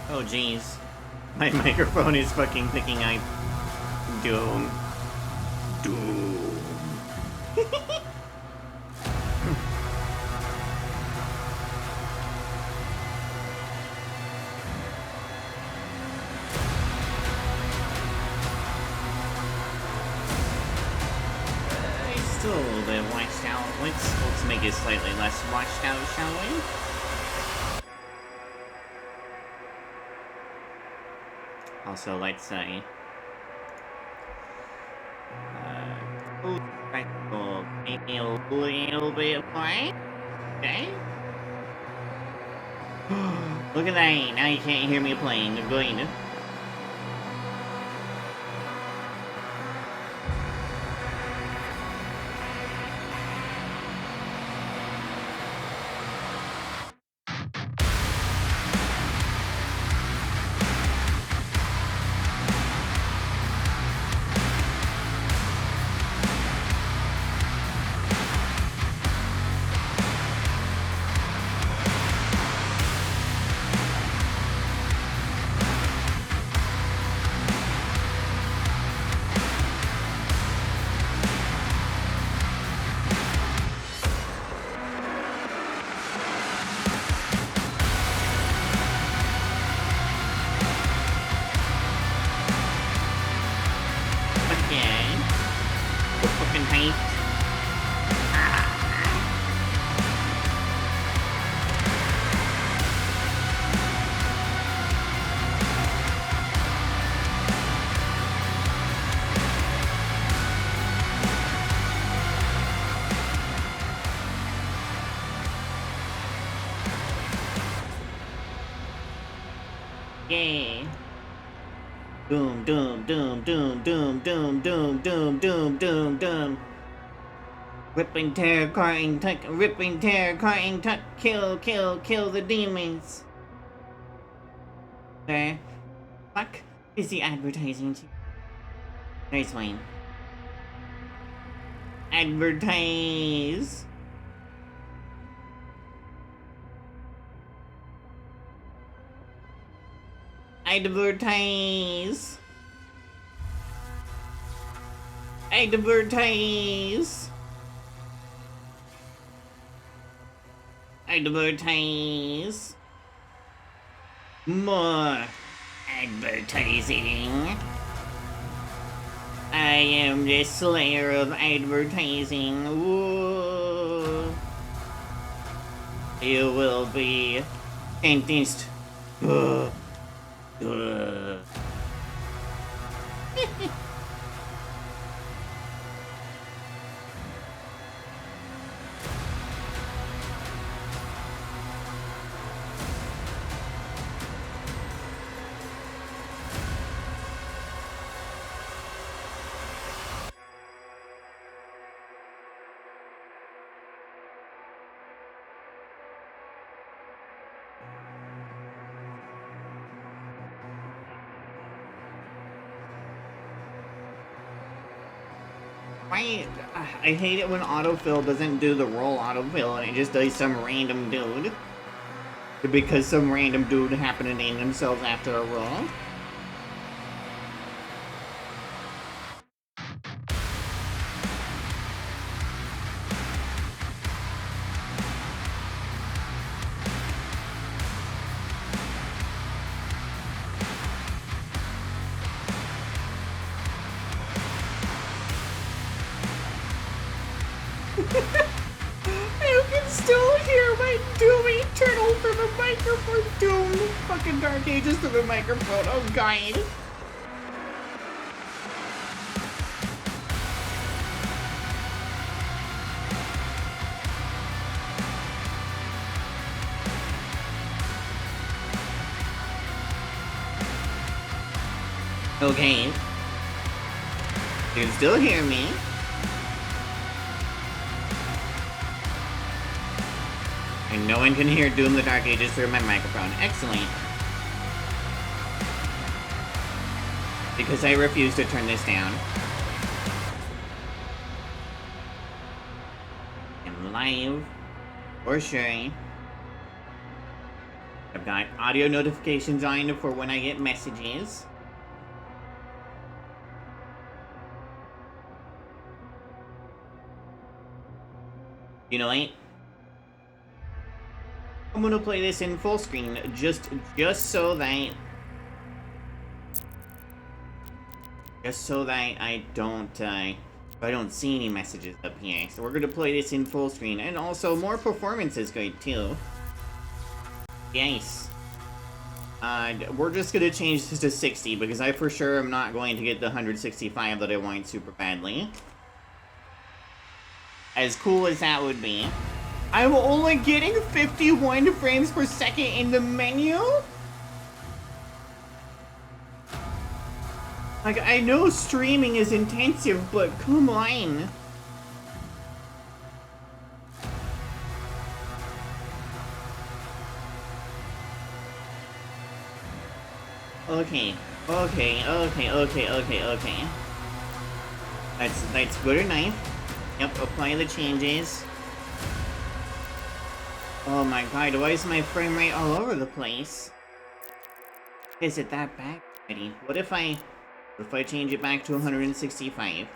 Oh jeez. My microphone is fucking picking up Doom. Doom. It's still a little bit washed out. Let's make it slightly less washed out, shall we? Also, let's say, maybe a little bit more. Okay. Look at that! Now you can't hear me playing. Good. Okay. We're fucking hyped. Yay. Doom, doom, doom, doom, doom, doom, doom, doom, doom, doom, doom. Ripping tear, carting, tuck, ripping tear, carting, tuck, kill, kill, kill the demons. The fuck is the advertising to? There's Wayne. Advertise. Advertise. Advertise. Advertise. More advertising. I am the slayer of advertising. Whoa. You will be sentenced. I hate it when autofill doesn't do the roll autofill and it just does some random dude. Because some random dude happened to name themselves after a roll. You can still hear my Doom Eternal through the microphone. Doom fucking Dark Ages through the microphone. Oh, God. Okay. You can still hear me. And no one can hear Doom the Dark Ages through my microphone. Excellent. Because I refuse to turn this down. I'm live. For sure. I've got audio notifications on for when I get messages. You know what? I'm gonna play this in full screen just so that I don't see any messages up here. So we're gonna play this in full screen, and also more performance is good too. Yes. We're just gonna change this to 60 because I for sure am not going to get the 165 that I want super badly. As cool as that would be. I'm only getting 51 frames per second in the menu? Like, I know streaming is intensive, but come on. Okay. That's good enough. Yep, apply the changes. Oh my god, why is my frame rate all over the place? Is it that bad already? What if I change it back to 165?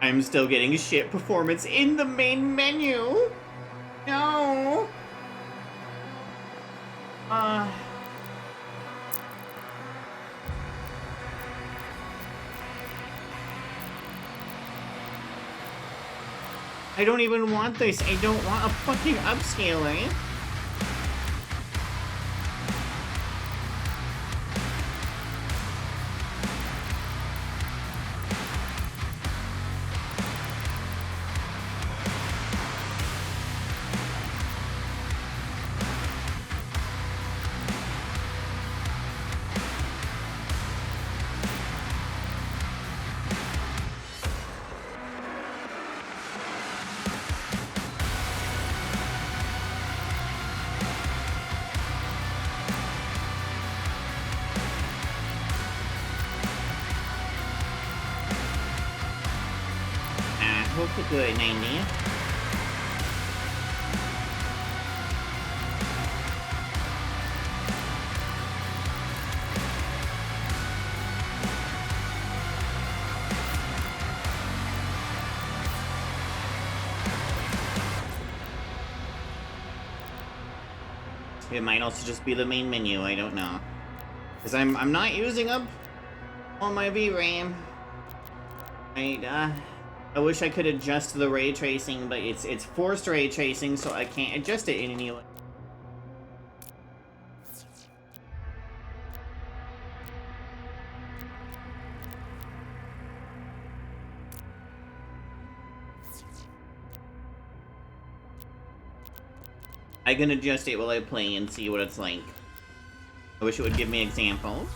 I'm still getting shit performance in the main menu! No! I don't even want this. I don't want a fucking upscaler. Hope to do it 90. It might also just be the main menu, I don't know. Because I'm not using up all my VRAM. I wish I could adjust the ray tracing, but it's forced ray tracing, so I can't adjust it in any way. I can adjust it while I play and see what it's like. I wish it would give me examples.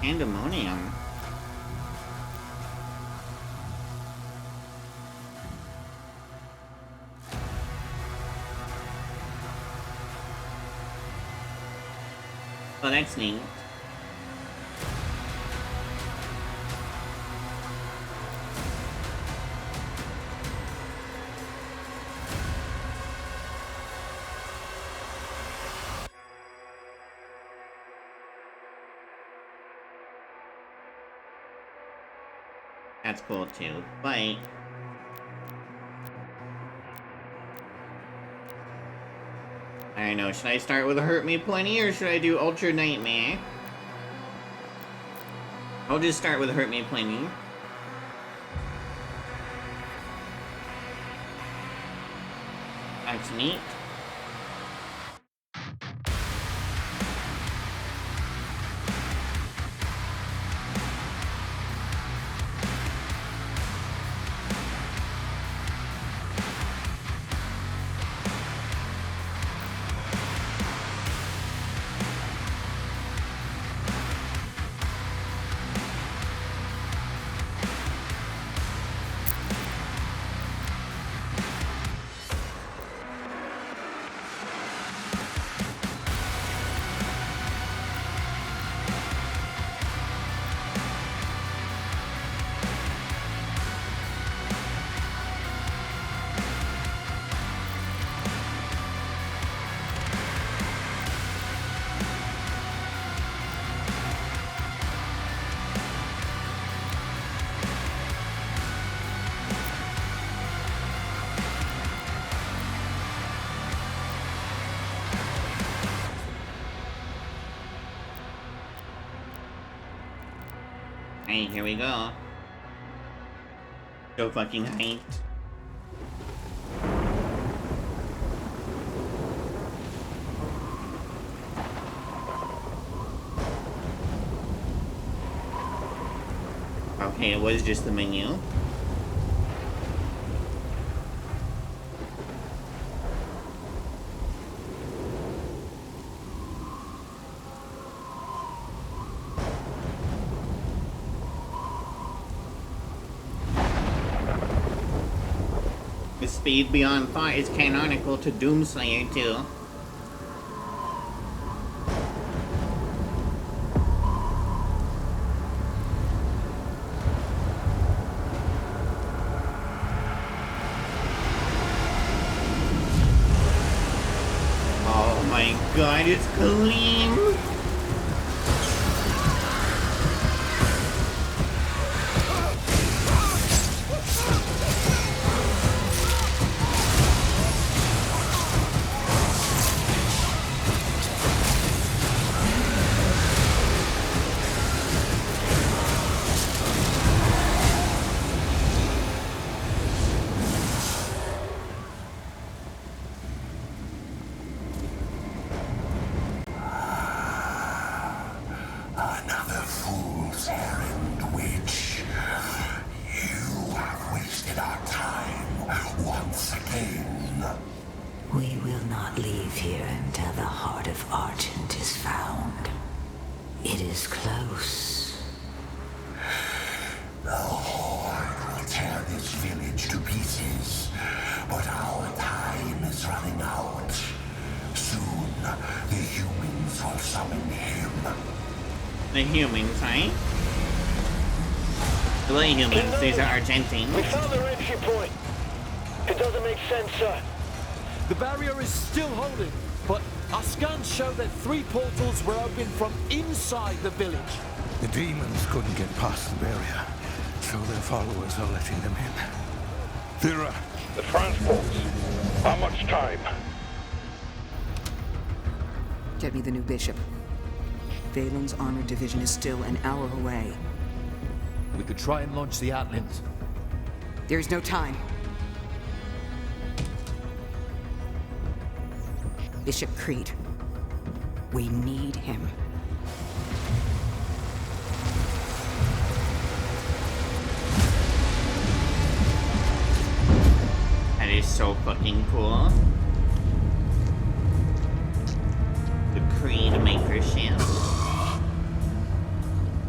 Pandemonium. Oh, that's neat. That's cool too, but I don't know, should I start with Hurt Me Plenty or should I do Ultra Nightmare? I'll just start with Hurt Me Plenty. That's neat. Alright, here we go. So fucking hyped. Okay, it was just the menu. The speed beyond thought is canonical to Doomslayer too. Oh my god, it's Kaleem! We will not leave here until the heart of Argent is found. It is close. The Horde will tear this village to pieces, but our time is running out. Soon, the humans will summon him. The humans, right? The humans, these are Argentines. We found their entry point. It doesn't make sense, sir. The barrier is still holding, but our scans show that 3 portals were opened from inside the village. The demons couldn't get past the barrier, so their followers are letting them in. They're, The transports. How much time? Get me the new bishop. Valen's armored division is still an hour away. We could try and launch the Atlands. There's no time. Bishop Creed. We need him. That is so fucking cool. The Creed Maker ship.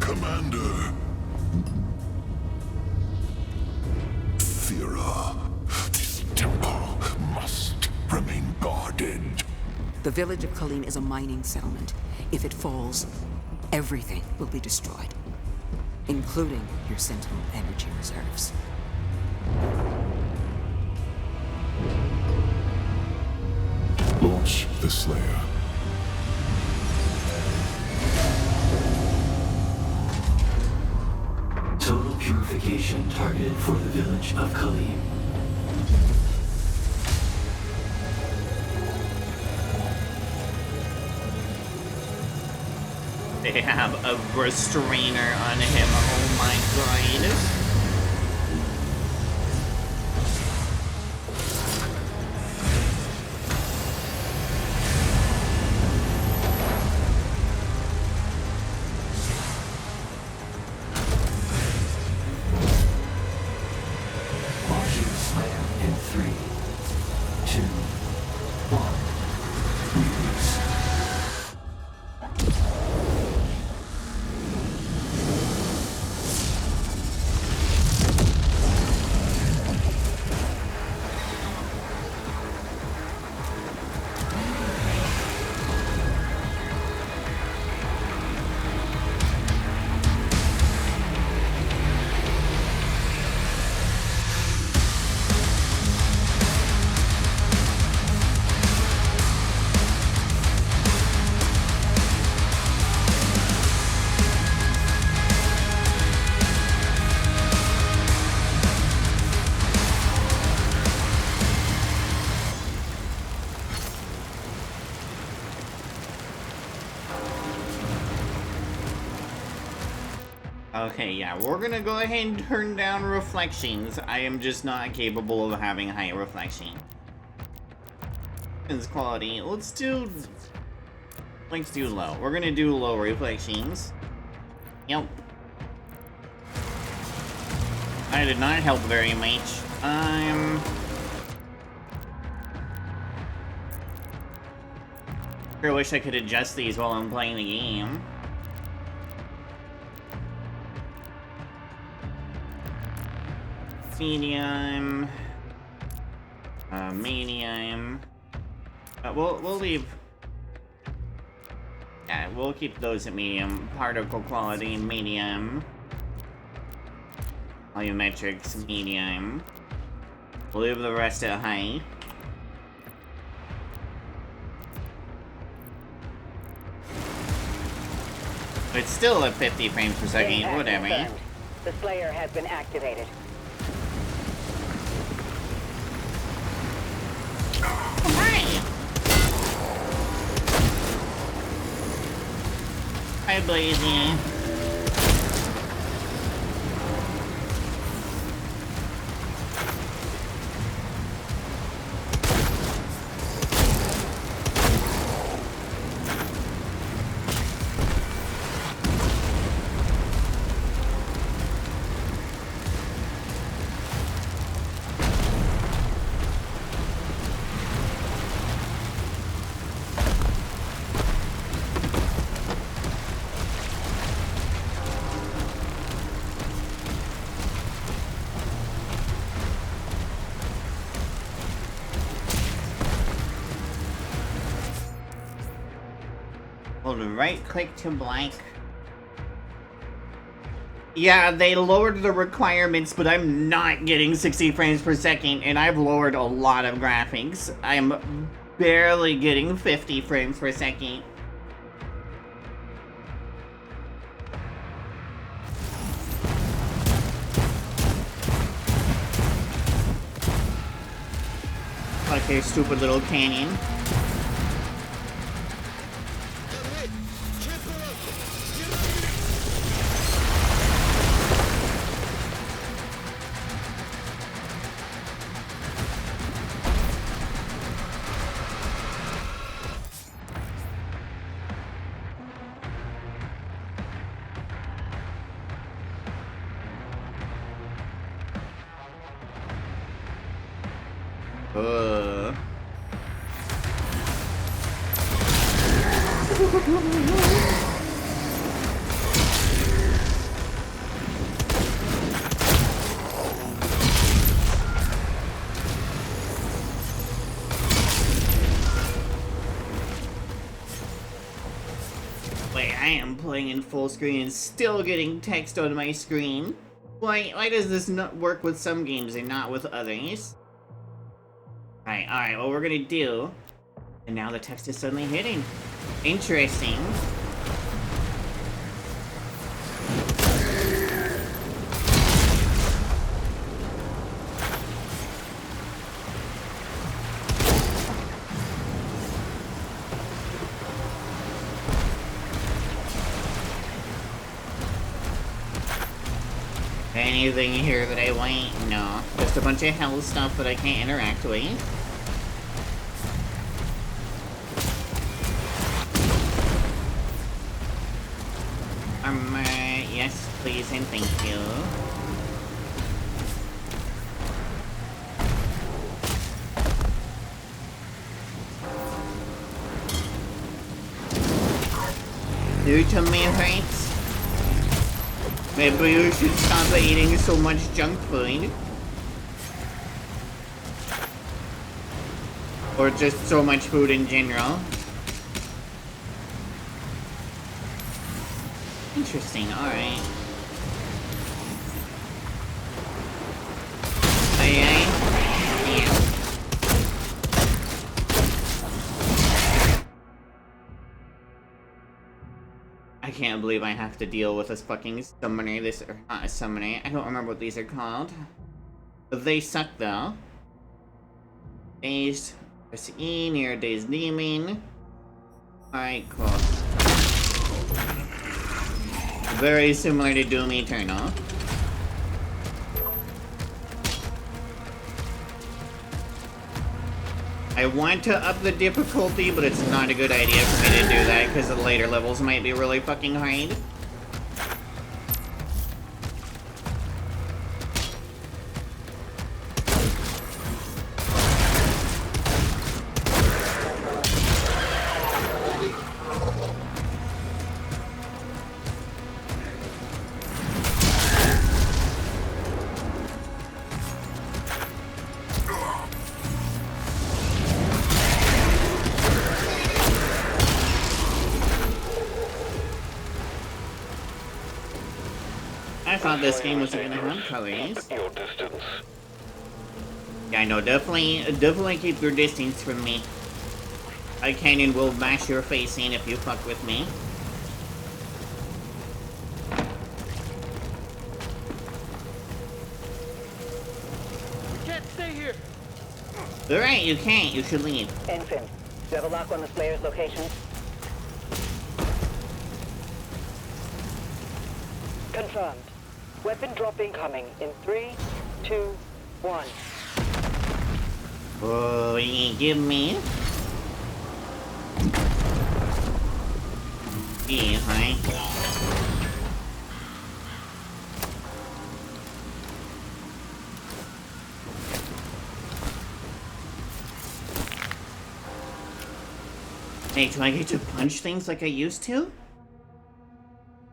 Commander. Thera, this temple must remain guarded. The village of Kaleem is a mining settlement. If it falls, everything will be destroyed, including your Sentinel energy reserves. Launch the Slayer. Total purification targeted for the village of Kaleem. They have a restrainer on him. Oh my god. Launching Slayer in 3, 2, 1. Release. Okay, yeah, we're gonna go ahead and turn down reflections. I am just not capable of having high reflection. Quality, let's do low. We're gonna do low reflections. Yep. I did not help very much. Sure wish I could adjust these while I'm playing the game. Medium. Medium. We'll leave. Yeah, we'll keep those at medium. Particle quality, medium. Volumetrics, medium. We'll leave the rest at high. It's still at 50 frames per second, Impact whatever. confirmed. The Slayer has been activated. Hi, Blazy. Hold right click to blank. Yeah, they lowered the requirements, but I'm not getting 60 frames per second, and I've lowered a lot of graphics. I'm barely getting 50 frames per second. Okay, stupid little canyon. Wait, I am playing in full screen and still getting text on my screen. Why does this not work with some games and not with others? Alright, what we're gonna do... And now the text is suddenly hitting. Interesting. Anything here that I want? No. Just a bunch of hell stuff that I can't interact with. Yes, please and thank you. Your tummy hurts? Maybe you should stop eating so much junk food. Or just so much food in general. Interesting, alright. I can't believe I have to deal with this fucking summoner, or not a summoner, I don't remember what these are called. But they suck though. Days, press E, near Days Demon. Alright, cool. very similar to Doom Eternal. I want to up the difficulty, but it's not a good idea for me to do that because the later levels might be really fucking hard. I thought this game was gonna have colors. Your distance. Yeah, I know, definitely keep your distance from me. I can and will bash your face in if you fuck with me. We can't stay here. Alright, you can't. You should leave. Ensign, do you have a lock on the Slayer's location? Confirmed. Weapon drop incoming in 3, 2, 1. Oh, you give me? Yeah, hi. Hey, do I get to punch things like I used to?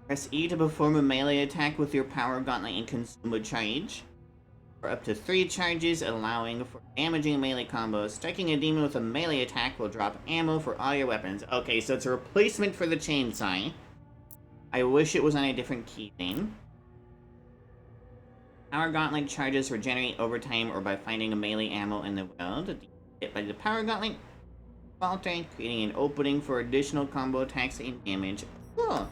Press E to perform a melee attack with your power gauntlet and consume a charge. For up to 3 charges, allowing for damaging melee combos. Striking a demon with a melee attack will drop ammo for all your weapons. Okay, so it's a replacement for the chainsaw. I wish it was on a different key thing. Power gauntlet charges regenerate over time or by finding a melee ammo in the world. Hit by the power gauntlet, falter, creating an opening for additional combo attacks and damage. Cool.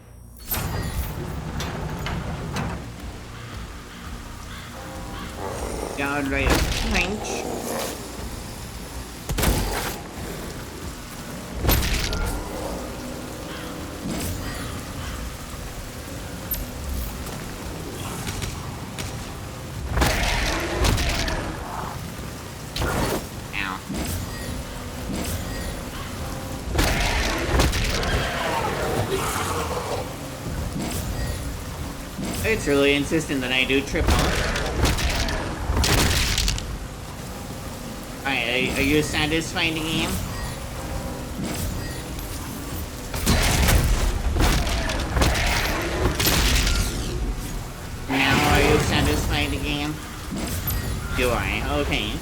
Downright punch. Ow. It's really insistent that I do triple. Alright, are you satisfied again? Now are you satisfied again? You are, okay.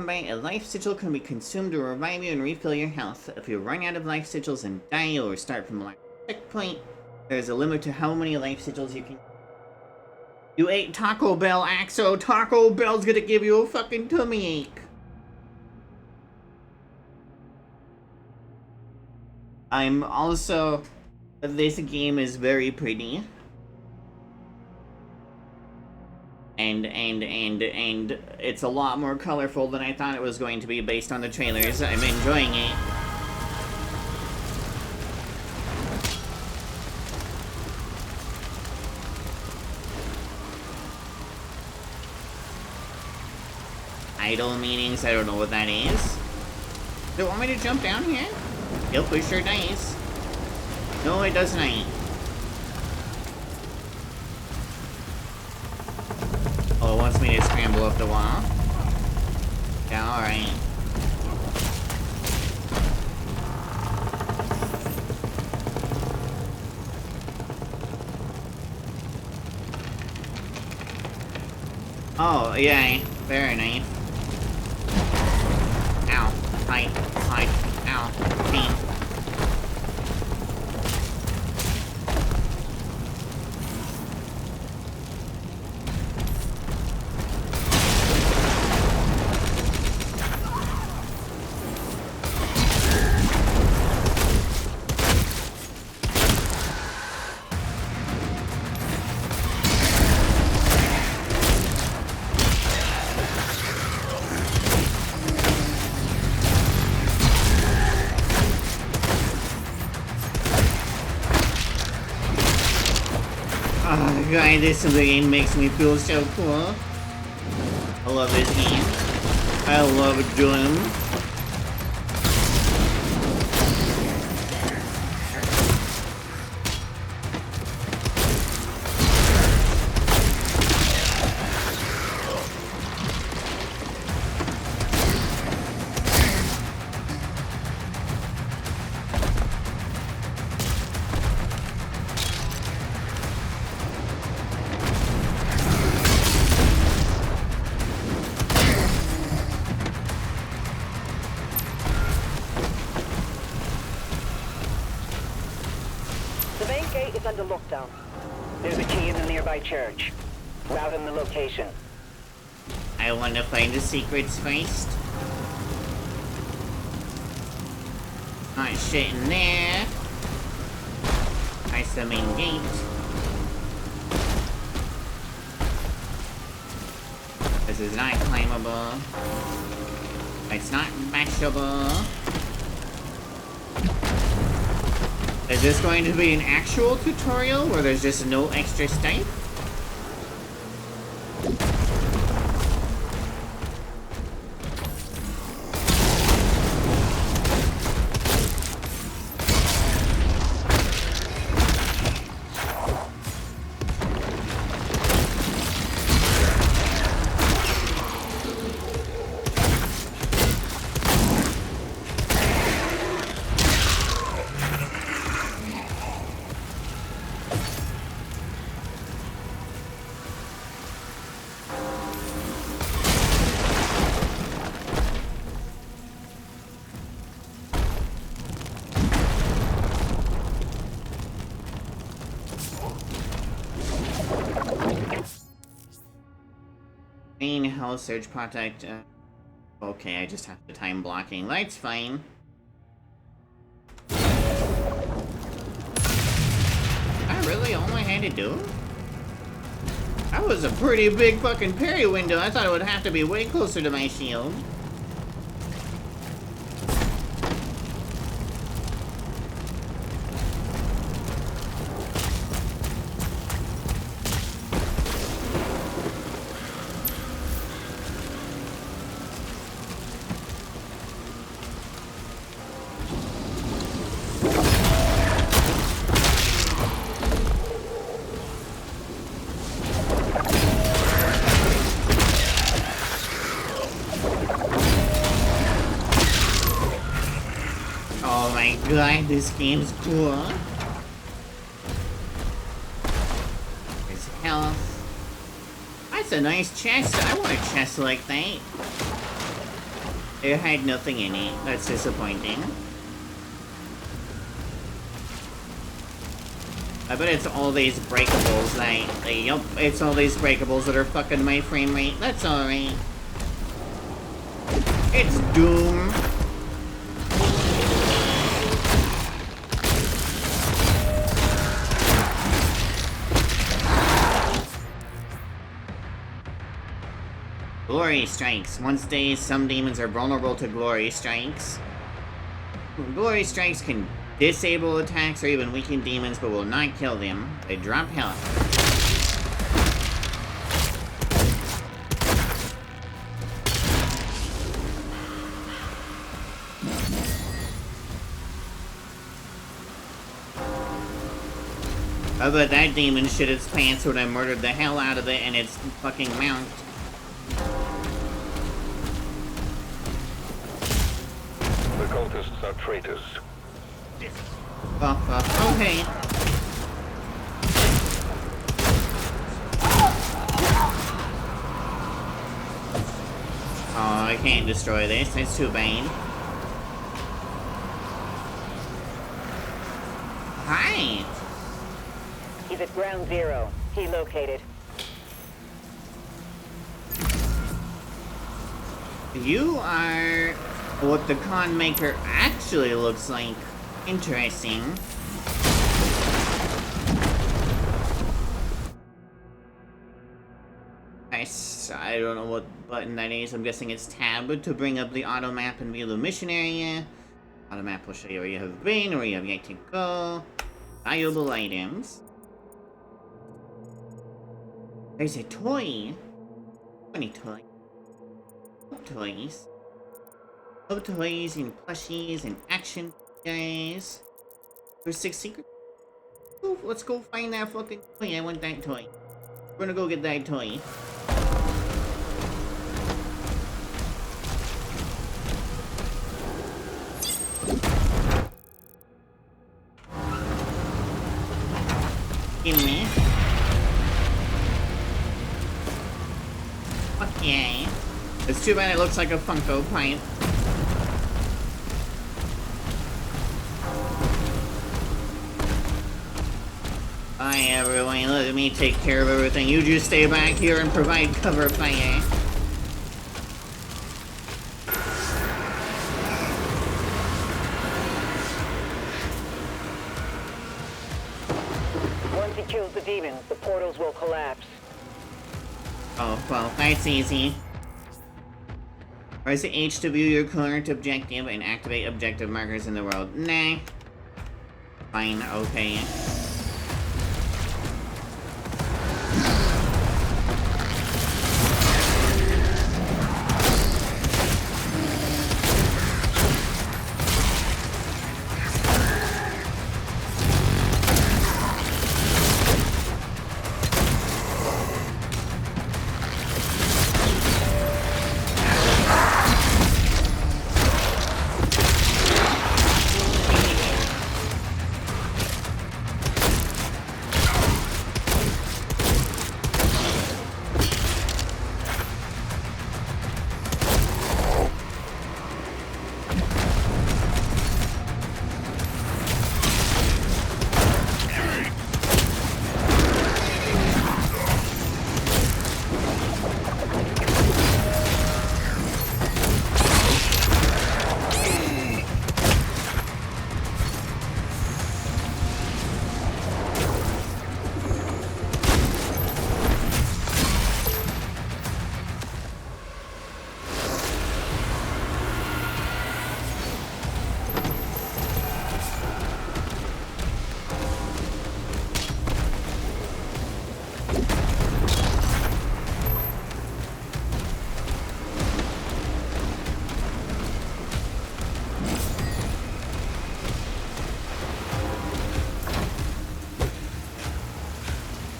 A life sigil can be consumed to revive you and refill your health. If you run out of life sigils and die, you'll restart from the last checkpoint. There's a limit to how many life sigils you can. You ate Taco Bell, Axo. Taco Bell's gonna give you a fucking tummy ache. I'm also. This game is very pretty. And it's a lot more colorful than I thought it was going to be based on the trailers. I'm enjoying it. Idle meanings, I don't know what that is. Do you want me to jump down here? Yep, it sure does. No, it does not. Oh, it wants me to scramble up the wall. Yeah, alright. Oh, yeah, very nice. Ow. Hi. Ow. Pain. god, this game makes me feel so cool. I love this game. I love Doom. The main gate is under lockdown. There's a key in the nearby church. Route in the location. I want to find the secrets first. Not shit in there. That's the main gate. This is not climbable. It's not mashable. Is this going to be an actual tutorial where there's just no extra stuff? Main health surge protect. Okay, I just have the time blocking. That's fine. That really all I had to do? That was a pretty big fucking parry window. I thought it would have to be way closer to my shield. Oh my god, this game's cool. There's health. That's a nice chest. I want a chest like that. It had nothing in it. That's disappointing. I bet it's all these breakables that... Yup, it's all these breakables that are fucking my frame rate. That's alright. It's Doom. Glory strikes. Once dazed, some demons are vulnerable to glory strikes. Glory strikes can disable attacks or even weaken demons, but will not kill them. They drop health. I bet that demon shit its pants when I murdered the hell out of it and its fucking mount. The cultists are traitors. Okay. Oh, I can't destroy this. That's too bad. Hi. He's at ground zero. He located. You are what the con maker actually looks like. Interesting. I don't know what button that is. I'm guessing it's tab to bring up the auto map and view the mission area. Auto map will show you where you have been, where you have yet to go. Valuable items. There's a toy. Funny toy. Toys. Love toys and plushies and action guys. There's 6 secrets. Ooh, let's go find that fucking toy. I want that toy. We're gonna go get that toy. Give me. Fuck yeah. It's too bad it looks like a Funko Pipe. Hi everyone, let me take care of everything. You just stay back here and provide cover fire. Once he kills the demons, the portals will collapse. Oh, well, that's easy. Press H to view your current objective and activate objective markers in the world. Nah. Fine, okay.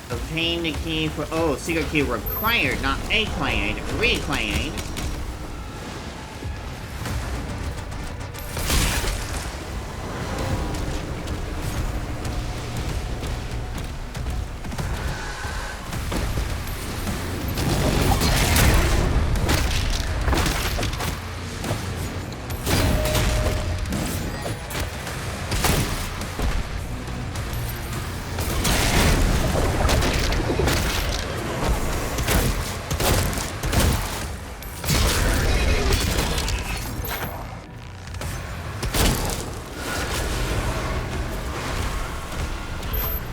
Obtain the key for— oh, secret key required, not acquired. Required.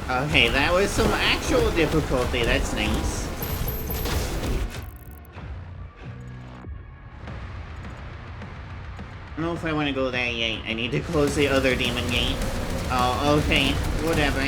Okay, that was some actual difficulty. That's nice. I don't know if I want to go there yet. I need to close the other demon gate. Oh, okay. Whatever.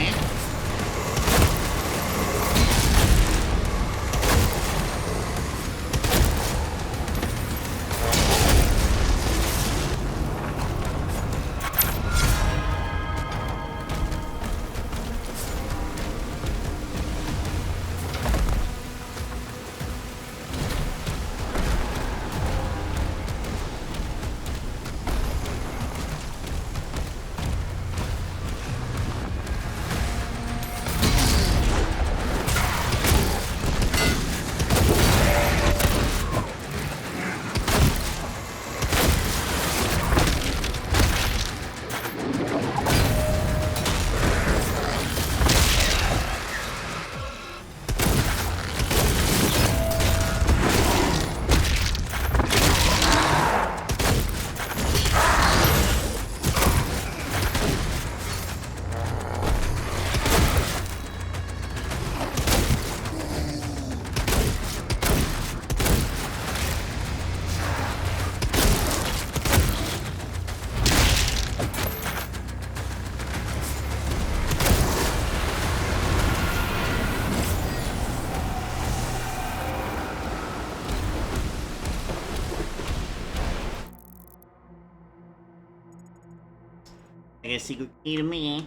Like a secret key to me.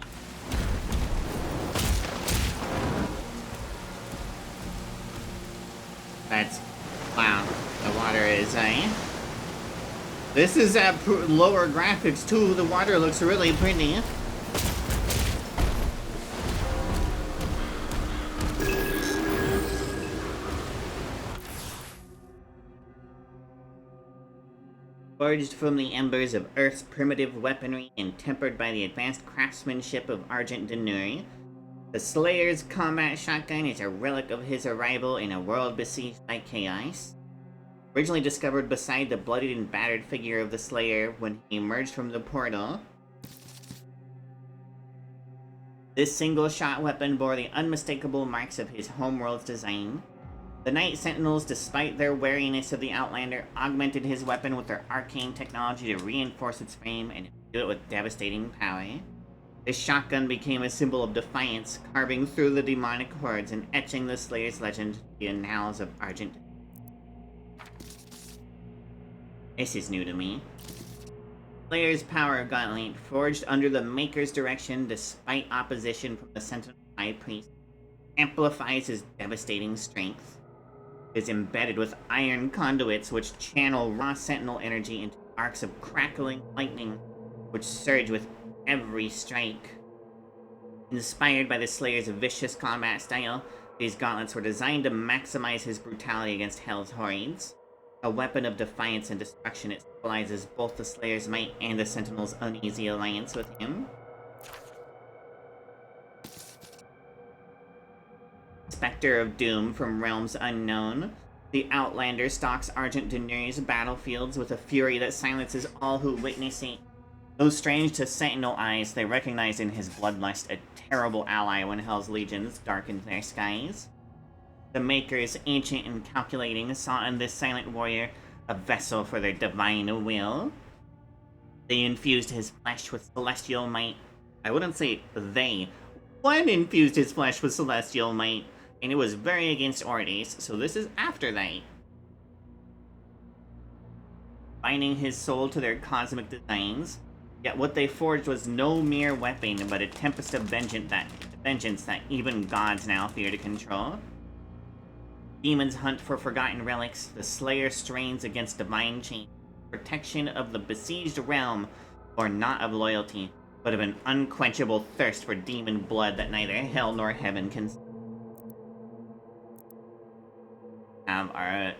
That's... wow. The water is, This is at lower graphics too. The water looks really pretty. Forged from the embers of Earth's primitive weaponry and tempered by the advanced craftsmanship of Argent Denuri, the Slayer's combat shotgun is a relic of his arrival in a world besieged by chaos. Originally discovered beside the bloodied and battered figure of the Slayer when he emerged from the portal, this single-shot weapon bore the unmistakable marks of his homeworld's design. The Night Sentinels, despite their wariness of the Outlander, augmented his weapon with their arcane technology to reinforce its frame and imbue it with devastating power. This shotgun became a symbol of defiance, carving through the demonic hordes and etching the Slayer's legend to the annals of Argent. This is new to me. Slayer's power gauntlet, forged under the Maker's direction despite opposition from the Sentinel High Priest, amplifies his devastating strength. It is embedded with iron conduits which channel raw Sentinel energy into arcs of crackling lightning, which surge with every strike. Inspired by the Slayer's vicious combat style, these gauntlets were designed to maximize his brutality against Hell's hordes. A weapon of defiance and destruction, it symbolizes both the Slayer's might and the Sentinel's uneasy alliance with him. Spectre of Doom from Realms Unknown. The Outlander stalks Argent Denuri's battlefields with a fury that silences all who witness it. Though strange to Sentinel eyes, they recognize in his bloodlust a terrible ally when Hell's legions darkened their skies. The Makers, ancient and calculating, saw in this silent warrior a vessel for their divine will. They infused his flesh with celestial might. I wouldn't say they. One infused his flesh with celestial might, and it was very against orders, so this is after that. Binding his soul to their cosmic designs, yet what they forged was no mere weapon, but a tempest of vengeance that even gods now fear to control. Demons hunt for forgotten relics, the Slayer strains against divine chains, protection of the besieged realm, or not of loyalty, but of an unquenchable thirst for demon blood that neither hell nor heaven can. Have our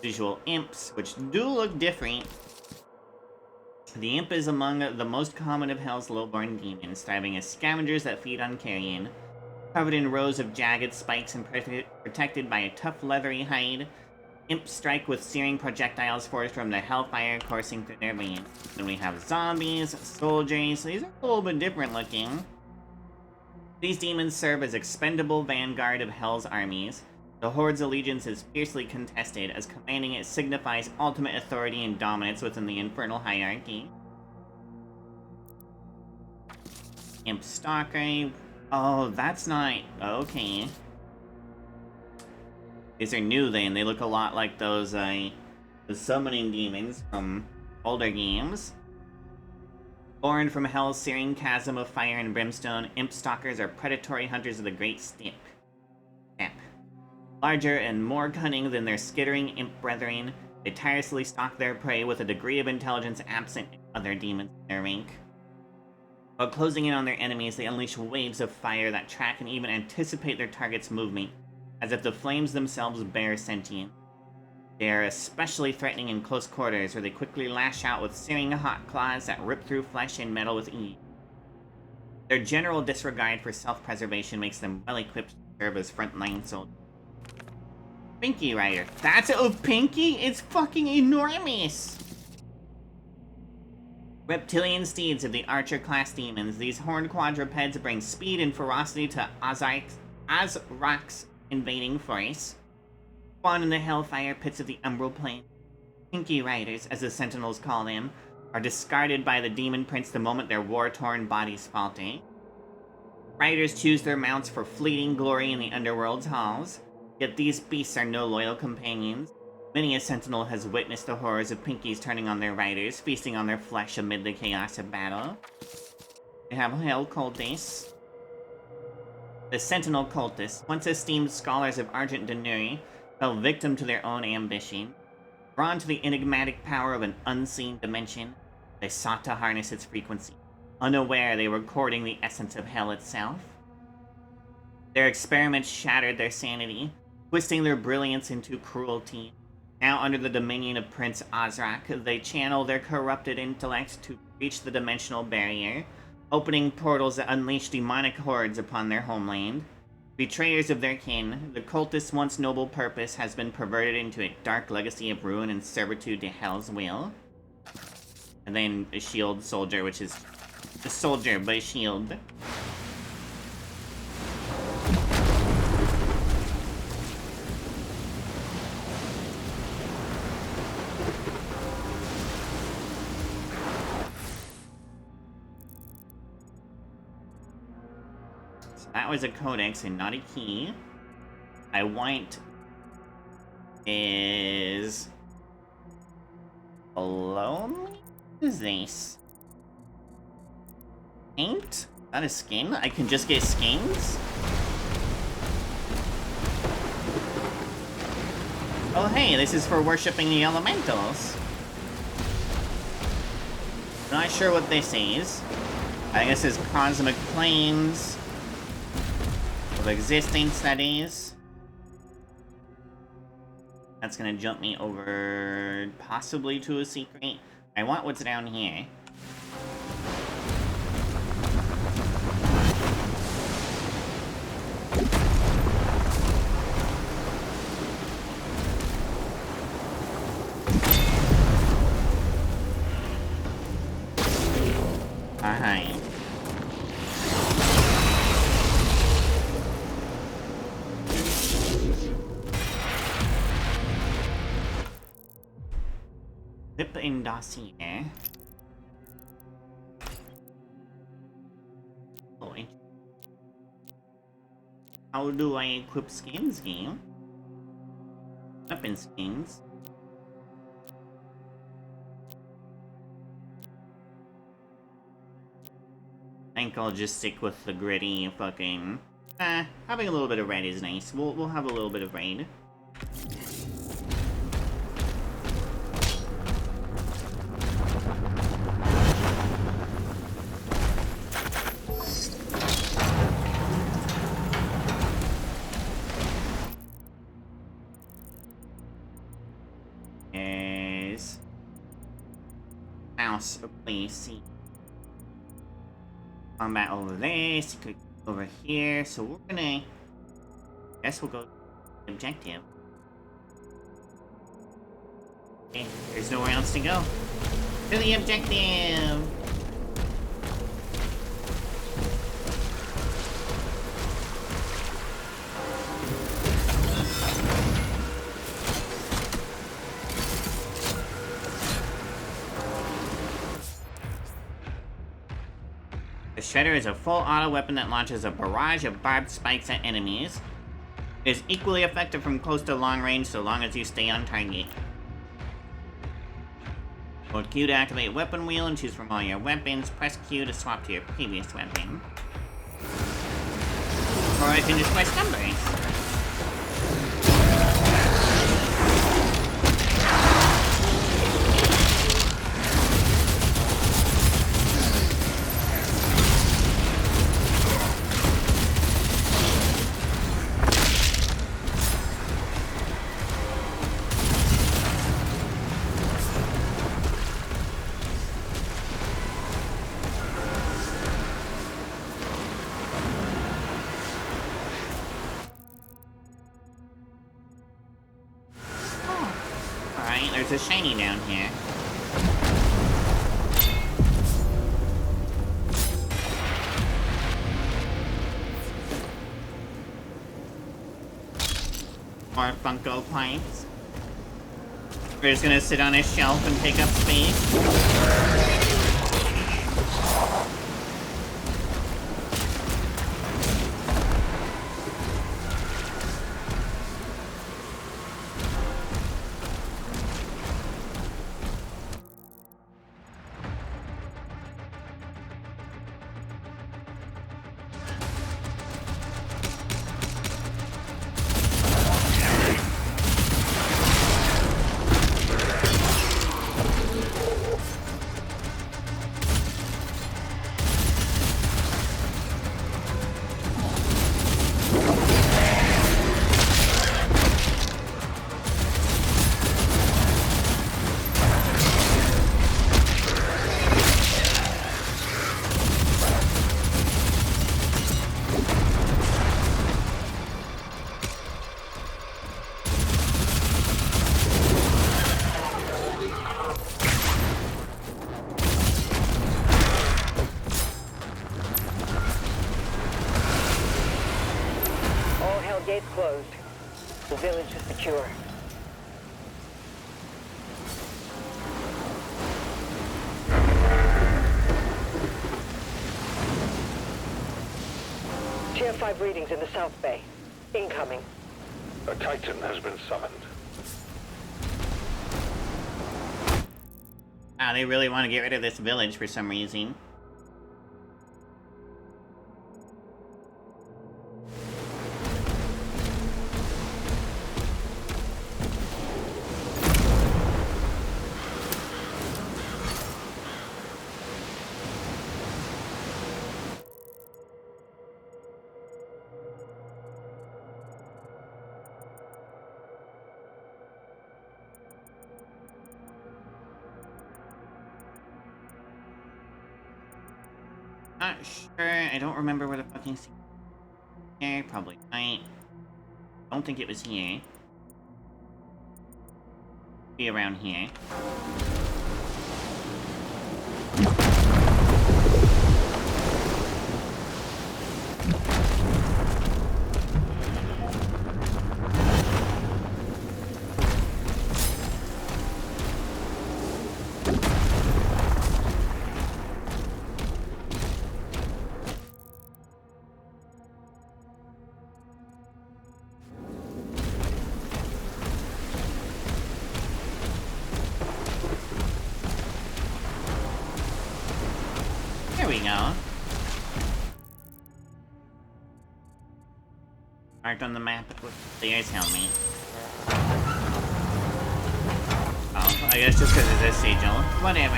visual imps, which do look different. The imp is among the most common of Hell's lowborn demons, thriving as scavengers that feed on carrion. Covered in rows of jagged spikes and protected by a tough leathery hide, imps strike with searing projectiles forged from the hellfire coursing through their veins. Then we have zombies, soldiers. These are a little bit different looking. These demons serve as expendable vanguard of Hell's armies. The Horde's allegiance is fiercely contested, as commanding it signifies ultimate authority and dominance within the infernal hierarchy. Imp Stalker. Oh, that's not... okay. These are new then. They look a lot like those, the summoning demons from older games. Born from Hell's searing chasm of fire and brimstone, Imp Stalkers are predatory hunters of the Great Steppe. Larger and more cunning than their skittering imp brethren, they tirelessly stalk their prey with a degree of intelligence absent in other demons in their rank. While closing in on their enemies, they unleash waves of fire that track and even anticipate their target's movement, as if the flames themselves bear sentience. They are especially threatening in close quarters, where they quickly lash out with searing hot claws that rip through flesh and metal with ease. Their general disregard for self-preservation makes them well-equipped to serve as frontline soldiers. Pinky Rider. That's Pinky? It's fucking enormous! Reptilian steeds of the Archer-class demons, these horned quadrupeds bring speed and ferocity to Azrak's invading force. Spawn in the hellfire pits of the Umbral Plane, Pinky Riders, as the Sentinels call them, are discarded by the Demon Prince the moment their war-torn bodies falter. Riders choose their mounts for fleeting glory in the Underworld's halls, yet these beasts are no loyal companions. Many a Sentinel has witnessed the horrors of Pinkies turning on their riders, feasting on their flesh amid the chaos of battle. We have Hell Cultists. The Sentinel Cultists, once esteemed scholars of Argent Denuri, fell victim to their own ambition. Drawn to the enigmatic power of an unseen dimension, they sought to harness its frequency. Unaware they were courting the essence of hell itself. Their experiments shattered their sanity, twisting their brilliance into cruelty. Now under the dominion of Prince Azrak, they channel their corrupted intellects to breach the dimensional barrier, opening portals that unleash demonic hordes upon their homeland. Betrayers of their kin, the cultists' once noble purpose has been perverted into a dark legacy of ruin and servitude to Hell's will. And then a shield soldier, which is a soldier but a shield. That was a codex and not a key. I want is alone. What is this? Paint? Not a skin? I can just get skins? Oh hey, this is for worshipping the elementals. Not sure what this is. I guess it's cosmic planes of existing studies. That's gonna jump me over possibly to a secret. I want what's down here. Alright. Flip in dossier. Oh, interesting. How do I equip skins, game? Weapon skins. I think I'll just stick with the gritty fucking... having a little bit of red is nice. We'll have a little bit of red. There's... Mouse, please see. Combat over there, secret over here, so we're gonna... Guess we'll go to the objective. Okay, there's nowhere else to go. To the objective! The Shredder is a full auto weapon that launches a barrage of barbed spikes at enemies. It is equally effective from close to long range so long as you stay on target. Hold Q to activate weapon wheel and choose from all your weapons. Press Q to swap to your previous weapon. Or I can just press numbers. There's a shiny down here. More Funko Pops. We're just gonna sit on a shelf and take up space. closed. The village is secure. Tier 5 readings in the South Bay. Incoming. A Titan has been summoned. Ah, they really want to get rid of this village for some reason. Not sure. I don't remember where the fucking here. Probably right. Don't think it was here. Be around here. There we go. Marked on the map with the ice helmet. Oh, I guess just because of this sigil. Whatever.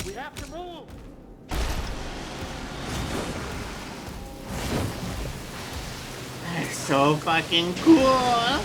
We have to move! That's so fucking cool.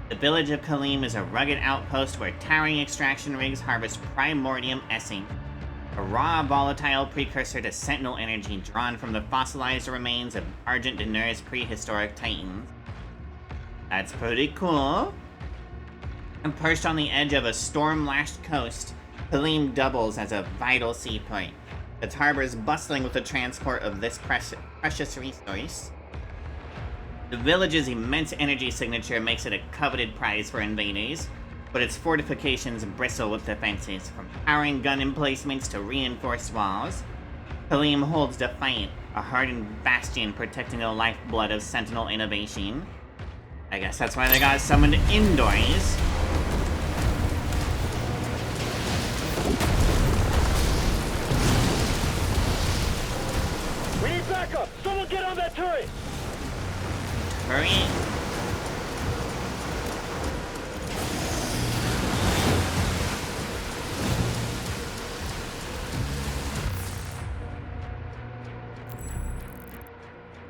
The village of Kalim is a rugged outpost where towering extraction rigs harvest primordium essence, a raw, volatile precursor to sentinel energy drawn from the fossilized remains of Argent Daenerys' prehistoric titans. That's pretty cool. And perched on the edge of a storm-lashed coast, Kalim doubles as a vital seaport. Its harbor is bustling with the transport of this precious resource. The village's immense energy signature makes it a coveted prize for invaders, but its fortifications bristle with defenses, from towering gun emplacements to reinforced walls. Kalim holds defiant, A hardened bastion protecting the lifeblood of Sentinel innovation. I guess that's why they got summoned indoors. We need backup! Someone get on that turret! Hurry.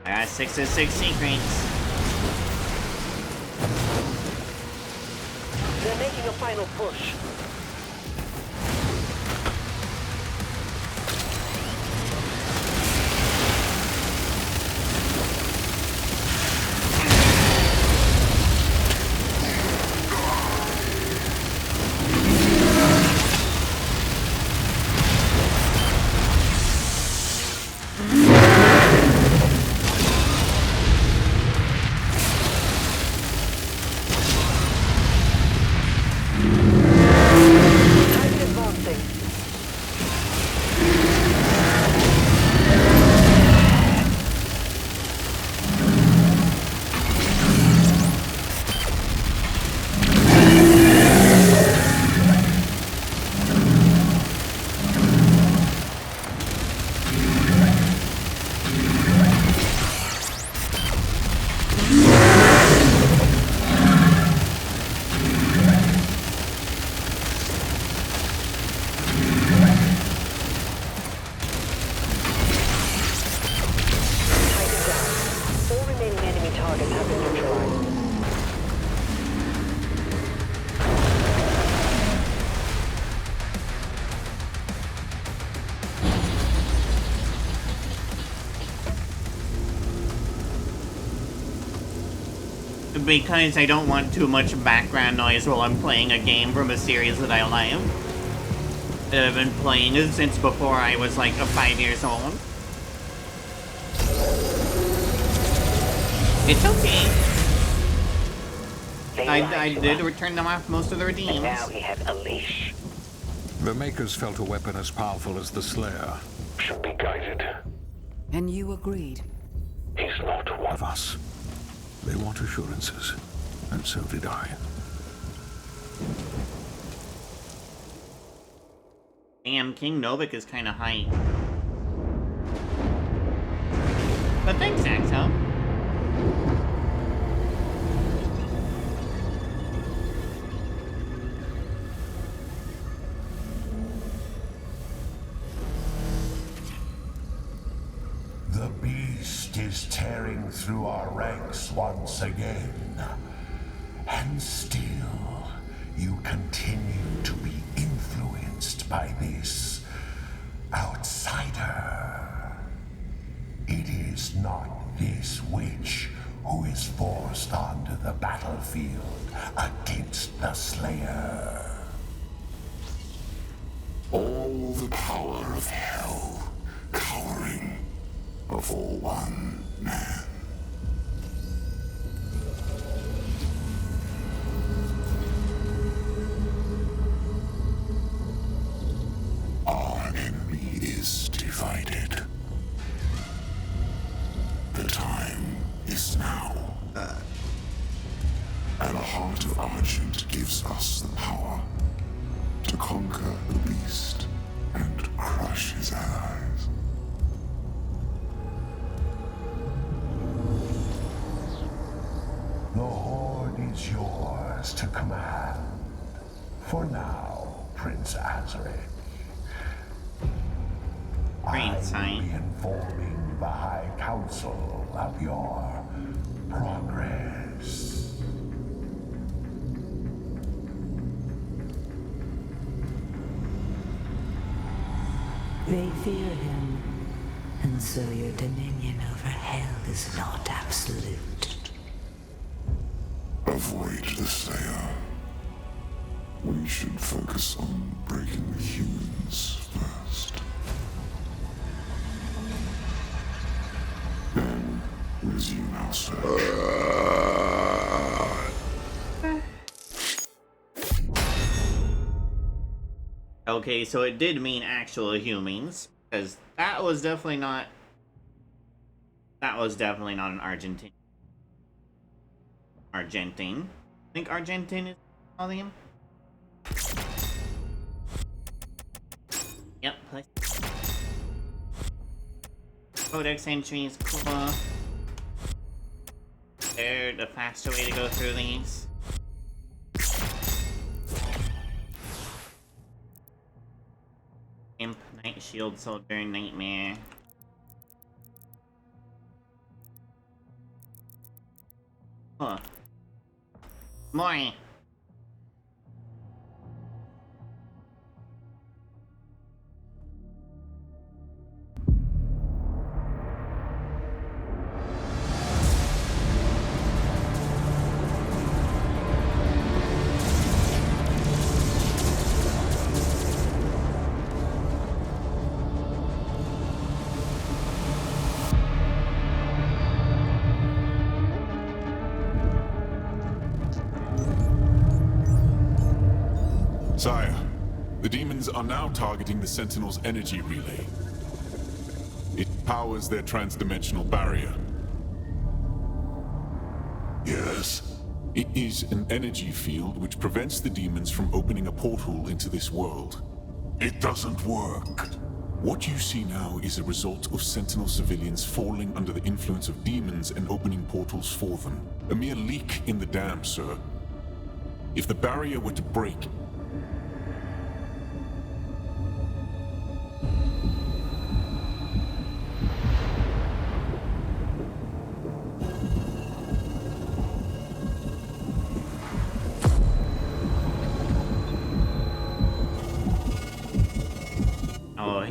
I got 606 secrets. They're making a final push. Because I don't want too much background noise while I'm playing a game from a series that I love. That I've been playing since before I was like 5 years old. It's okay. I did return them off most of the redeems. And now he has a leash. The Makers felt a weapon as powerful as the Slayer. Should be guided. And you agreed. He's not one Of us. They want assurances, and so did I. Damn, King Novik is kind of hype. But thanks, Axel. The beast is tearing through our ranks once again. And still, you continue to be influenced by this outsider. It is not this witch who is forced onto the battlefield against the Slayer. All the power of hell cowering before one man. Our enemy is divided. The time is now. And the heart of Argent gives us the power to conquer the beast and crush his allies. The Horde is yours to command. For now, Prince Azaric. I will be informing the High Council of your progress. They fear him, and so your dominion over hell is not absolute. Avoid the Slayer. We should focus on breaking the humans first. Then resume our search. Okay, so it did mean actual humans, because that was definitely not That was definitely not an Argentine. I think Argentine is calling him. Yep. Codex entry is cool. They're the faster way to go through these. Imp, Night Shield Soldier, Nightmare. Huh. More. Sire, the demons are now targeting the Sentinel's energy relay. It powers their transdimensional barrier. Yes? It is an energy field which prevents the demons from opening a portal into this world. It doesn't work. What you see now is a result of Sentinel civilians falling under the influence of demons and opening portals for them. A mere leak in the dam, sir. If the barrier were to break,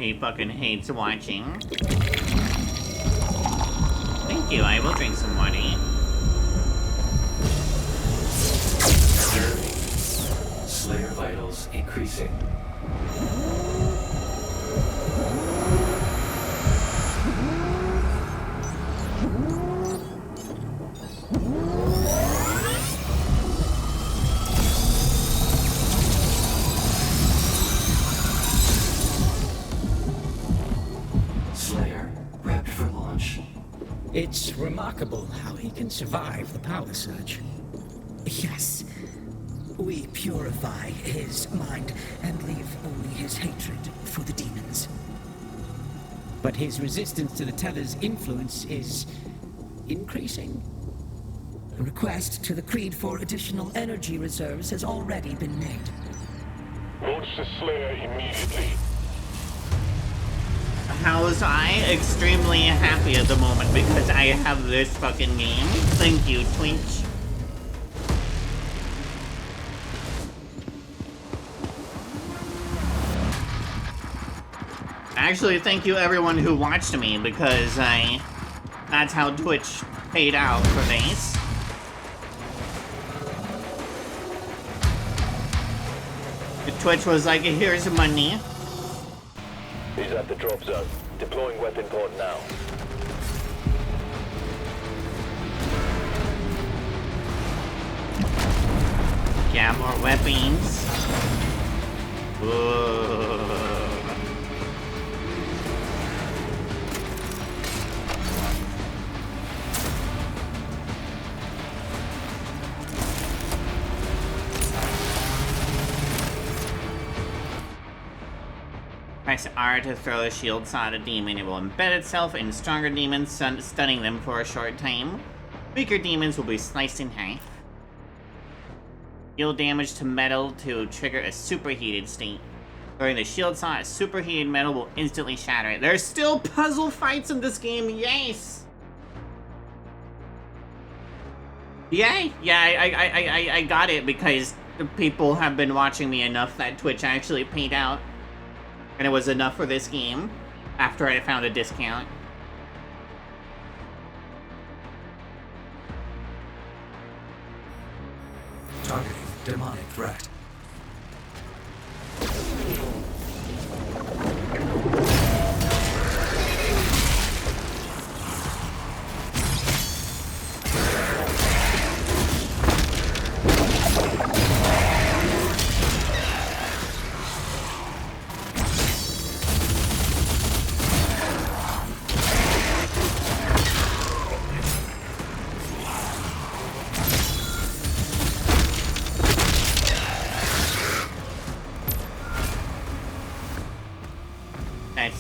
He fucking hates watching. Thank you, I will drink some water. Slayer vitals increasing. It's remarkable how he can survive the power surge. Yes. We purify his mind and leave only his hatred for the demons. But his resistance to the Tether's influence is increasing. A request to the Creed for additional energy reserves has already been made. Launch the Slayer immediately. How was I extremely happy at the moment because I have this fucking game. Thank you, Twitch. Actually, thank you everyone who watched me because that's how Twitch paid out for this. Twitch was like, here's money. He's at the drop zone. Deploying weapon pod now. Yeah, more weapons. Whoa. Press R to throw a shield saw at a demon. It will embed itself in stronger demons, stunning them for a short time. Weaker demons will be sliced in half. Deal damage to metal to trigger a superheated state. Throwing the shield saw at superheated metal will instantly shatter it. There's still puzzle fights in this game, yes! Yay! Yeah, I got it because the people have been watching me enough that Twitch actually paid out. And it was enough for this game after I found a discount. Targeting demonic threat.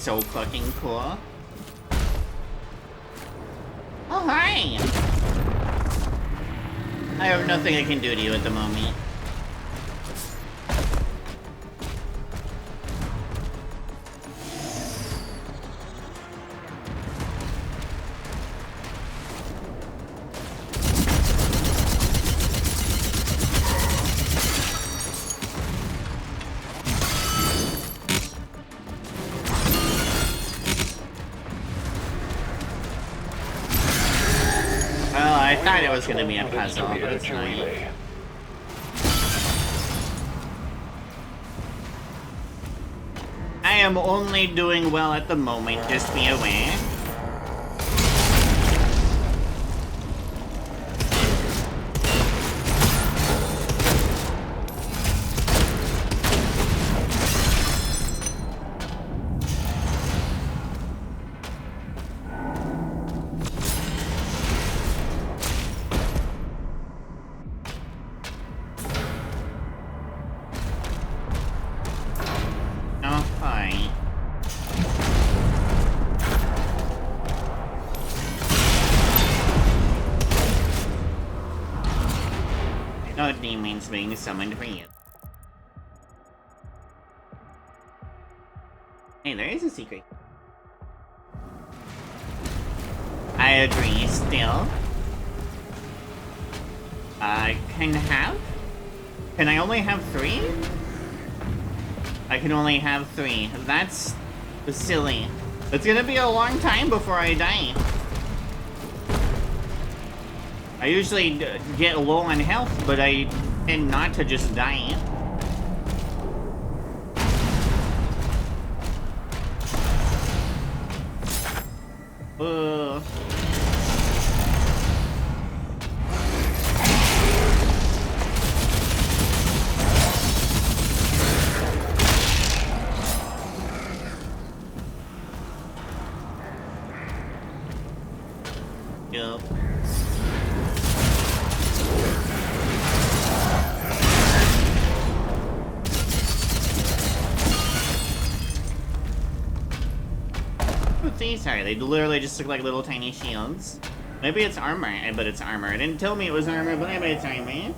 so fucking cool. Oh, hi! I have nothing I can do to you at the moment. I thought it was gonna be a puzzle, but it's not. I am only doing well at the moment, just be aware. No demons being summoned for you. Hey, there is a secret. I agree, still. Can I only have 3? I can only have 3. That's silly. It's gonna be a long time before I die. I usually get low on health, but I tend not to just die. Yup. What these are? They literally just look like little tiny shields. Maybe it's armor. I bet it's armor. It didn't tell me it was armor, but I bet it's armor.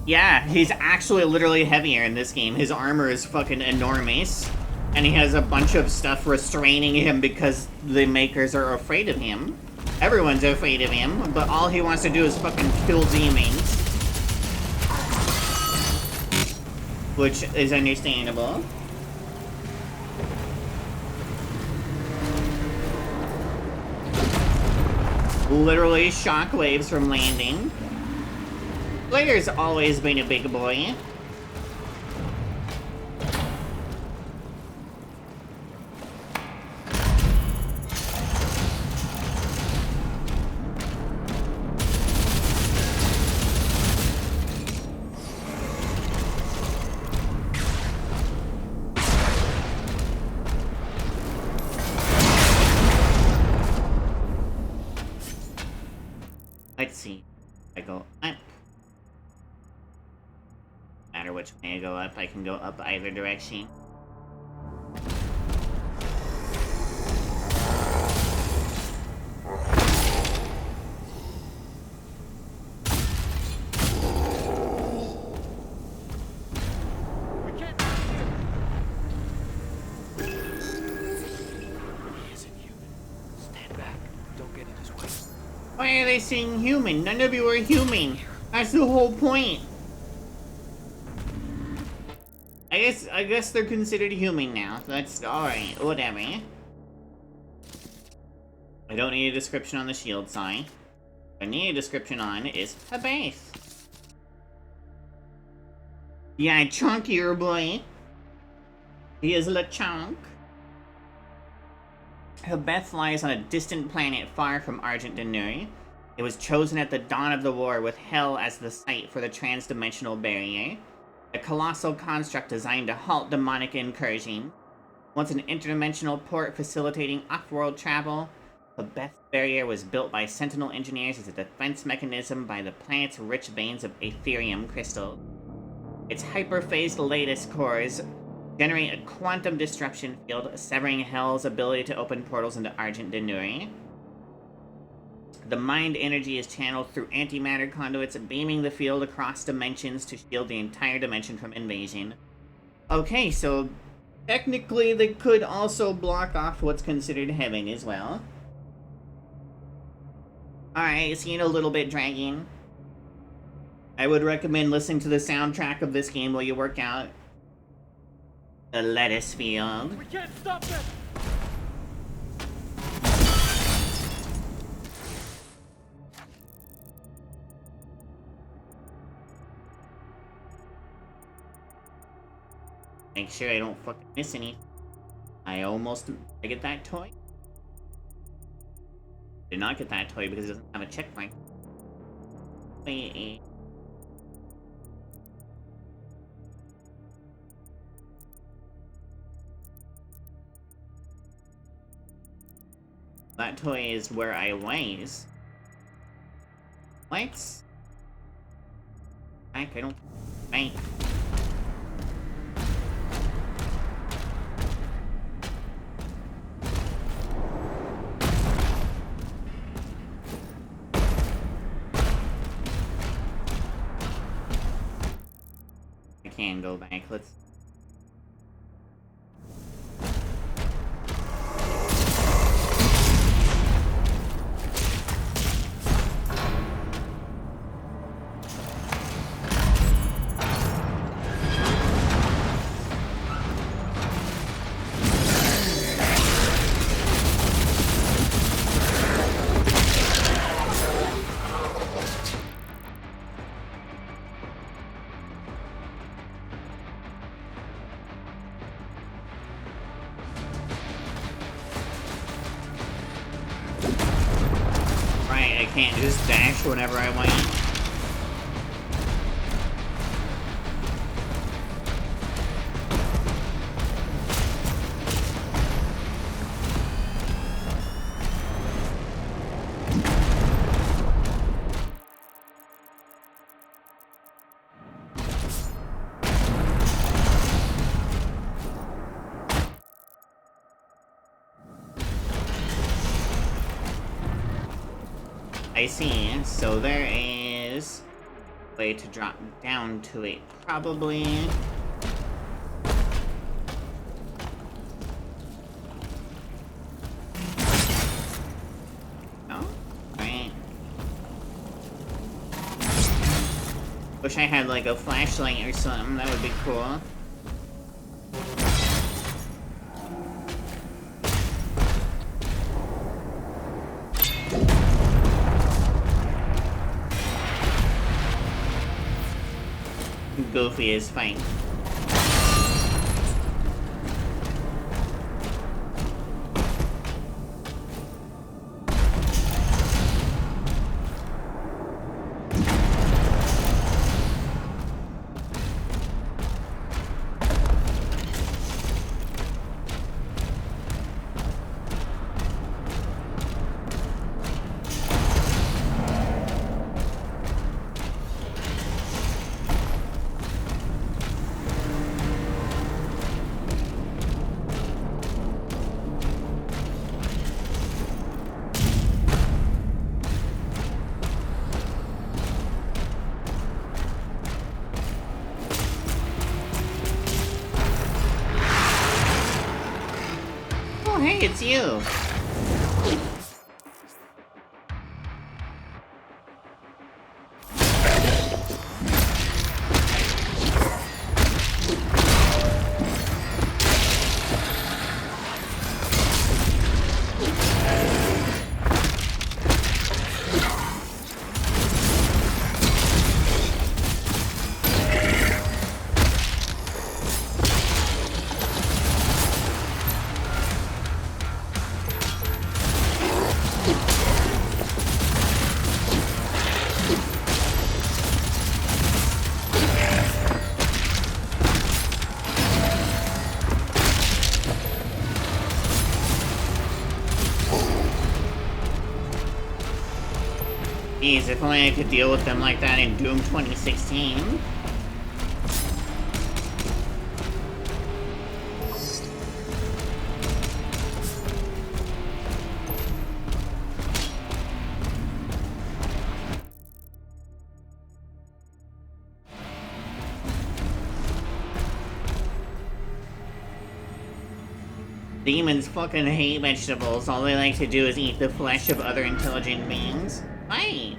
Yeah, he's actually literally heavier in this game. His armor is fucking enormous. And he has a bunch of stuff restraining him because the makers are afraid of him. Everyone's afraid of him, but all he wants to do is fucking kill demons. Which is understandable. Literally shockwaves from landing. Player's always been a big boy. Let's see. I go up. No matter which way I go up, I can go up either direction. Why are they saying human? None of you are human. That's the whole point. I guess they're considered human now. That's alright, whatever. I don't need a description on the shield sign. What I need a description on is a base. Yeah, chunkier boy. He is a chunk. Hebeth lies on a distant planet far from Argent D'Nur. It was chosen at the dawn of the war with Hell as the site for the transdimensional barrier, a colossal construct designed to halt demonic incursion. Once an interdimensional port facilitating off-world travel, Hebeth's barrier was built by Sentinel engineers as a defense mechanism by the planet's rich veins of Aetherium crystal. Its hyperphased lattice cores Generate a quantum disruption field, severing Hell's ability to open portals into Argent Denuri. The mind energy is channeled through antimatter conduits, beaming the field across dimensions to shield the entire dimension from invasion. Okay, so technically they could also block off what's considered heaven as well. Alright, seeing a little bit dragging. I would recommend listening to the soundtrack of this game while you work out. The lettuce field. We can't stop them! Make sure I don't fucking miss any. I get that toy? Did not get that toy because it doesn't have a checkpoint. That toy is where I was. What? Back, I don't... Bang. I can go back, let's... I can't just dash whenever I want. I see, so there is a way to drop down to it, probably. Oh, right. Wish I had like a flashlight or something, that would be cool. Goofy is fine. Hey, it's you! Jeez, if only I could deal with them like that in Doom 2016. Demons fucking hate vegetables. All they like to do is eat the flesh of other intelligent beings. Hi!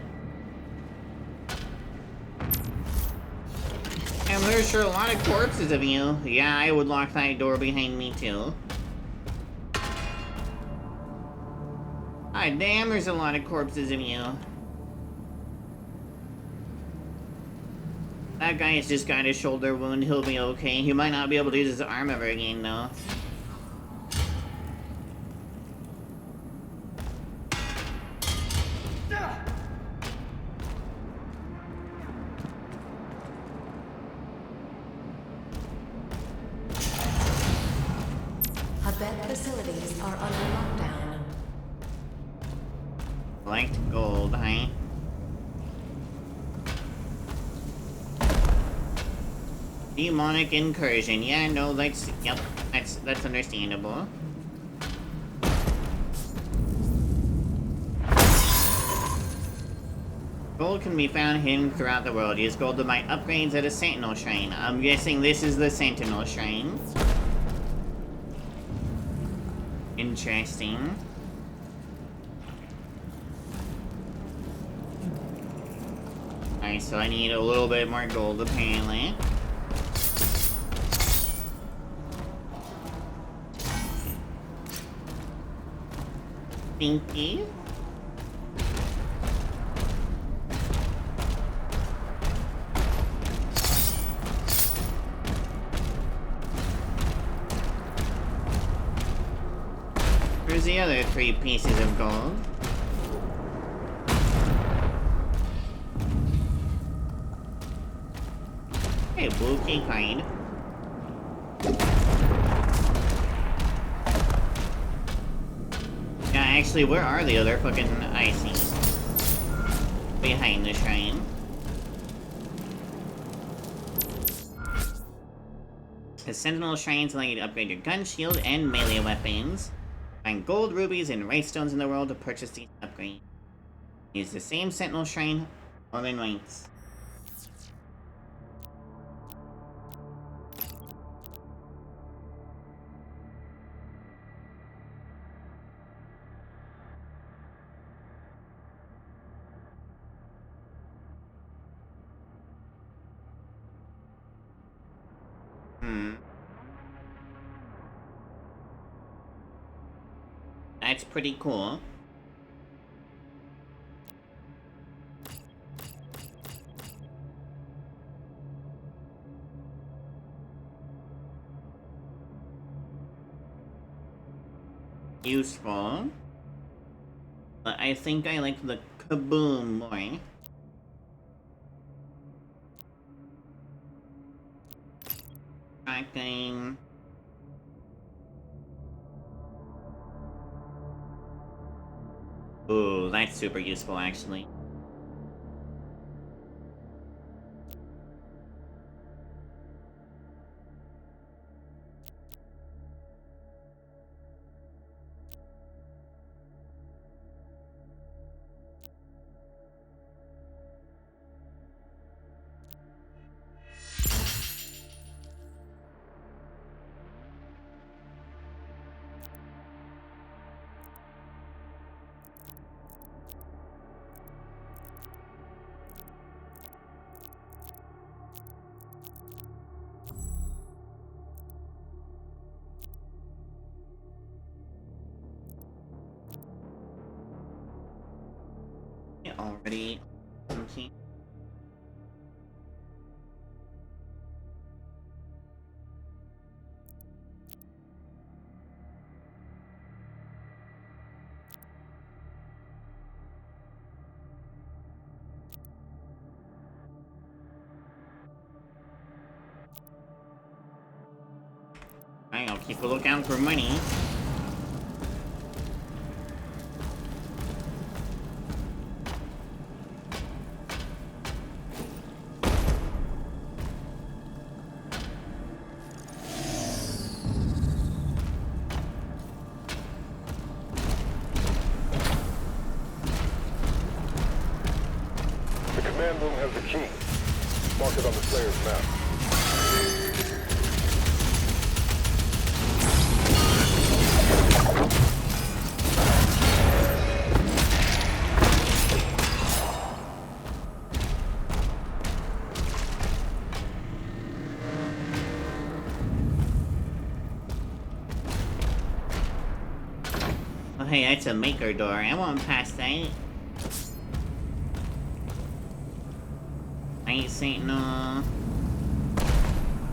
And there's sure a lot of corpses of you. Yeah, I would lock that door behind me too. Ah, damn, there's a lot of corpses of you. That guy has just got a shoulder wound. He'll be okay. He might not be able to use his arm ever again, though. Abed facilities are under lockdown. Collect gold, huh? Demonic incursion. Yeah, no, that's understandable. Gold can be found hidden throughout the world. Use gold to buy upgrades at a Sentinel Shrine. I'm guessing this is the Sentinel Shrine. Interesting. Alright, so I need a little bit more gold apparently. Thank you. Where's the other 3 pieces of gold? Hey, blue key card. Yeah, actually, where are the other fucking ICs? Behind the shrine. The Sentinel Shrines allow you to upgrade your gun, shield, and melee weapons. Find gold, rubies, and ray stones in the world to purchase these upgrades. Use the same Sentinel Shrine, Northern Lights. That's pretty cool. Useful. But I think I like the kaboom more. Tracking. Ooh, that's super useful, actually. Already okay. I'll keep a lookout for money. The command room has the key. Mark it on the Slayer's map. hey, that's a maker door. I won't pass that. Night Sentinel.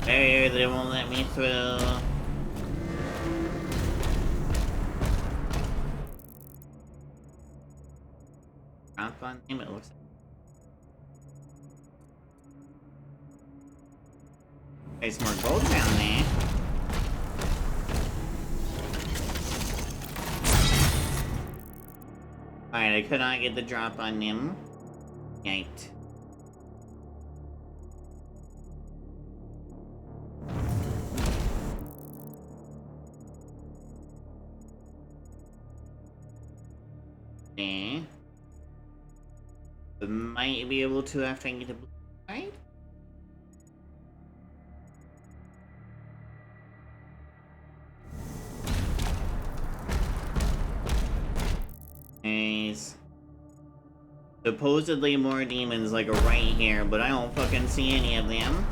Barrier that won't let me through. Drop on him, it looks like. There's more gold down there. Alright, I could not get the drop on him. Yikes. Okay. I might be able to after I get the blue side. Nice. Supposedly more demons like are right here, but I don't fucking see any of them.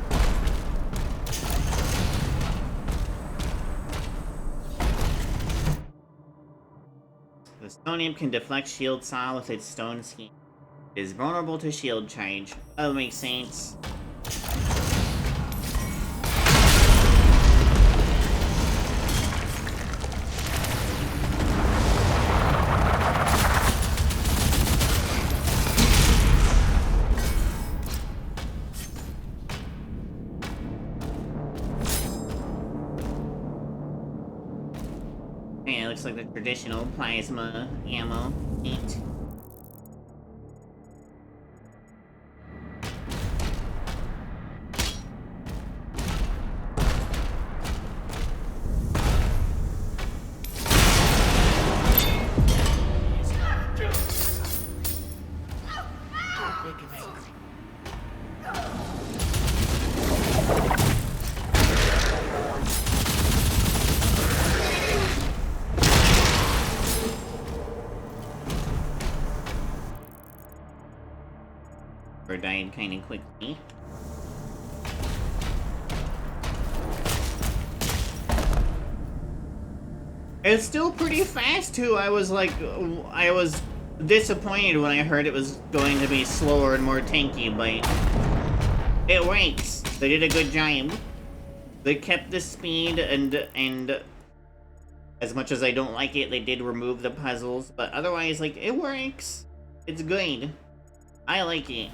The Stone Imp can deflect shield saw with its stone scheme. It is vulnerable to shield charge. That makes sense. Looks like the traditional plasma ammo. Neat. Died kind of quickly. It's still pretty fast too. I was disappointed when I heard it was going to be slower and more tanky, but it works. They did a good job. They kept the speed and as much as I don't like it, they did remove the puzzles, but otherwise, like, it works. It's good. I like it.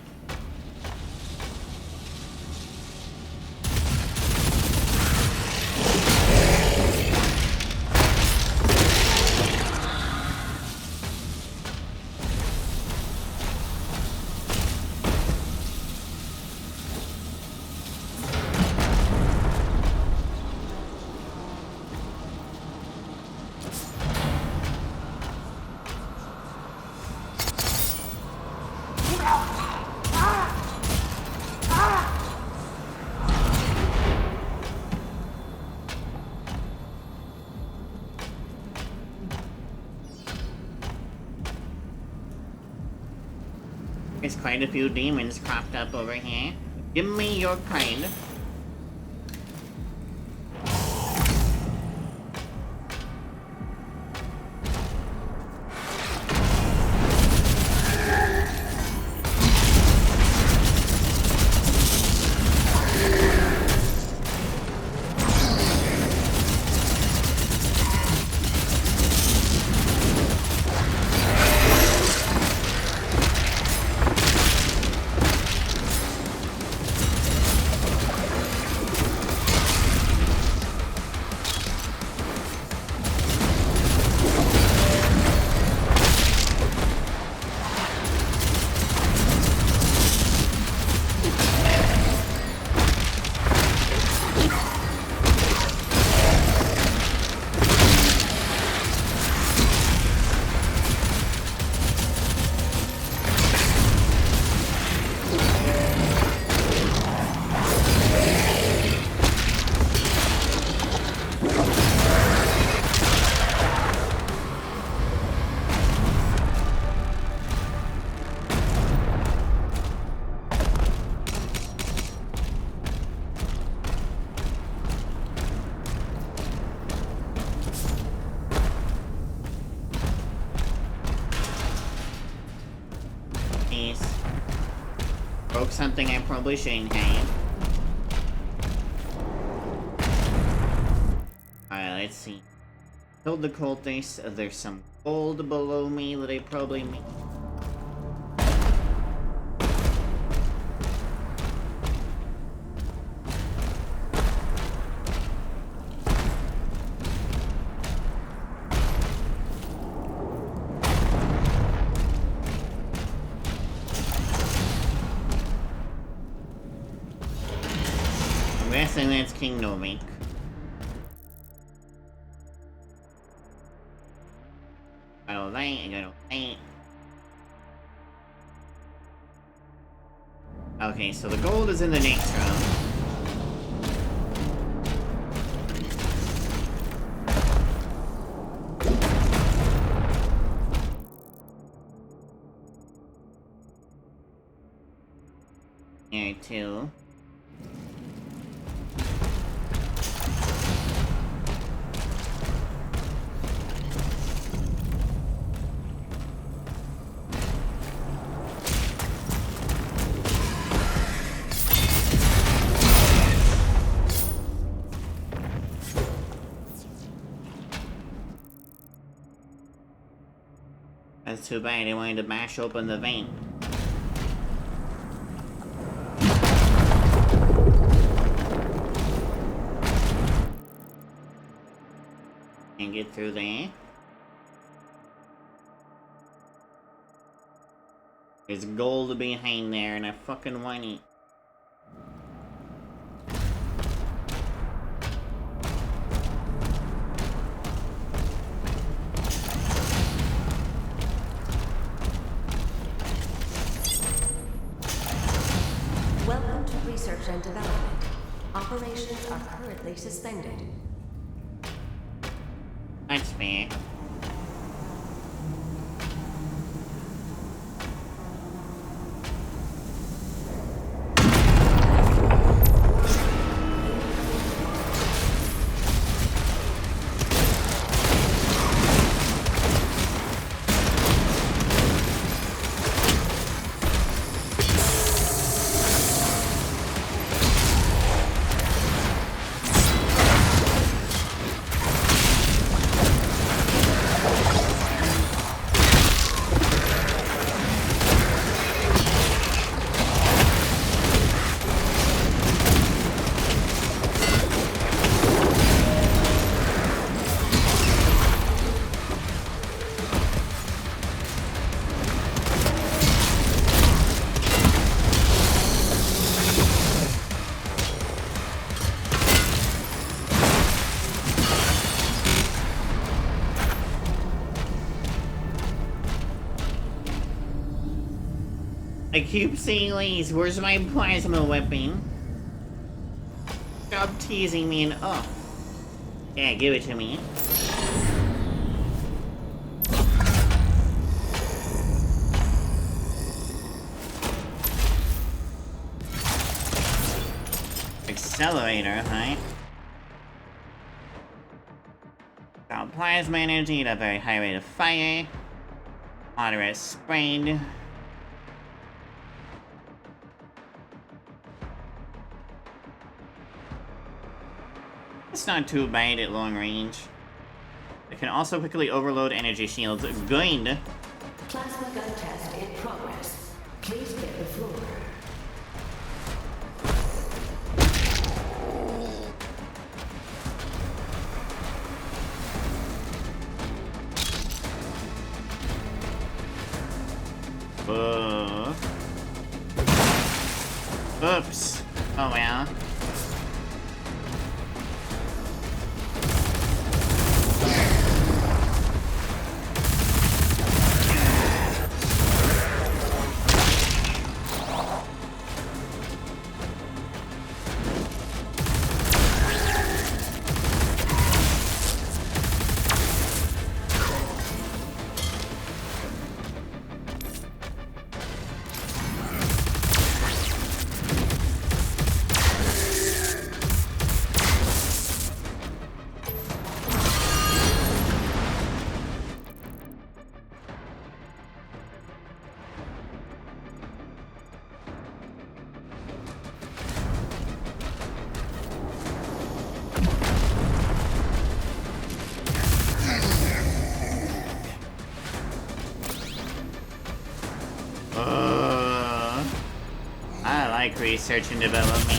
There's quite a few demons cropped up over here. Give me your kind. something I probably shouldn't have. Alright, let's see. Killed the cultists. There's some gold below me that I probably made. I'm guessing that's King Novik. Okay, so the gold is in the next round. Here too. That's too bad, I wanted to mash open the vein. And get through there. There's gold behind there and I fucking want it. Welcome to Research and Development. Operations are currently suspended. That's fair. I keep seeing these. Where's my plasma weapon? Stop teasing me and oh. Yeah, give it to me. Accelerator, huh? Got plasma energy at a very high rate of fire. Moderate spread. It's not too bad at long range. It can also quickly overload energy shields. Good. Plasma gun test in progress. Please clear the floor. Oops. Oh well. like research and development.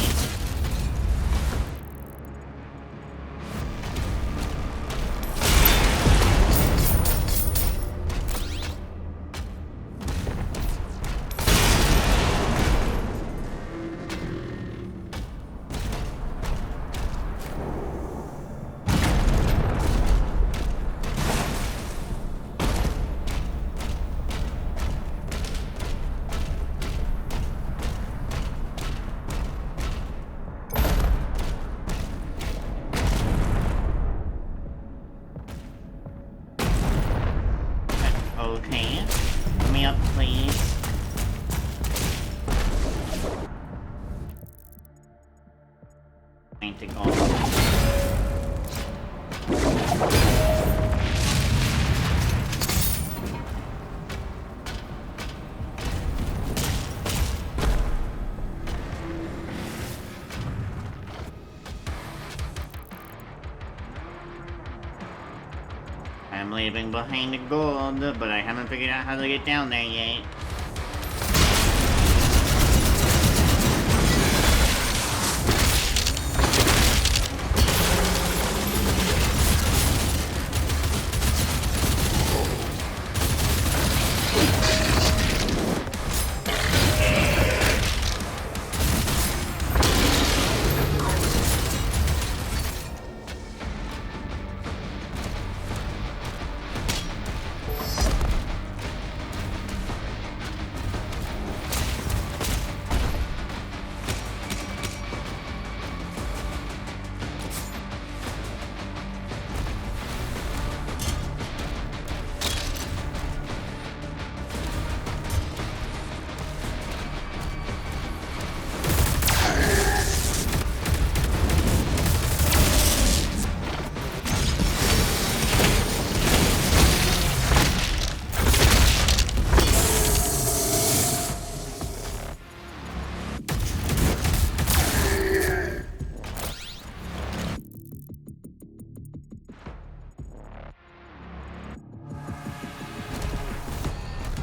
Okay. Let me up, please. Need to go. I'm leaving behind the gold, but I haven't figured out how to get down there yet.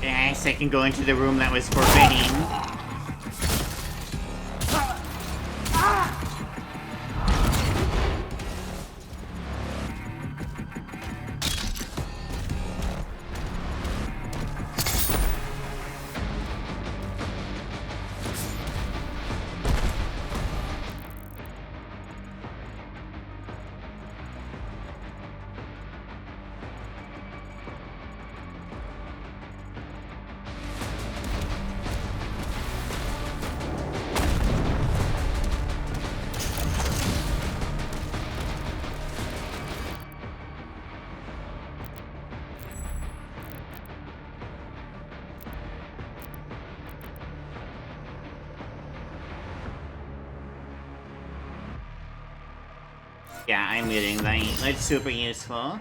Yes, I can go into the room that was forbidden. Yeah, I'm getting that. That's super useful.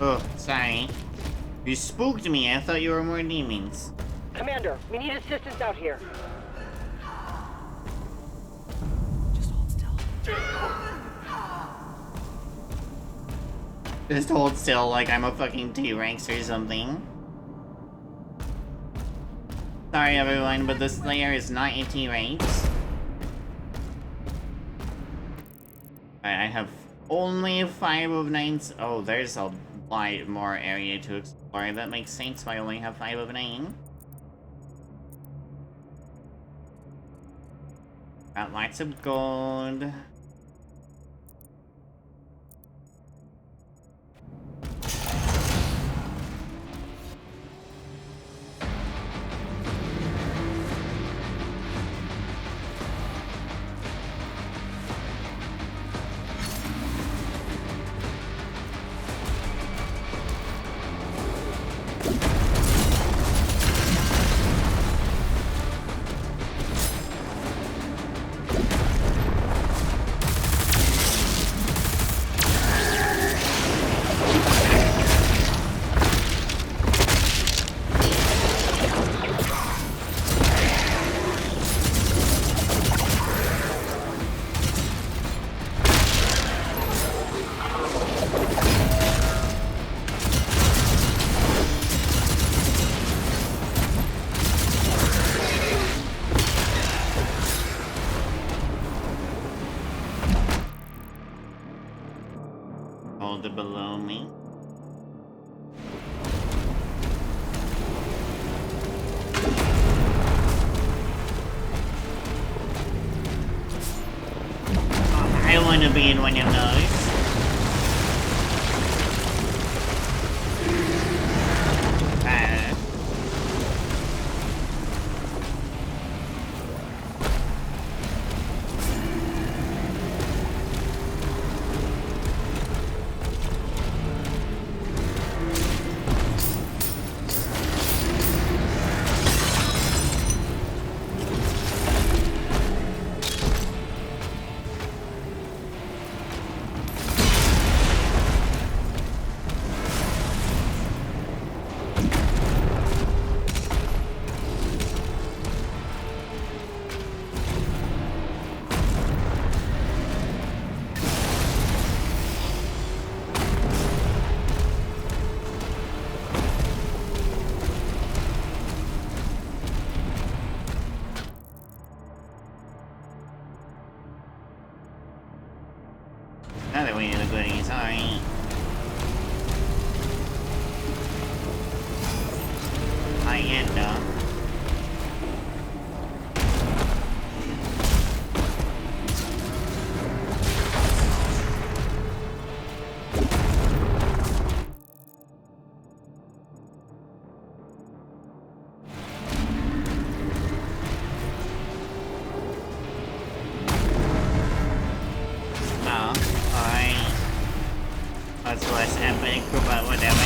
Oh, sorry. You spooked me. I thought you were more demons. Commander, we need assistance out here. Just hold still. Just hold still like I'm a fucking T-Rex or something. Sorry everyone, but the Slayer is not a T-Rex. Alright, I have only 5 of 9. Oh, there's a lot more area to explore. That makes sense why I only have 5 of 9. Got lots of gold. the below me. I want to be in one of those. Now that we need the goodies, alright. I end up. That's less epic, but whatever.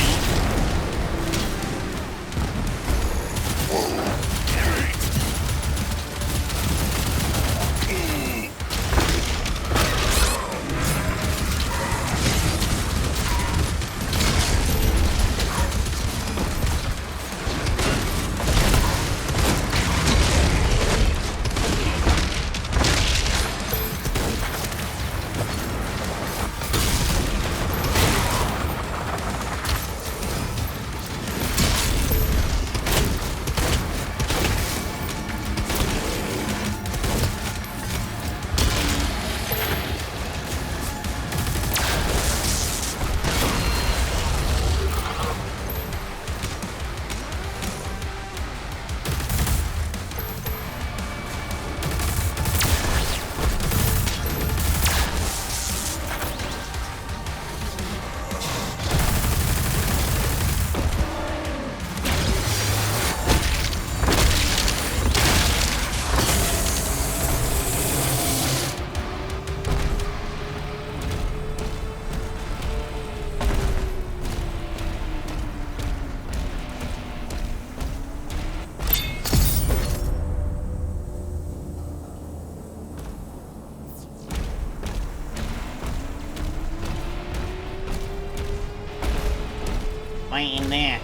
Right in there.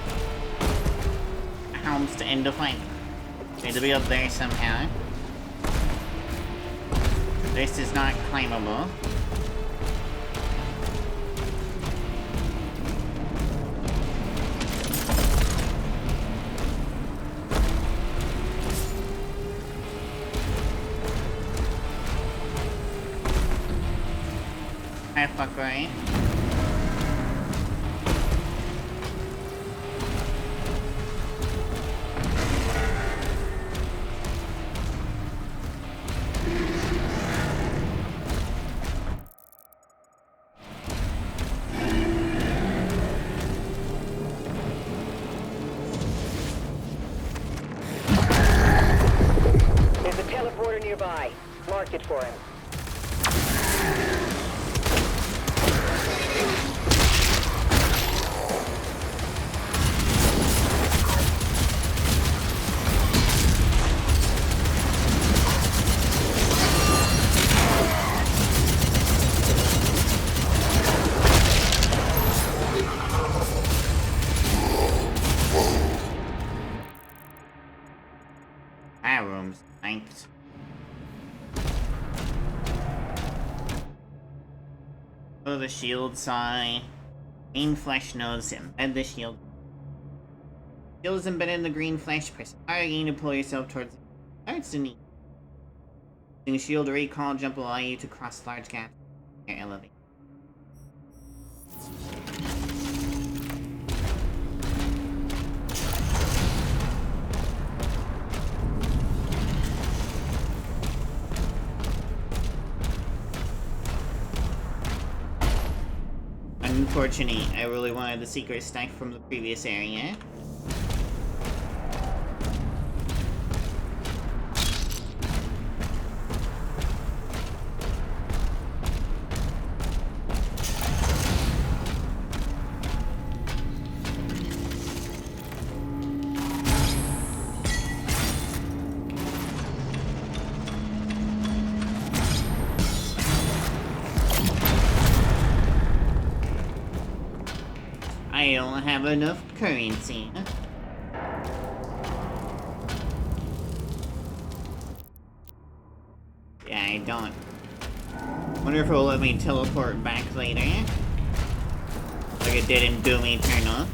Helms to end the fight. Need to be up there somehow. This is not climbable. I fuck right. Nearby. Mark it for him. Our room's thanks. Oh, the shield sign. Green flesh nodes embed the shield. Shield is embedded in the green flesh. Press R again to pull yourself towards it. Starts to need. Using shield recall jump will allow you to cross large gaps in your elevator. Unfortunately, I really wanted the secret stack from the previous area. I don't have enough currency. Yeah, I don't. Wonder if it'll let me teleport back later. Like it did in Doom Eternal.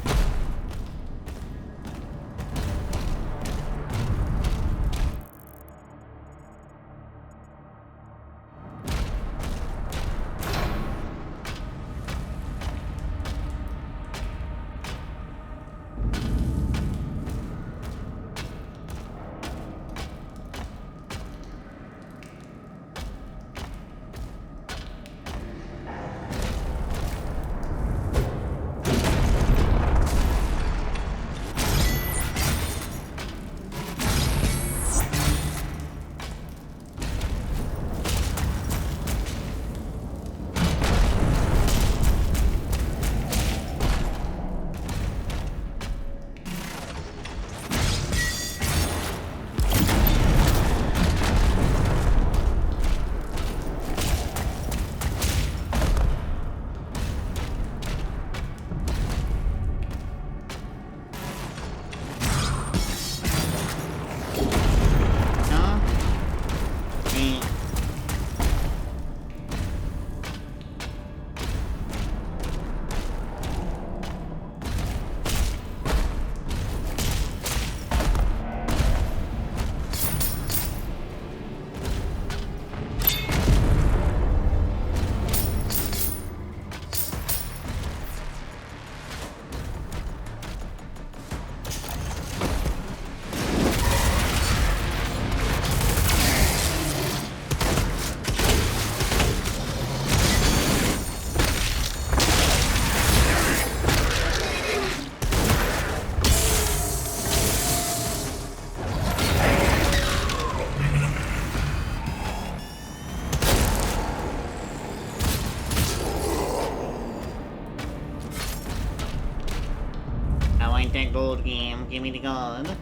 That gold game. Give me the gold.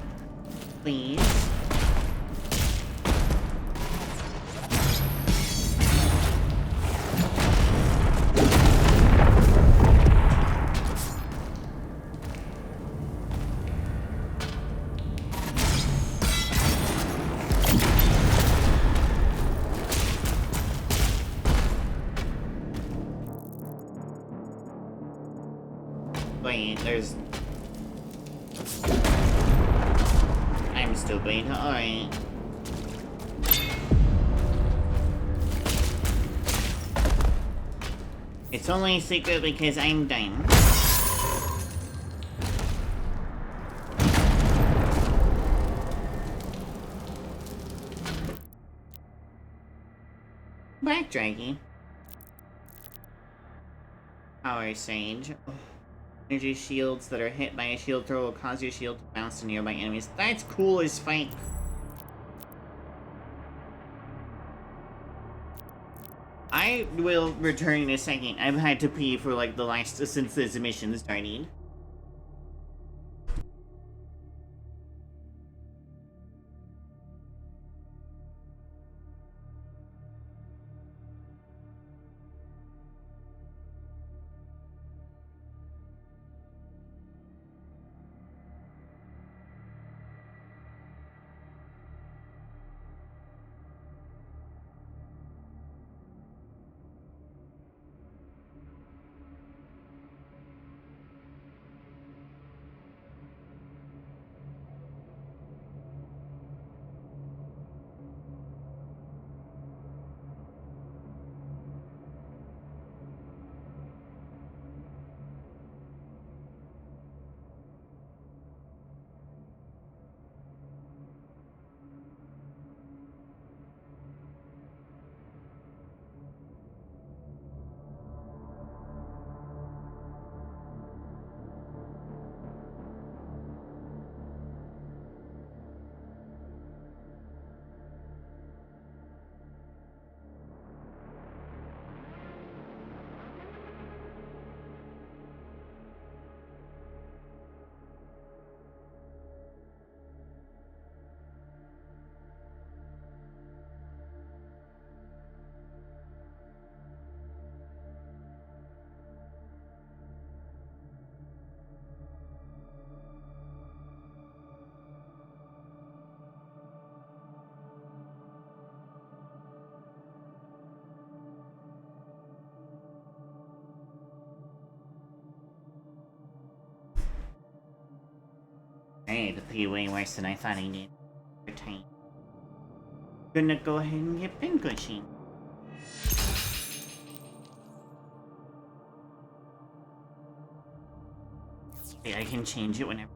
Please. Wait, there's... I'm stupid. Alright. It's only a secret because I'm dumb. Backdragging. Power Sage. Energy shields that are hit by a shield throw will cause your shield to bounce to nearby enemies. That's cool as fuck. I will return in a second. I've had to pee for like the last since this mission started. Hey, the pee way worse than I thought I did. Gonna go ahead and get pincushion. Okay, I can change it whenever.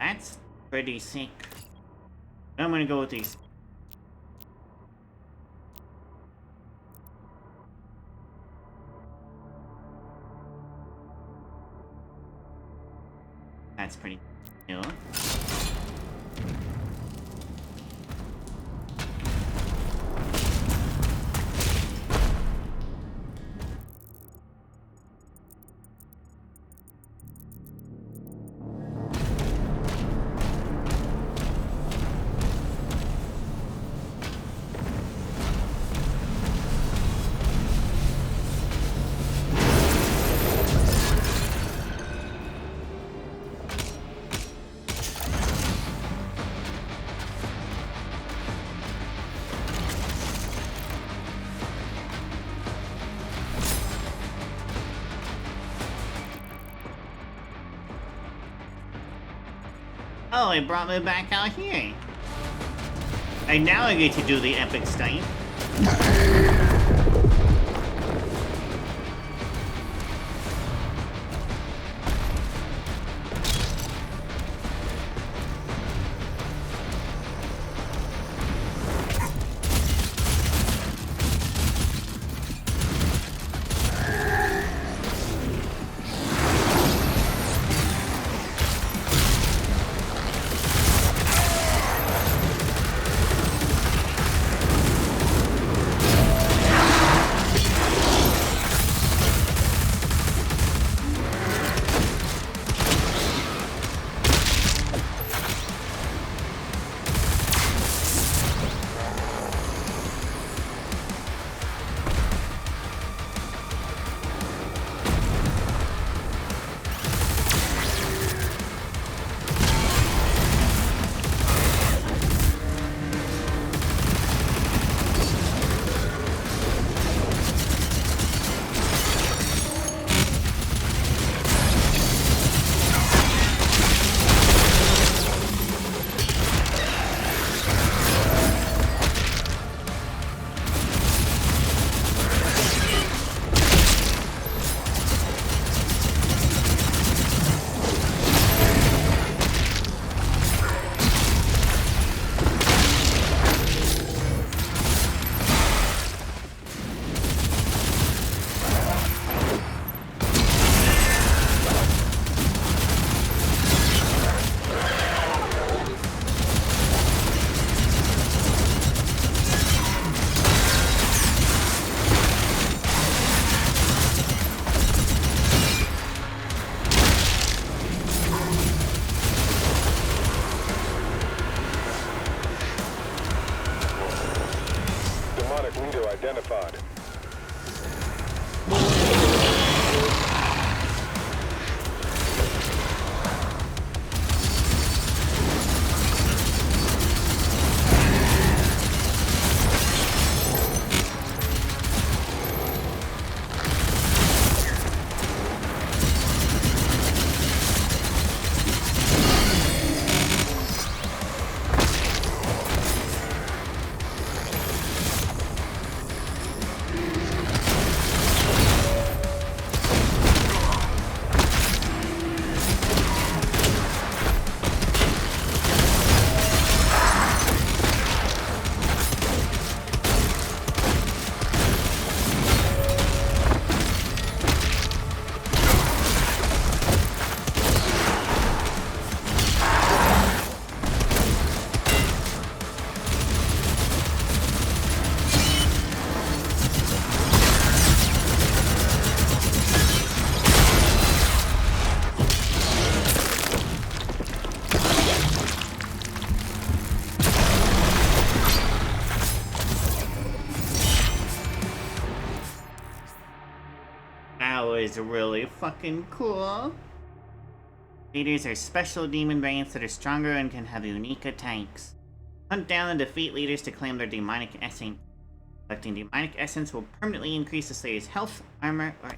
That's pretty sick. I'm gonna go with these. That's pretty cool. Oh, it brought me back out here. And now I get to do the epic stuff. identified. Is really fucking cool. Leaders are special demon variants that are stronger and can have unique attacks. Hunt down and defeat leaders to claim their demonic essence. Collecting demonic essence will permanently increase the Slayer's health, armor, or...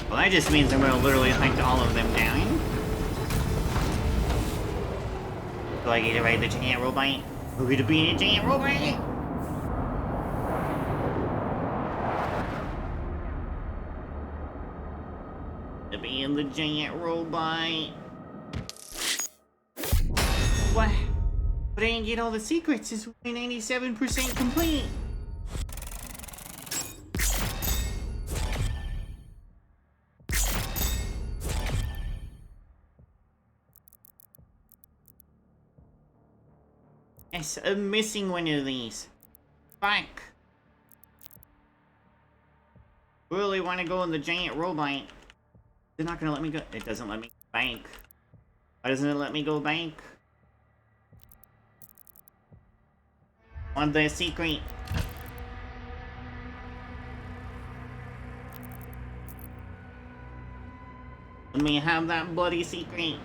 Well, that just means I'm gonna literally hunt all of them down. Do I get to ride the giant robot? We're gonna be in a giant robot! To be in the giant robot. What? But I didn't get all the secrets. It's only 97% complete. Yes, I'm missing one of these. Fuck. Really want to go in the giant robot. They're not gonna let me go. It doesn't let me bank. Why doesn't it let me go bank? On the secret. Let me have that bloody secret.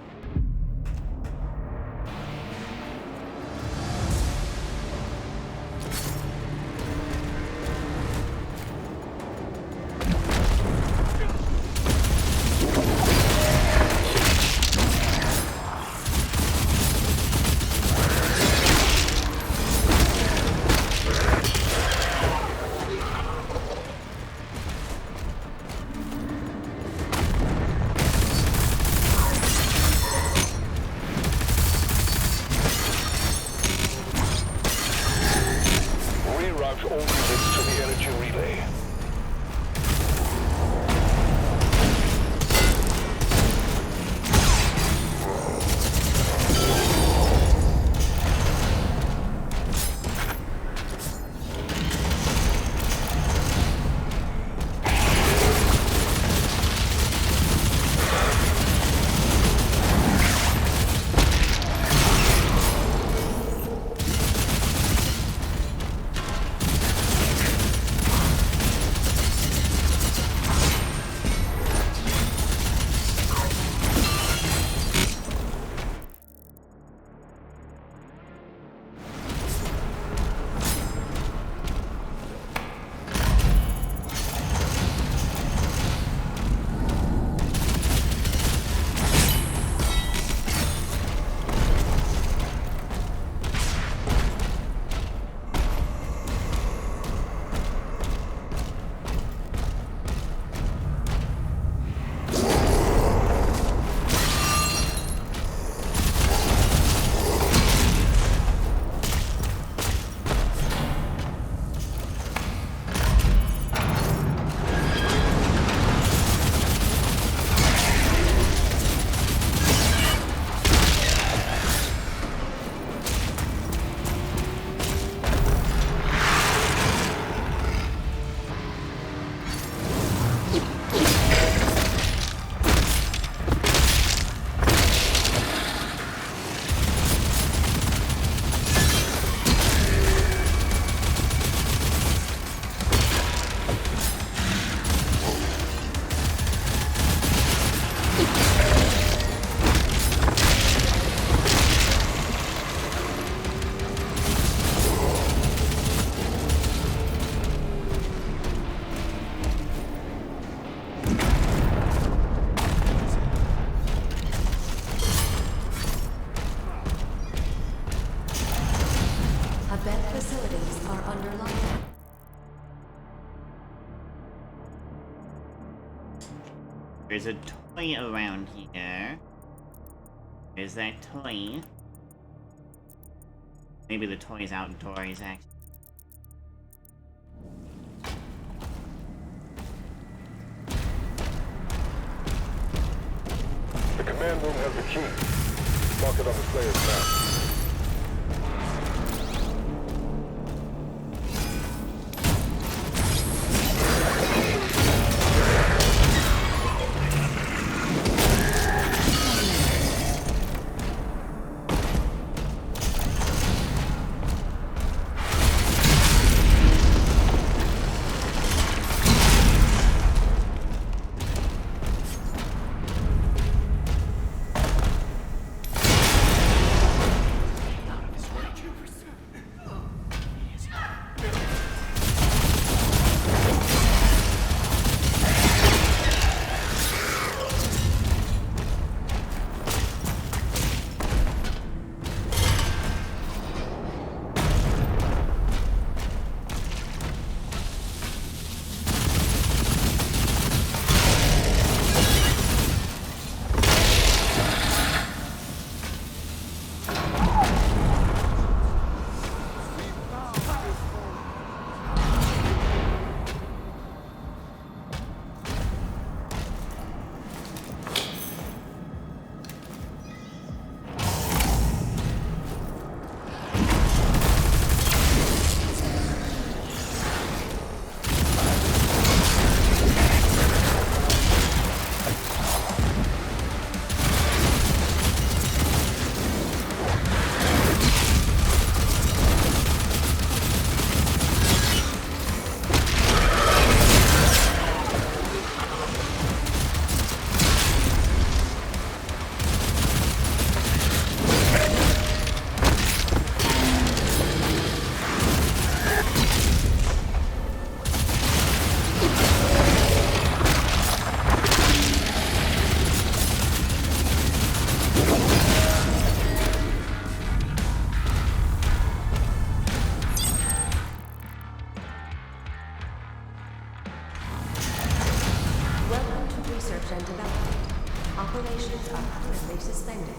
There's a toy around here. There's that toy. Maybe the toy's outdoors, actually. The command room has the key. Mark it on the player's map. currently suspended.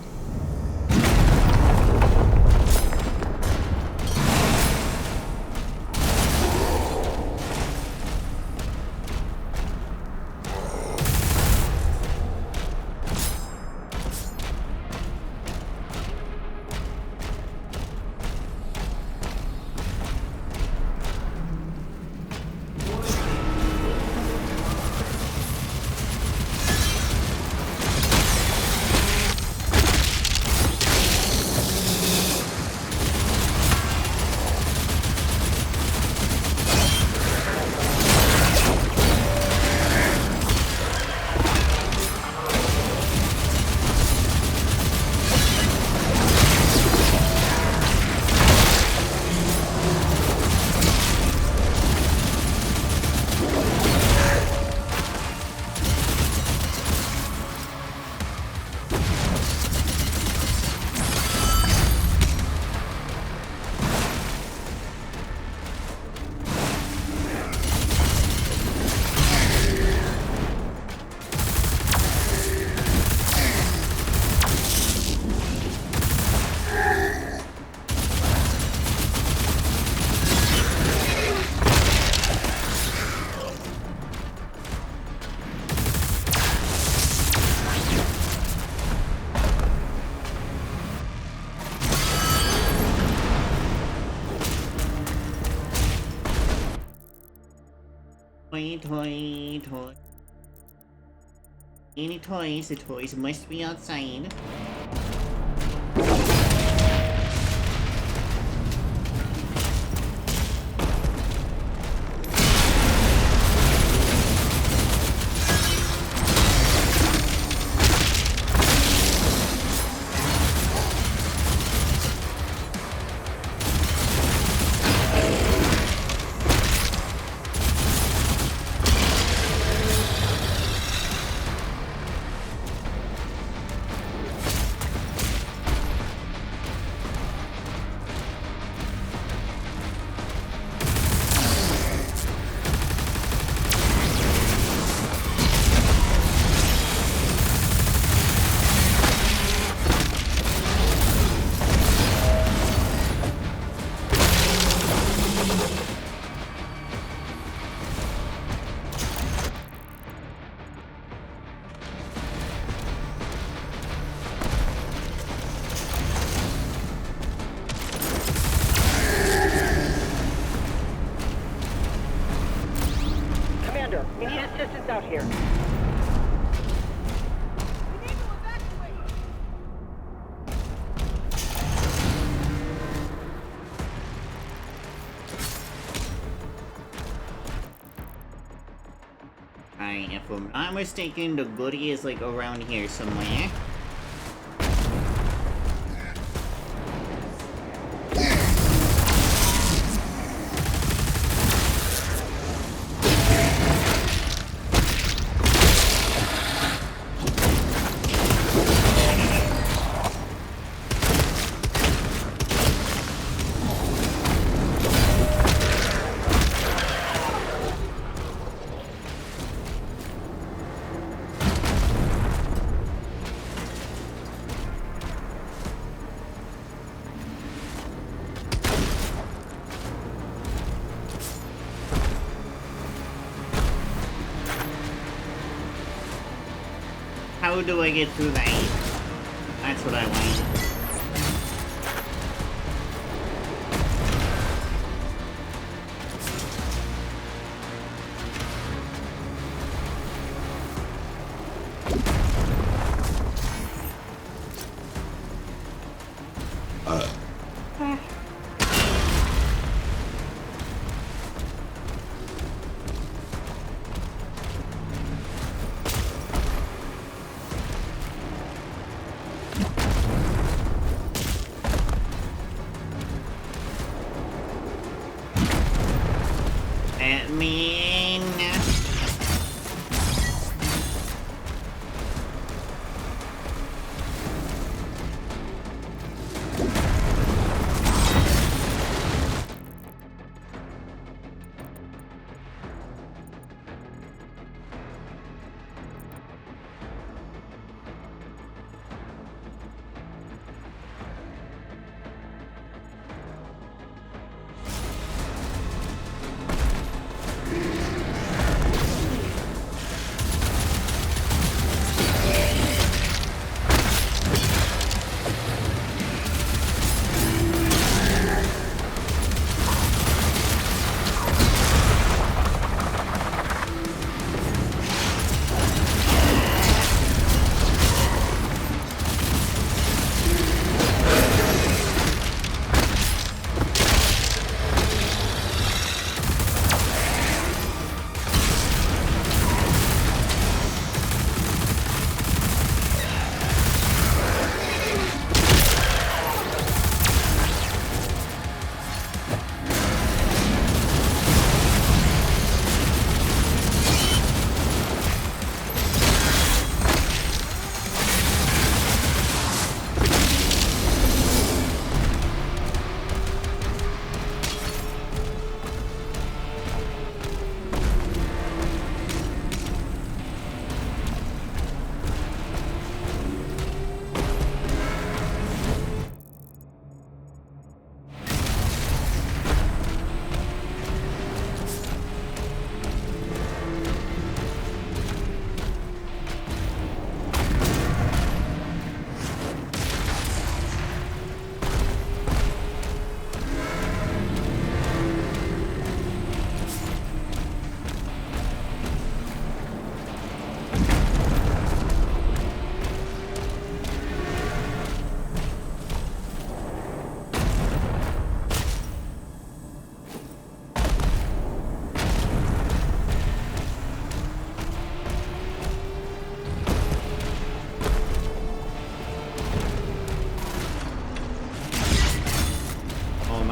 Toy. Any toys, the toys must be outside. We need assistance out here. Alright, if I'm not mistaken, the goodie is like around here somewhere. How do I get through that? That's what I want. Let me in.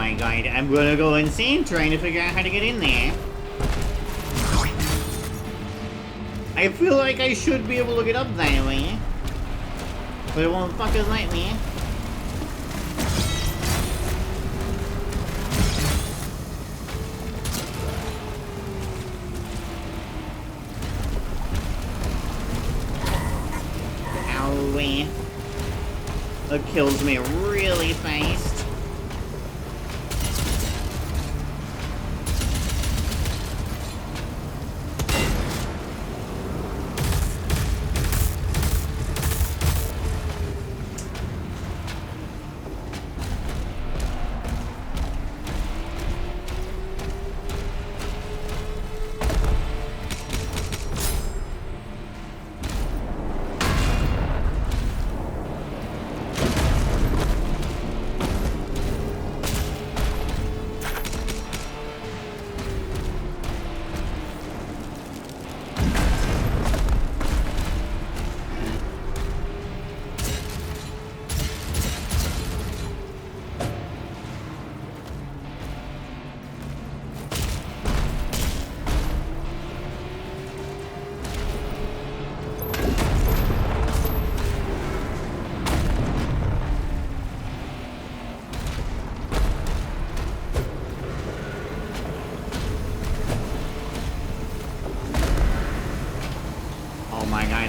my god, I'm gonna go insane trying to figure out how to get in there. I feel like I should be able to get up that way, but it won't fucking let me. Owie. That kills me really fast.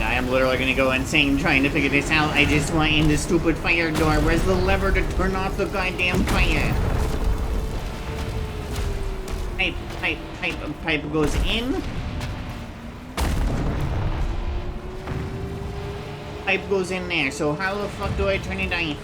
I'm literally gonna go insane trying to figure this out. I just want in the stupid fire door. Where's the lever to turn off the goddamn fire? Pipe goes in. Pipe goes in there, so how the fuck do I turn it on?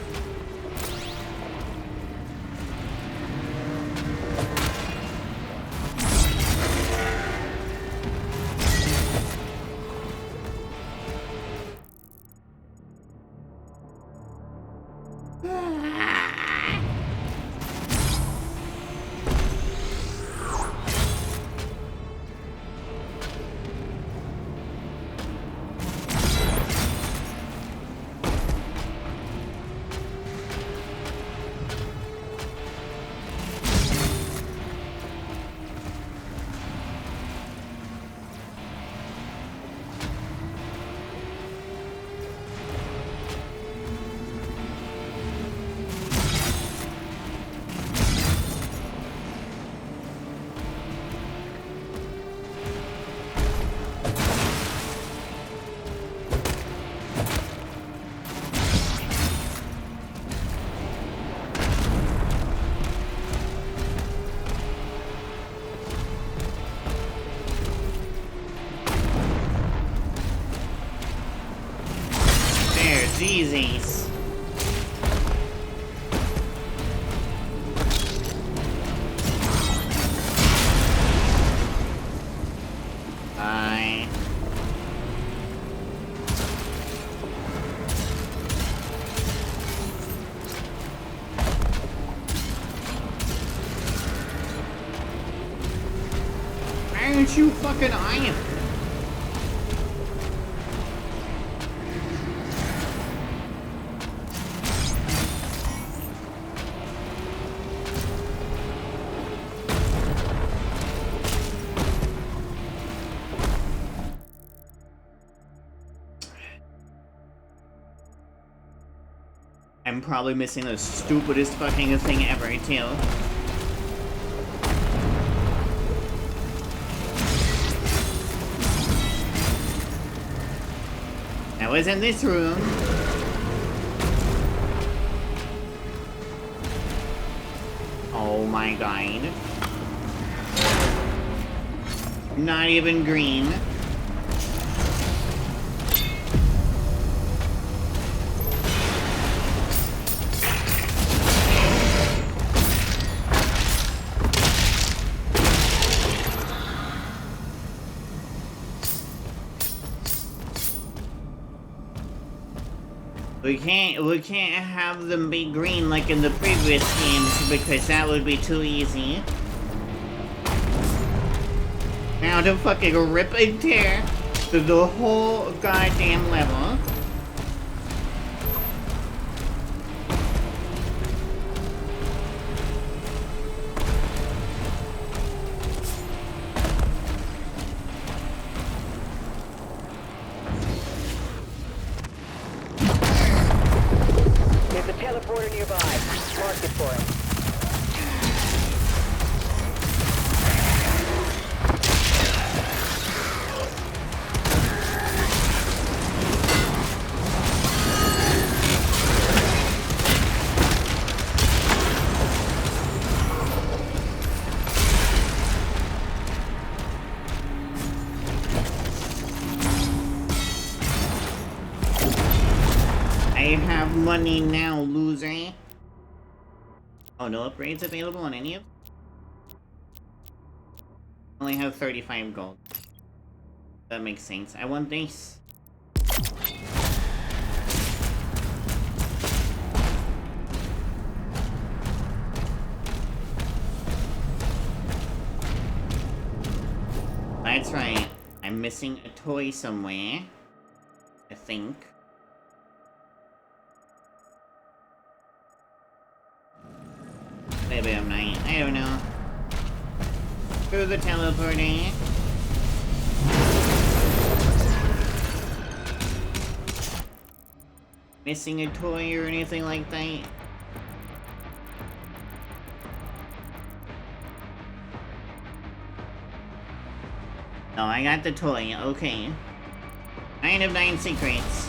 Jeezies. Why aren't you fucking iron? I'm probably missing the stupidest fucking thing ever, too. That was in this room. Oh my god. Not even green. We can't have them be green like in the previous games because that would be too easy. Now to fucking rip and tear through the whole goddamn level. nearby. Mark it for him. I have money now, loser. Oh, no upgrades available on any of them? Only have 35 gold. That makes sense. I want this. That's right. I'm missing a toy somewhere. I think. Maybe I'm not. I don't know. Through the teleporter. Missing a toy or anything like that? Oh, I got the toy. Okay. 9 of 9 secrets.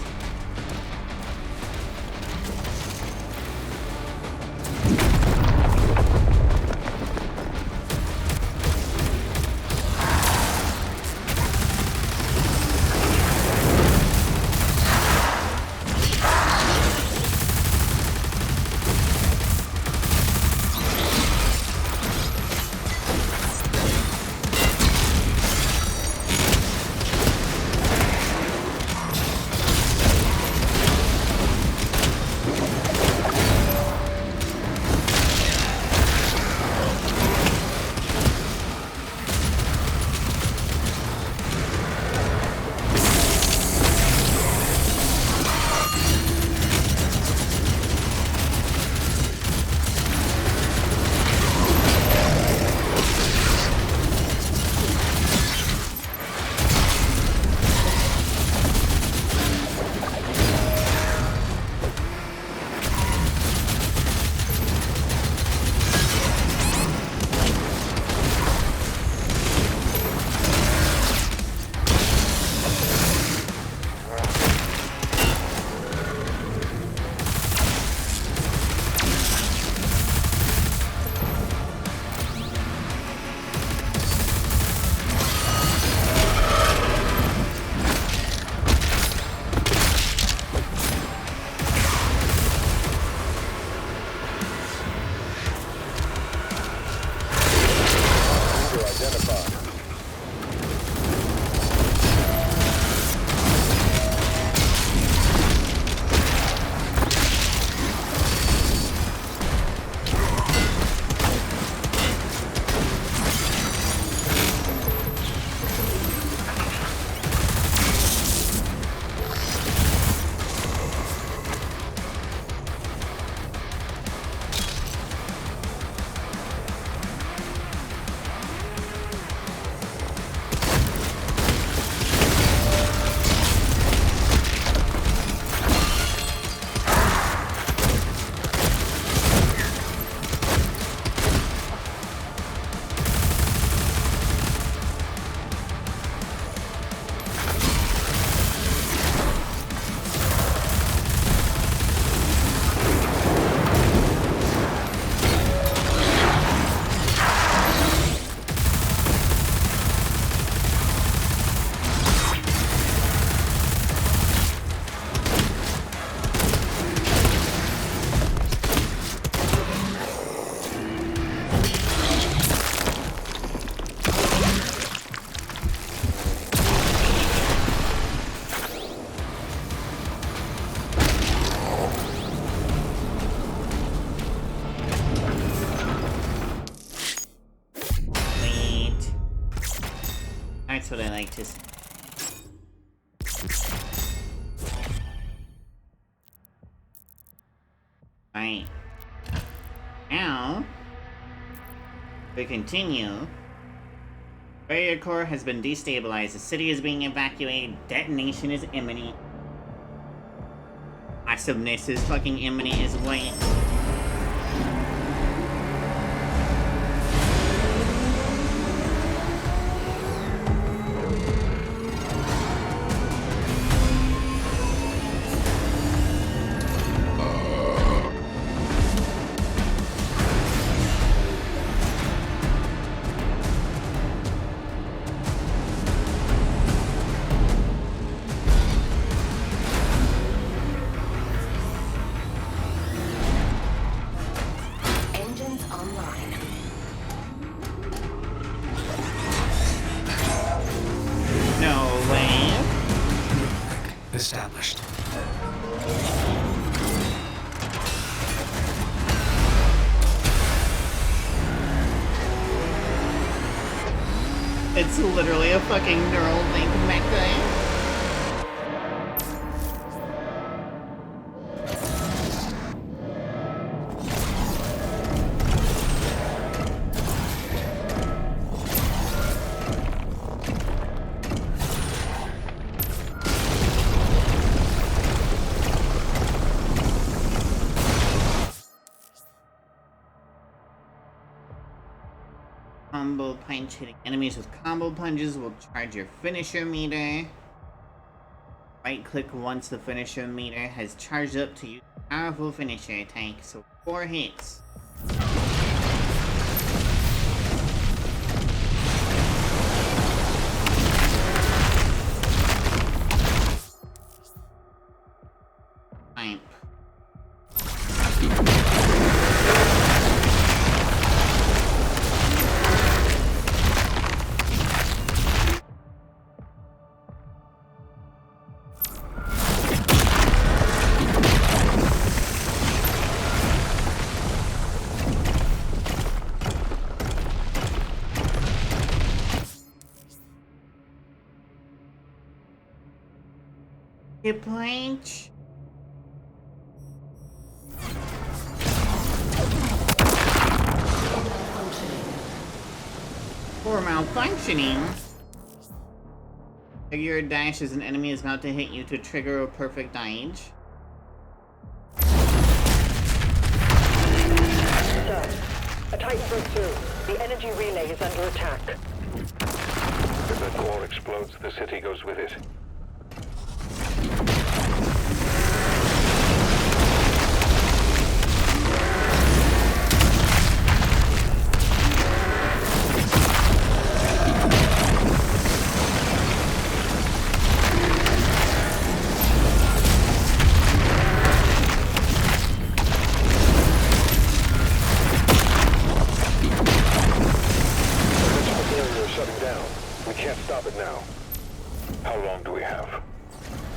That's what I like to see. Right. Now, we continue. Barrier core has been destabilized. The city is being evacuated. Detonation is imminent. Awesomeness is fucking imminent as well. It's literally a fucking neural link mecha. Combo punch. Hitting enemies with combo punches will charge your finisher meter. Right click once the finisher meter has charged up to use a powerful finisher attack, so 4 hits. Type. Hit point. For malfunctioning. Trigger your dash as an enemy is about to hit you to trigger a perfect dodge. Sir, a tight broke through. The energy relay is under attack. If the core explodes, the city goes with it.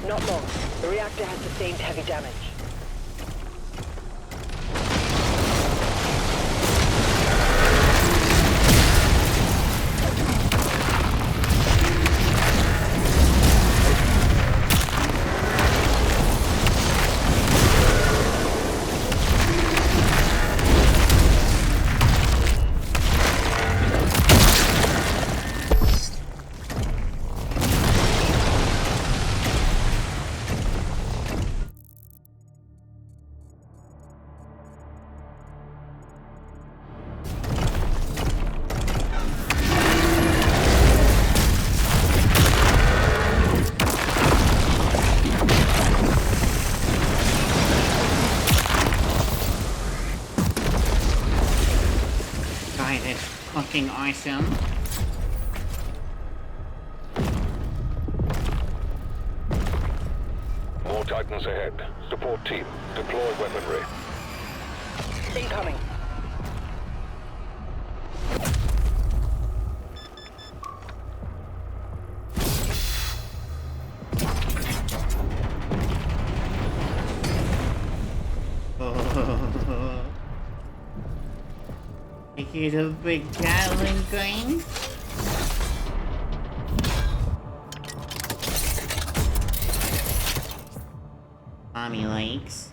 Not long. The reactor has sustained heavy damage. Fucking awesome. More Titans ahead. Support team, deploy weaponry. Incoming. He's a big Gatling gun. Mommy likes.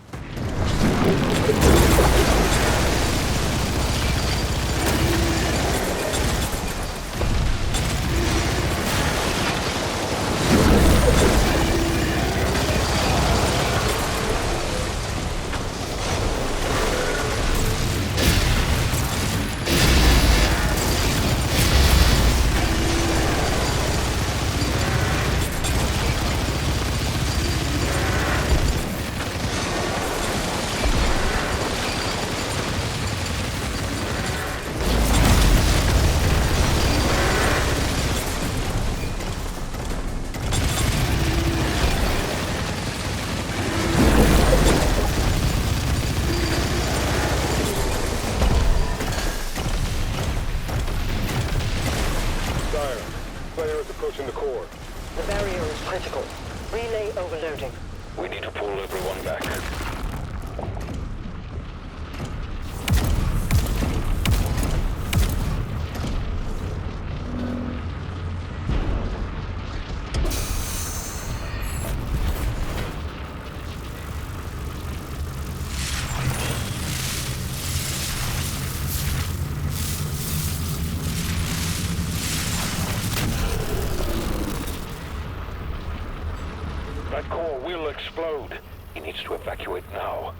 will explode. He needs to evacuate now.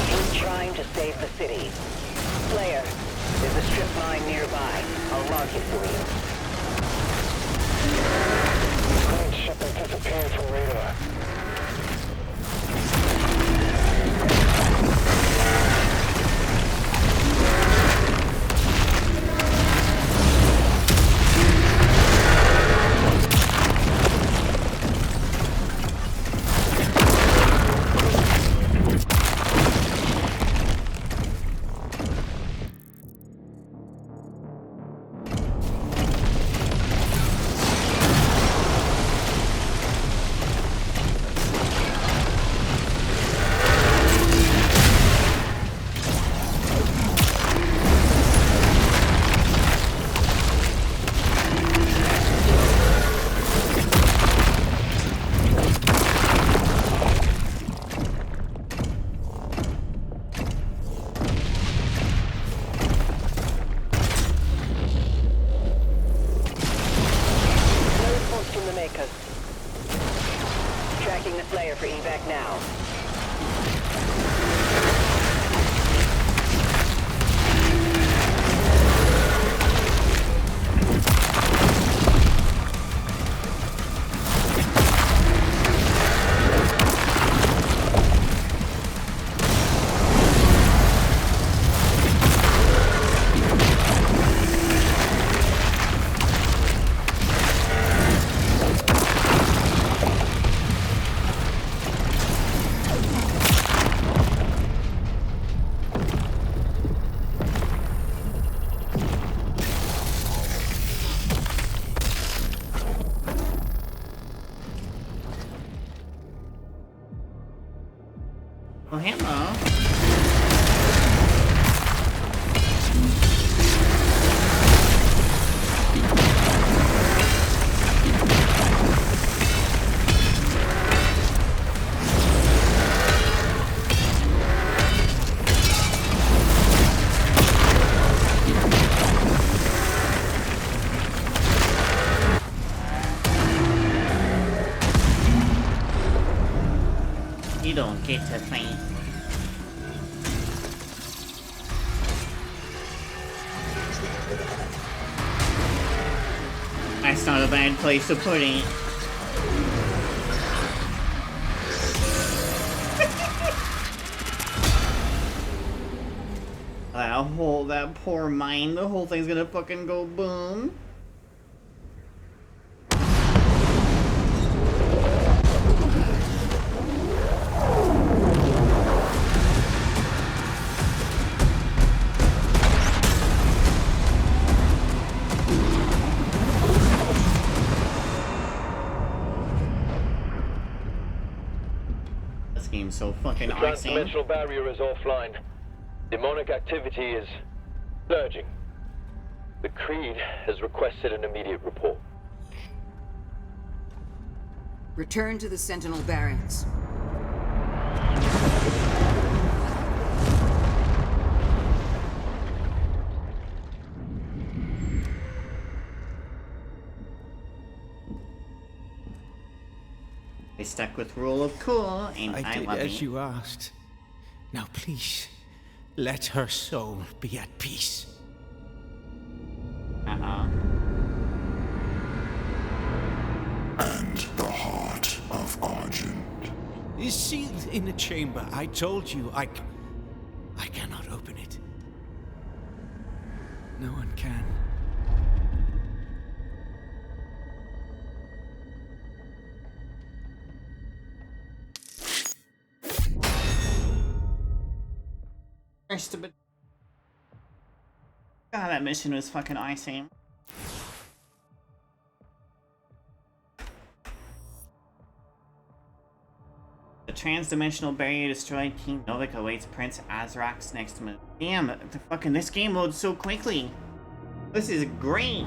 He's trying to save the city. Slayer, there's a strip mine nearby. I'll mark it for you. Crane shipment disappeared from radar. Tracking the Slayer for evac now. Oh, hello. You don't get to think. That's not a bad place to put it. That poor mine, the whole thing's gonna fucking go boom. This game's so fucking The awesome. transdimensional barrier is offline. Demonic activity is surging. The Creed has requested an immediate report. Return to the Sentinel barracks. They stuck with rule of cool, and I did love as it. you asked. Now please, let her soul be at peace. Uh-oh. And the heart of Argent Is sealed in a chamber. I told you, I cannot open it. No one can. God, that mission was fucking awesome. The transdimensional barrier destroyed. King Novik awaits Prince Azrak's next move. Damn, this game loads so quickly. This is great.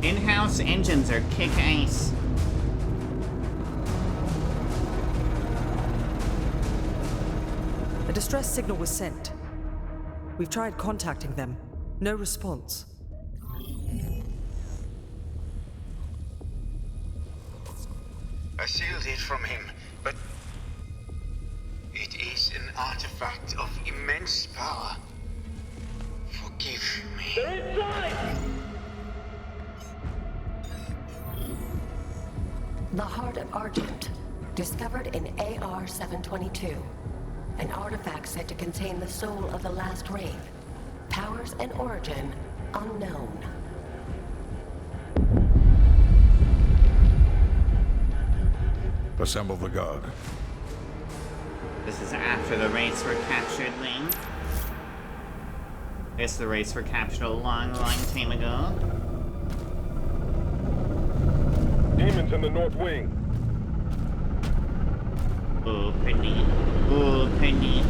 In-house engines are kick-ass. distress signal was sent. We've tried contacting them. No response. I sealed it from him, but it is an artifact of immense power. Forgive me. They're inside! The Heart of Argent, discovered in AR-722. An artifact said to contain the soul of the last Wraith. Powers and origin unknown. Assemble the guard. This is after the Wraiths were captured, Ling. I guess the Wraiths were captured a long, long time ago. Demons in the north wing. Oh, pretty. Oh, pretty.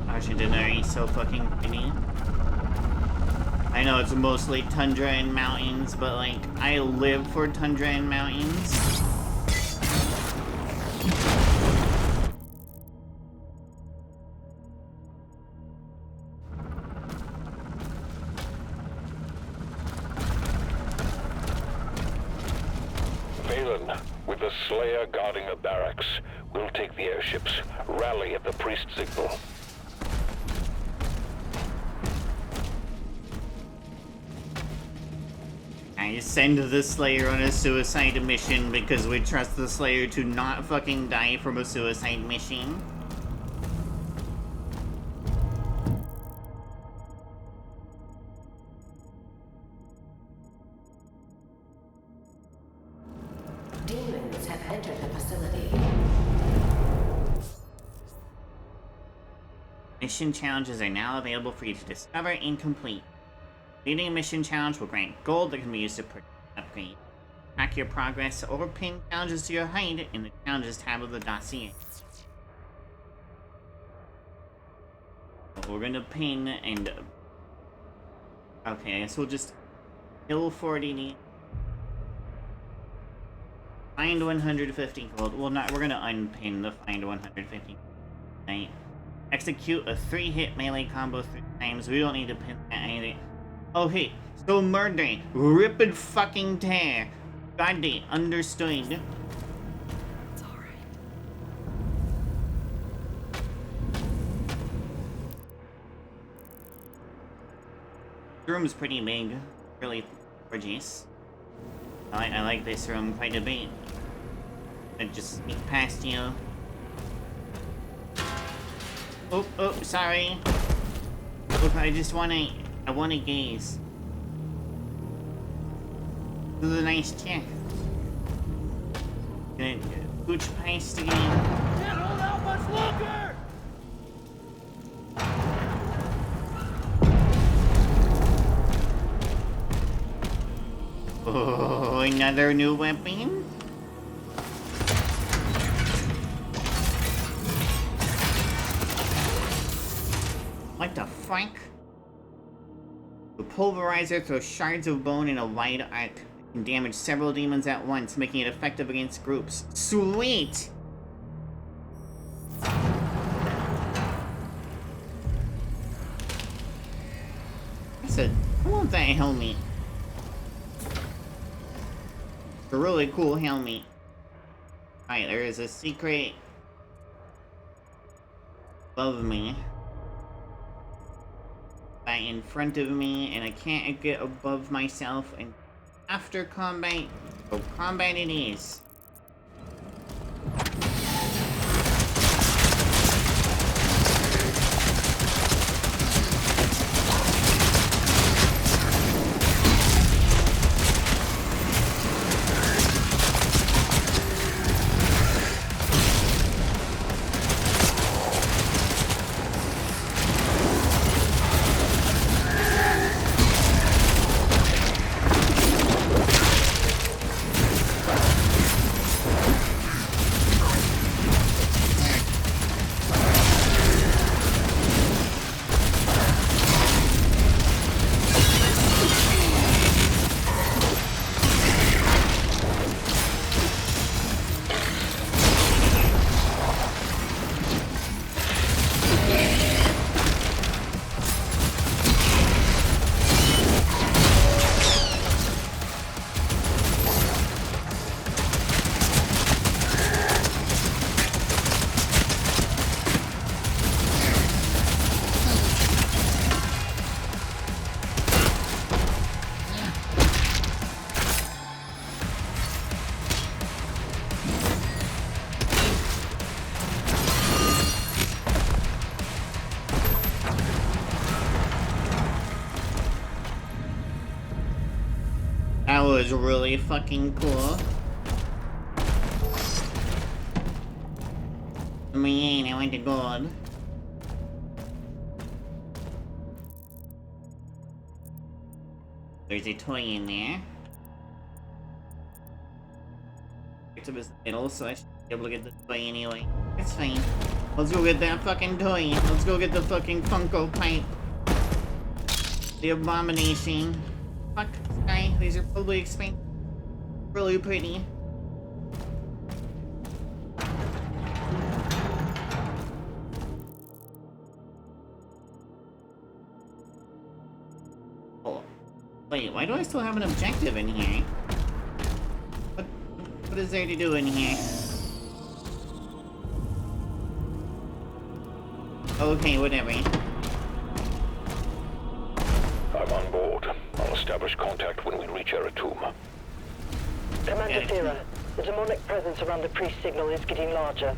Argent is so fucking pretty. I know it's mostly tundra and mountains, but like, I live for tundra and mountains. Valen, with the Slayer guarding the barracks, we'll take the airships. Rally at the priest signal. I send the Slayer on a suicide mission because we trust the Slayer to not fucking die from a suicide mission. Demons have entered the facility. Mission challenges are now available for you to discover and complete. Completing a mission challenge will grant gold that can be used to purchase upgrades. Track your progress or pin challenges to your HUD in the challenges tab of the dossier. We're gonna pin and... Okay, I guess we'll just kill 40. Find 150 gold. Well, not. We're gonna unpin the find 150. Right. Execute a 3-hit melee combo 3 times. We don't need to pin that either. Oh hey, so murder, rip and fucking tear. Got it, understood. It's alright. The room's pretty big, really gorgeous. I like this room quite a bit. I just sneak past you. Oh, sorry. Look, I wanna gaze. This is a nice chair. Gonna pooch past again. Can't hold out much longer! Oh, another new weapon? What the fuck? The pulverizer throws shards of bone in a wide arc. It can damage several demons at once, making it effective against groups. Sweet! I want that helmet. It's a really cool helmet. Alright, there is a secret above me. In front of me, and I can't get above myself. And after combat, oh, combat it is. was really fucking cool. I want the gold. There's a toy in there. It's in the middle, so I should be able to get the toy anyway. It's fine. Let's go get that fucking toy. Let's go get the fucking Funko Pipe. The Abomination. Fuck, Sky. These are probably expensive. Really pretty. Wait, why do I still have an objective in here? What is there to do in here? Okay, whatever. I'm on board. I'll establish contact when we reach Eratum. Commander Thera, the demonic presence around the priest signal is getting larger.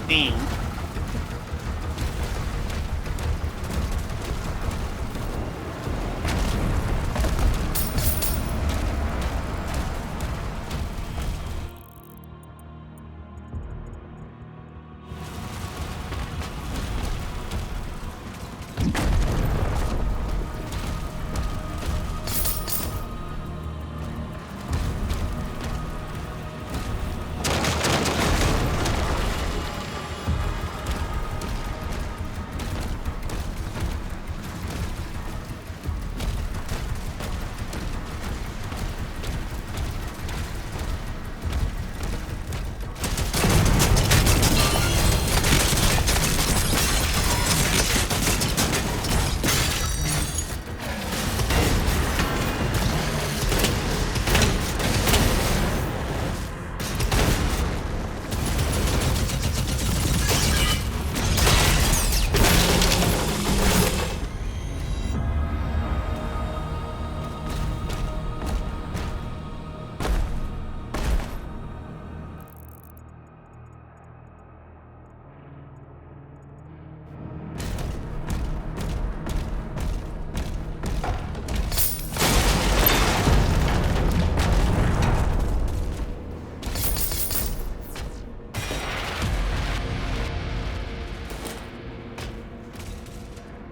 Dang.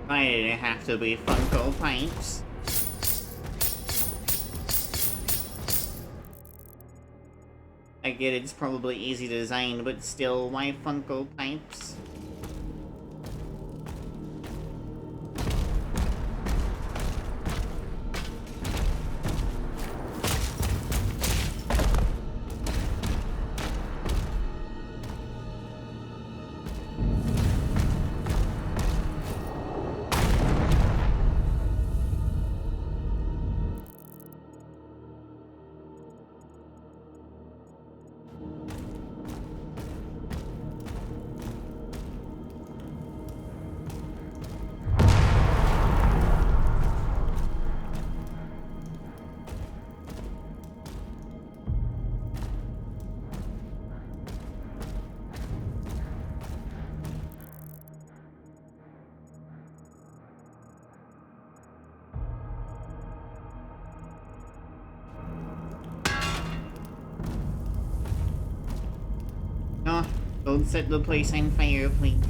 Why did it have to be Funko Pipes? I get it's probably easy to design, but still, why Funko Pipes? No, don't set the place on fire, please.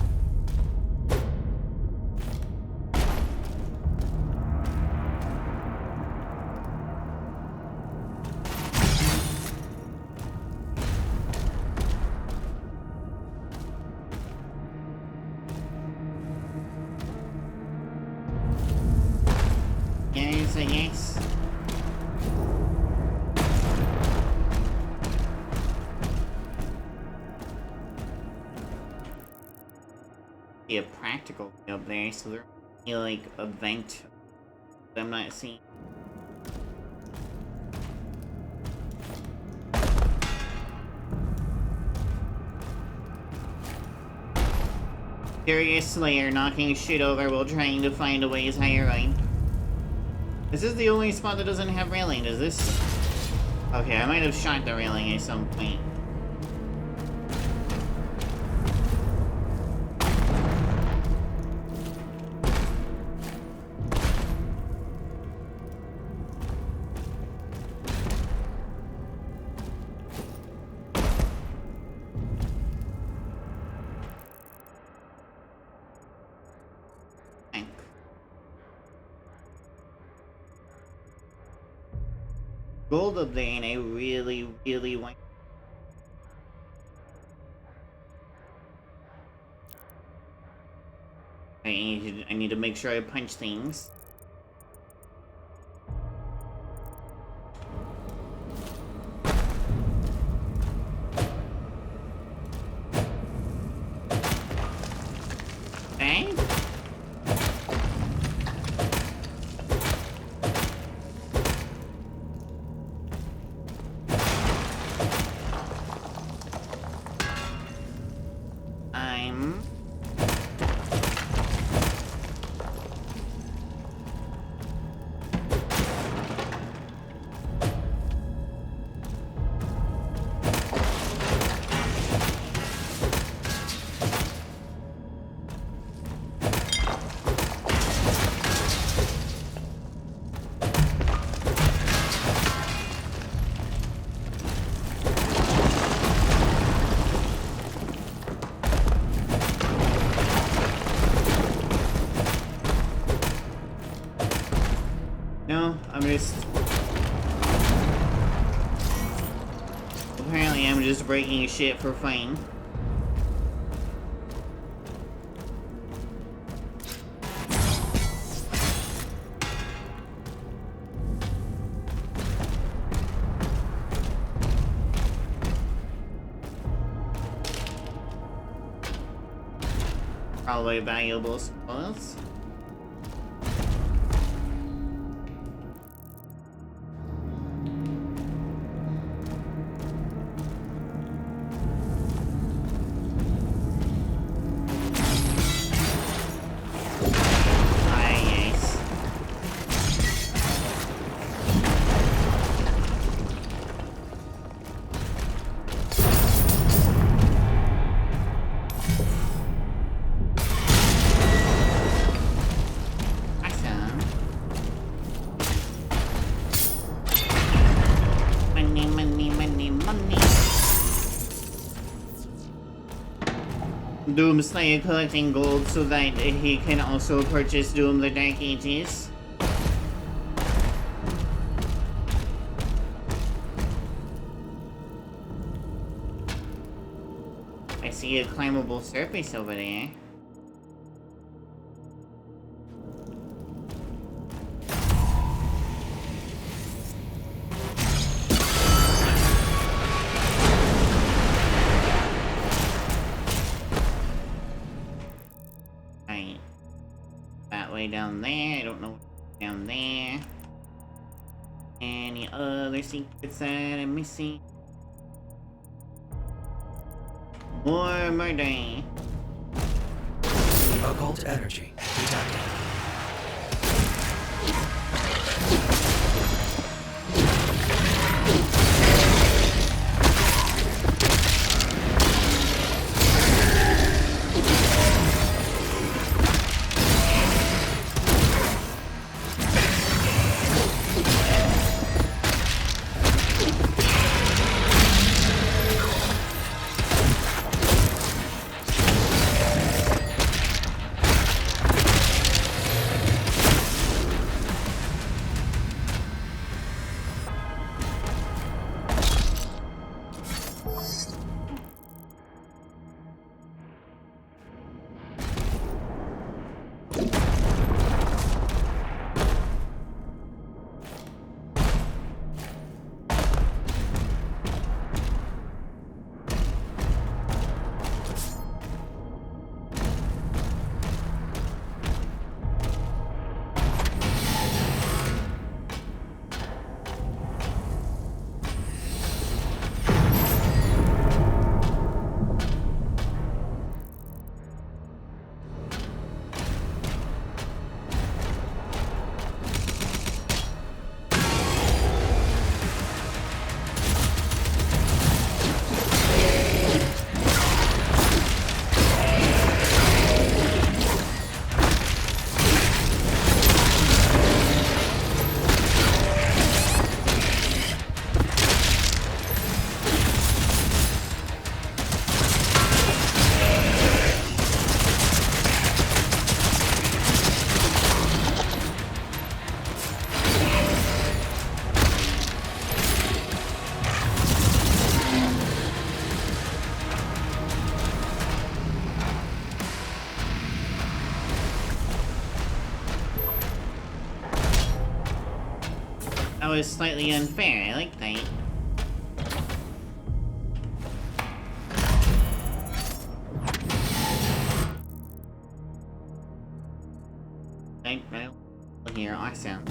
Yes, yes. be a practical way up there, so there might be like a vent that I'm not seeing. Curious Slayer knocking shit over while trying to find a ways higher right. This is the only spot that doesn't have railing, is this? Okay, I might have shot the railing at some point. Gold up there, and I really want. I need to make sure I punch things. Okay. Apparently I'm just breaking shit for fun. Probably valuable spoils. Doomslayer collecting gold so that he can also purchase Doom the Dark Ages. I see a climbable surface over there. Down there, I don't know what's down there. Any other secrets that I'm missing? More murder. Occult energy detected. was slightly unfair. I like that. Right here, awesome.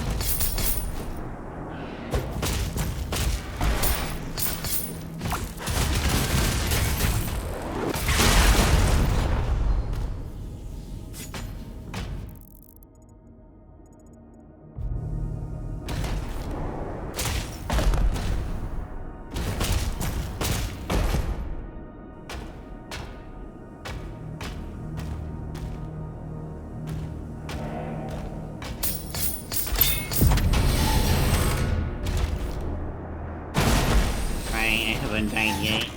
Died yet.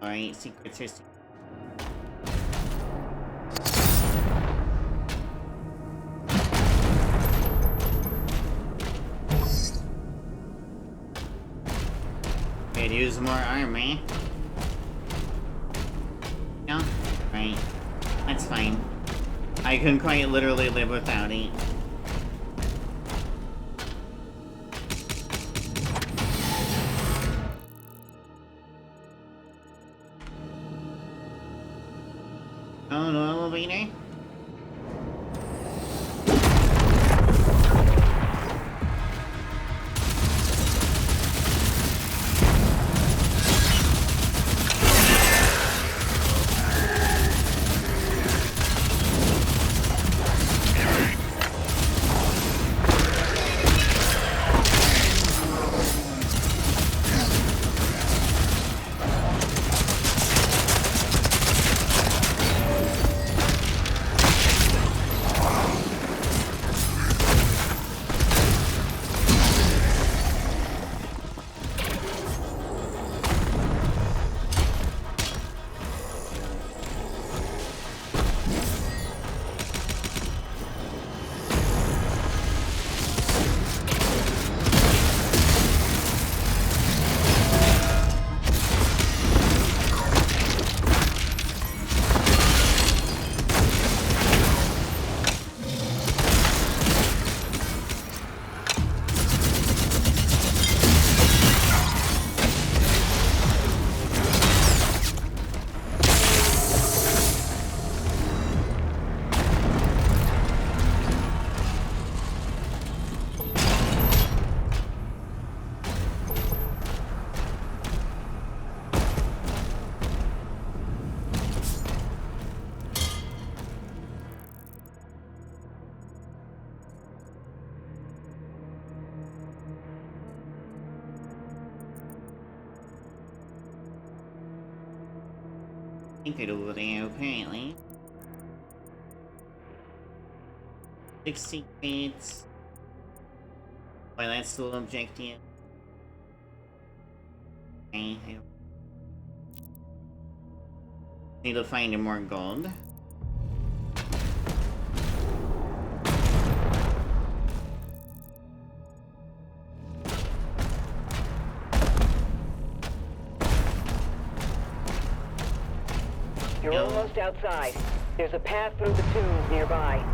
Alright, secret system. Could use more armor. No? Right. That's fine. I can quite literally live without it. Oh, no elevator? It over there, apparently. 6 secrets. Why, that's still an objective. Okay, need to find more gold. You're almost outside. There's a path through the tombs nearby.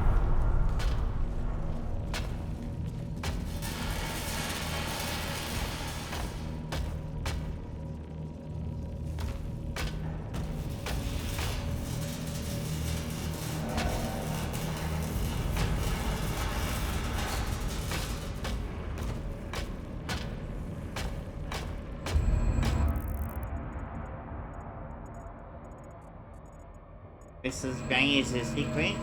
This is guys a secret.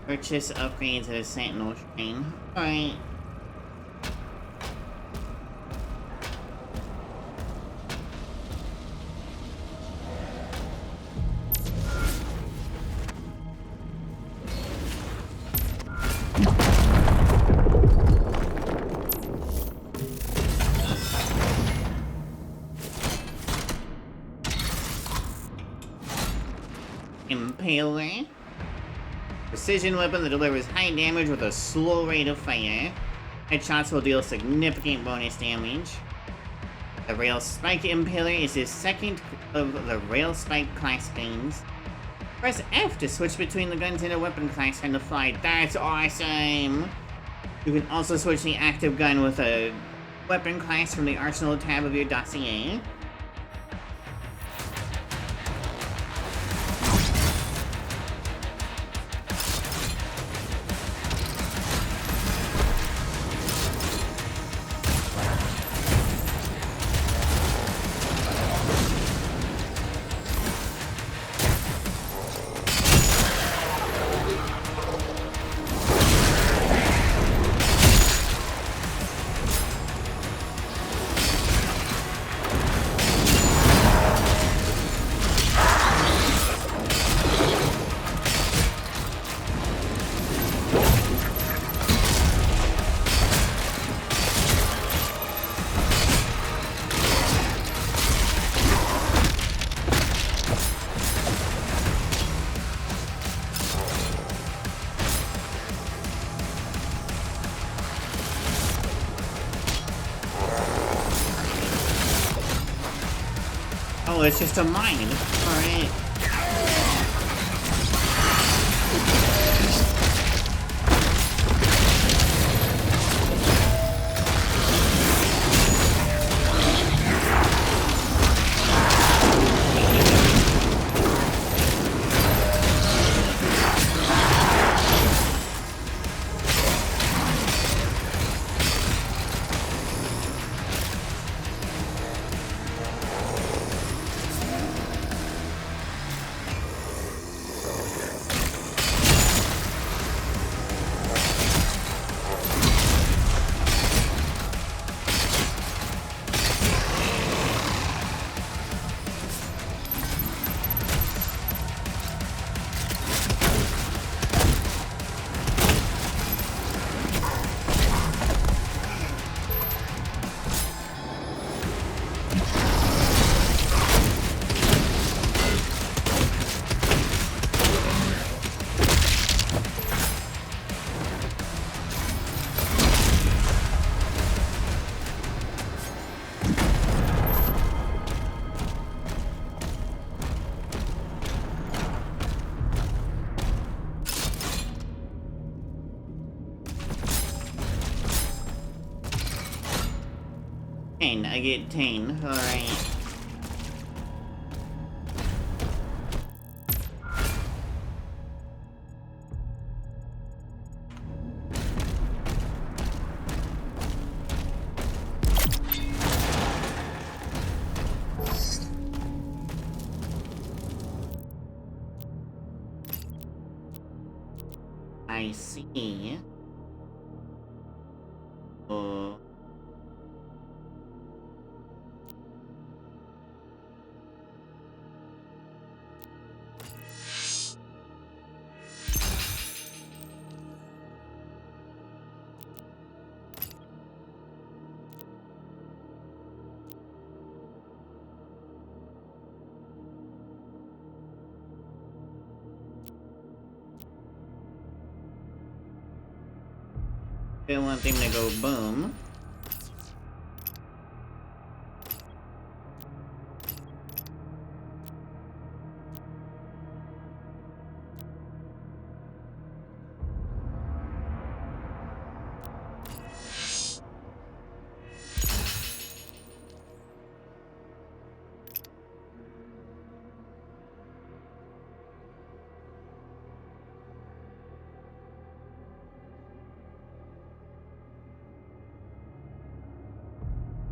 Purchase upgrades to the Sentinel Shrine. Alright. Impaler. Precision weapon that delivers high damage with a slow rate of fire. Headshots will deal significant bonus damage. The Rail Spike Impaler is the second of the Rail Spike class guns. Press F to switch between the guns in a weapon class and the fight. That's awesome! You can also switch the active gun with a weapon class from the Arsenal tab of your dossier. Oh, it's just a mine. Alright. I get 10. Alright. I see. I want them to go boom.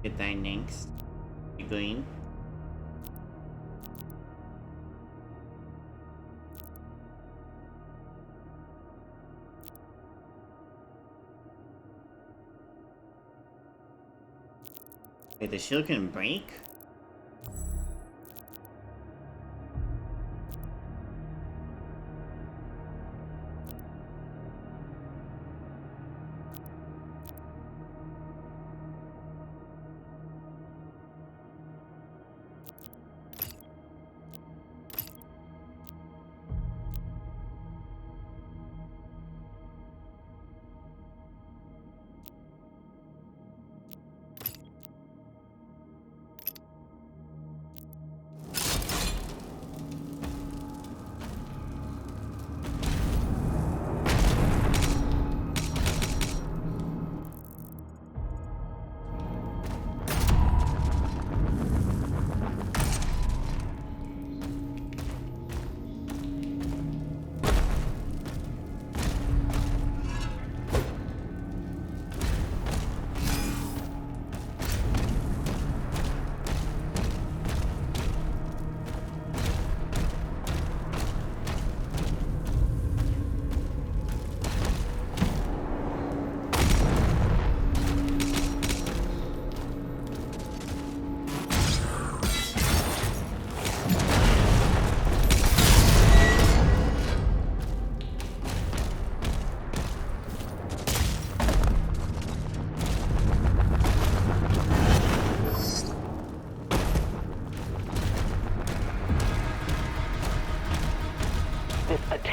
Get that next. Keep going. Wait, the shield can break?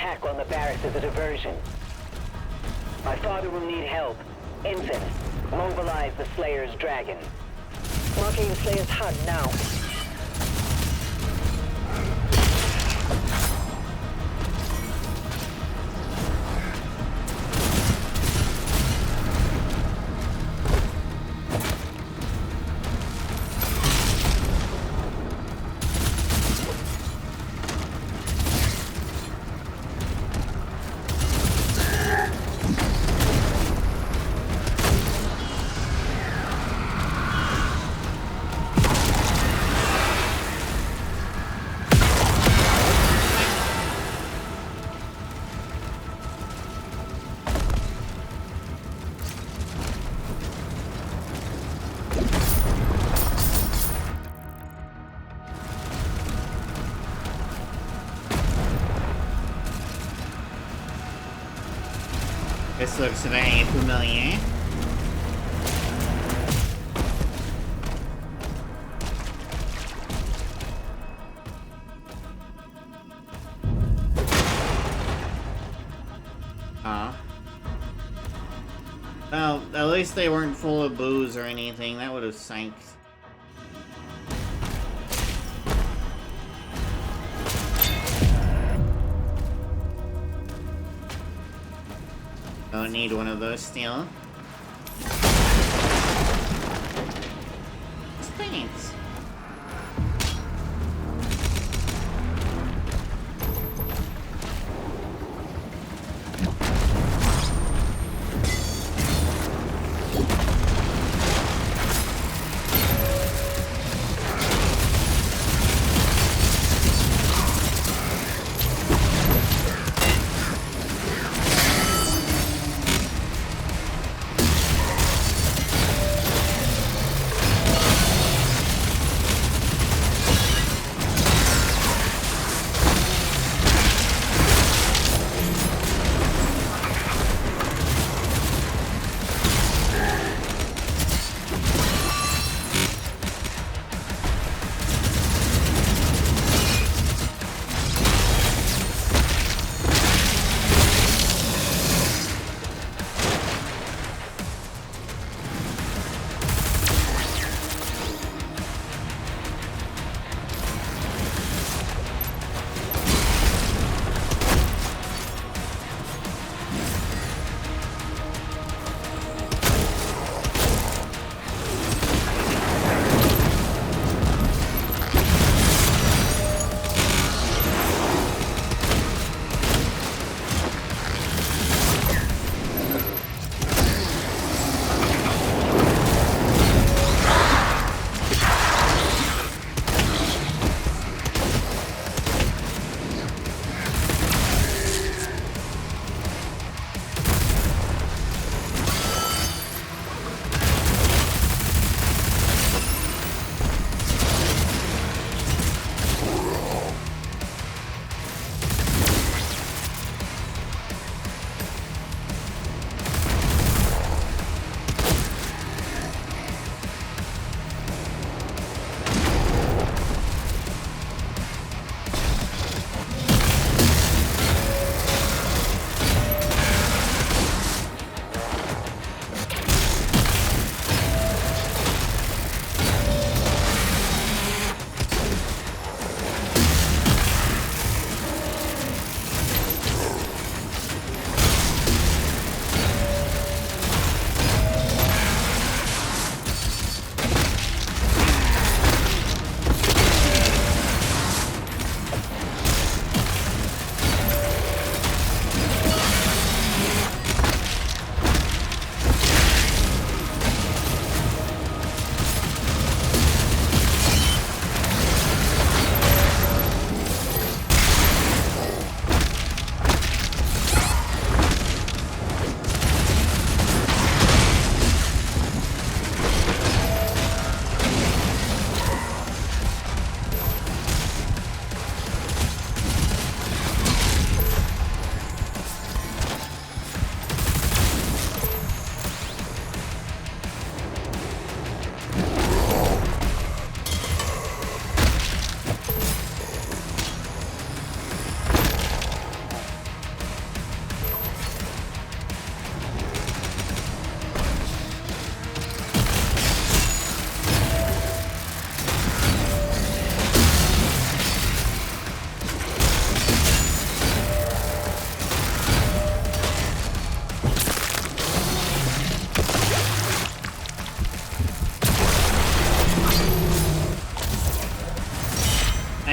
attack on the barracks is a diversion. My father will need help. Ensign, mobilize the Slayer's dragon. Marking the Slayer's HUD now. This looks very familiar. Well, at least they weren't full of booze or anything. That would have sank. Don't need one of those still. Thanks.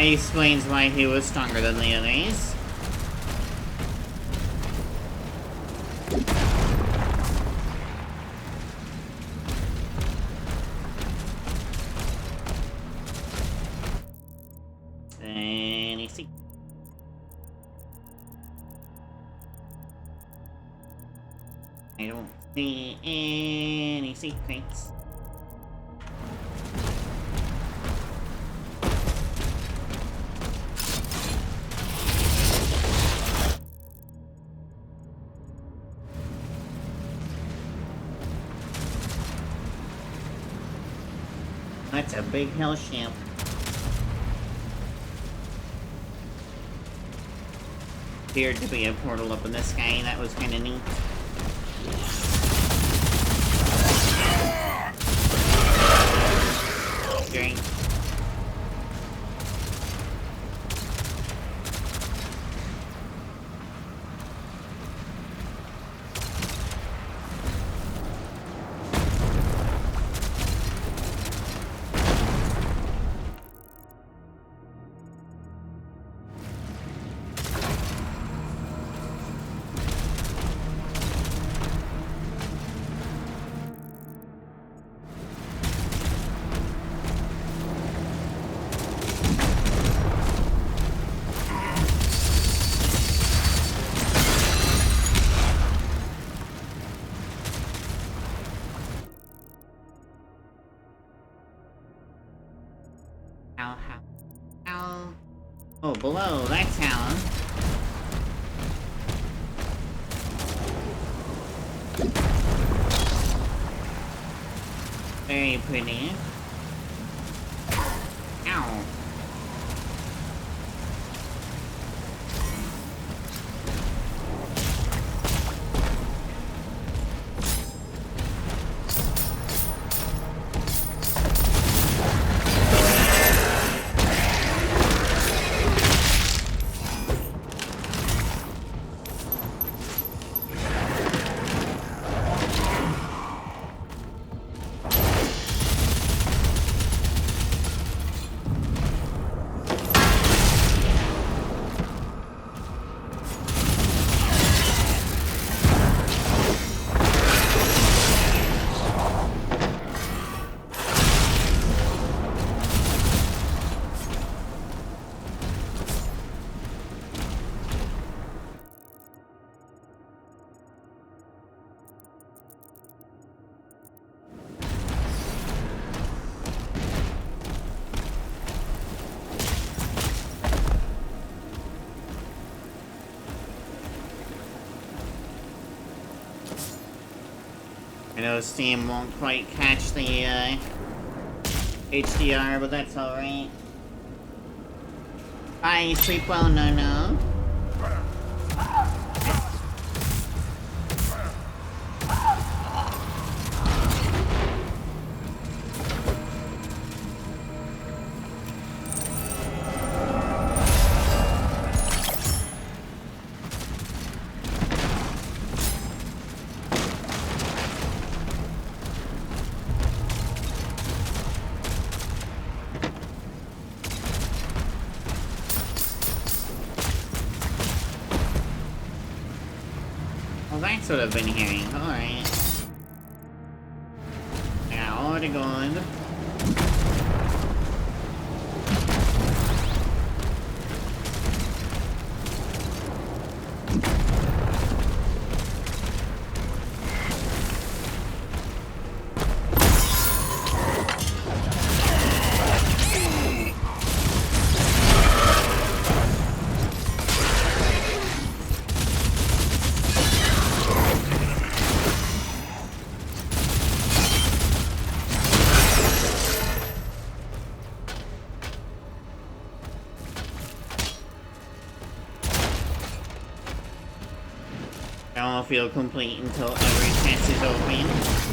That explains why he was stronger than the others. Any secrets? I don't see any secrets. That's a big hell ship. Appeared to be a portal up in the sky. That was kind of neat. Great. How? Oh, below, that's how. Very pretty. Ow. I know Steam won't quite catch the HDR, but that's alright. Bye, sleep well, no. That's what I've been hearing. Alright. Now, already gone. I won't feel complete until every chest is open.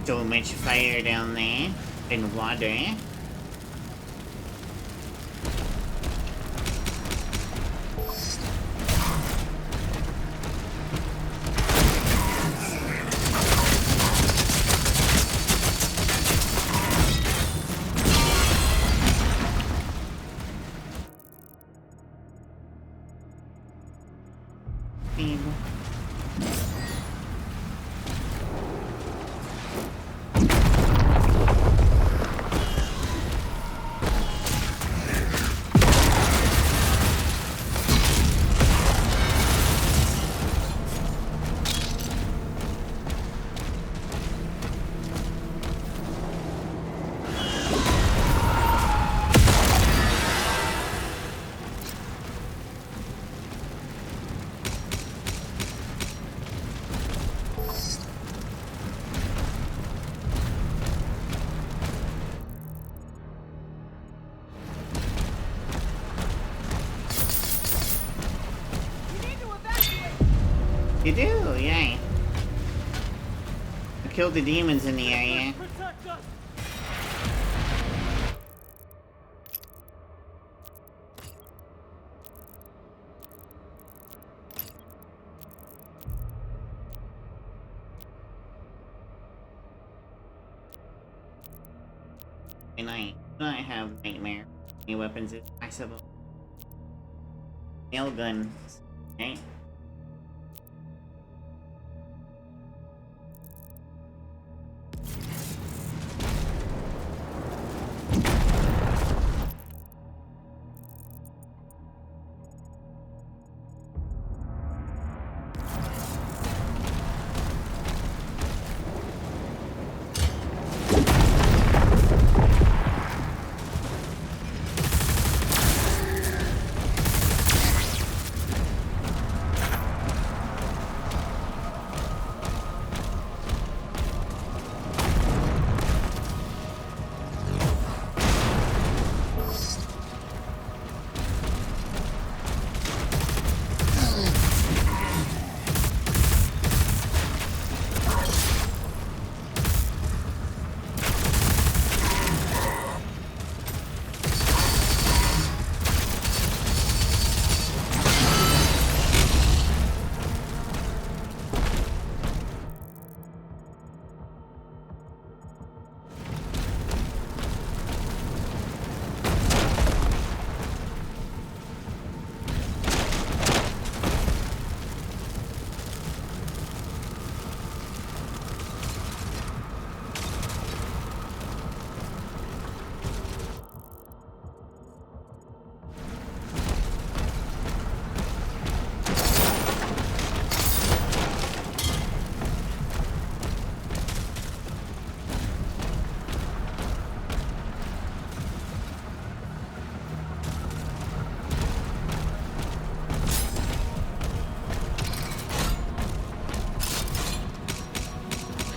so much fire down there and water. You do, yeah. I killed the demons in the area. And I have nightmare. Any weapons is possible. Nail gun. Okay.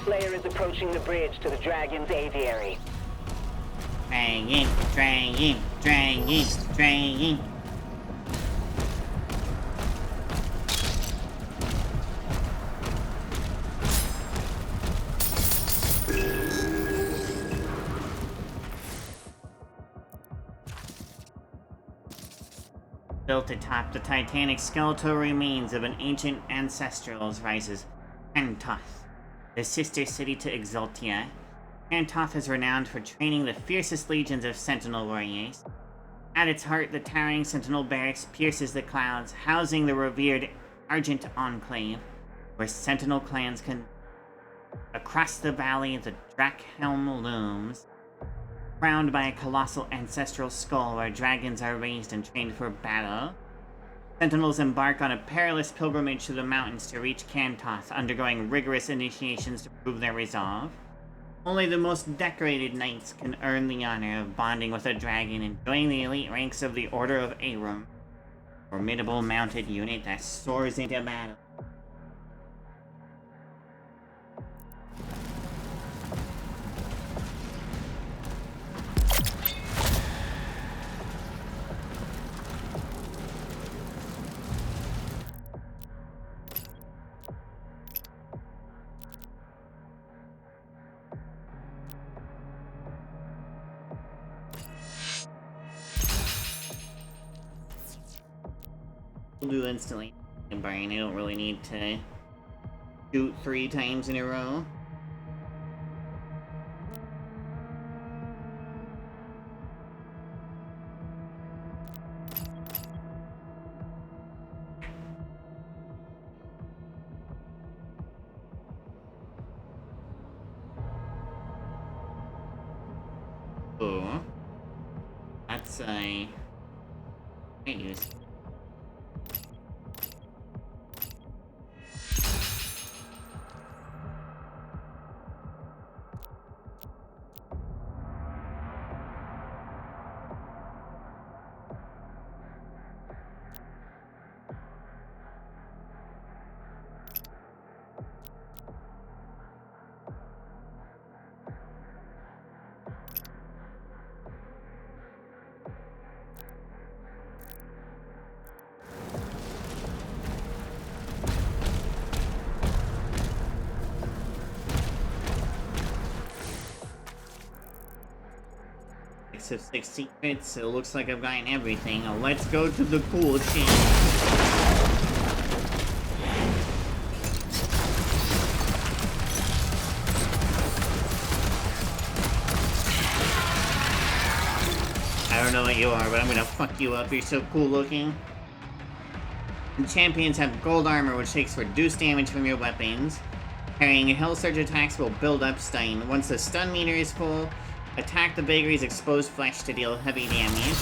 Slayer is approaching the bridge to the Dragon's aviary. Dragon, dragon, dragon, dragon. Built atop the titanic skeletal remains of an ancient ancestrals rises Kantoth, the sister city to Exultia. Kantoth is renowned for training the fiercest legions of Sentinel warriors. At its heart, the towering Sentinel barracks pierces the clouds, housing the revered Argent Enclave, where Sentinel clans can... Across the valley, the Drakhelm looms, crowned by a colossal ancestral skull where dragons are raised and trained for battle. Sentinels embark on a perilous pilgrimage to the mountains to reach Kantoth, undergoing rigorous initiations to prove their resolve. Only the most decorated knights can earn the honor of bonding with a dragon and join the elite ranks of the Order of Arum, a formidable mounted unit that soars into battle. We'll do instantly. Brain. I don't really need to shoot 3 times in a row. Oh, that's a. I use. Of 6 secrets, so it looks like I've gotten everything. Now let's go to the cool shit. I don't know what you are, but I'm gonna fuck you up. You're so cool looking. And champions have gold armor, which takes reduced damage from your weapons. Carrying Hell Surge attacks will build up stun. Once the stun meter is full, attack the bakery's exposed flesh to deal heavy damage.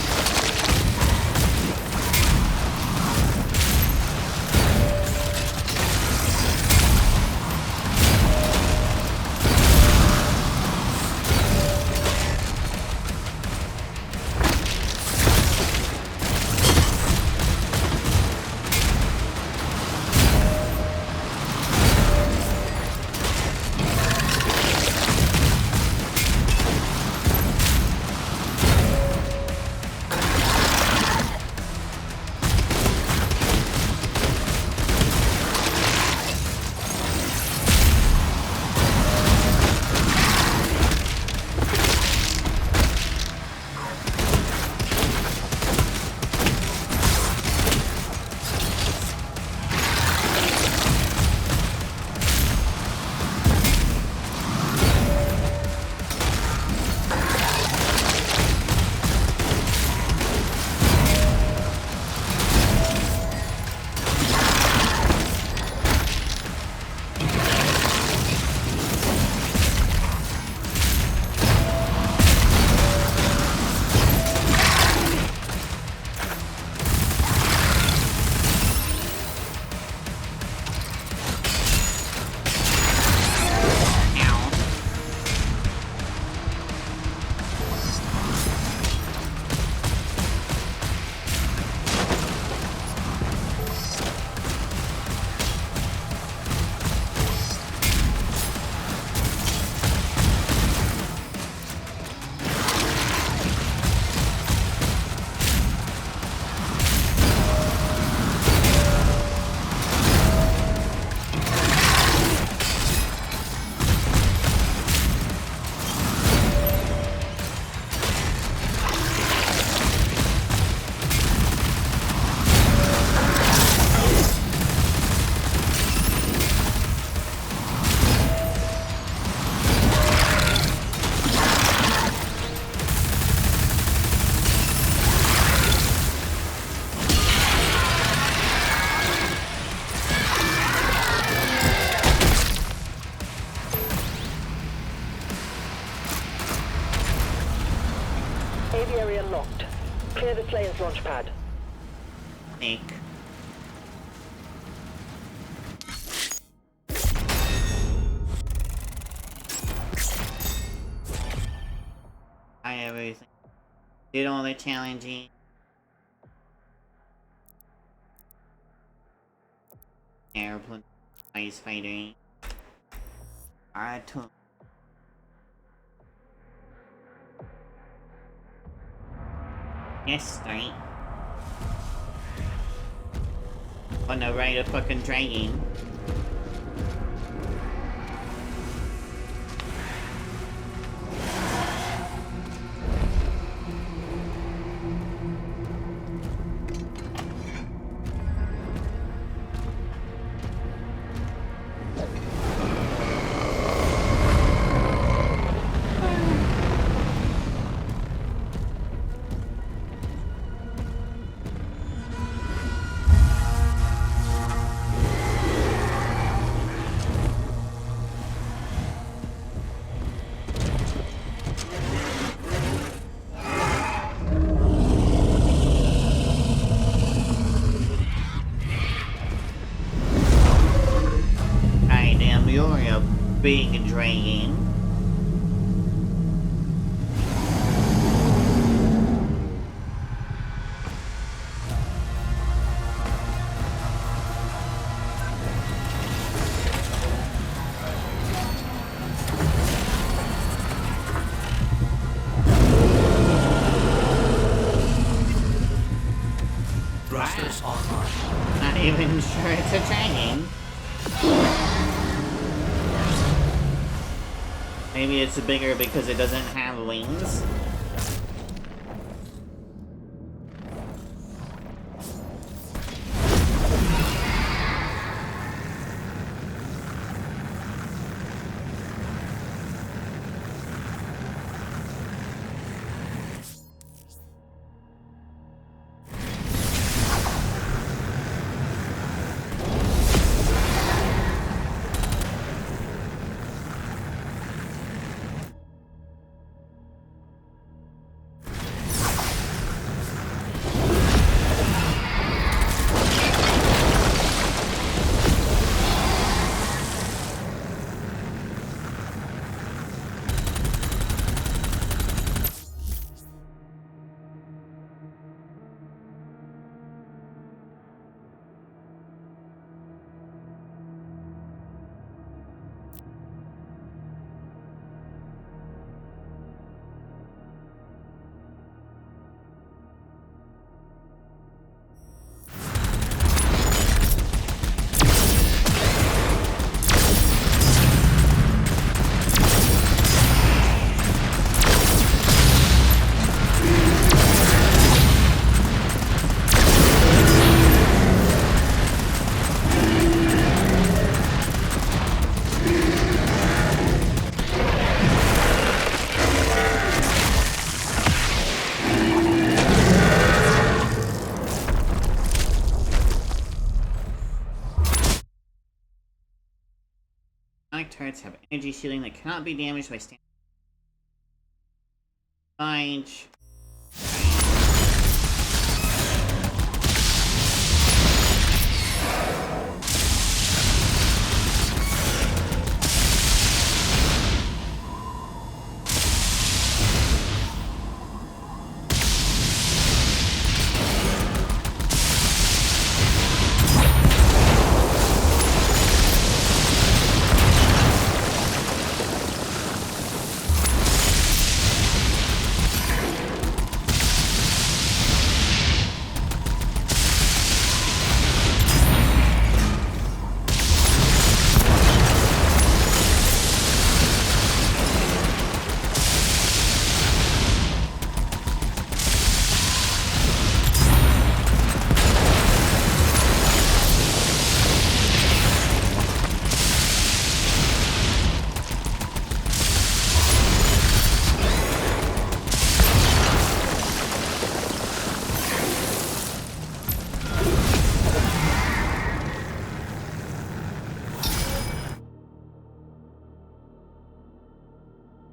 Aviary unlocked. Clear the Slayer's launch pad. Nick. I everything. Did all the challenging. Airplane, ice fighting. I took. Yes, right. Wanna ride a fucking dragon? big dragon. Thrusters online. Not even sure it's a dragon. Maybe it's bigger because it doesn't have wings. Turrets have energy shielding that cannot be damaged by standard siege.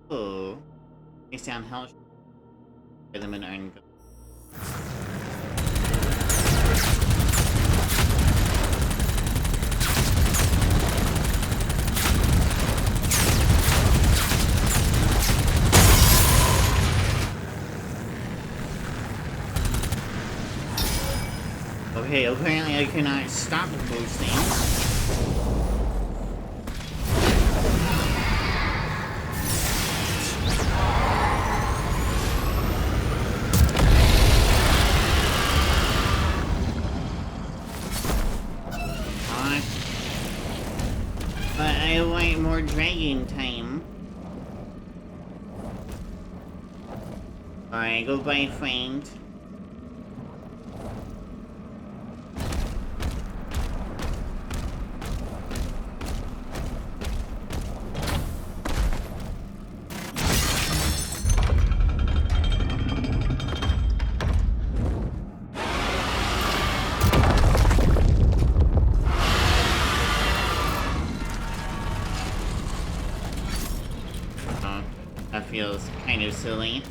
Oh, face down hell for them and earn gold. Okay, apparently I cannot stop those things. But I want more dragon time. Alright, goodbye, friend. That feels kind of silly.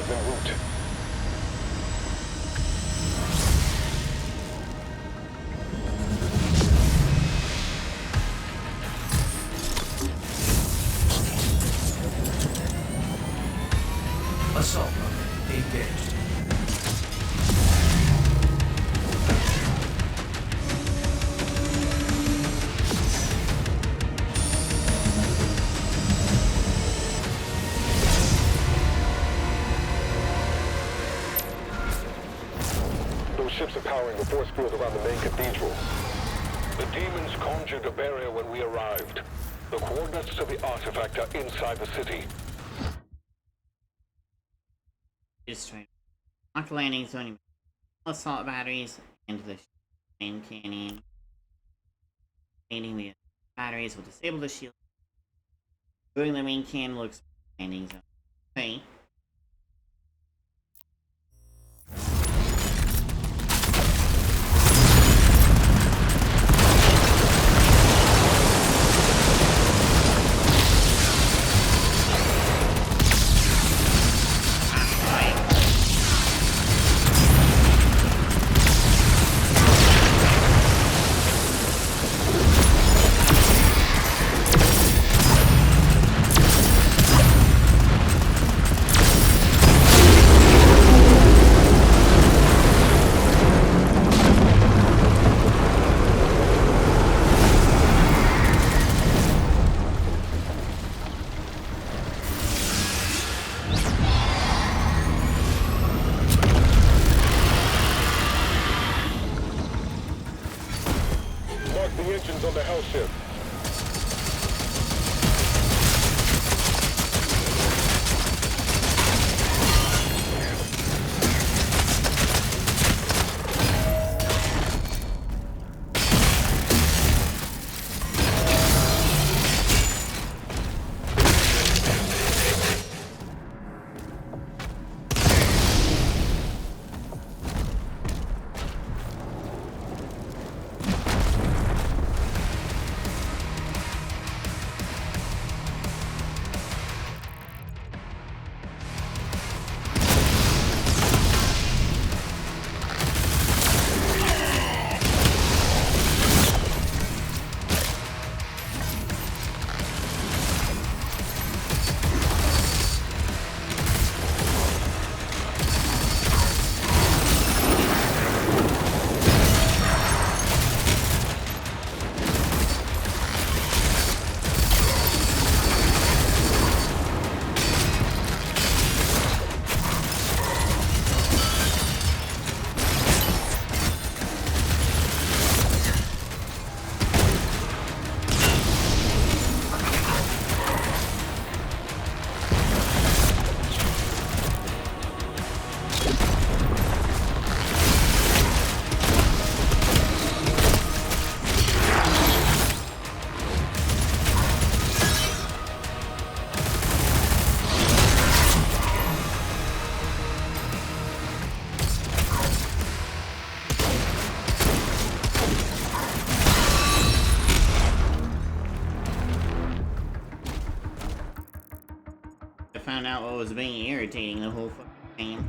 Slayers en route. Assault rocket engaged. Those ships are powering the force field around the main cathedral. The demons conjured a barrier when we arrived. The coordinates to the artifact are inside the city. Just trying to lock the landing zone, assault batteries into the main canyon. Landing the batteries will disable the shield. Doing the main cannon looks landing zone. Okay. The engines on the hell ship. Found out what was being irritating the whole fucking game.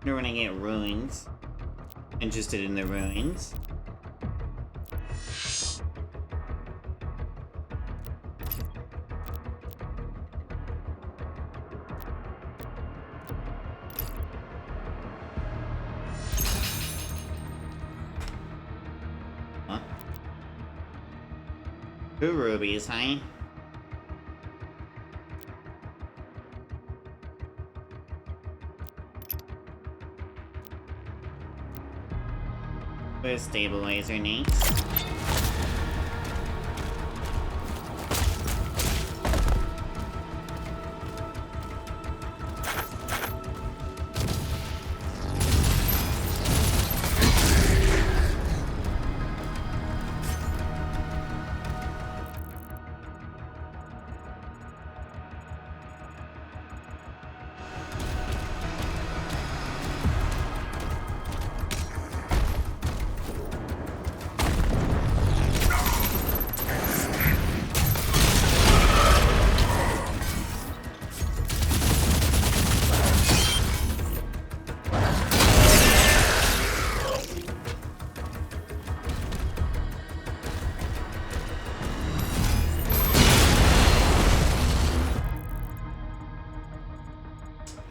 Wonder when I get ruins. Interested in the ruins. Huh? 2 rubies, huh? With a stabilizer next.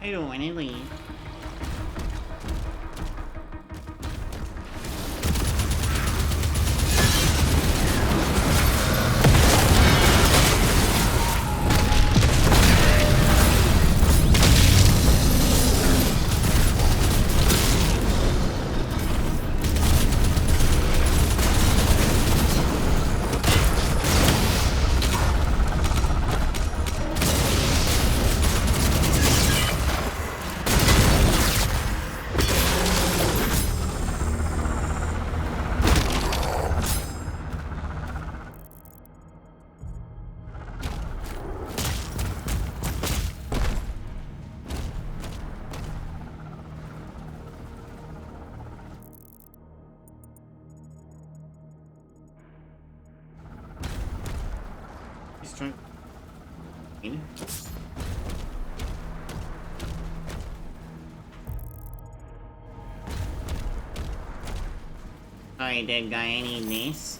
I don't want to leave. He's trying. Alright, dead guy, I need this.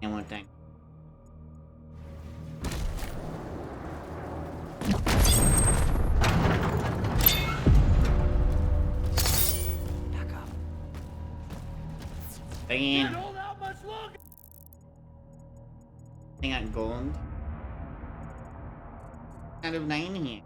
And what that? Again. I got gold. Out of 9 here.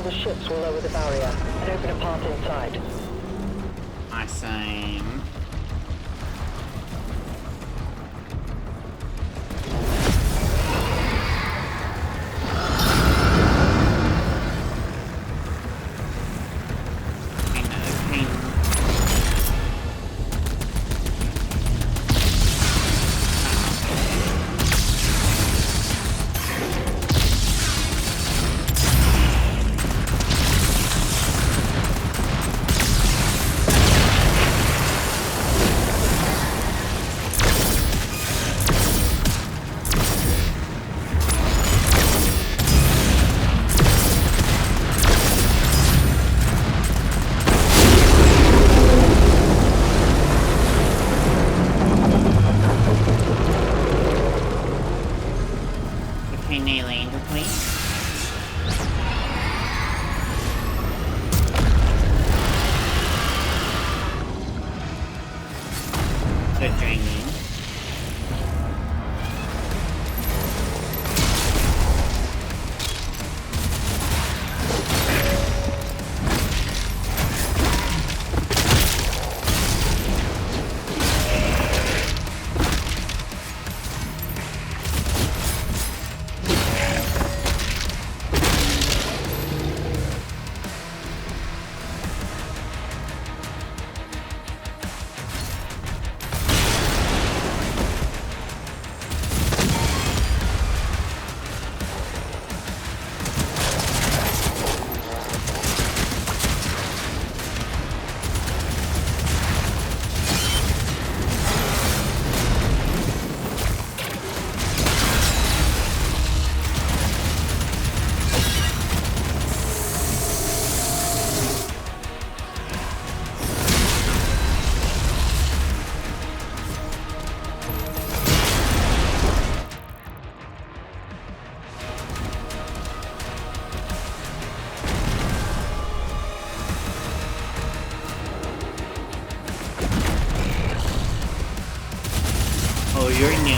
Ships will lower the barrier and open a path inside. Awesome. Can they land, please? Good training. Oh, you're new.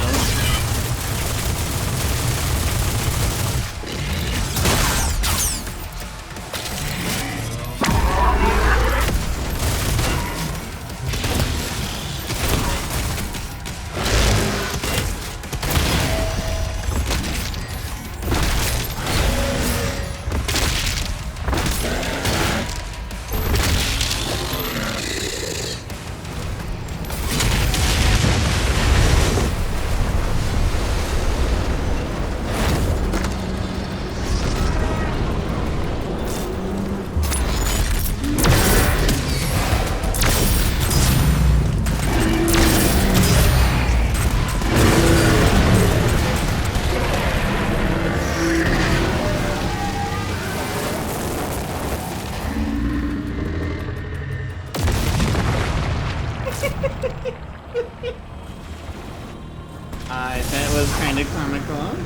That was kind of comical.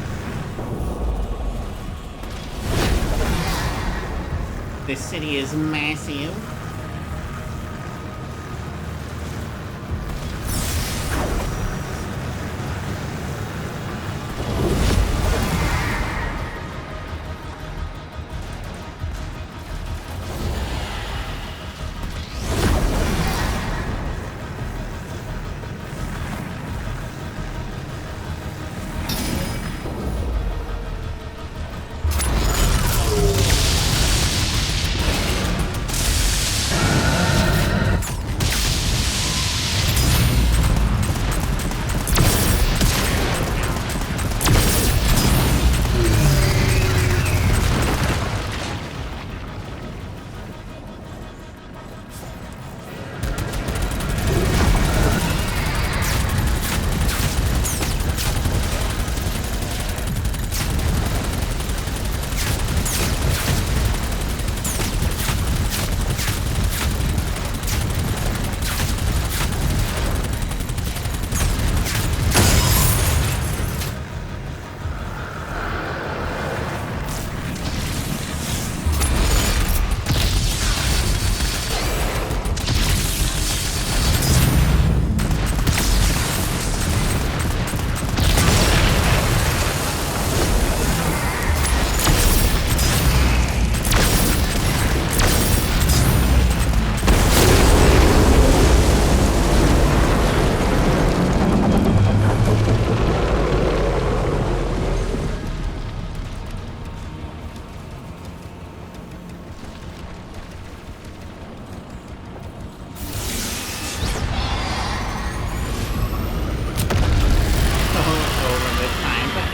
This city is massive.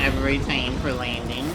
Every time for landing.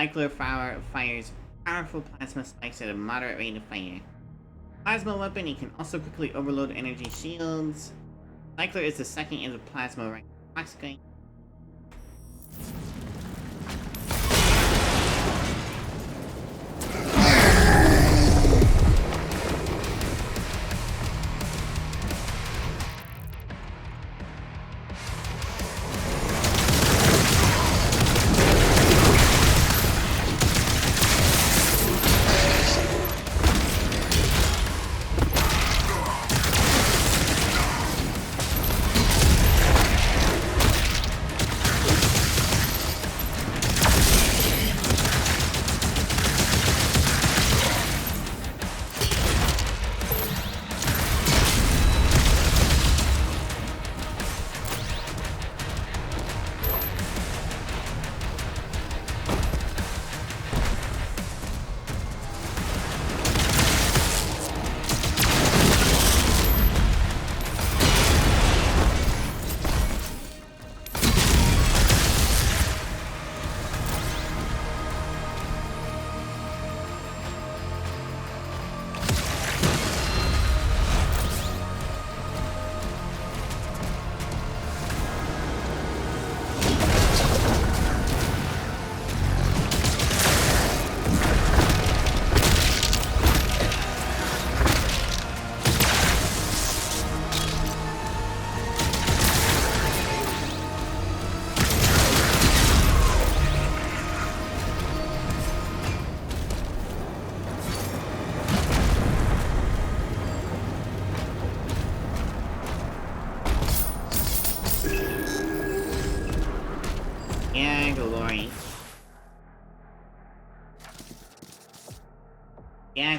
Cycler fires powerful plasma spikes at a moderate rate of fire. Plasma weapon, he can also quickly overload energy shields. Cycler is the second in the plasma rank. Classic.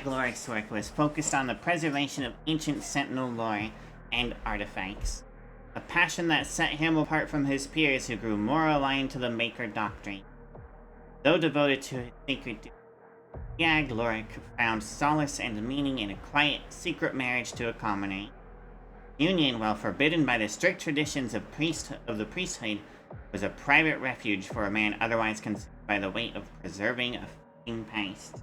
Gloric's work was focused on the preservation of ancient Sentinel lore and artifacts, a passion that set him apart from his peers who grew more aligned to the Maker Doctrine. Though devoted to his sacred duty, Gloric found solace and meaning in a quiet, secret marriage to a commoner. Union, while forbidden by the strict traditions of the priesthood, was a private refuge for a man otherwise consumed by the weight of preserving a fading past.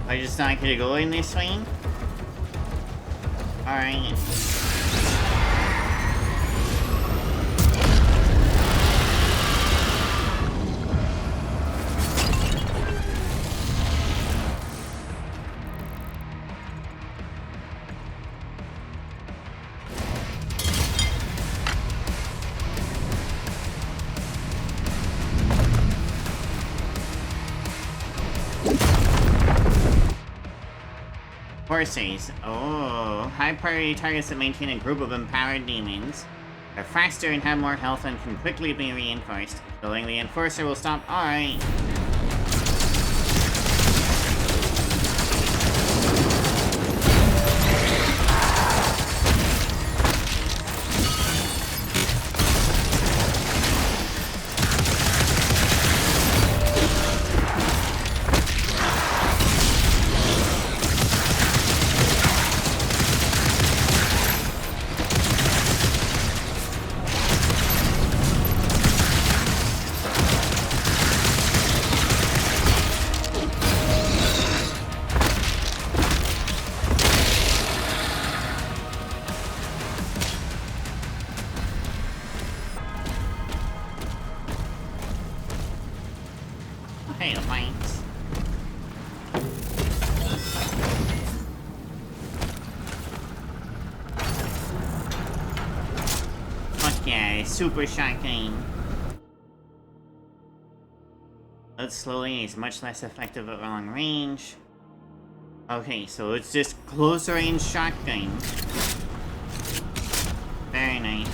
I just not gonna go in this way? Alright. reinforcers. Oh, high priority targets that maintain a group of empowered demons are faster and have more health and can quickly be reinforced. Killing the enforcer will stop. Alright. Super shocking. Load slowly is much less effective at long range. Okay, so it's just close range shotgun. Very nice.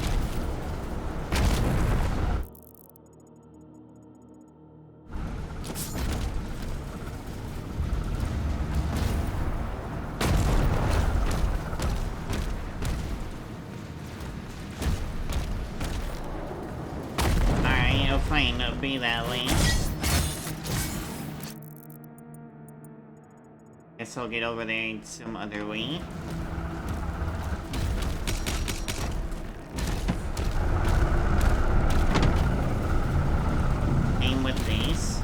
Fine, it'll be that way. Guess I'll get over there some other way. Aim with these.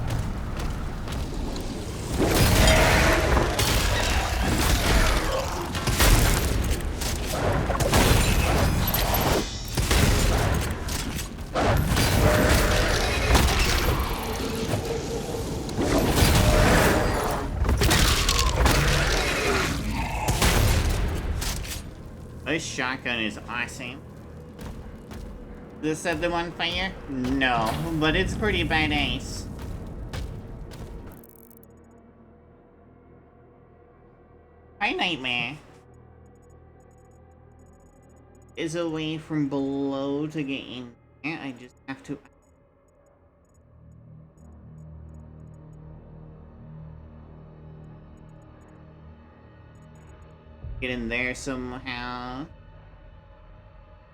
This shotgun is awesome. Does it set them on fire? No, but it's pretty badass. Hi, Nightmare. Is a way from below to get in there. I just have to... get in there somehow.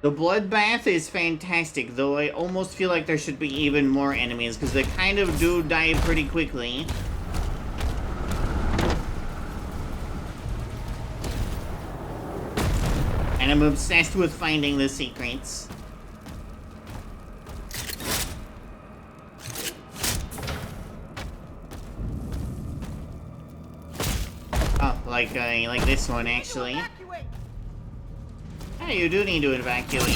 The bloodbath is fantastic, though I almost feel like there should be even more enemies, because they kind of do die pretty quickly. And I'm obsessed with finding the secrets. Oh, like this one, actually. Yeah, you do need to evacuate.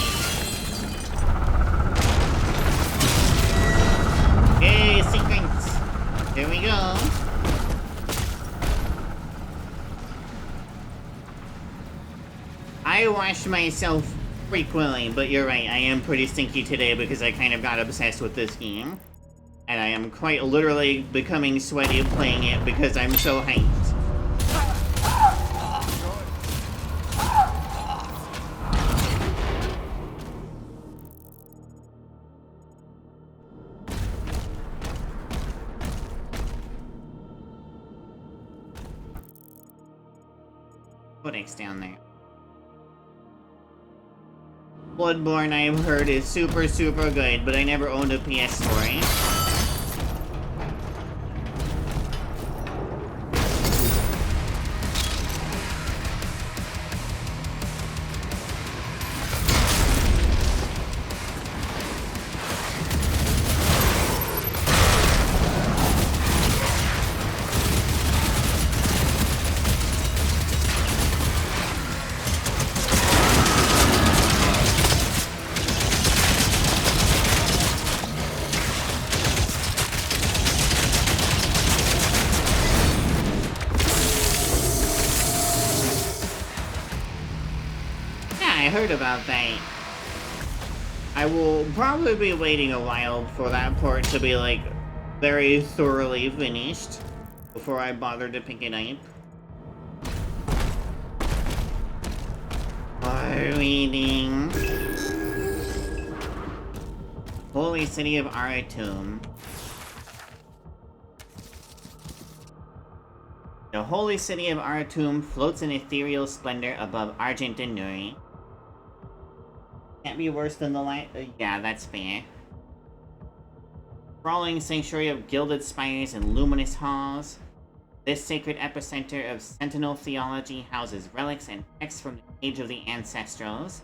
Yay, secrets! There we go. I wash myself frequently, but you're right, I am pretty stinky today because I kind of got obsessed with this game. And I am quite literally becoming sweaty playing it because I'm so hyped. Codex down there. Bloodborne, I've heard, is super good, but I never owned a PS4. I heard about that. I will probably be waiting a while for that port to be, like, very thoroughly finished before I bother to pick it up. Reading. Holy City of Aratum. The Holy City of Aratum floats in ethereal splendor above Argent and Nuri. Can't be worse than the light. Yeah, that's fair. Sprawling sanctuary of gilded spires and luminous halls. This sacred epicenter of Sentinel theology houses relics and texts from the age of the Ancestrals,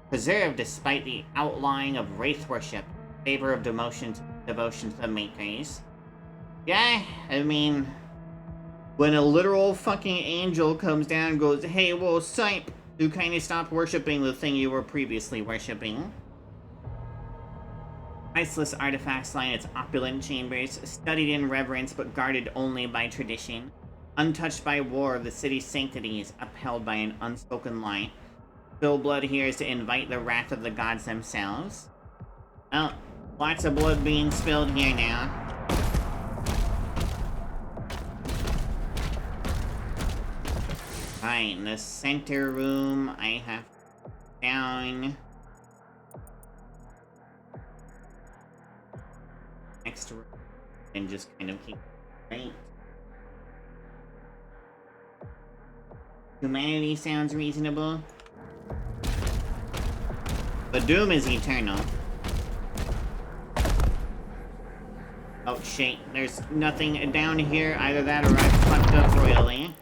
preserved despite the outlawing of wraith worship in favor of devotion to the Makers. Yeah, I mean, when a literal fucking angel comes down and goes, hey, well, Sipe, you kind of stopped worshipping the thing you were previously worshipping. Priceless artifacts line its opulent chambers, studied in reverence but guarded only by tradition. Untouched by war, the city's sanctity is upheld by an unspoken light. Spill blood here is to invite the wrath of the gods themselves. Well, lots of blood being spilled here now. Right, in the center room, I have down. Next room, and just kind of keep right. Humanity sounds reasonable. But doom is eternal. Oh shit, there's nothing down here. Either that or I fucked up royally.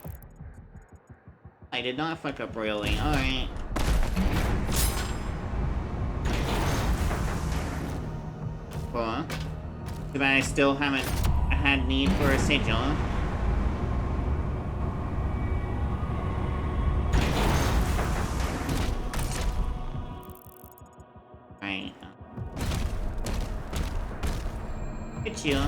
I did not fuck up royally, alright. Cool. Too bad I still haven't had need for a sigil. Right. Get you.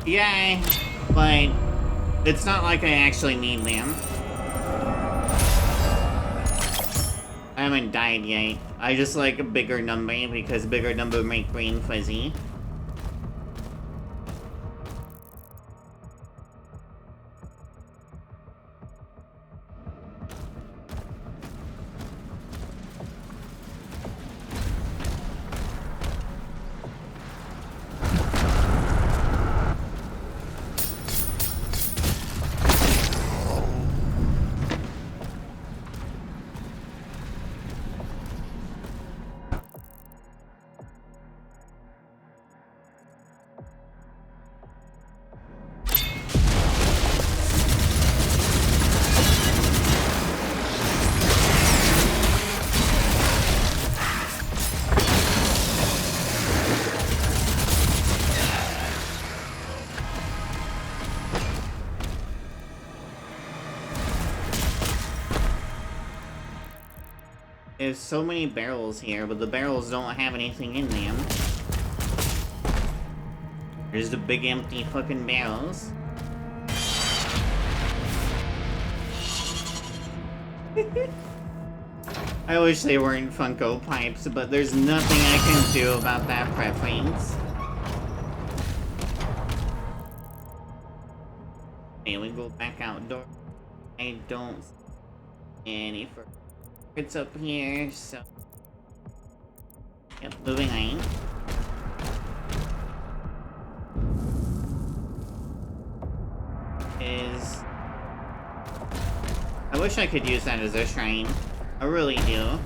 Yeah, but it's not like I actually need them. I haven't died yet. I just like a bigger number because bigger number make brain fuzzy. There's so many barrels here, but the barrels don't have anything in them. There's the big empty fucking barrels. I wish they weren't Funko Pipes, but there's nothing I can do about that preference. Okay, we go back outdoors. I don't see any further. It's up here, so... Yep, moving on. I wish I could use that as a shrine. I really do.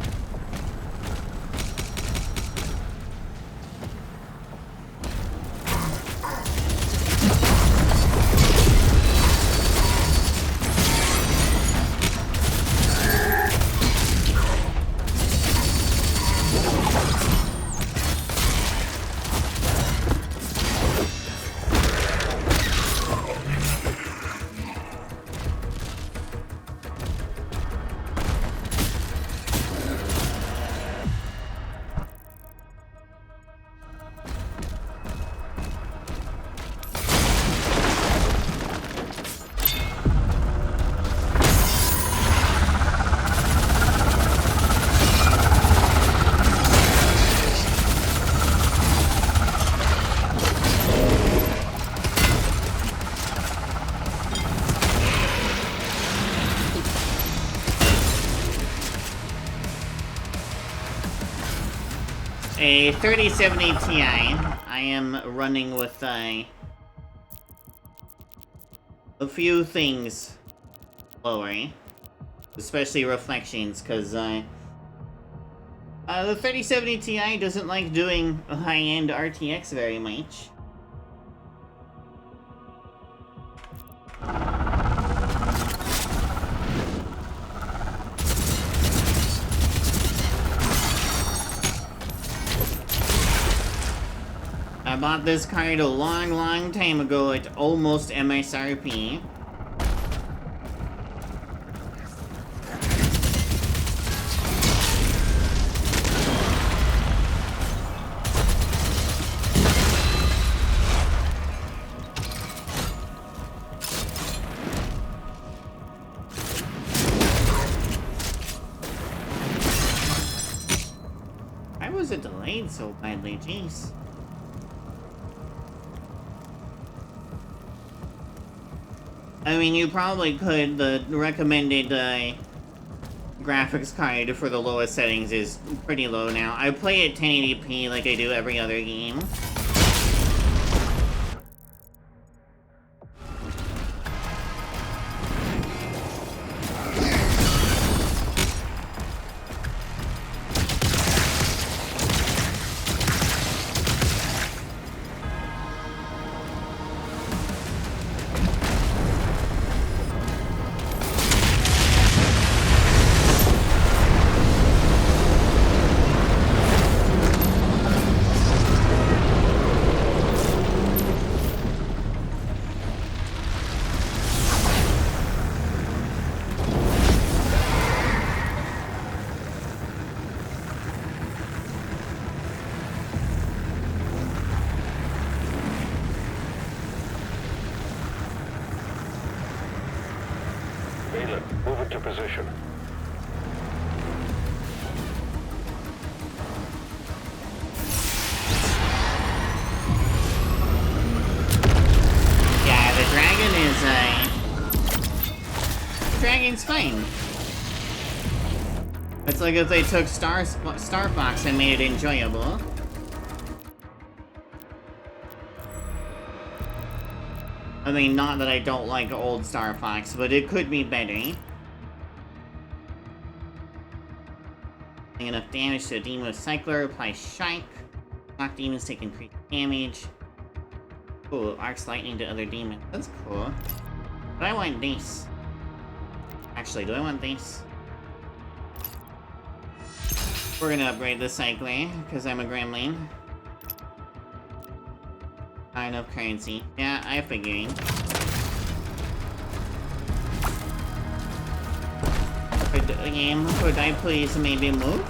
a 3070 Ti. I am running with a few things lower, especially reflections, because the 3070 Ti doesn't like doing a high-end RTX very much. I bought this card a long time ago at almost MSRP. Why was it delayed so badly? Jeez. I mean, you probably could. The recommended graphics card for the lowest settings is pretty low now. I play at 1080p like I do every other game. Maitland, move into position. Yeah, the dragon is dragon's fine. It's like if they took Star Fox and made it enjoyable. I mean, not that I don't like old Star Fox, but it could be better. Enough damage to a demon with Cycler, apply Strike. Knock demons take increased damage. Cool, arcs lightning to other demons. That's cool. But I want this. Actually, do I want this? We're gonna upgrade the Cycler, because I'm a gremlin. Not enough currency. Yeah, I figured. Could I please maybe move?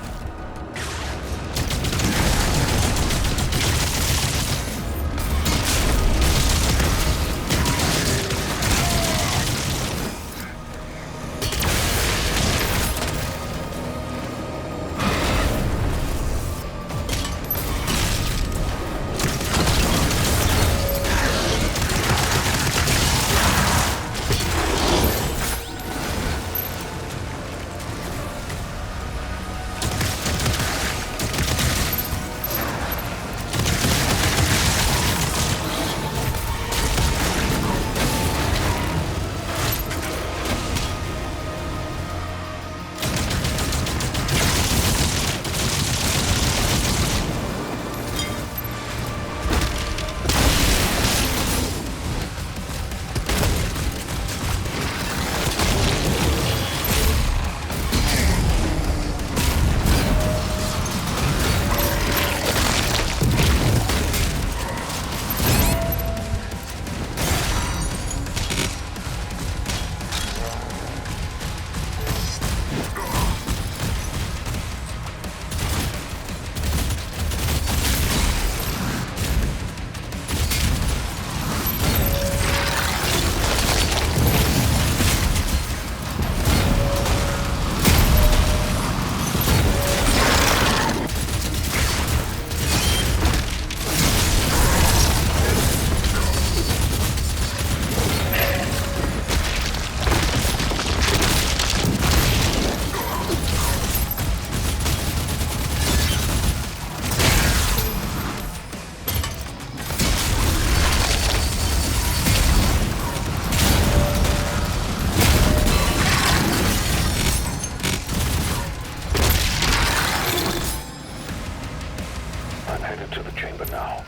now.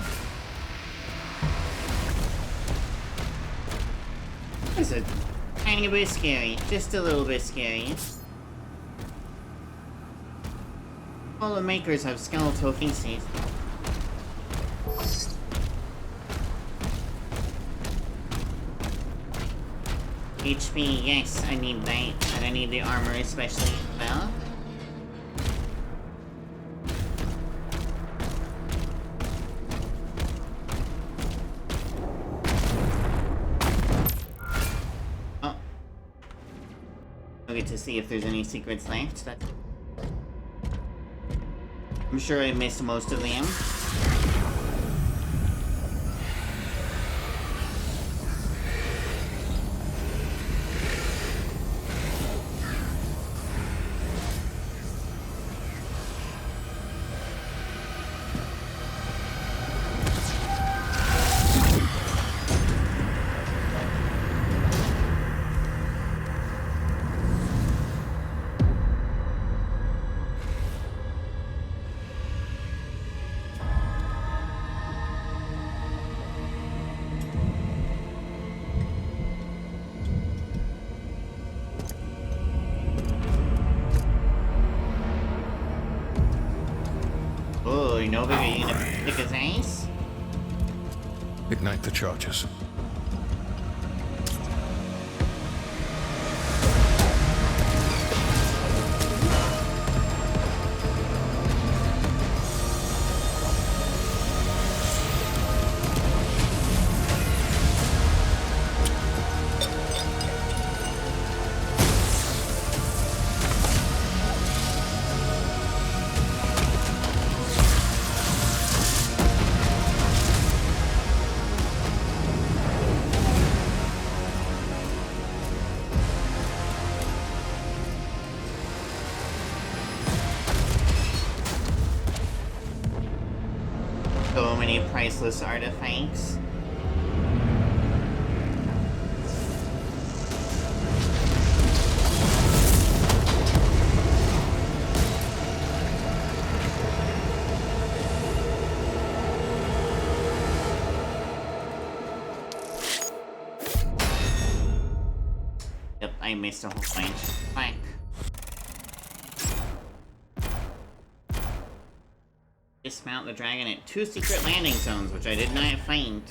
It's a tiny bit scary. Just a little bit scary. All the makers have skeletal feces. HP, yes, I need that. And I need the armor especially as well. Oh. I'll get to see if there's any secrets left. I'm sure I missed most of them. Novik, are you gonna pick his ace? Ignite the charges. So many priceless artifacts. Yep, I missed a whole bunch. Fuck. Dismount the dragon at 2 secret landing zones, which I did not find.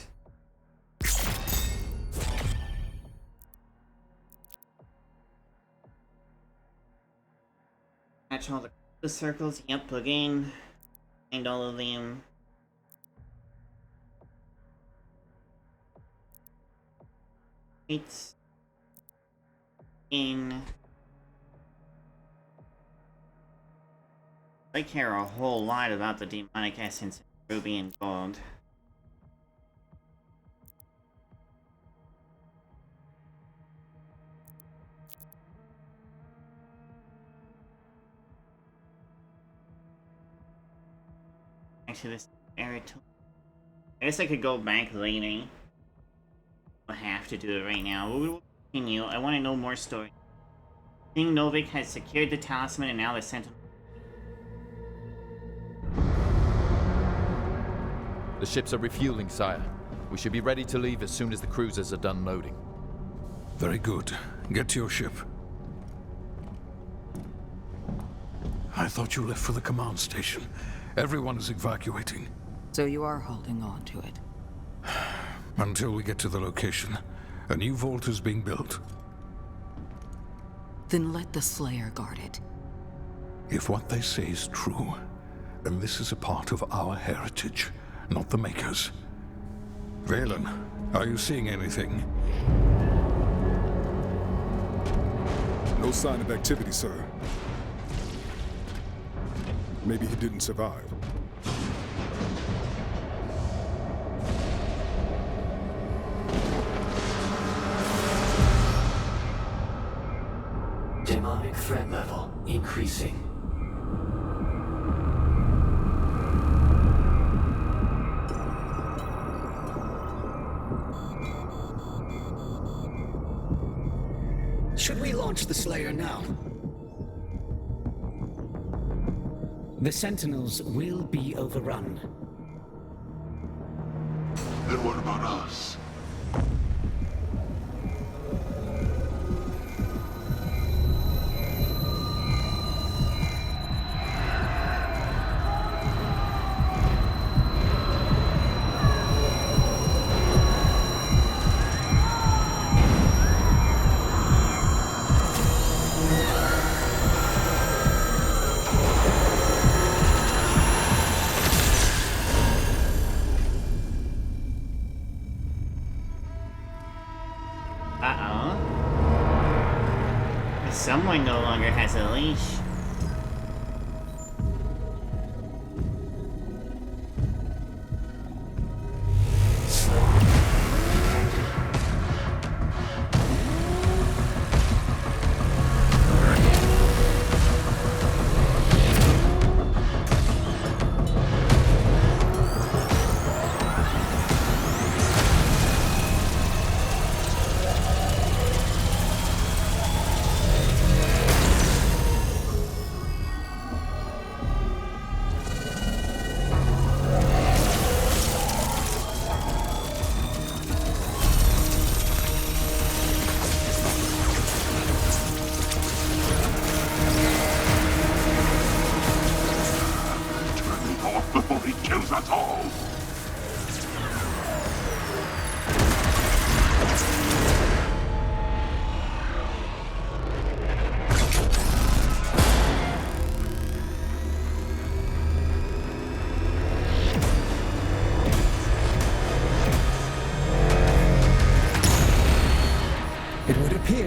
Catch all the circles. Yep, again. Find all of them. It's in. I care a whole lot about the demonic essence of ruby and gold. Actually, this area. I guess I could go back later. I have to do it right now. We'll continue. I want to know more story. King Novik has secured the talisman and now the sentinel. The ships are refueling, sire. We should be ready to leave as soon as the cruisers are done loading. Very good. Get to your ship. I thought you left for the command station. Everyone is evacuating. So you are holding on to it? Until we get to the location. A new vault is being built. Then let the Slayer guard it. If what they say is true, then this is a part of our heritage. Not the Makers. Valen, are you seeing anything? No sign of activity, sir. Maybe he didn't survive. Demonic threat level increasing. Should we launch the Slayer now? The Sentinels will be overrun. Then what about us? Someone no longer has a leash.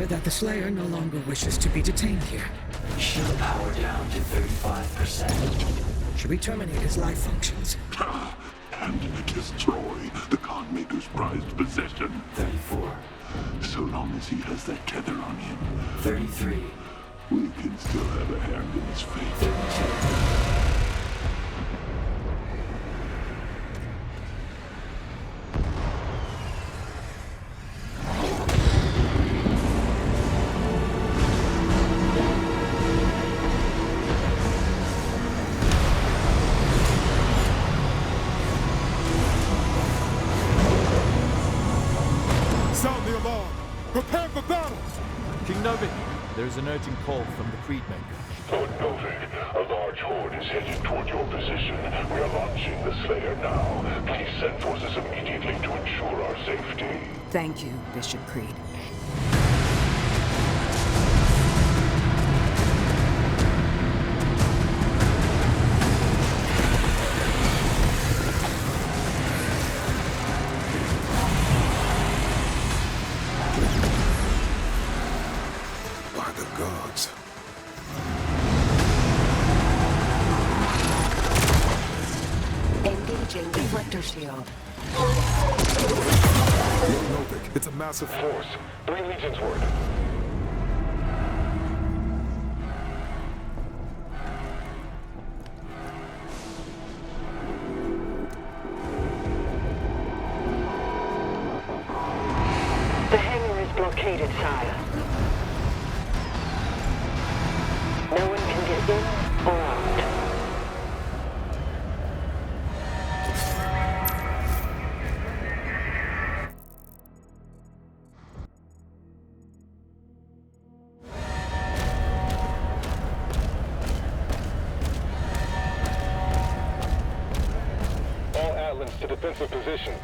That the Slayer no longer wishes to be detained here. Shield power down to 35%. Should we terminate his life functions? And destroy the Khanmaker's prized possession. 34. So long as he has that tether on him. 33. We can still have a hand in his fate. 32. There is an urgent call from the Creedmaker. Lord Novik, a large horde is heading toward your position. We are launching the Slayer now. Please send forces immediately to ensure our safety. Thank you, Bishop Creed. Shield. Novik, it's a massive force. 3 legions worth. The hangar is blockaded, sire. No one can get in or out. To defensive positions.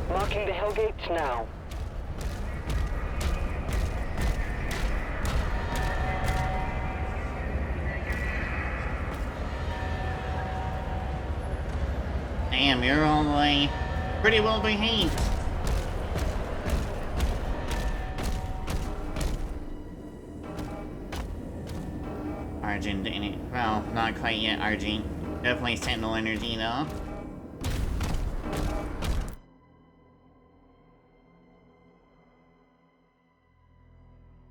Marking the Hellgates now. Damn, you're all the way pretty well behaved. Argent, well, not quite yet, Argent. Definitely Sentinel energy though.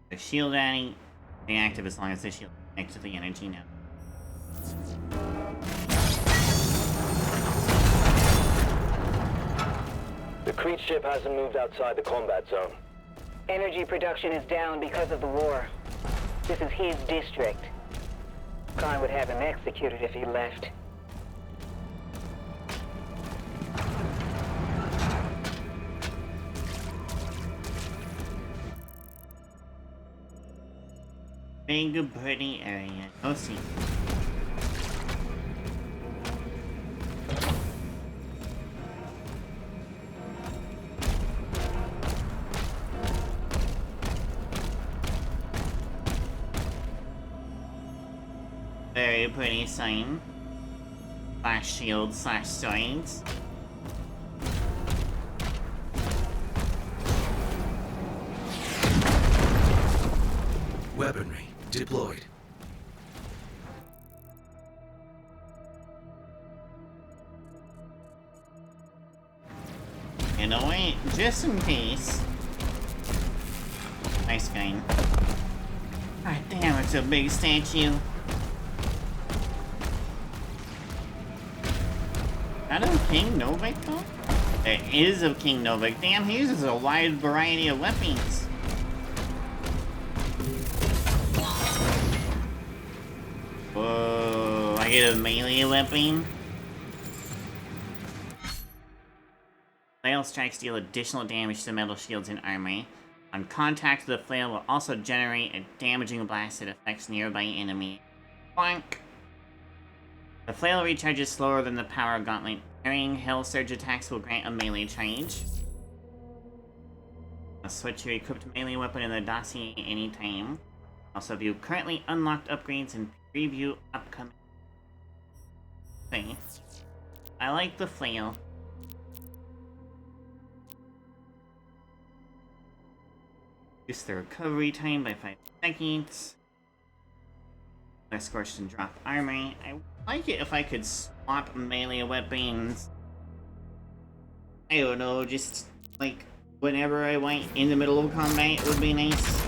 The shield adding stay active as long as the shield connects to the energy now. The Creed ship hasn't moved outside the combat zone. Energy production is down because of the war. This is his district. Khan would have him executed if he left. Big pretty area. Oh, see. Very pretty sign. Slash shield slash swords. Weaponry deployed. You know what? Just in case. Nice gun. God damn, it's a big statue. Not of King Novik though? There is of King Novik. Damn, he uses a wide variety of weapons. Whoa, I get a melee weapon? Flail strikes deal additional damage to metal shields and armor. On contact, the flail will also generate a damaging blast that affects nearby enemy. Bonk! The flail recharges slower than the power gauntlet. Carrying Hell Surge attacks will grant a melee charge. Switch your equipped melee weapon in the dossier anytime. Also view currently unlocked upgrades and preview upcoming things. I like the flail. Reduce the recovery time by 5 seconds. Less scorched and drop armor. I would like it if I could swap melee weapons. I don't know, just like whenever I want in the middle of combat would be nice.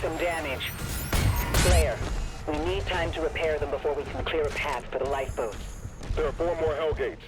Some damage. Slayer, we need time to repair them before we can clear a path for the lifeboats. There are 4 more Hellgates.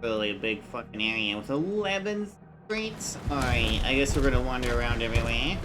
really a big fucking area with 11 streets. Alright, I guess we're gonna wander around everywhere.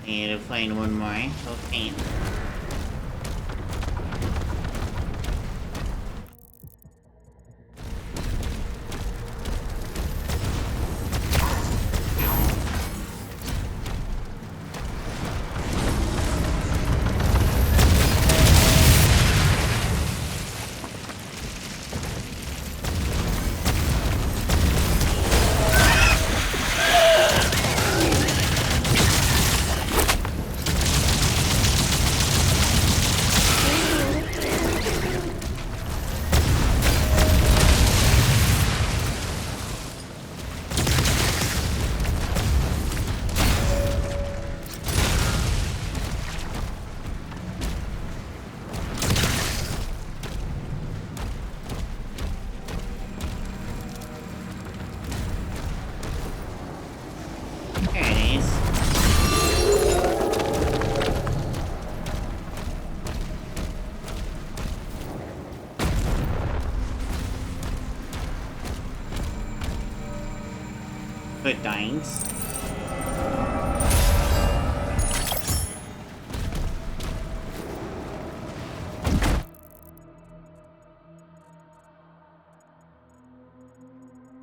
Need to find one more. Okay. Good thanks.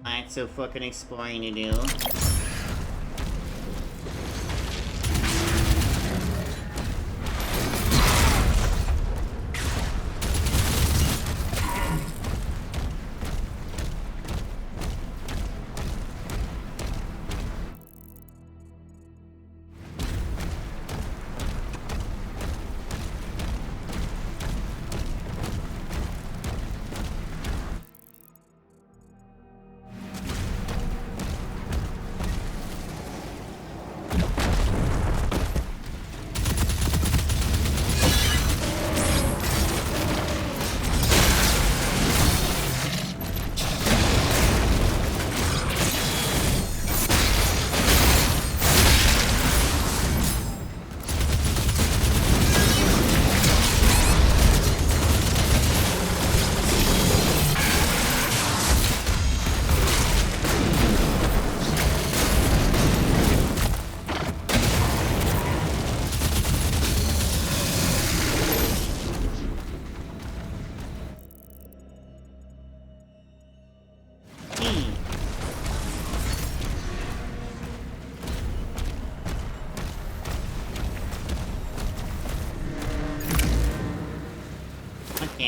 Lots of fucking exploring to do.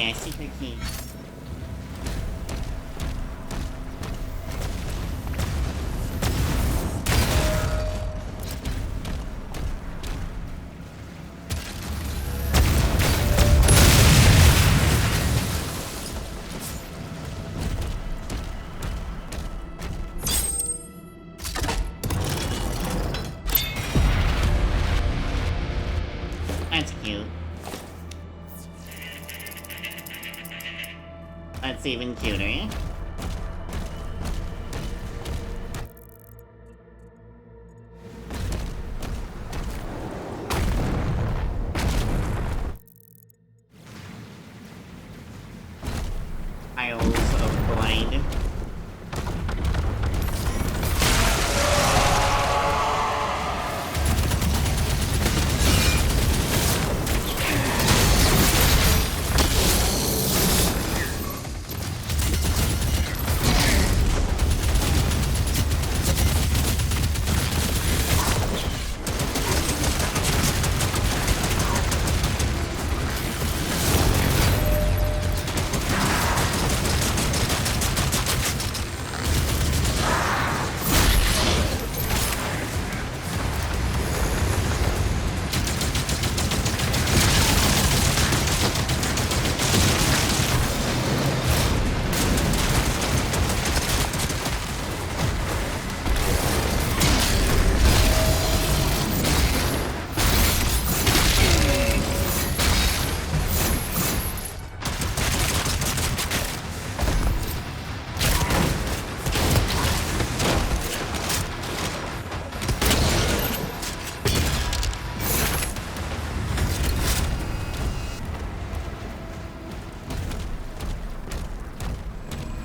Yeah, secret key. That's cute. That's even cuter. Piles of blood.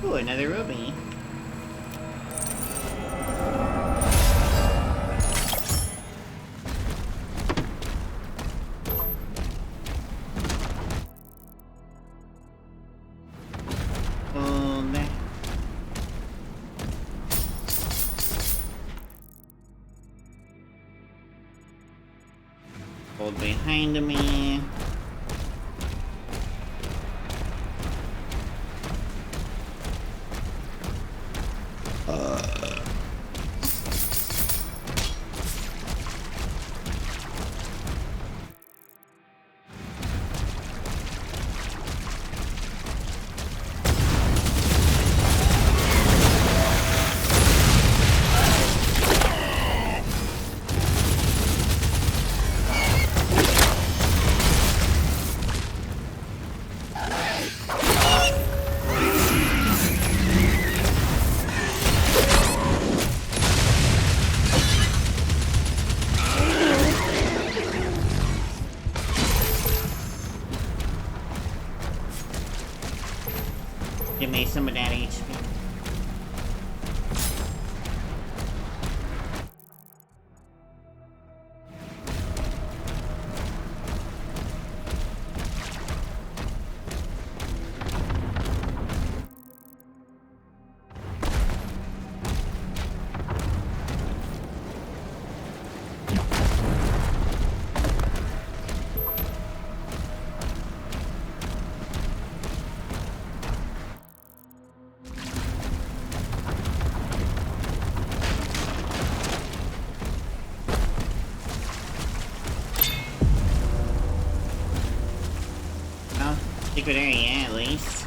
Ooh, another ruby. Hold behind me. Give me some of that HP. Secret area, at least.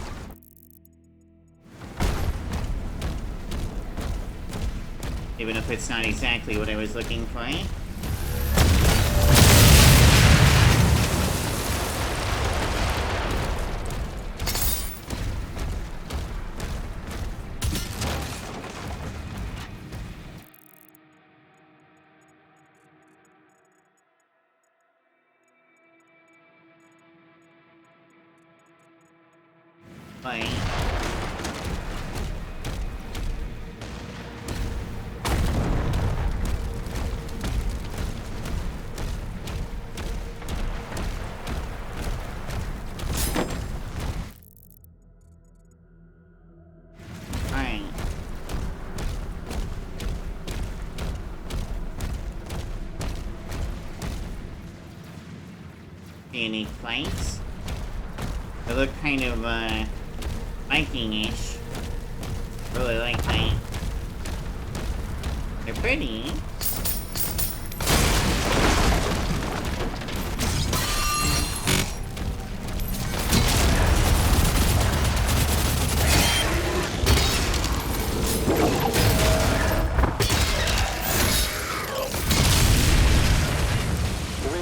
Even if it's not exactly what I was looking for. Bye. Alright. Any fights? They look kind of, Viking-ish. Really like that. They're pretty.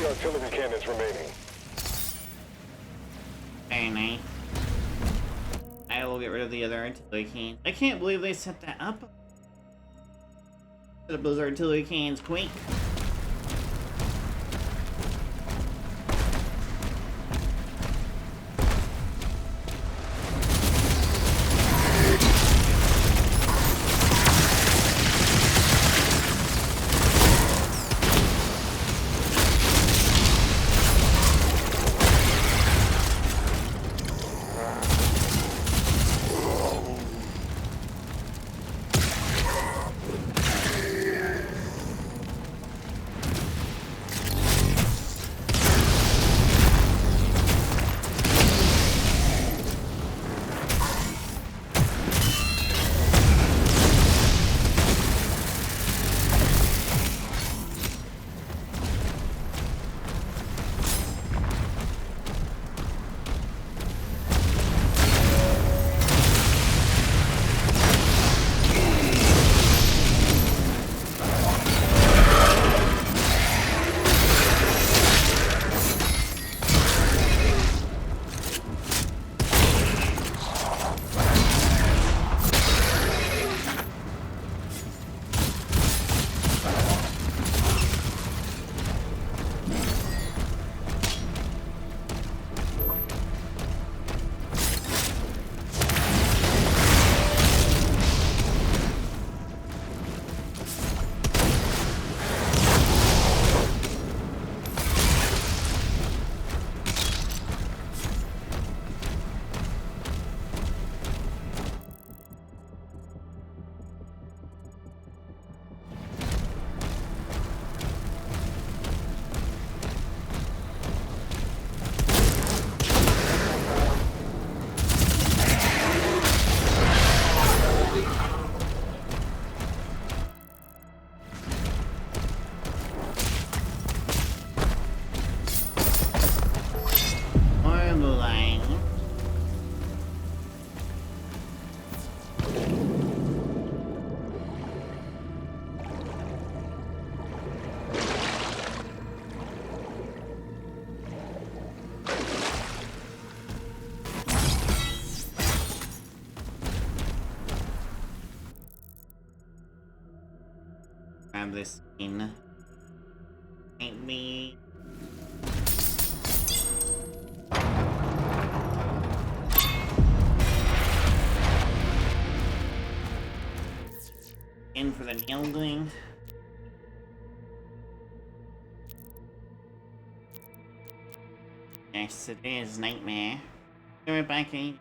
Artillery cannons remaining. Very nice. I will get rid of the other artillery cannons. I can't believe they set that up. Set up those artillery cannons quick. Grab this in. Ain't me. In for the nailding. Yes, it is Nightmare. Be right back, eh?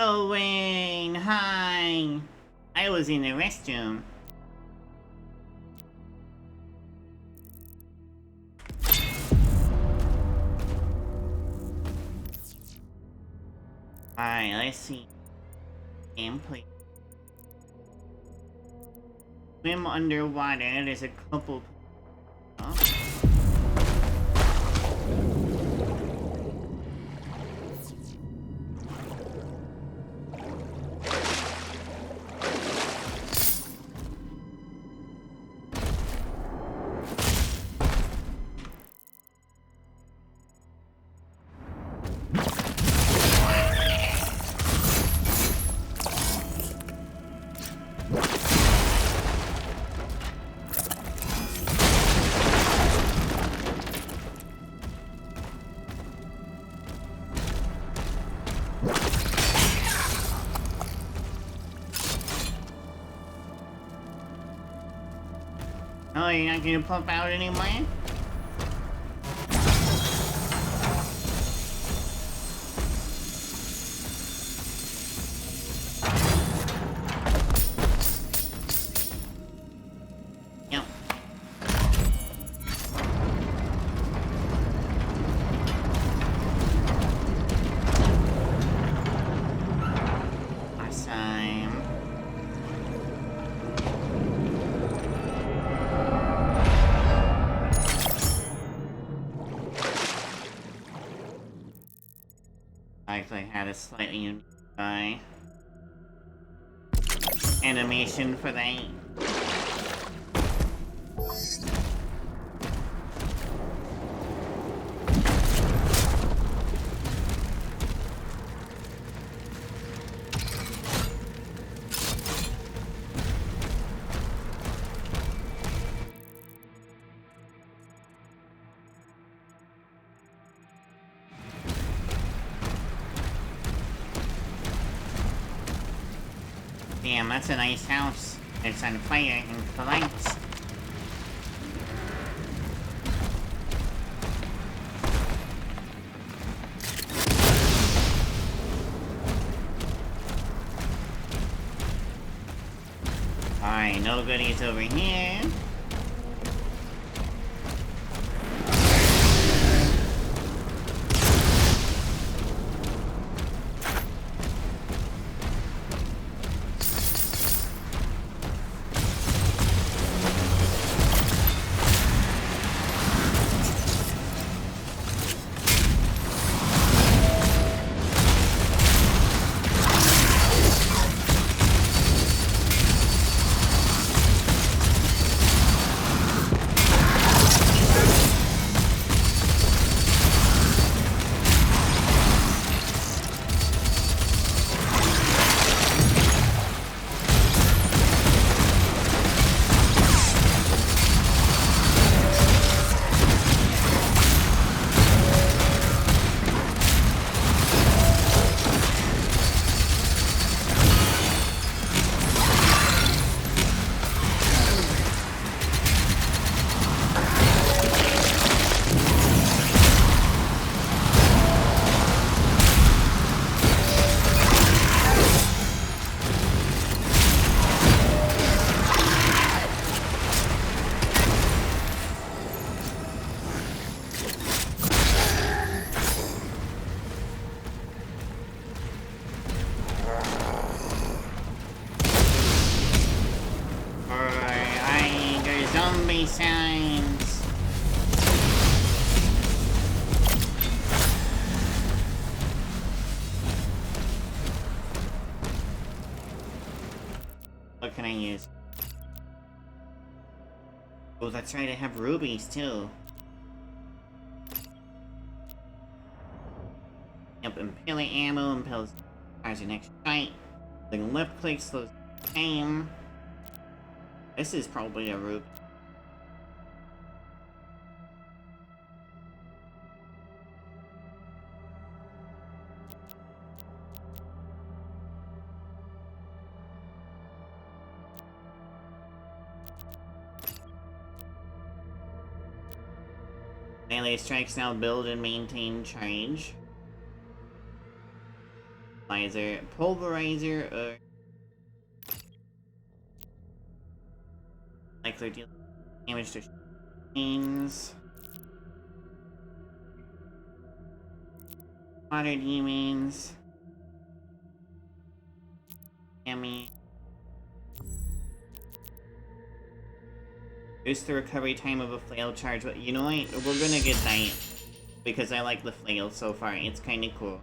Owen, hi. I was in the restroom. Alright, let's see. Gameplay. Swim underwater. There's a couple. Oh. Oh, you're not gonna pop out anymore? Yep. Awesome. I actually had a slightly unique animation for that. Damn, that's a nice house. It's on fire and collects. Alright, no goodies over here. Zombie signs. What can I use? Oh, that's right, I have rubies too. Yep, impaling ammo, impels fires your next strike. The left click slows aim. This is probably a ruby. Melee strikes now build and maintain charge. Pulverizer, or likely deal damage to machines. Water demons. Yummy. Boost the recovery time of a flail charge, but you know what? We're gonna get that because I like the flail so far. It's kinda cool.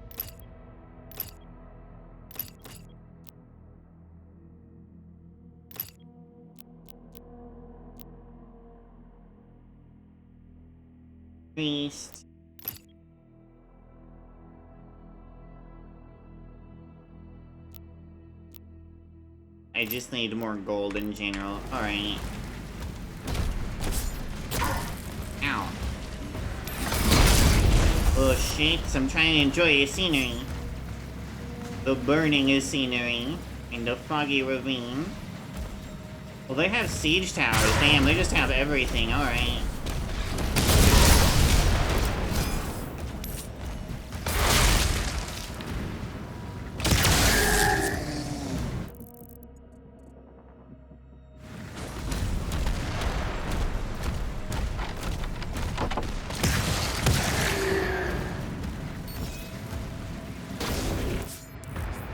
Priest. I just need more gold in general. Alright. Ow. Oh shit, I'm trying to enjoy the scenery. The burning is scenery. In the foggy ravine. Well, they have siege towers. Damn, they just have everything. Alright.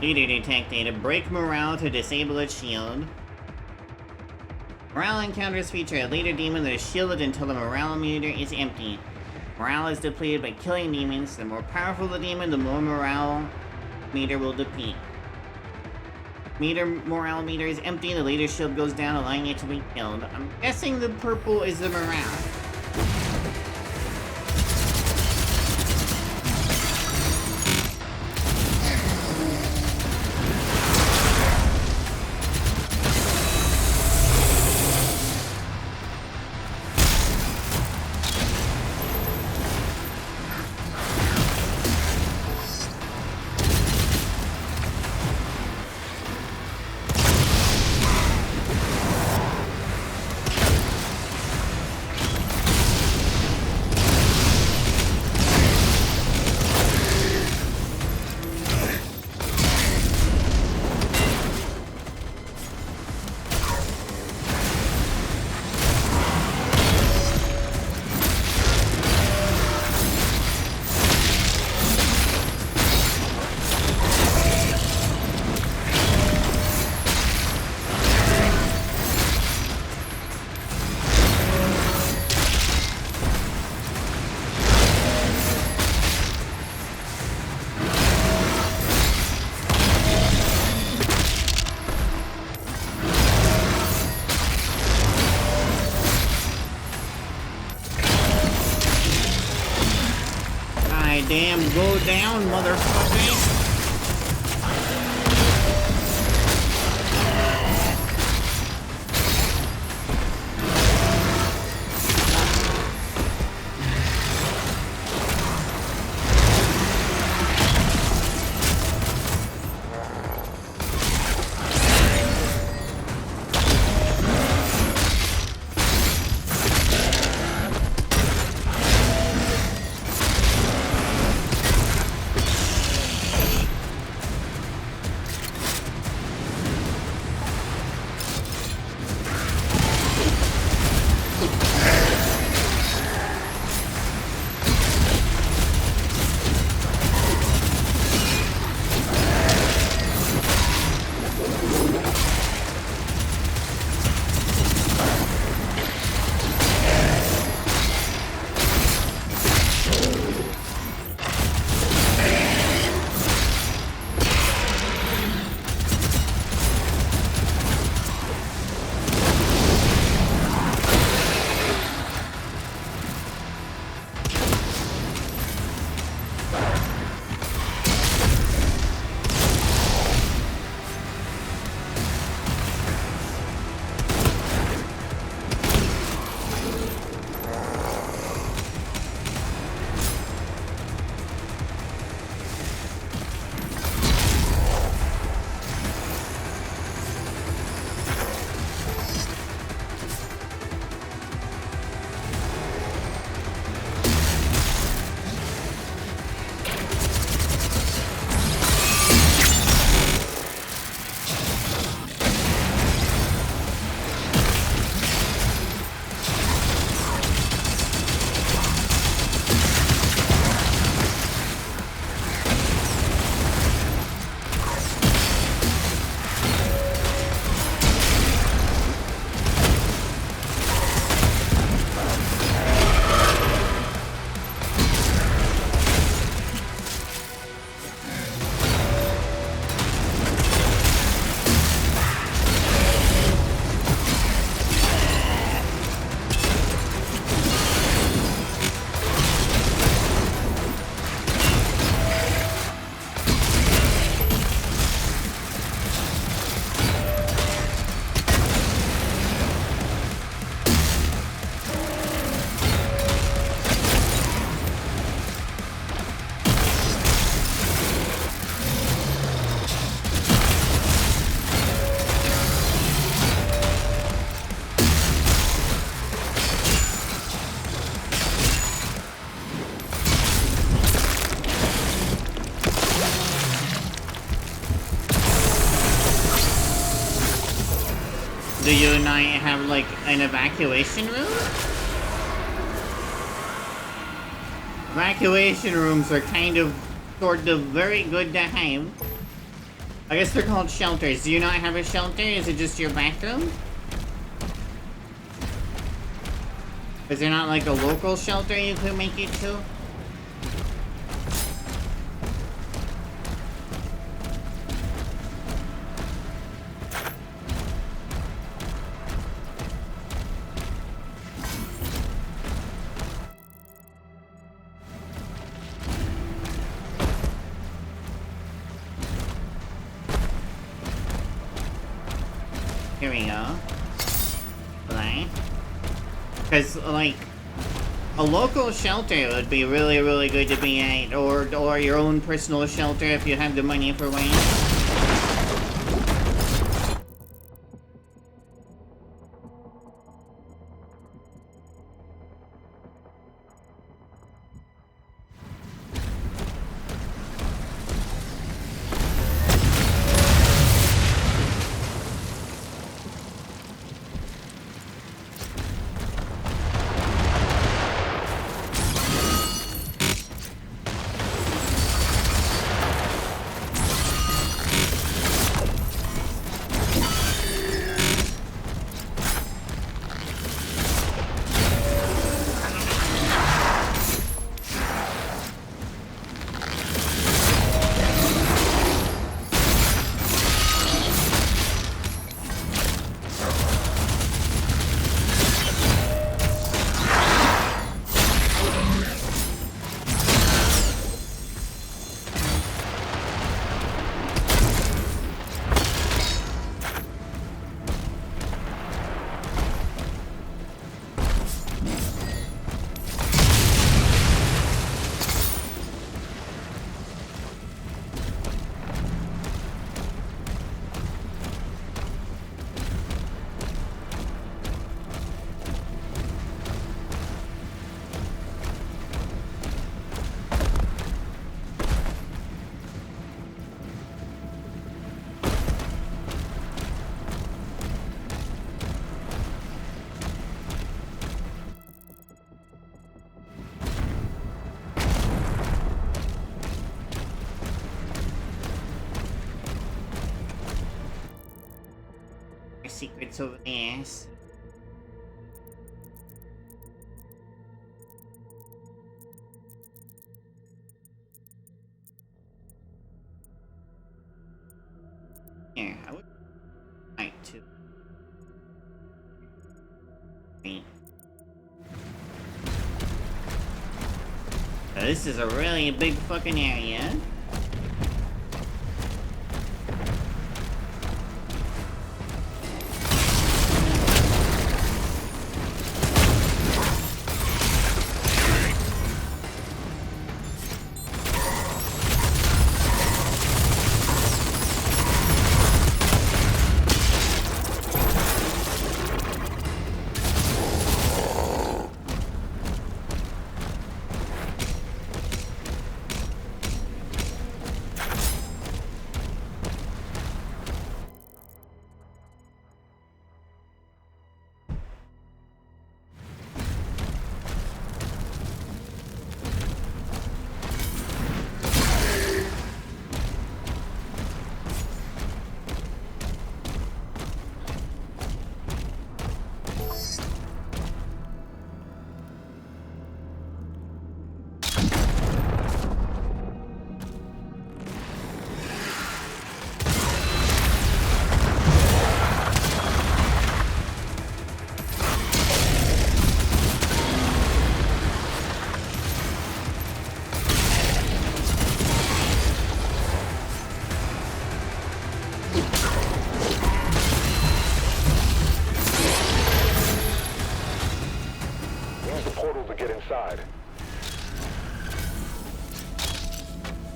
Leader detected. Break morale to disable its shield. Morale encounters feature a leader demon that is shielded until the morale meter is empty. Morale is depleted by killing demons. The more powerful the demon, the more morale meter will deplete. Morale meter is empty, the leader's shield goes down, allowing it to be killed. I'm guessing the purple is the morale. Damn, go down, motherfucker! do you not have like an evacuation room? Evacuation rooms are kind of, sort of very good to have. I guess they're called shelters. Do you not have a shelter? Is it just your bathroom? Is there not like a local shelter you could make it to? Here we go. Right. Because, like, a local shelter would be really, really good to be at, or your own personal shelter if you have the money for one. Secrets over there. Yeah, I would like to. So this is a really big fucking area.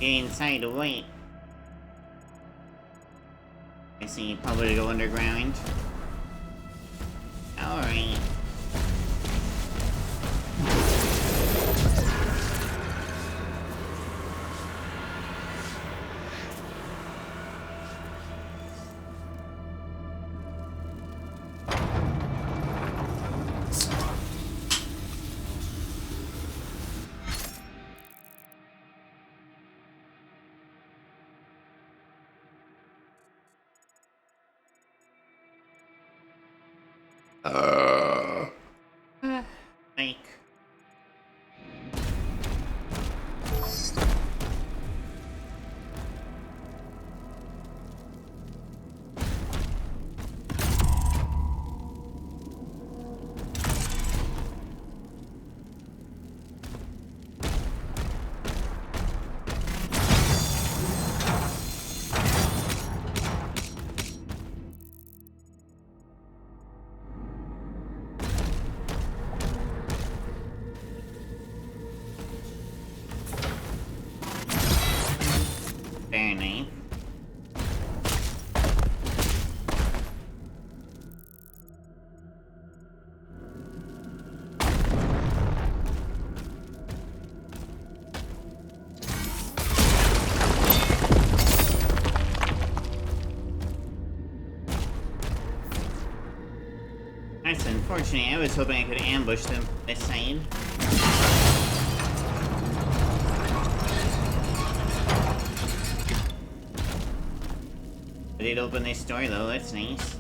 Inside, wait. I see, probably go underground. Alright. Like. Very nice. That's unfortunate. I was hoping I could ambush them from this side. I did open this door though, that's nice.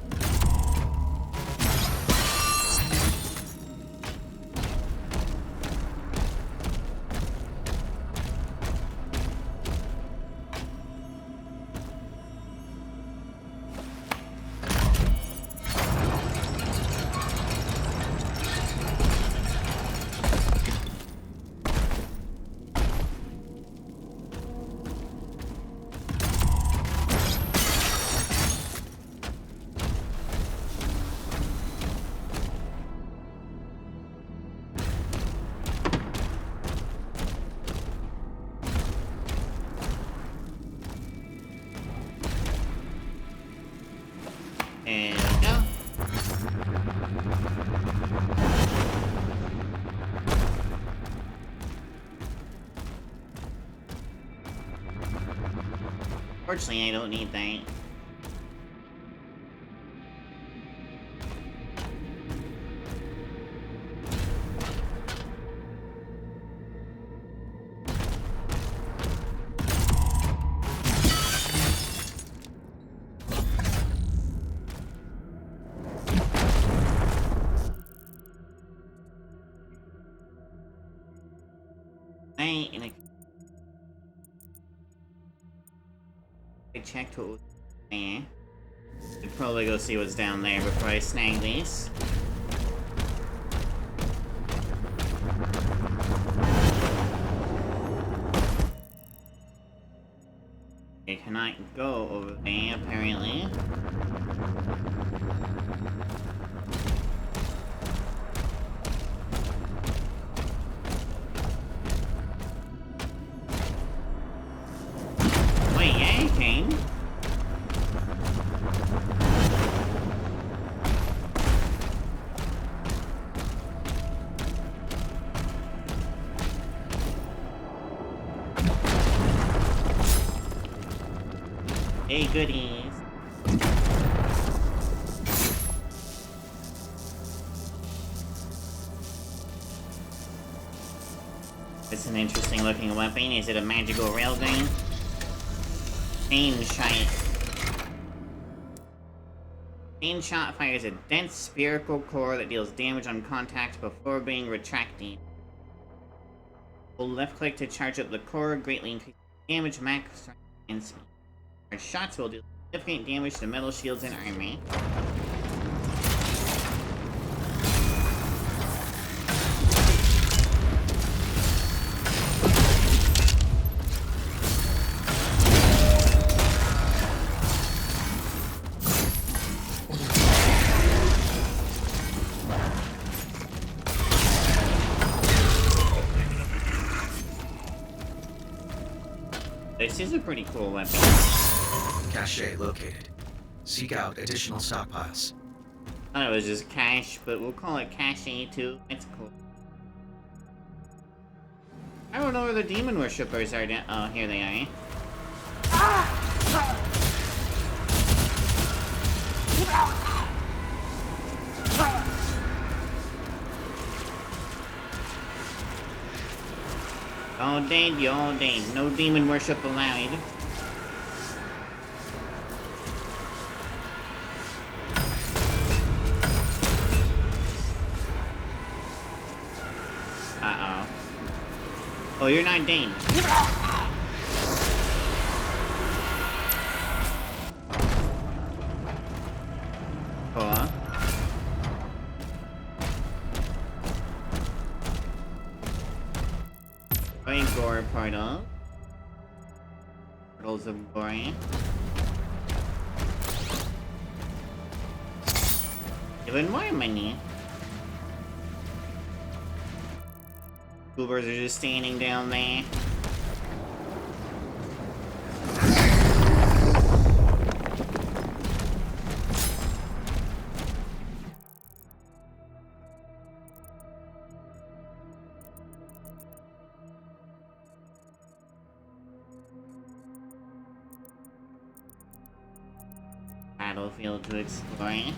There we go. Fortunately, I don't need that. I checked what was there. I'd probably go see what's down there before I snag these. I cannot go over there, apparently. Wait, yeah, I came. Hey, goodies. It's an interesting looking weapon. Is it a magical railgun? Chain shot. Chain shot fires a dense spherical core that deals damage on contact before being retracted. Hold left click to charge up the core, greatly increase damage, max, and speed. Charged shots will do significant damage to metal shields and armor. This is a pretty cool weapon. Cache located. Seek out additional stockpiles. I thought it was just cache, but we'll call it cache too. It's cool. I don't know where the demon worshippers are down. Oh, here they are. All dead, you all dead. No demon worship allowed. Oh, you're not Dane. Cool. Gore portal. Portals of glory. Even more money. Goobers are just standing down there. Battlefield to explore.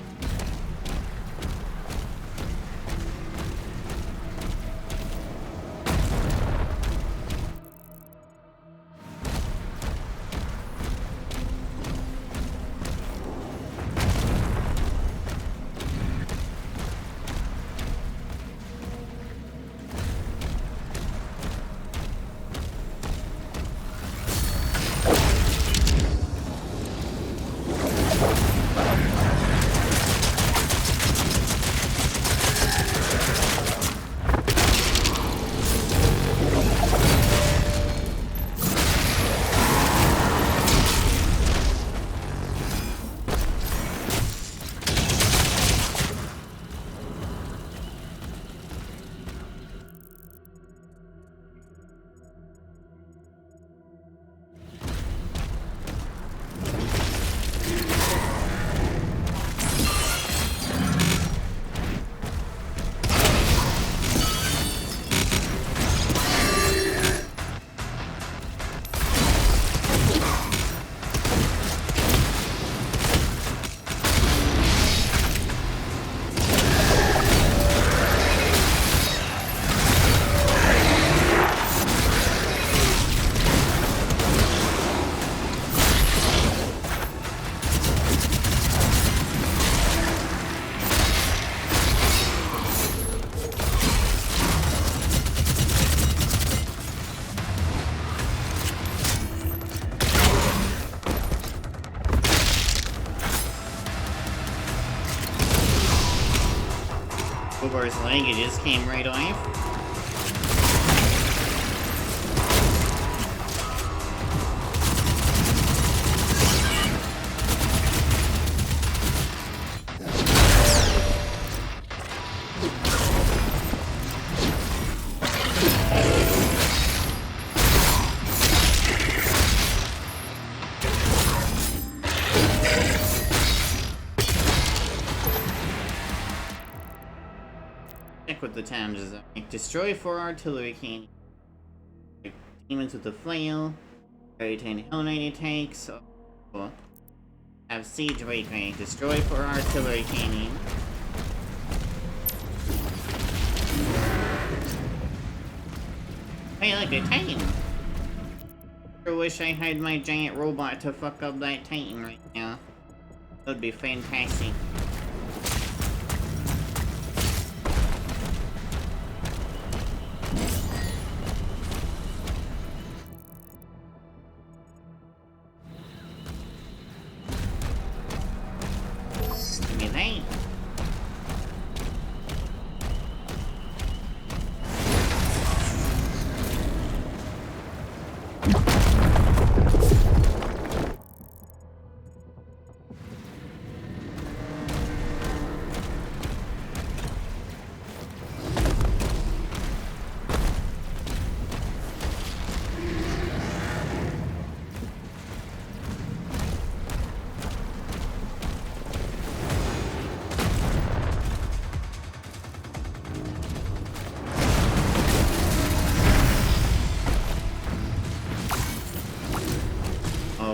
Goobers' leg, it just came right off. With the time design. Destroy 4 artillery cannons. Demons with the flail. Carry 10 Hell Knight attacks. Oh. Have siege rate rank. Destroy 4 artillery cannon. Hey, look, a Titan! I wish I had my giant robot to fuck up that Titan right now. That would be fantastic.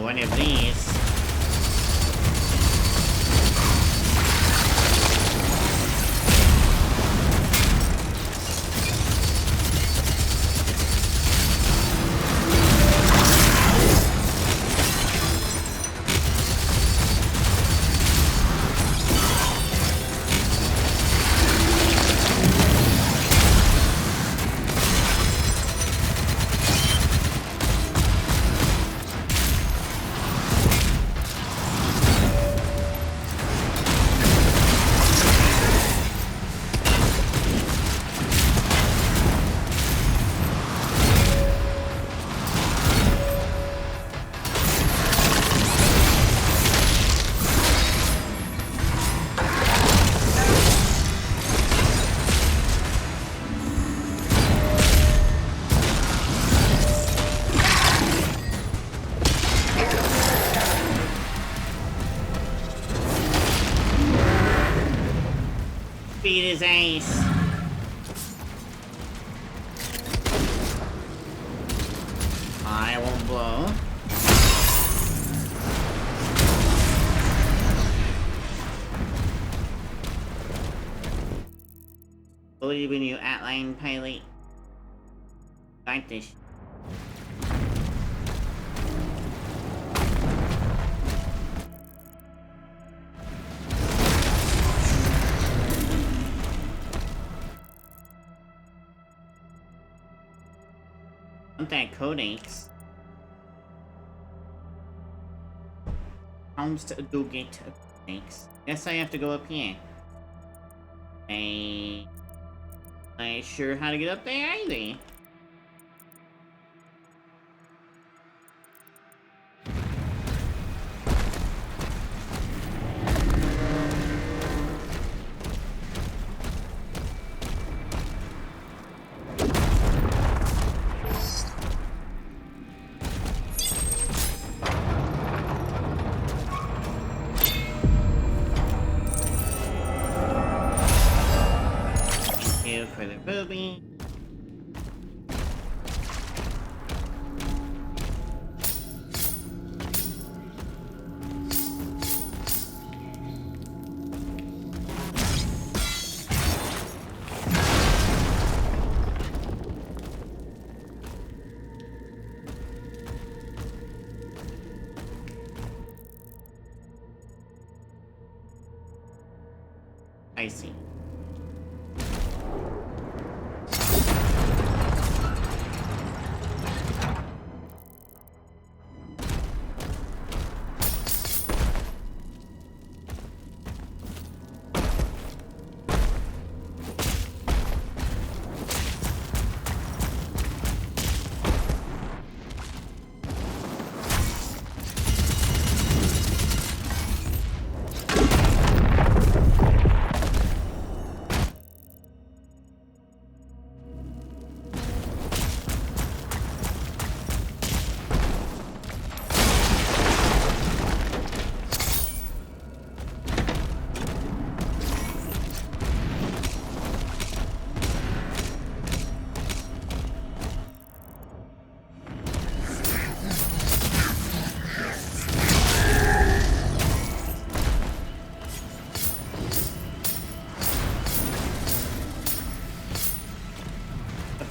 One of these. beat his ass. I won't blow. Believe in you, Atline pilot. Like this. Want that codex? Homes to do get a codex. Guess I have to go up here. I sure how to get up there either. For the booby. I see.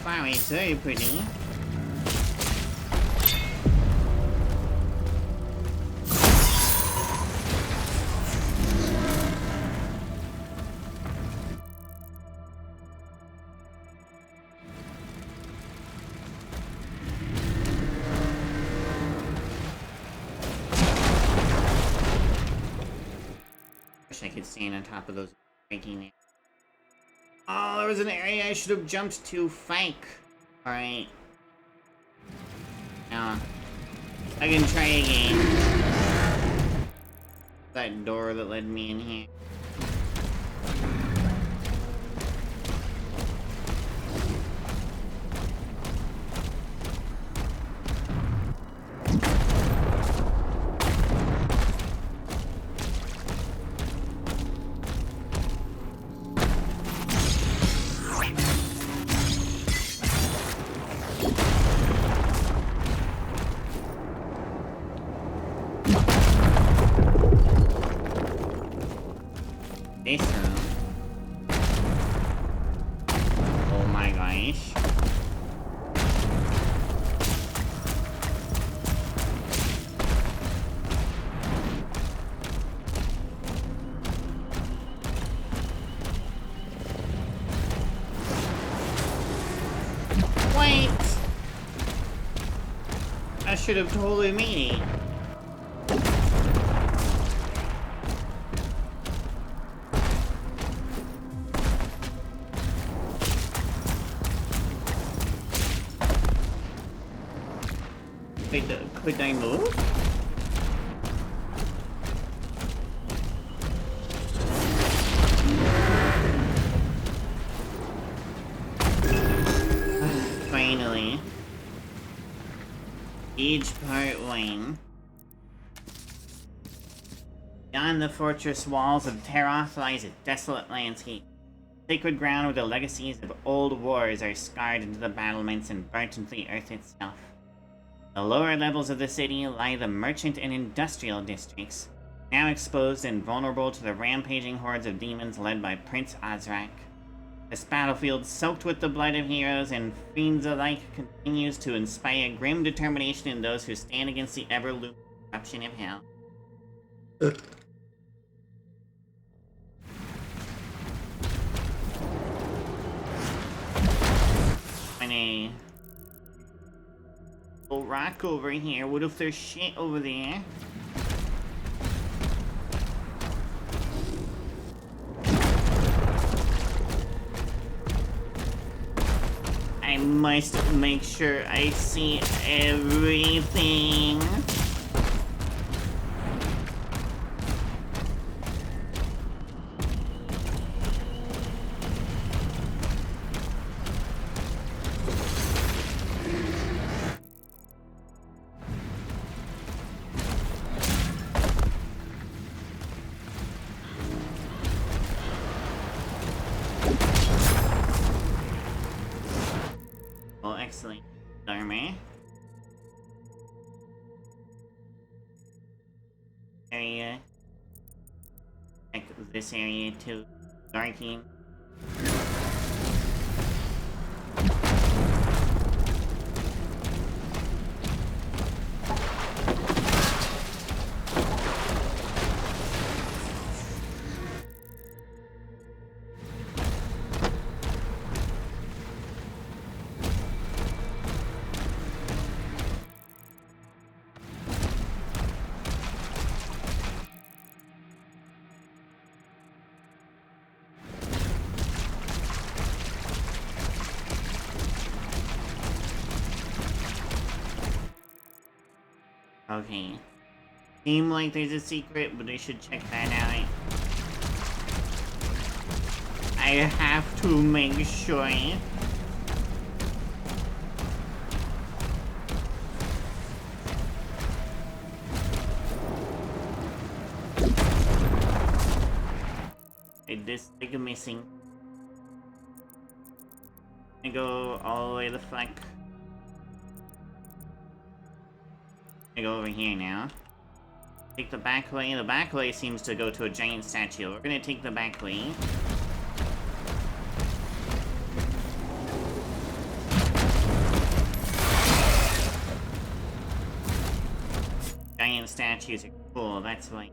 Flower is very pretty. Wish I could stand on top of those breaking there. Oh, there was an area I should have jumped to. Fake. Alright. Now, I can try again. That door that led me in here. This room. Oh my gosh. Wait! I should have totally made it. Could I move? Finally. Each part wing. Beyond the fortress walls of Teroth lies a desolate landscape. Sacred ground where the legacies of old wars are scarred into the battlements and burnt into the earth itself. The lower levels of the city lie the merchant and industrial districts, now exposed and vulnerable to the rampaging hordes of demons led by Prince Azrak. This battlefield, soaked with the blood of heroes and fiends alike, continues to inspire grim determination in those who stand against the ever-looming corruption of hell. A little rock over here. What if there's shit over there? I must make sure I see everything. Excellent armor. Area. Check this area too. Darking. Okay. Seem like there's a secret, but I should check that out. I have to make sure. This thing missing. I go all the way the fuck. I go over here now. Take the back way. The back way seems to go to a giant statue. We're gonna take the back way. Giant statues are cool, that's why.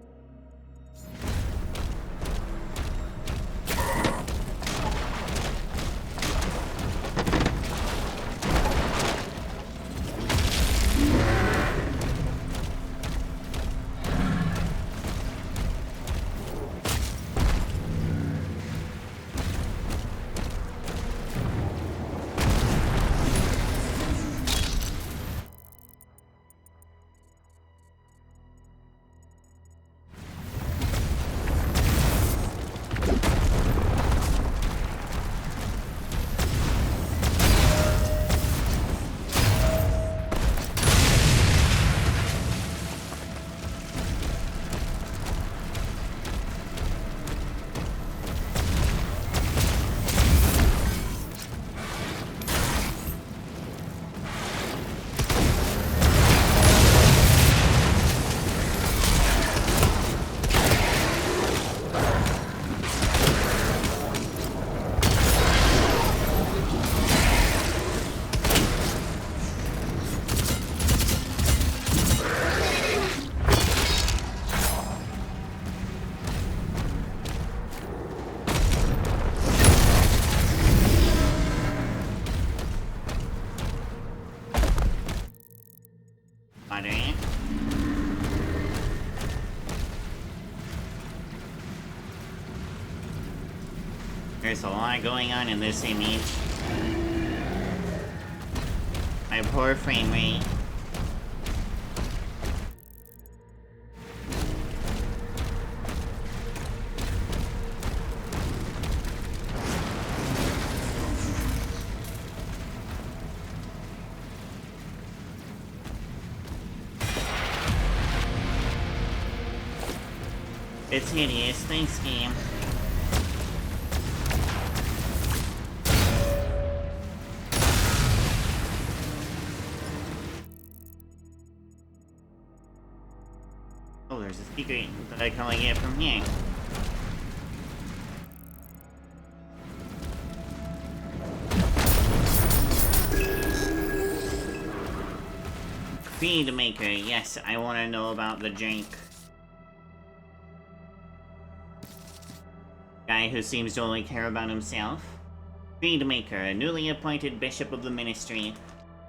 There's a lot going on in this image. My poor frame rate. It's hideous. Thanks, game. Oh, there's a secret that I can only get from here. Creed Maker, yes, I want to know about the jank. Guy who seems to only care about himself. Creed Maker, a newly appointed bishop of the ministry,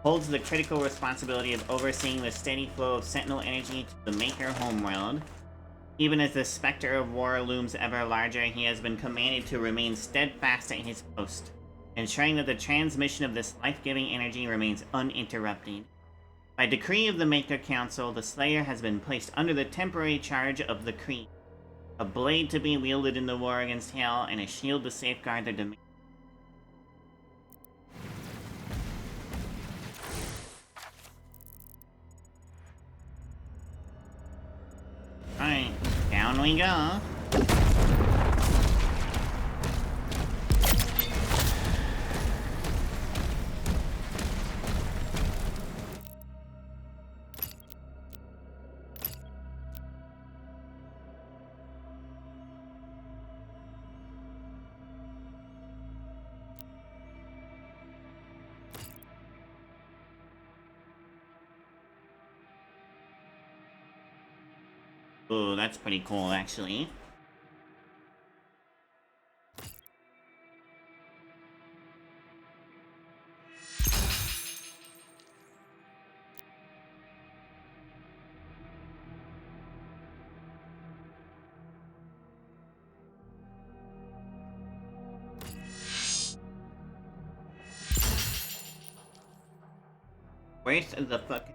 holds the critical responsibility of overseeing the steady flow of Sentinel energy to the Maker homeworld. Even as the specter of war looms ever larger, he has been commanded to remain steadfast at his post, ensuring that the transmission of this life-giving energy remains uninterrupted. By decree of the Maker Council, the Slayer has been placed under the temporary charge of the Creed, a blade to be wielded in the war against Hell and a shield to safeguard their domain. Alright, down we go. Ooh, that's pretty cool, actually. Where's the fuck?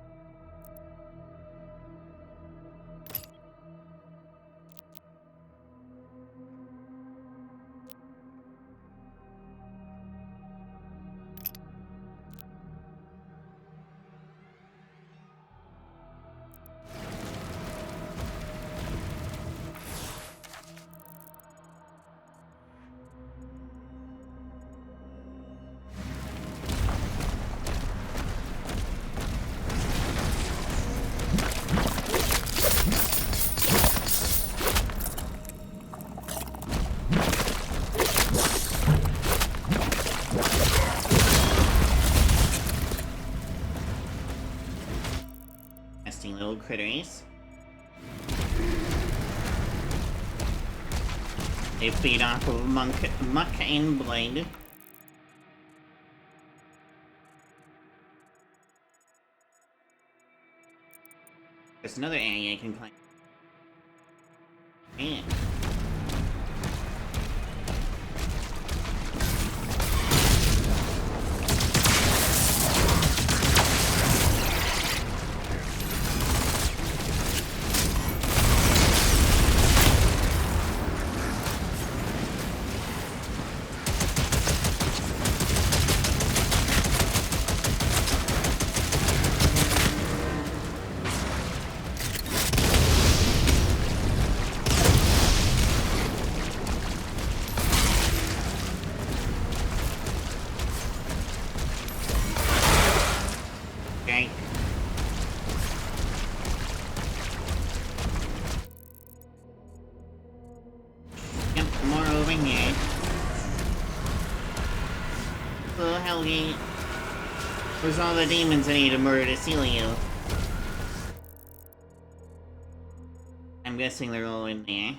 Little critters. They feed off of muck and blood. There's another area I can climb. Man. Where's all the demons I need to murder to seal you? I'm guessing they're all in there.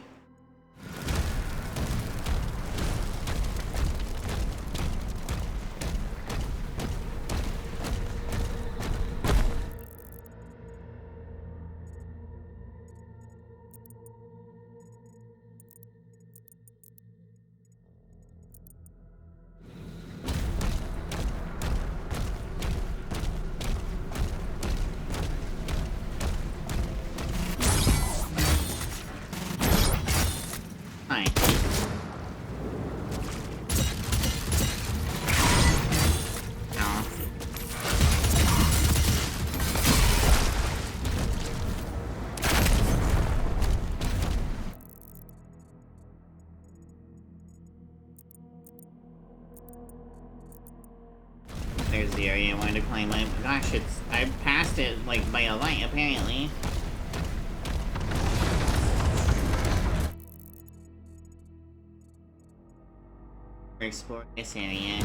There's the area I wanted to climb up. Gosh, I passed it, like, by a light, apparently. explore this area.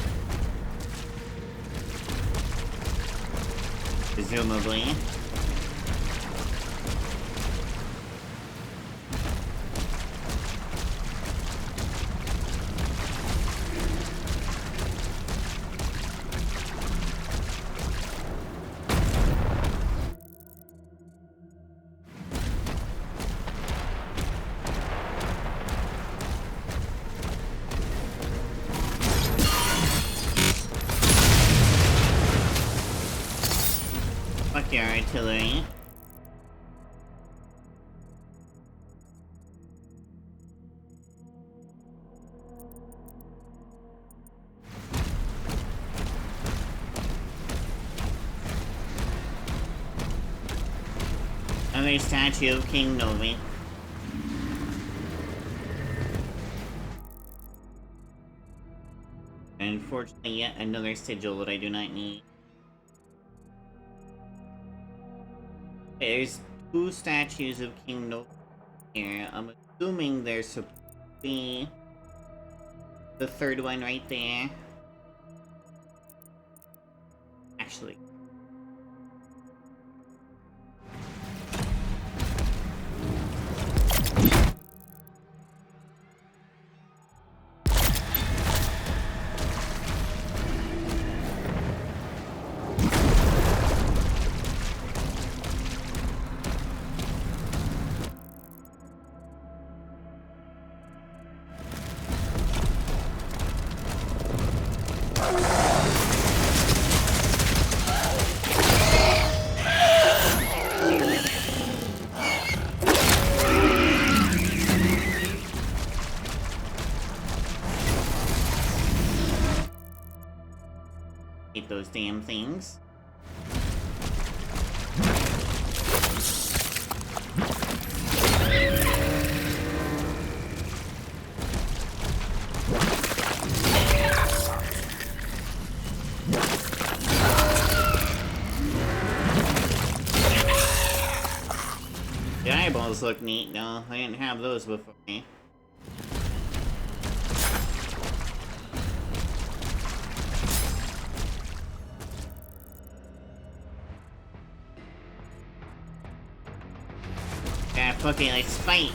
Presumably. Fuck your artillery. Another statue of King Novi. Unfortunately, yet another sigil that I do not need. There's two statues of King Novi here. I'm assuming there's supposed to be the third one right there. Actually. Hate those damn things. The eyeballs look neat though. I didn't have those before me. Yeah, fuck it, let's fight.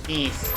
Peace.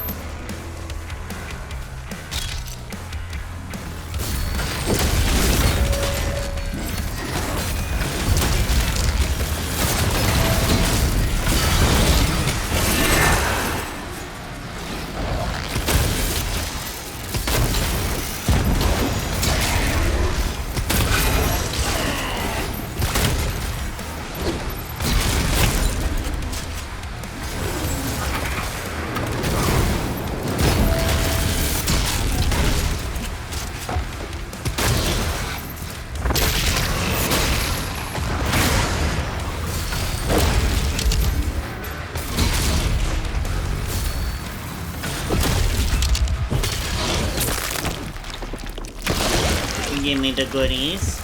Give me the goodies.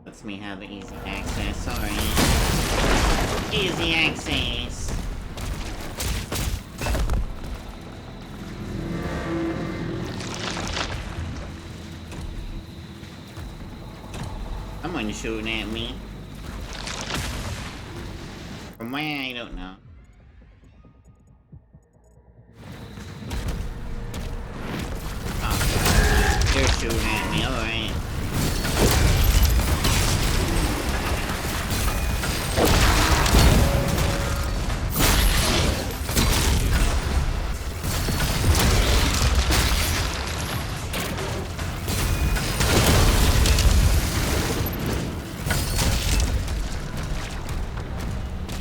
Lets me have easy access, sorry. Easy access. Someone shooting at me. From where, I don't know. Oh, they're shooting at me, alright.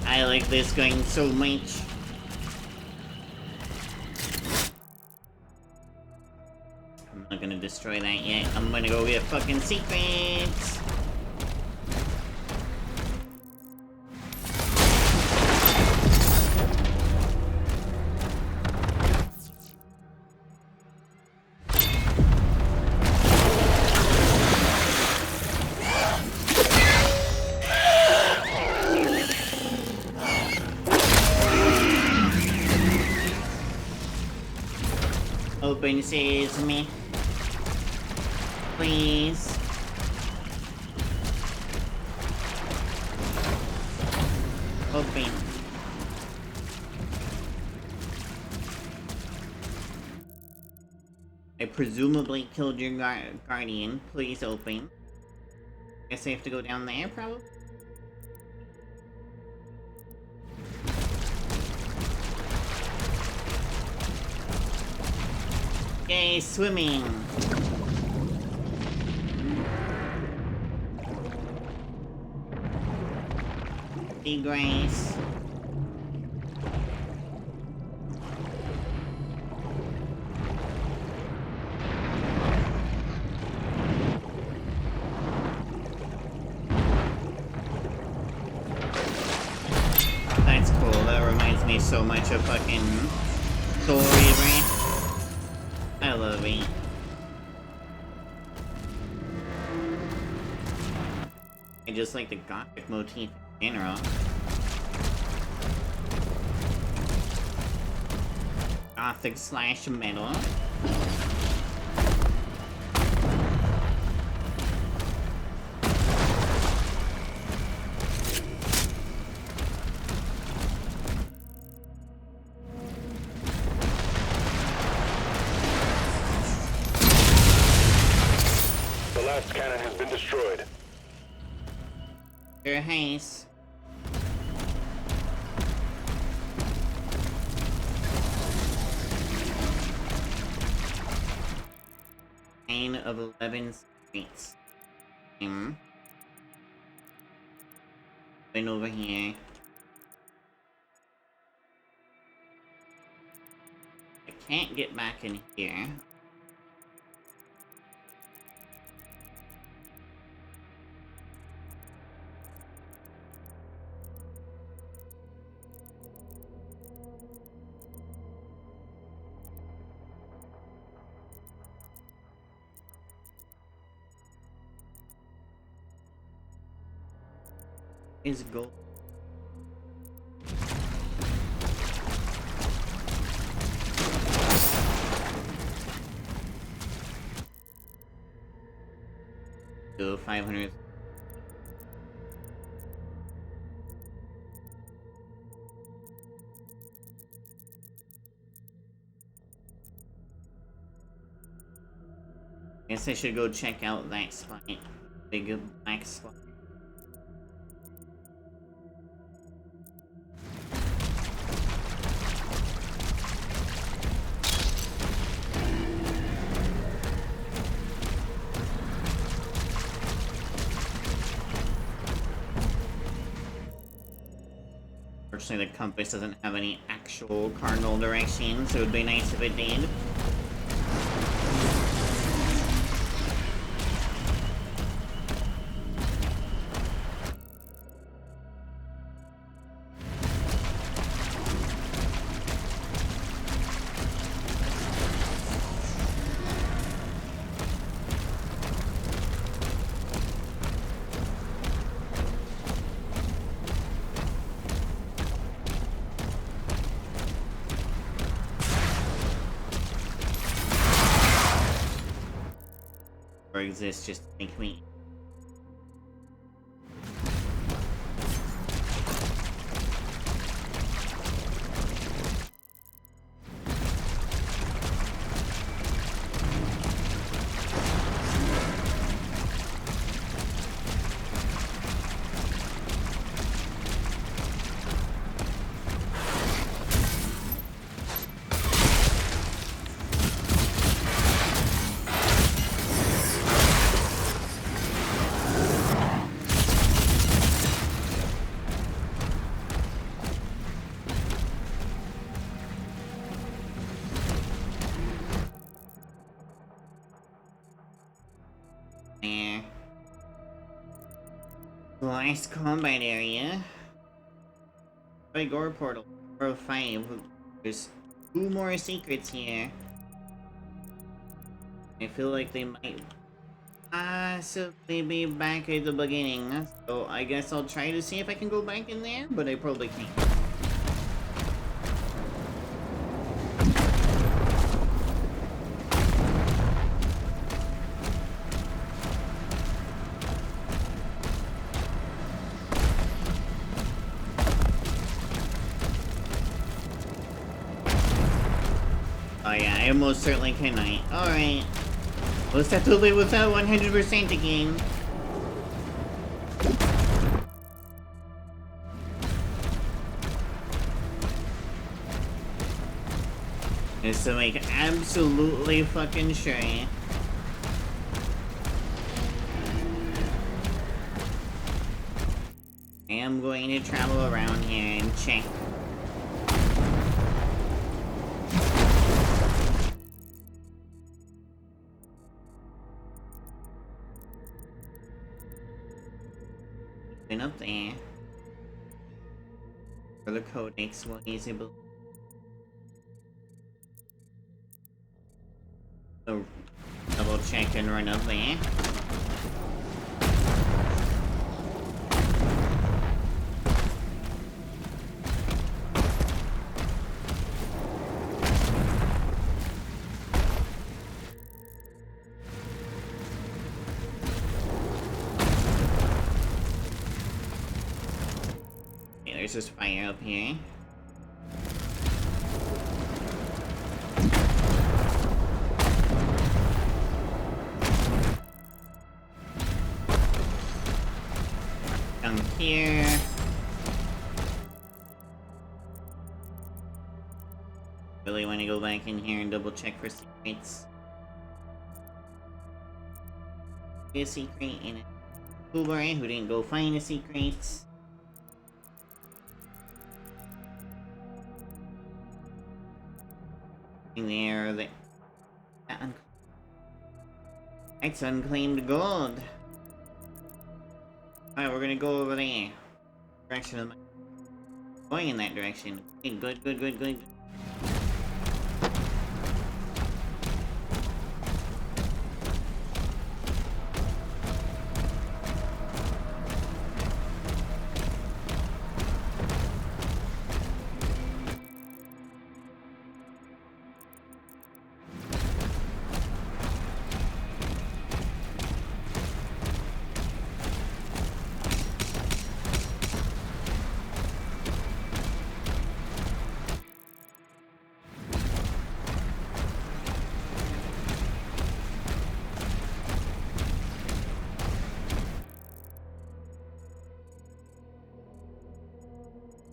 I like this game so much. I'm not gonna destroy that yet. I'm gonna go get fucking secrets. Open sesame. Please. Open. I presumably killed your guardian. Please open. Guess I have to go down there, probably? Yay, swimming! Sea grace. That's cool, that reminds me so much of fucking Soul Reaver. I love it. I just like the gothic motif in general. Gothic slash metal. Cannon has been destroyed. Your haste. Chain of 11 streets. Went over here. I can't get back in here. Is gold. to 500. Guess I should go check out that spot. Big black spot. Unfortunately, the compass doesn't have any actual cardinal direction, so it would be nice if it did. Exists just to make me last combat area. By Gore Portal 405. There's 2 more secrets here. I feel like they might possibly be back at the beginning. So I guess I'll try to see if I can go back in there, but I probably can't. Oh yeah, I most certainly cannot. Alright. We'll have to live with that 100% again. Just to make absolutely fucking sure. I am going to travel around here and check. Up there for the codex will easily so double check and run up there. There's this fire up here. Down here. Really want to go back in here and double check for secrets. A secret in a cool boy who didn't go find the secrets. There, it's unclaimed gold. Alright, we're gonna go over there. Direction of my going in that direction. Okay, good.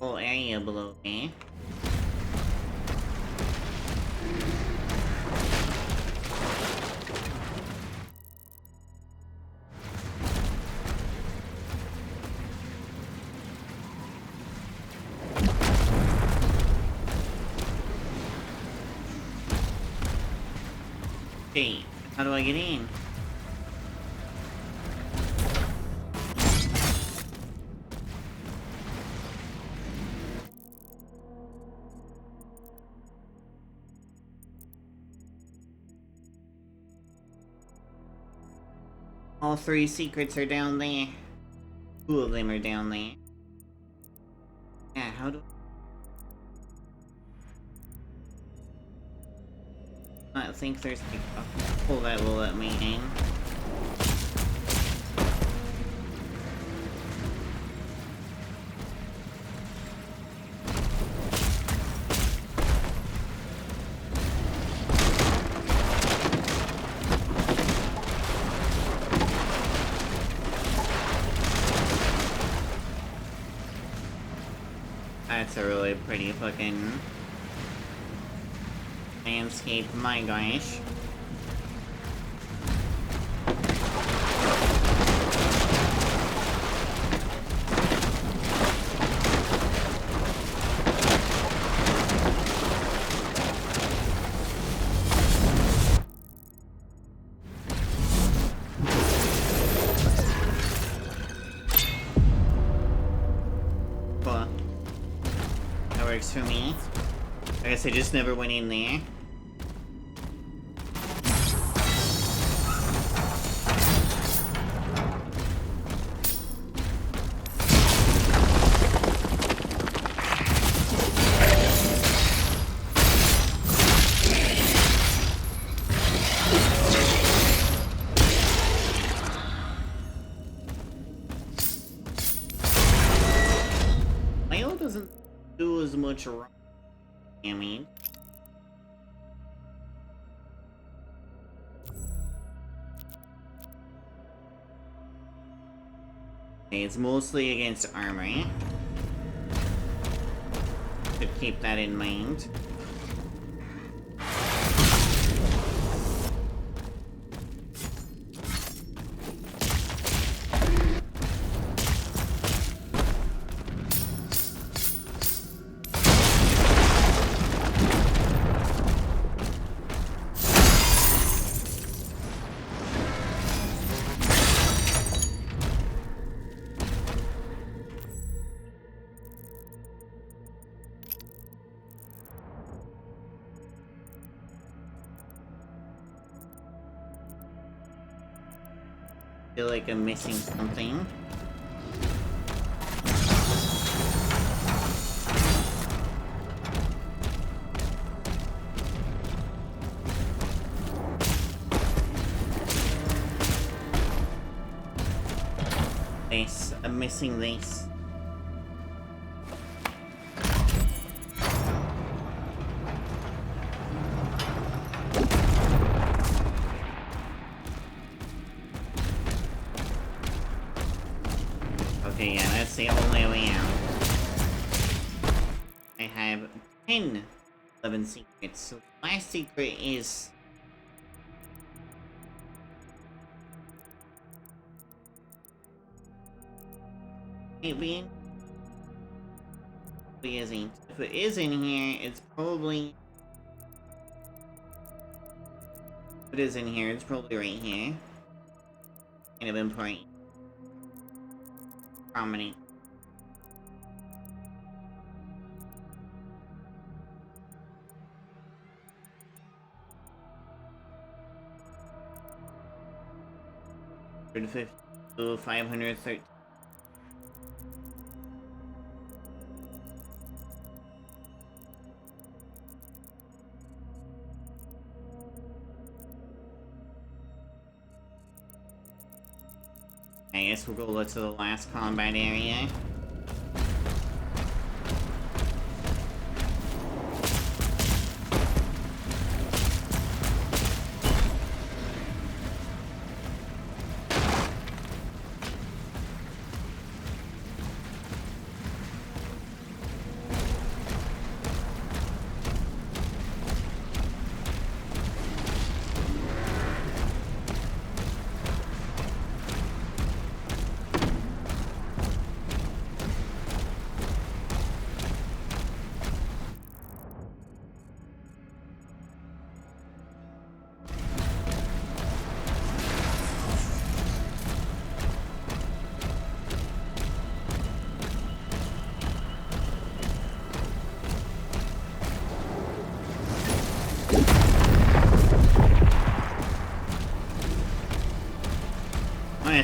whole area below there. Hey, how do I get in? All 3 secrets are down there. 2 of them are down there. Yeah, how do I think there's a hole that will let me in. That's a really pretty fucking landscape, my gosh. Cool. That works for me. I guess I just never went in there. Mail doesn't do as much wrong. I mean, it's mostly against armor. Should keep that in mind. I feel like I'm missing something. This. I'm missing this. Okay, yeah, that's the only way out. I have 10 11 secrets, so the last secret is... maybe... it isn't. If it is in here, it's probably... if it is in here, it's probably right here. Kind of important. Prominent. $150 to 530. I guess we'll go to the last combat area.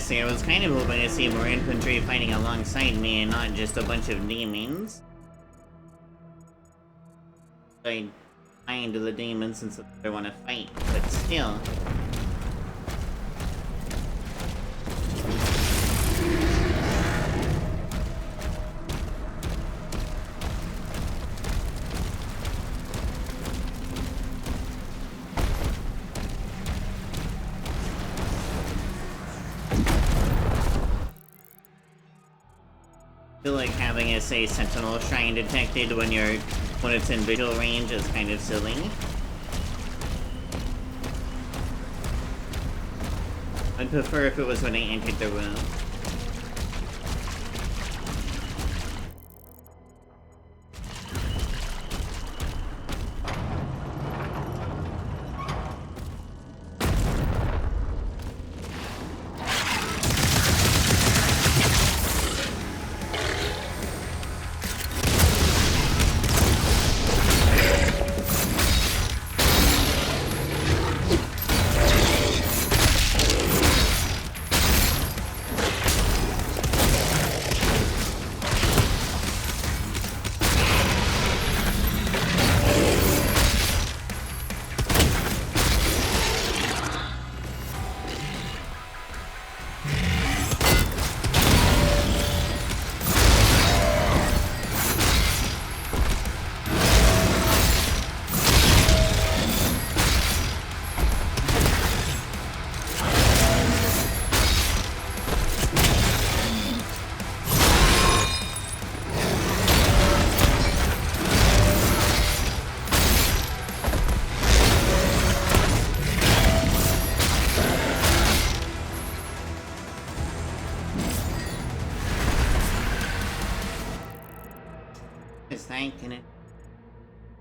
honestly, I was kind of hoping to see more infantry fighting alongside me and not just a bunch of demons. I find the demons since they want to fight, but still. I feel like having a, say, Sentinel Shrine detected when it's in visual range is kind of silly. I'd prefer if it was when I entered the room.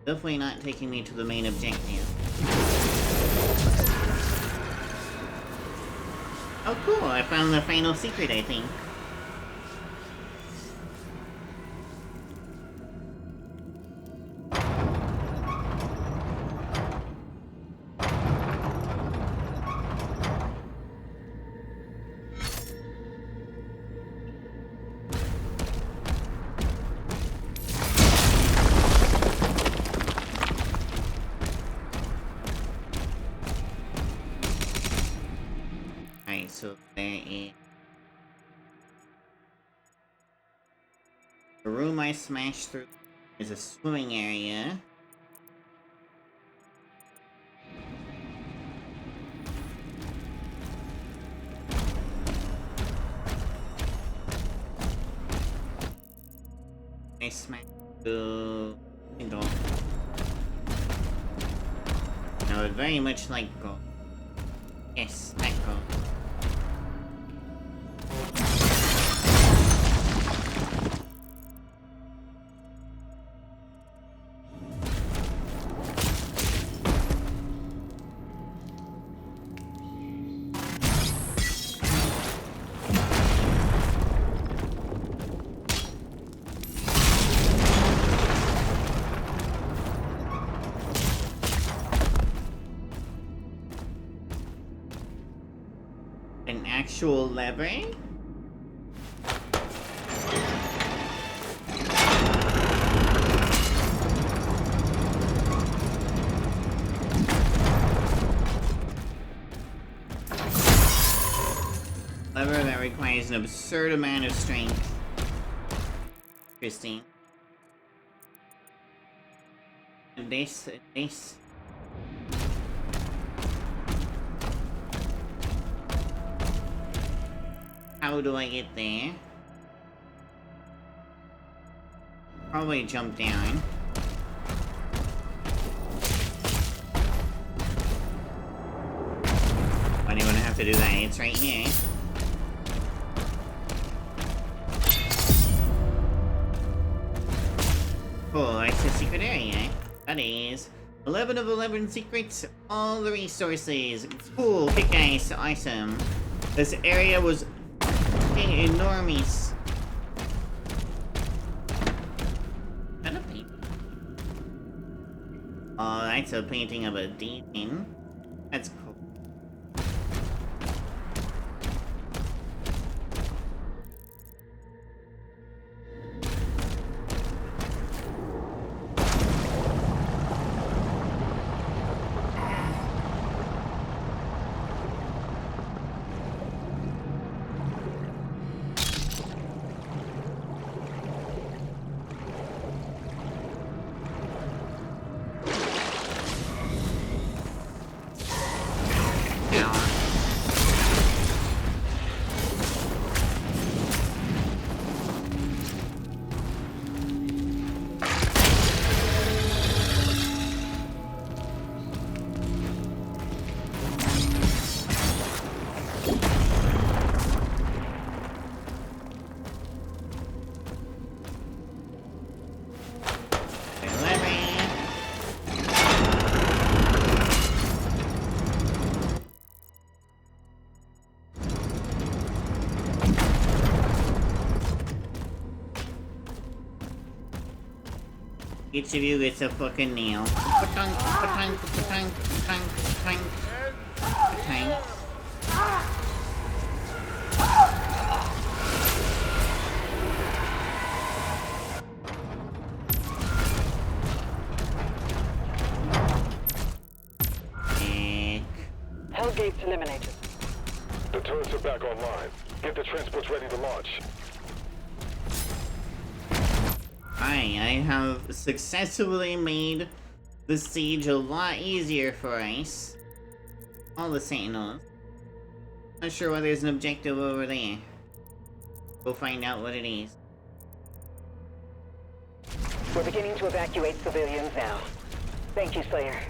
Definitely not taking me to the main objective. Oh cool, I found the final secret, I think. So there is the room I smashed through is a swimming area. I smashed the window. I would very much like gold. Yes, that gold. An actual lever? Lever that requires an absurd amount of strength. Interesting. And this. How do I get there? Probably jump down. Why do you want to have to do that? It's right here. Cool, it's a secret area. That is 11 of 11 secrets, all the resources. Cool, kick-ass, awesome. This area was enormous. What a painting? Oh, that's a painting of a demon. That's cool. Each of you gets a fucking nail. Patunk, patunk, patunk, patunk, patunk, patunk. Hellgate's eliminated. The turrets are back online. Get the transports ready to launch. I have successfully made the siege a lot easier for us. All the Sentinels. Not sure why there's an objective over there. We'll find out what it is. We're beginning to evacuate civilians now. Thank you, Slayer.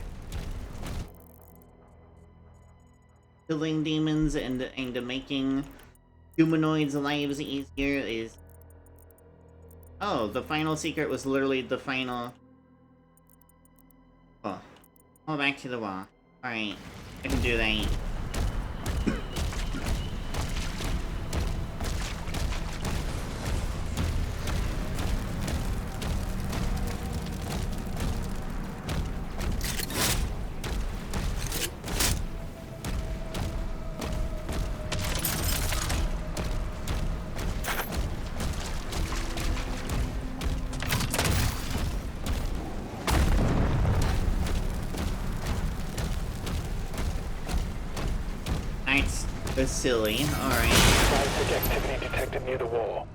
Killing demons and making humanoids' lives easier is... Oh, the final secret was literally the final... Oh. Oh, back to the wall. Alright, I can do that. That's silly. Alright. Seismic activity detected near the wall.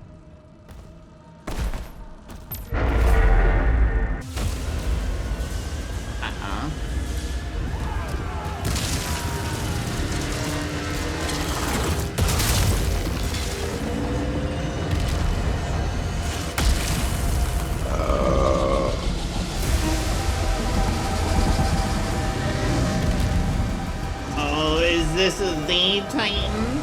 This is the Titan?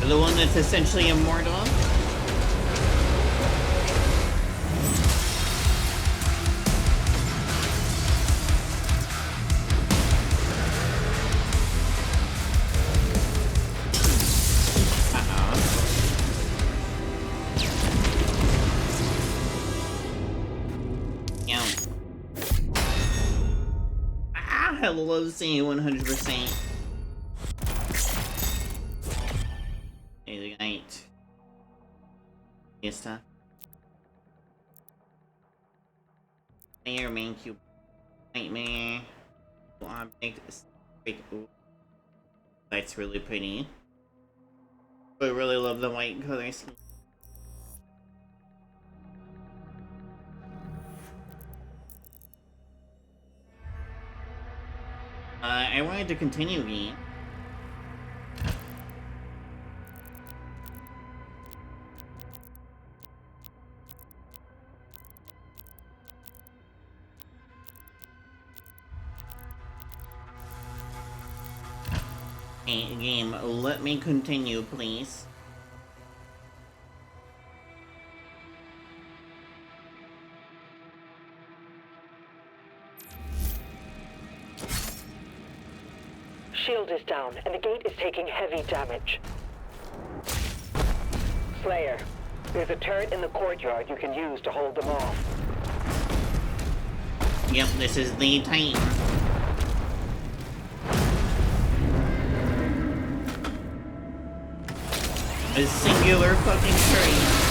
The one that's essentially immortal? I love seeing 100%. Ignite. Yes, sir. Layer main cube. Nightmare. Object. Ooh. That's really pretty. I really love the white color scheme. I wanted to continue the game. Let me continue, please. Shield is down, and the gate is taking heavy damage. Slayer, there's a turret in the courtyard you can use to hold them off. Yep, this is the Titan. A singular fucking turret.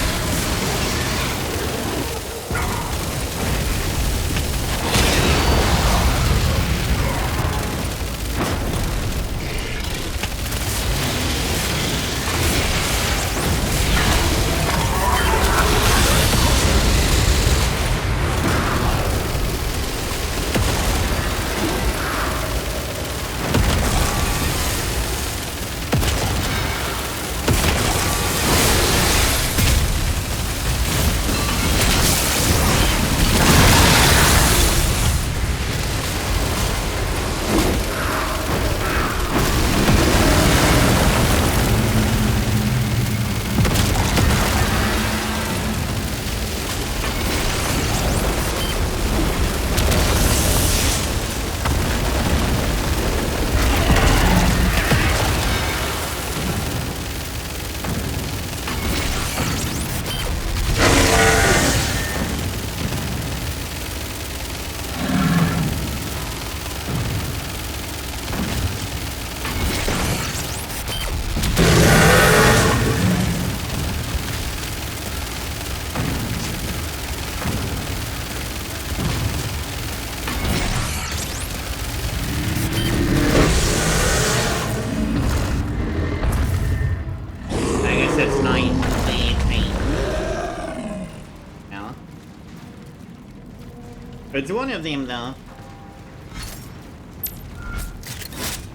It's one of them, though.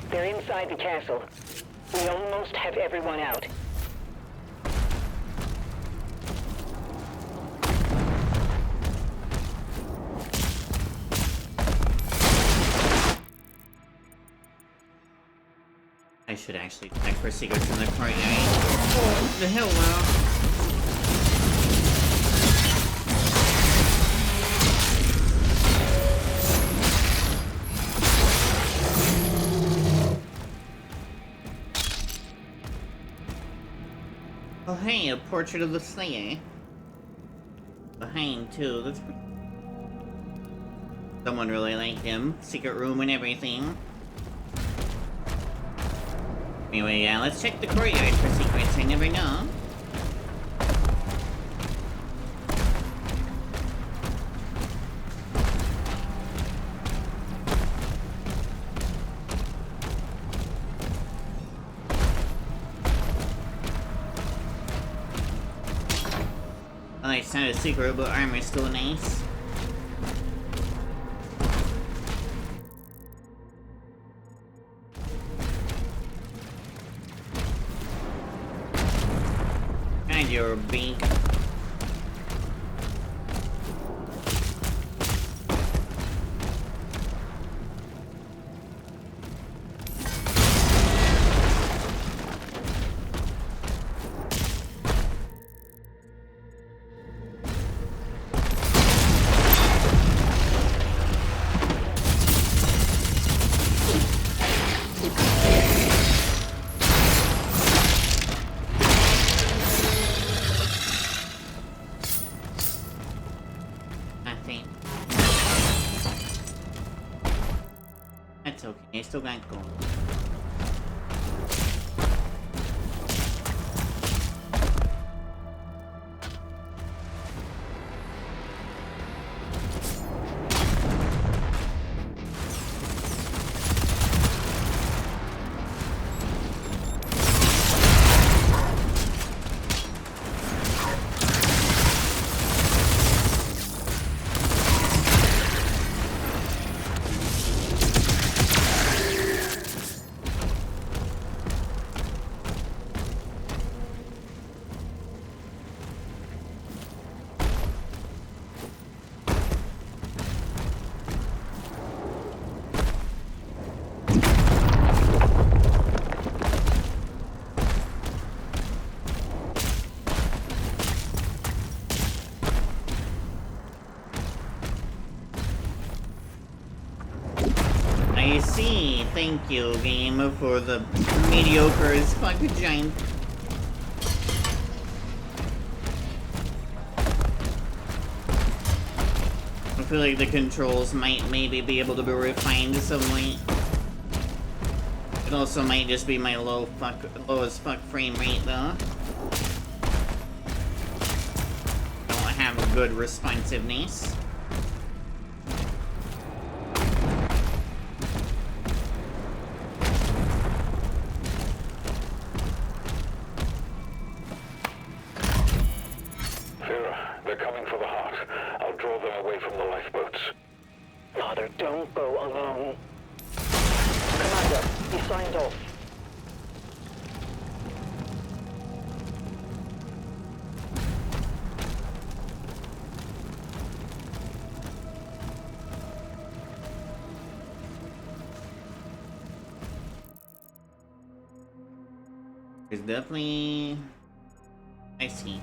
They're inside the castle. We almost have everyone out. I should actually check for secrets in the courtyard. Oh, the hell, wow. Oh hey, a portrait of the Slayer. Behind too, that's pretty... Someone really liked him. Secret room and everything. Anyway, yeah, let's check the courtyard for secrets, I never know. Oh, it's not a secret, but armor's still nice. And you're big. That's okay, I still got gold. I see. Thank you, game, for the mediocre as fuck giant. I feel like the controls might maybe be able to be refined somewhat. It also might just be my low as fuck frame rate though. Don't have good responsiveness. They're coming for the heart. I'll draw them away from the lifeboats. Father, don't go alone. Commander, he signed off. There's definitely... I see.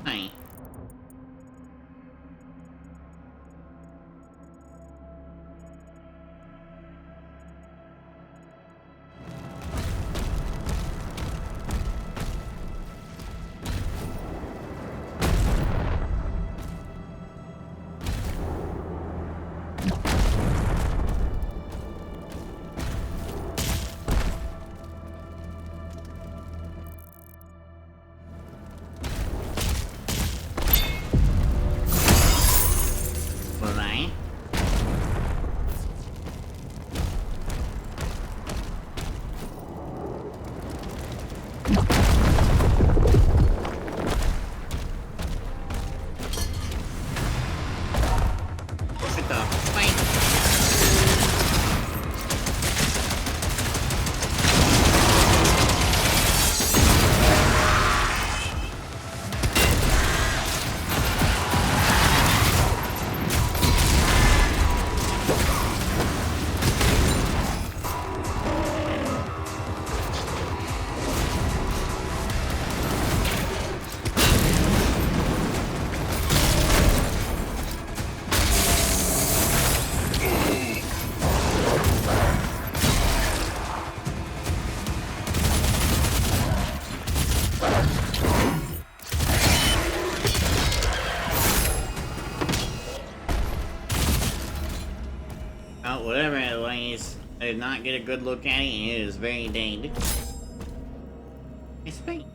Hi. Oh, whatever it was, I did not get a good look at it, and it is very dead. It's great.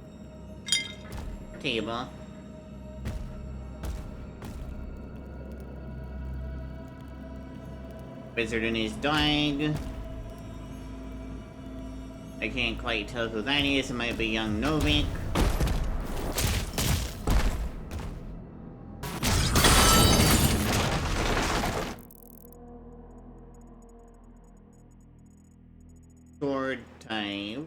Table. Wizard and his dog. I can't quite tell who that is. It might be young Novik. Sword type.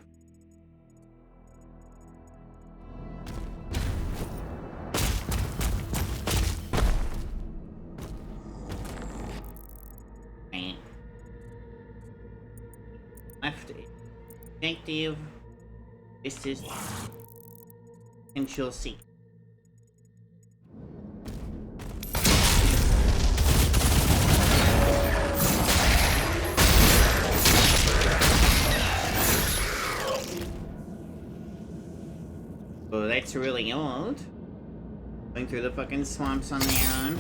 Right. Left objective. This is potential C. Oh, that's really old. Going through the fucking swamps on their own.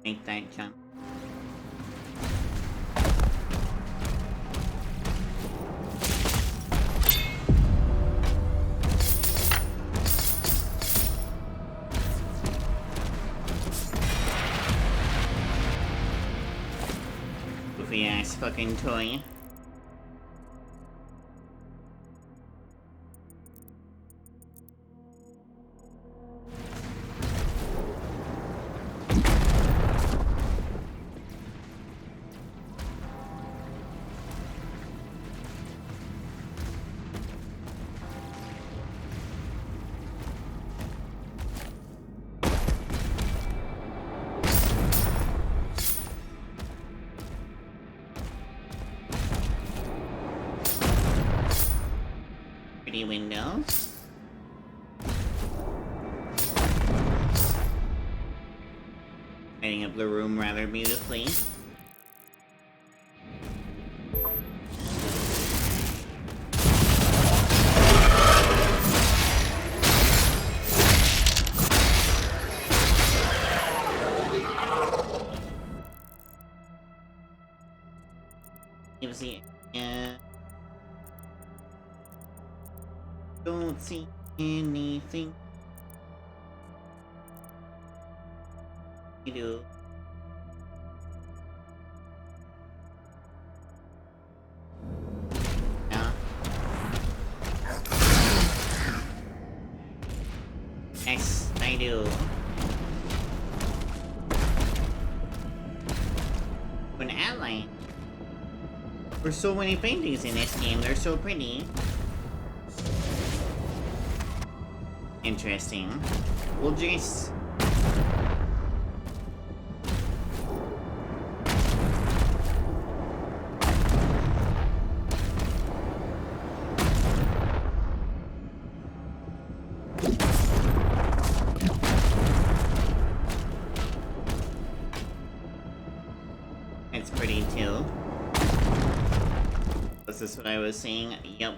Make that jump. Goofy ass fucking toy. Windows. Lighting up the room rather beautifully. Gives the don't see anything. You do. Yeah. Yes, I do. An ally. There's so many paintings in this game. They're so pretty. Interesting. We'll just... It's pretty too. This is what I was seeing. Yep.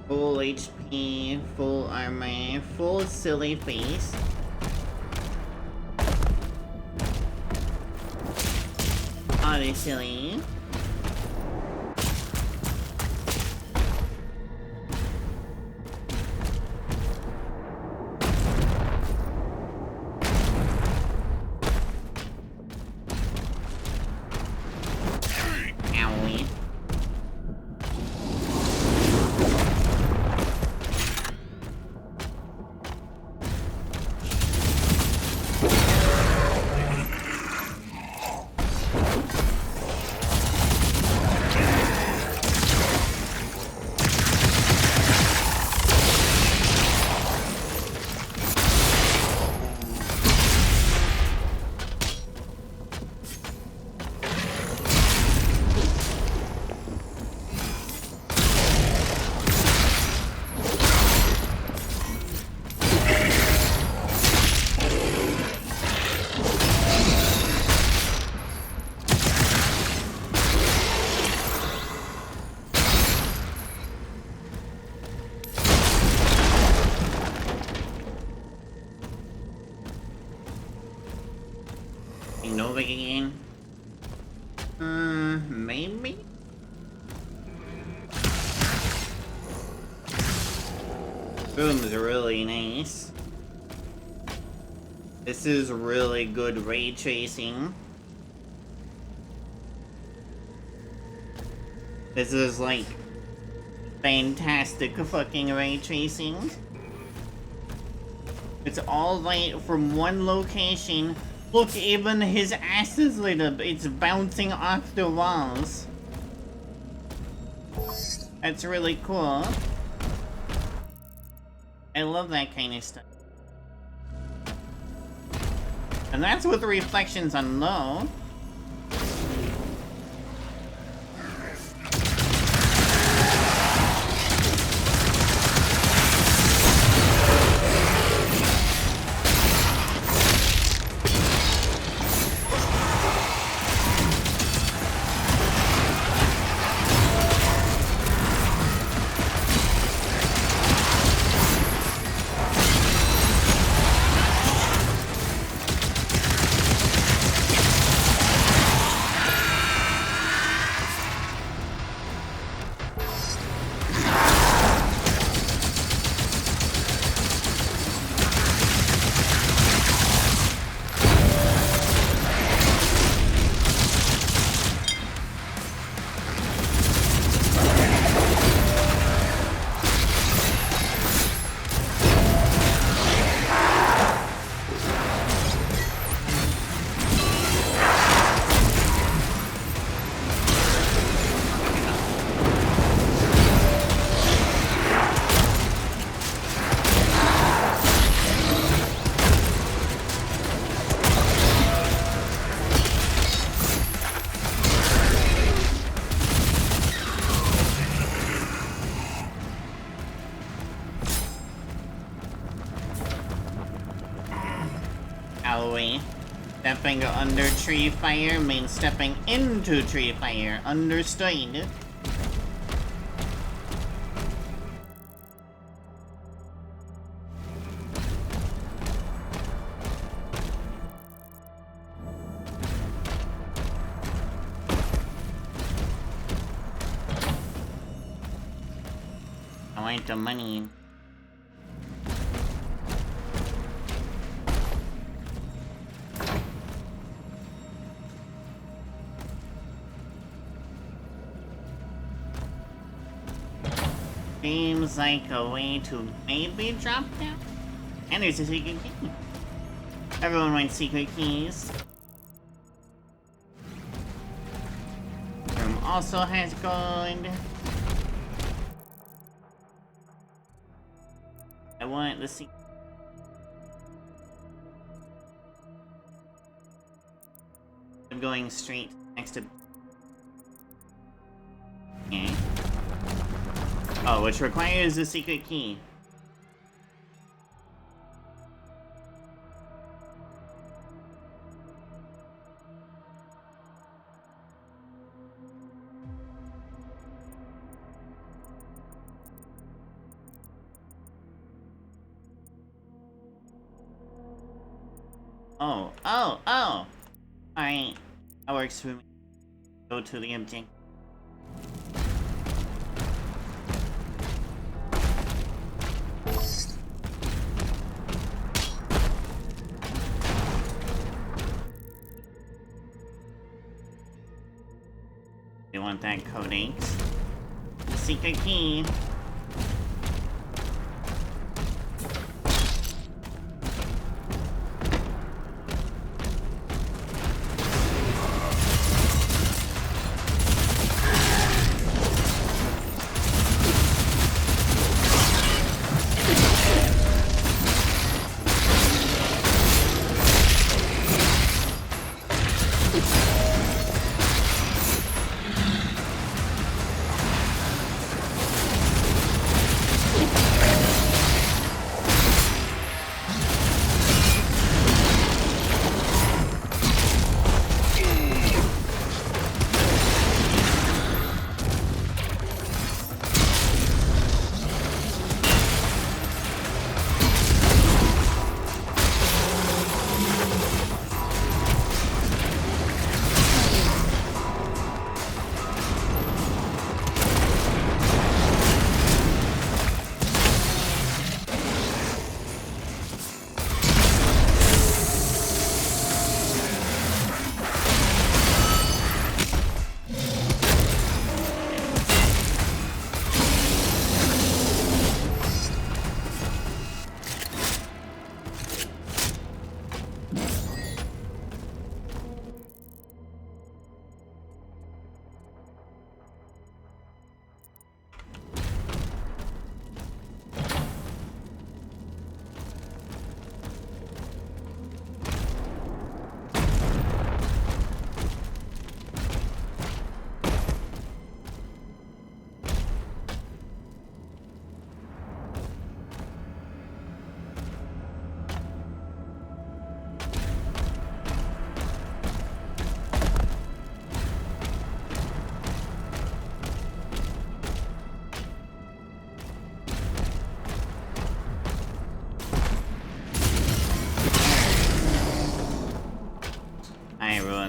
Full HP, full armor, full silly face. Are they silly? Owie. quick again? Maybe? Boom's really nice. This is really good ray tracing. This is like fantastic fucking ray tracing. It's all light from one location. Look, even his ass is lit up. It's bouncing off the walls. That's really cool. I love that kind of stuff. And that's with reflections on low. Stepping under tree fire means stepping into tree fire. Understood? I want the money. Seems like a way to maybe drop down. And there's a secret key. Everyone wants secret keys. Room also has gold. I want the secret. I'm going straight next to. Okay. Oh, which requires a secret key. Oh. Alright. That works for me. Go to the object. You want that codex? Secret key.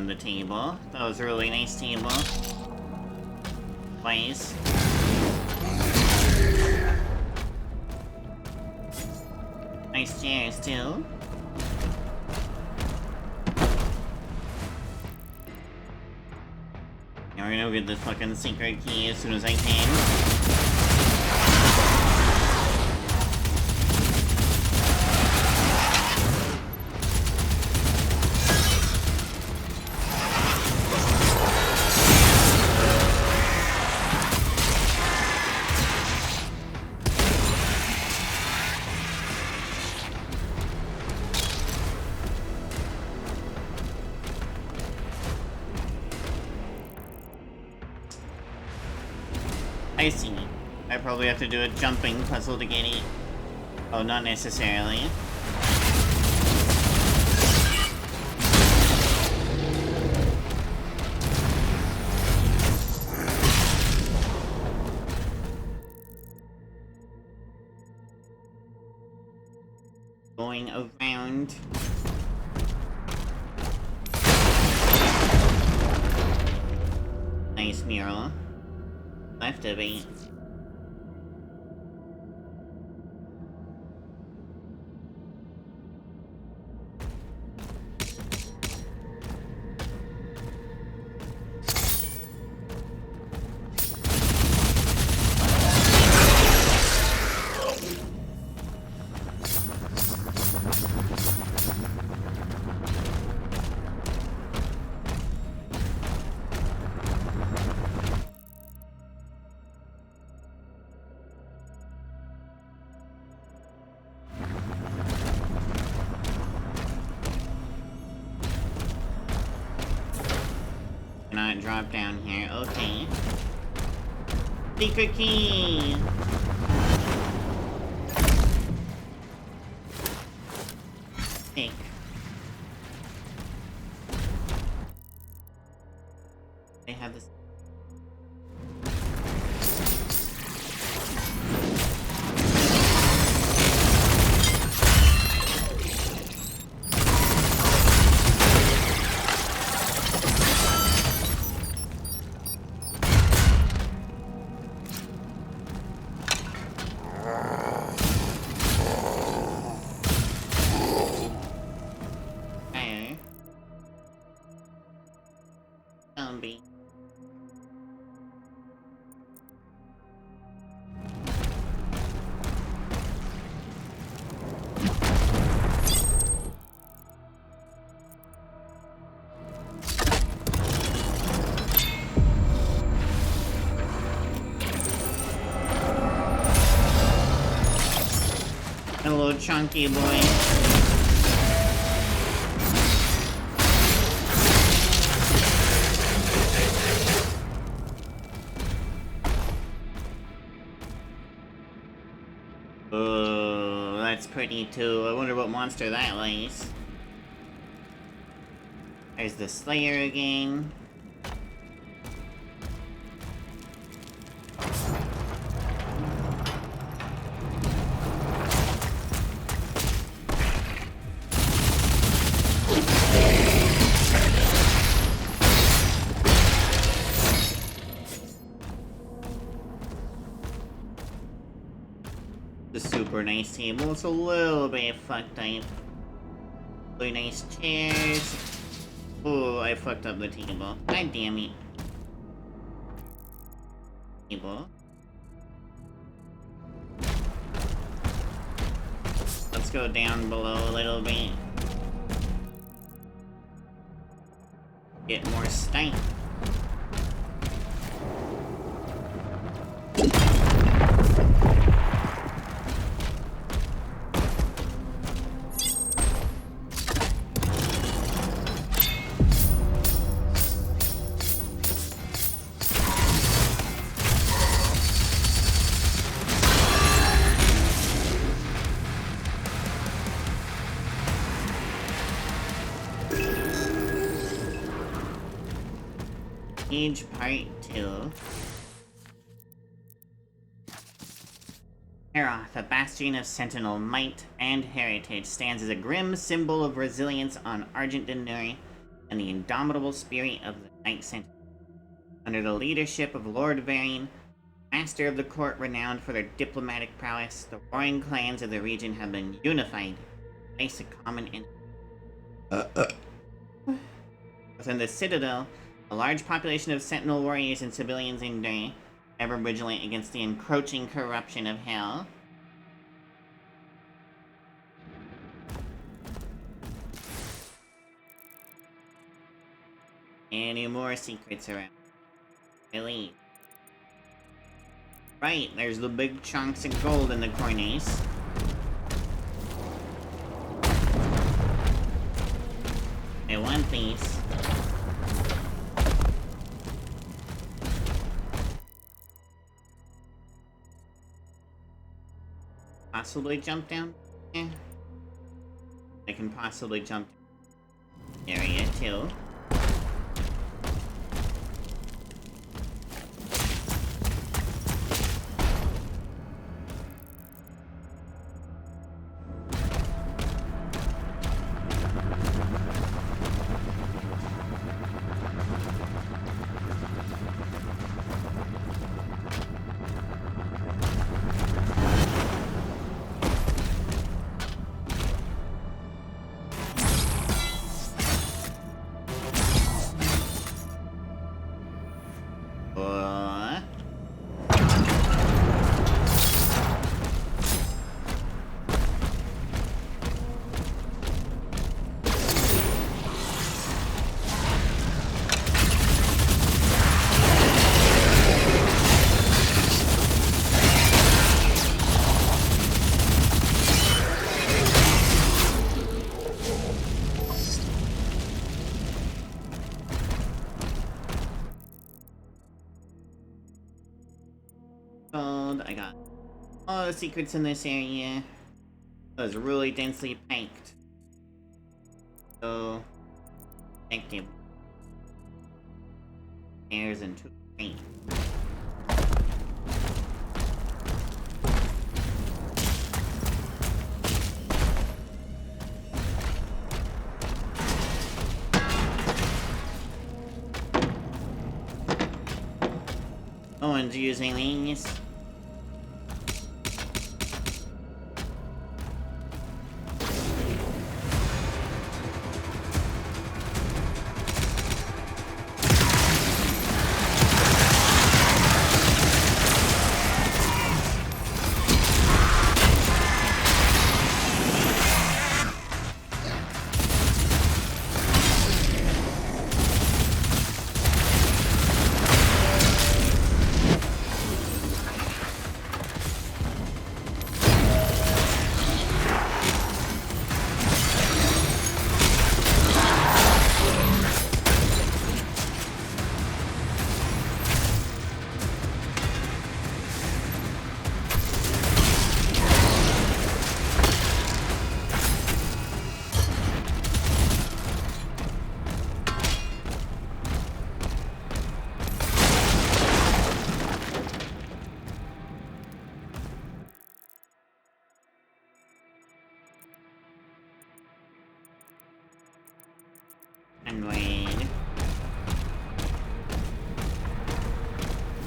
on the table. That was a really nice table. Nice. Nice chairs too. Now we're gonna get the fucking secret key as soon as I can. I see. I probably have to do a jumping puzzle to get it. Oh, not necessarily. Going around. Nice mural. Left of it. Cannot drop down here. Okay. Secret key! Take. They have this. Zombie. Hello, chunky boy. Oh, that's pretty too. I wonder what monster that was. There's the Slayer again. The super nice table. It's a little bit fucked up. Really nice chairs. Oh, I fucked up the table. God damn it. Table. Let's go down below a little bit. Get more stank. Age Part 2. Heroth, a bastion of Sentinel might and heritage, stands as a grim symbol of resilience on Argent Denuri. and the indomitable spirit of the Knight Sentinel. Under the leadership of Lord Varian, master of the court renowned for their diplomatic prowess, the warring clans of the region have been unified to face a common enemy. Within the Citadel, a large population of Sentinel warriors and civilians endure, ever vigilant against the encroaching corruption of Hell. Any more secrets around? Really? Right, there's the big chunks of gold in the corners. I want these. Possibly jump down? Yeah. I can possibly jump area too. I got all the secrets in this area. It was really densely packed. So, effective. There's and 2 3. No one's using these.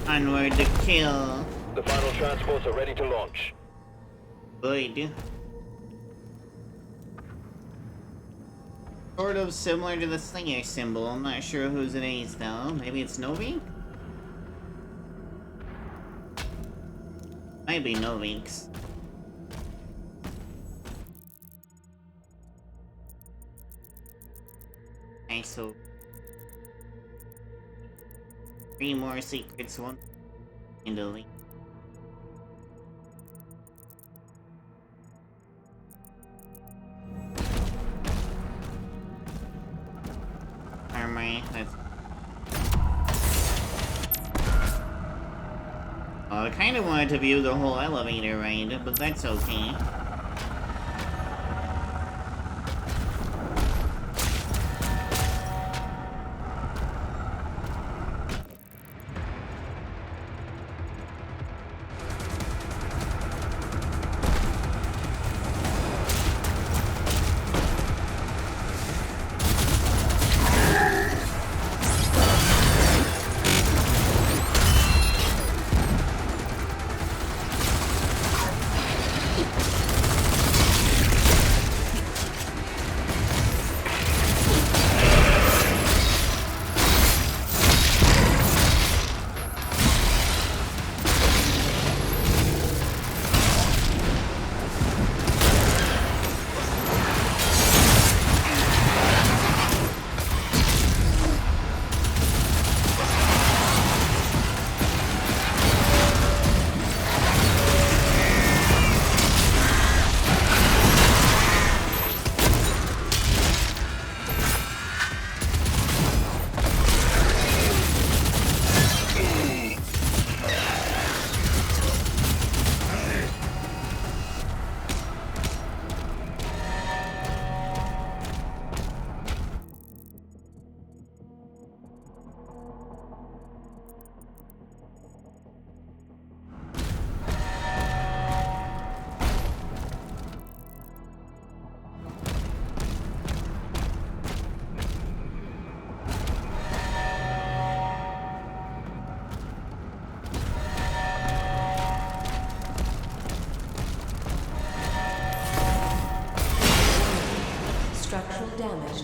Onward to kill. The final transports are ready to launch. Good. Sort of similar to the Slayer symbol. I'm not sure whose it is though. Maybe it's Novi? Might be Novik's. Okay, so 3 more secrets, 1 in the link. Armory, that's... Oh, I kinda wanted to view the whole elevator ride, but that's okay.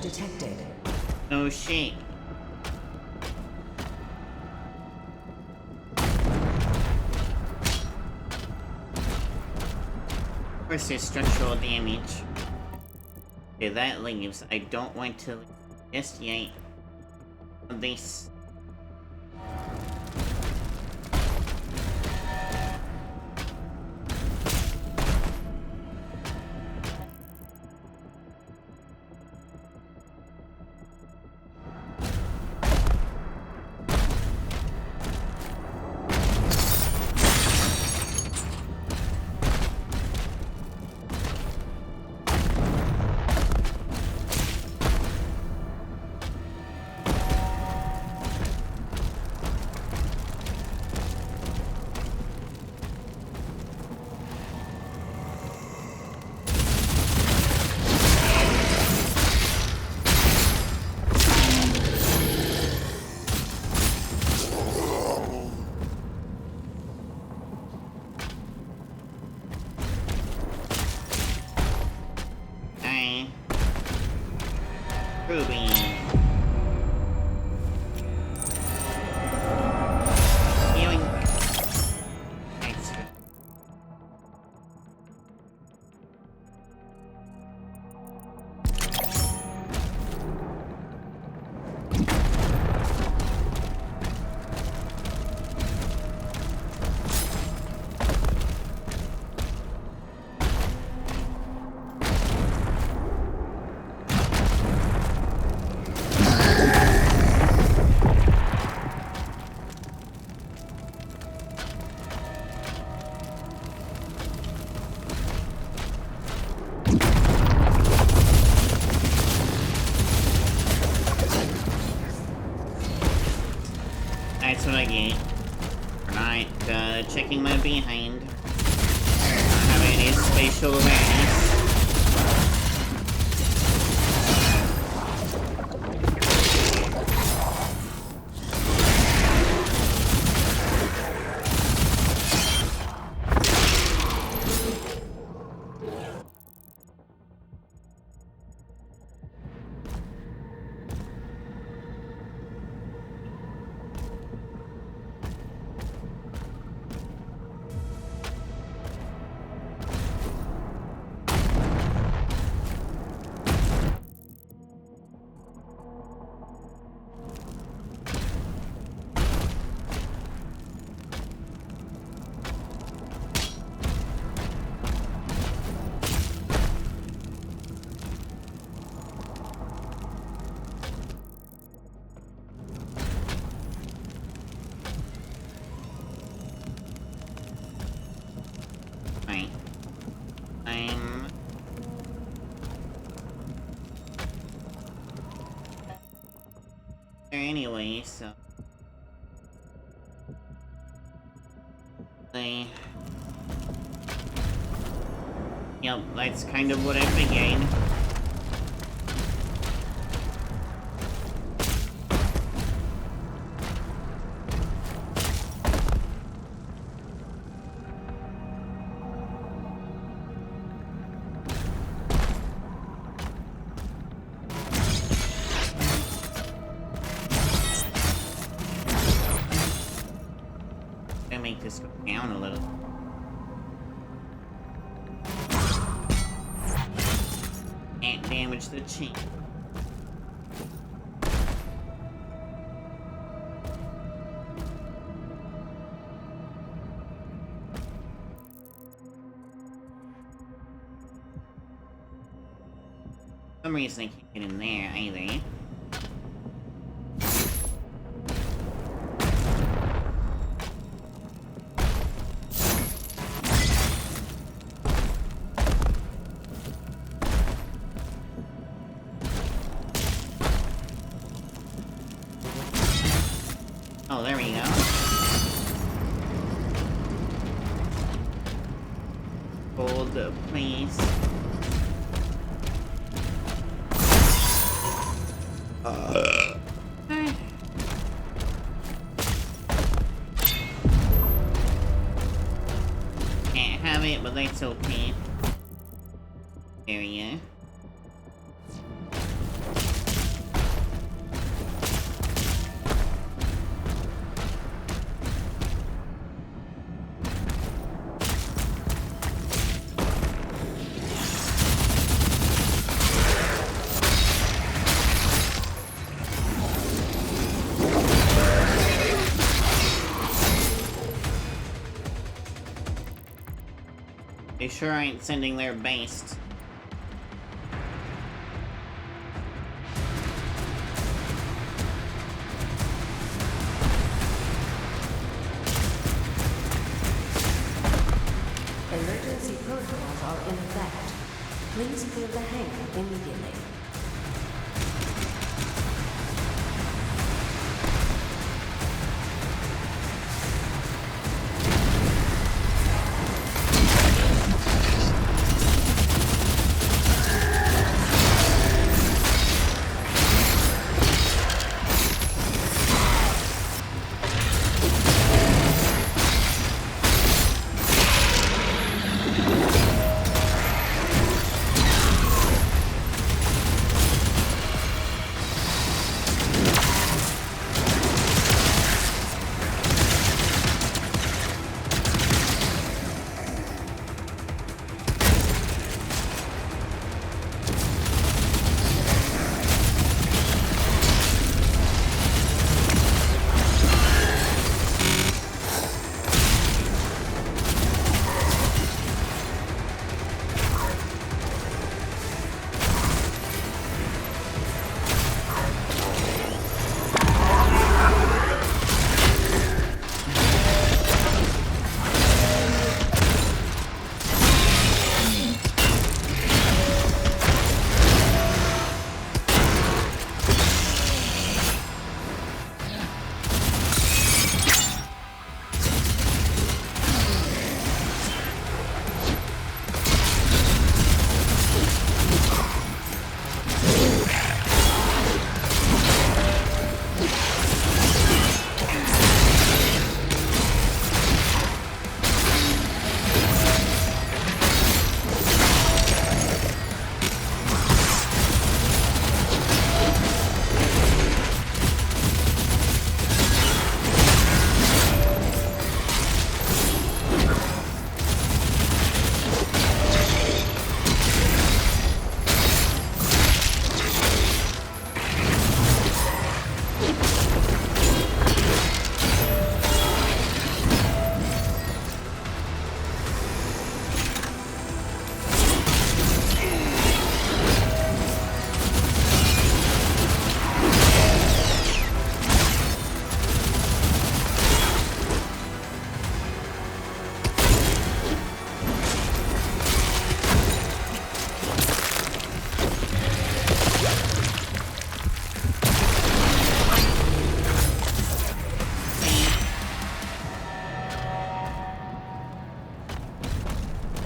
detected. No shit. Versus structural damage. Okay, that leaves. I don't want to leave just yet. This. Ruby. Healing. Thanks. That's what I get for not checking my behind. Not having any spatial awareness. Right. I'm there anyway, so yep, that's kind of what I figured. Make this go down a little. Can't damage the chain. For some reason I can't get in there either. Oh, there we go. Hold the place. Can't have it, but that's okay. There we go. They sure ain't sending their base. Emergency protocols are in effect. Please clear the hangar immediately.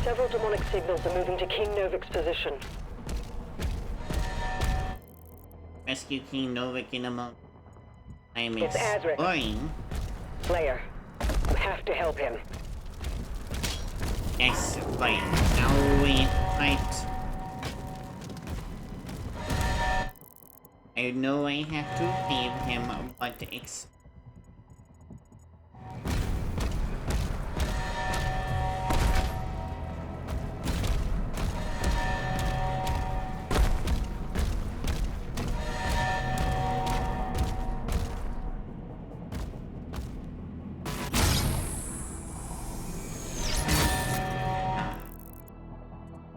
Several demonic signals are moving to King Novik's position. Rescue King Novik in a moment. I am It's Azric. exploring. Slayer, you have to help him. Yes, fine. Now we fight. I know I have to save him, but it's...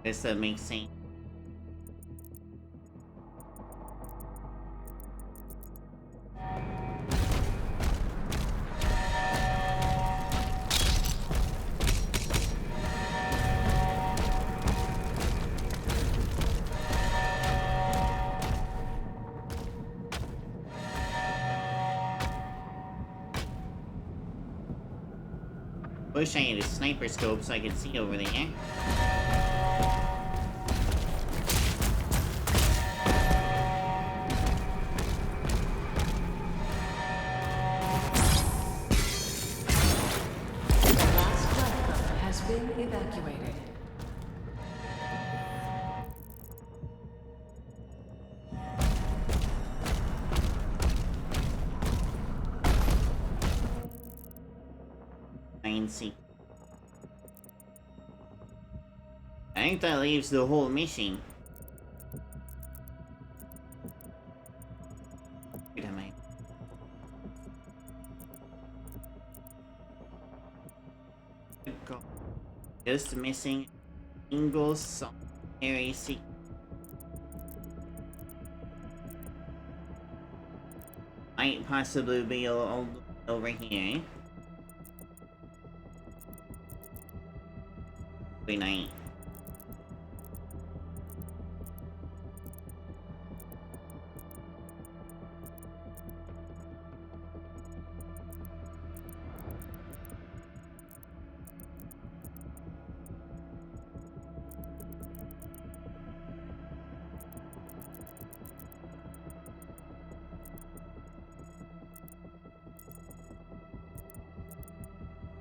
Does that make sense? Wish I had a sniper scope so I could see over there. Evacuated. See. I think that leaves the whole mission. Wait a minute. Just missing Single solitary secret. Might possibly be over here. Good night.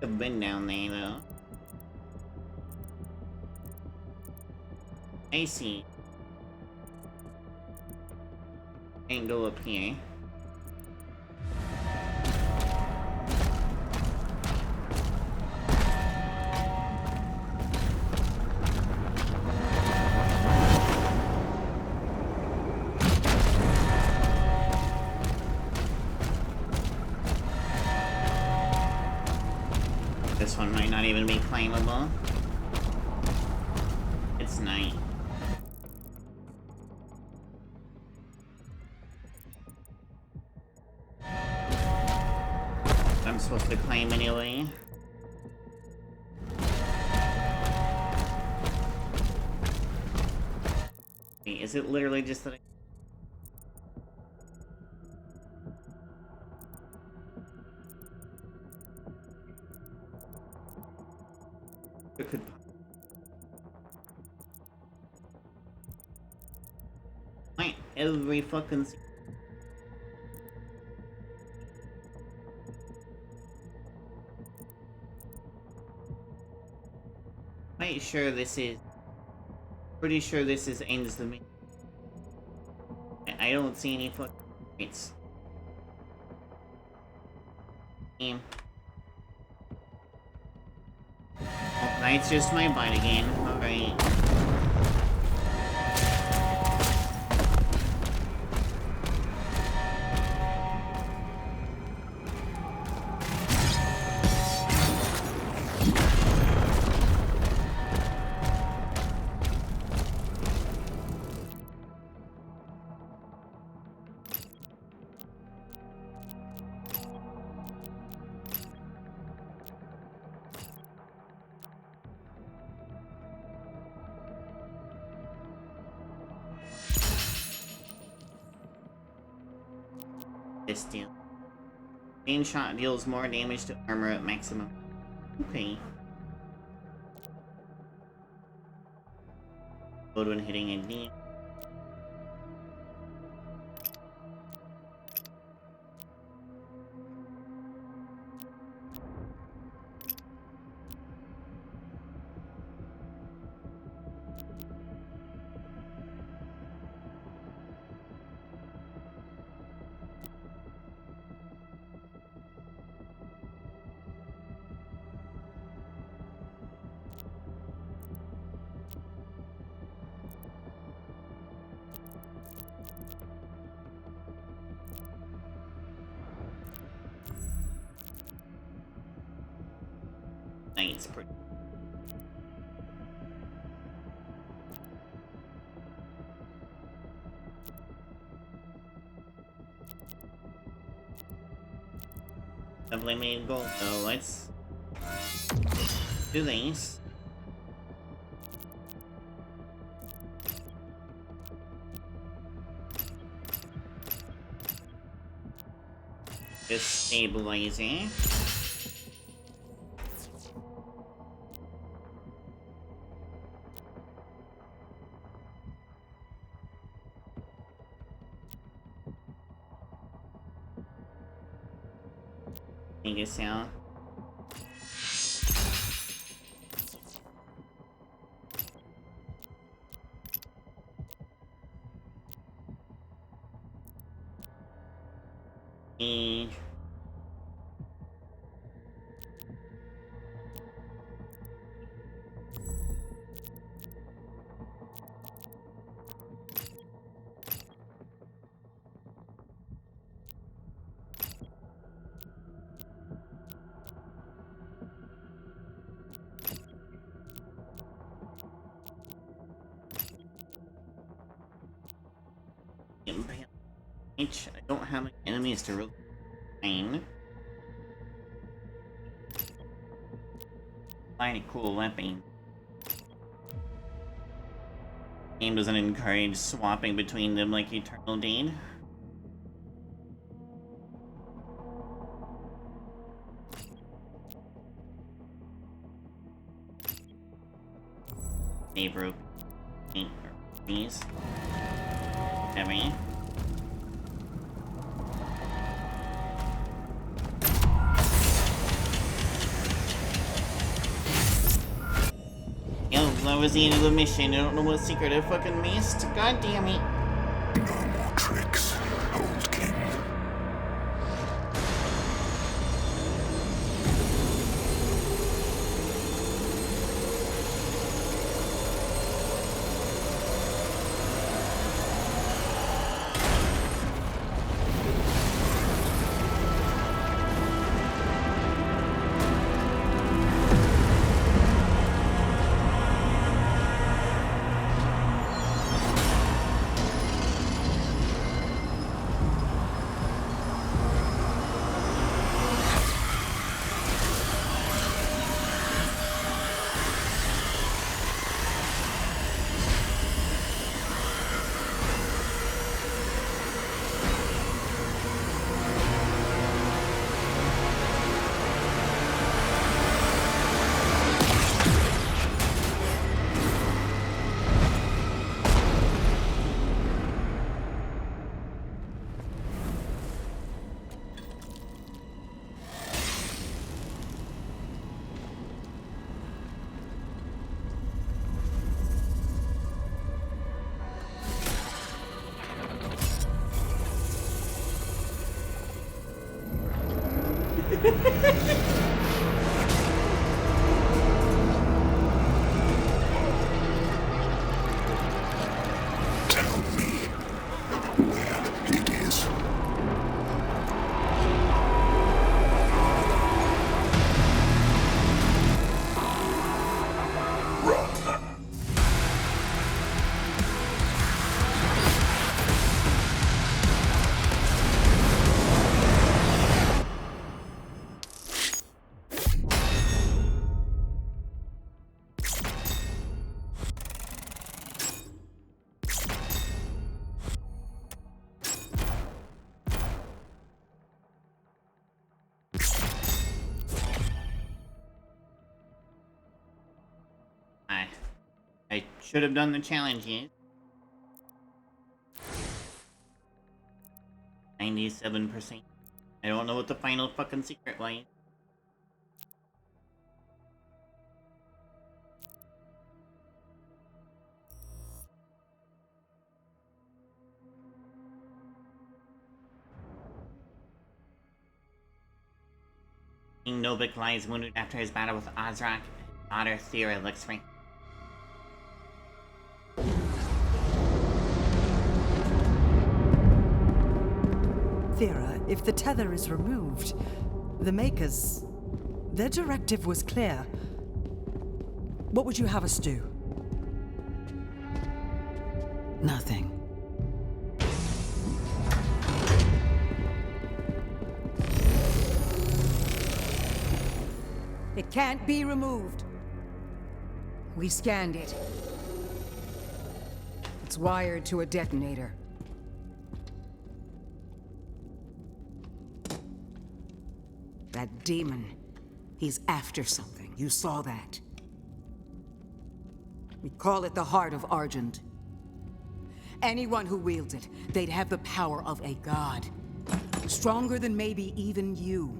I've been down there though. I see. Can't go up here. This one might not even be claimable. It's night. I'm supposed to claim anyway. Wait, is it literally just that it could point every fucking quite sure this is pretty sure this is ends the mission. I don't see any fucking points. Damn. Oh, that's just my bite again. Alright. This deal. Main shot deals more damage to armor at maximum. Okay. Load when hitting a knee. It's pretty. Doubly made gold, so let's do these. Just stabilizing. Make it sound. I don't have any enemies to really find. Find a cool weapon. Game doesn't encourage swapping between them like Eternal did. Save rope. These. Heavy. Yo, that was the end of the mission. I don't know what secret I fucking missed. God damn it. No more tricks, old king. Tell me where it is. Run. I should have done the challenge yet. 97%. I don't know what the final fucking secret was. King Novik lies wounded after his battle with Azrak. His daughter Thera looks for him. Thera, if the tether is removed, the Makers... their directive was clear. What would you have us do? Nothing. It can't be removed. We scanned it. It's wired to a detonator. That demon, he's after something. You saw that. We call it the Heart of Argent. Anyone who wields it, they'd have the power of a god. Stronger than maybe even you.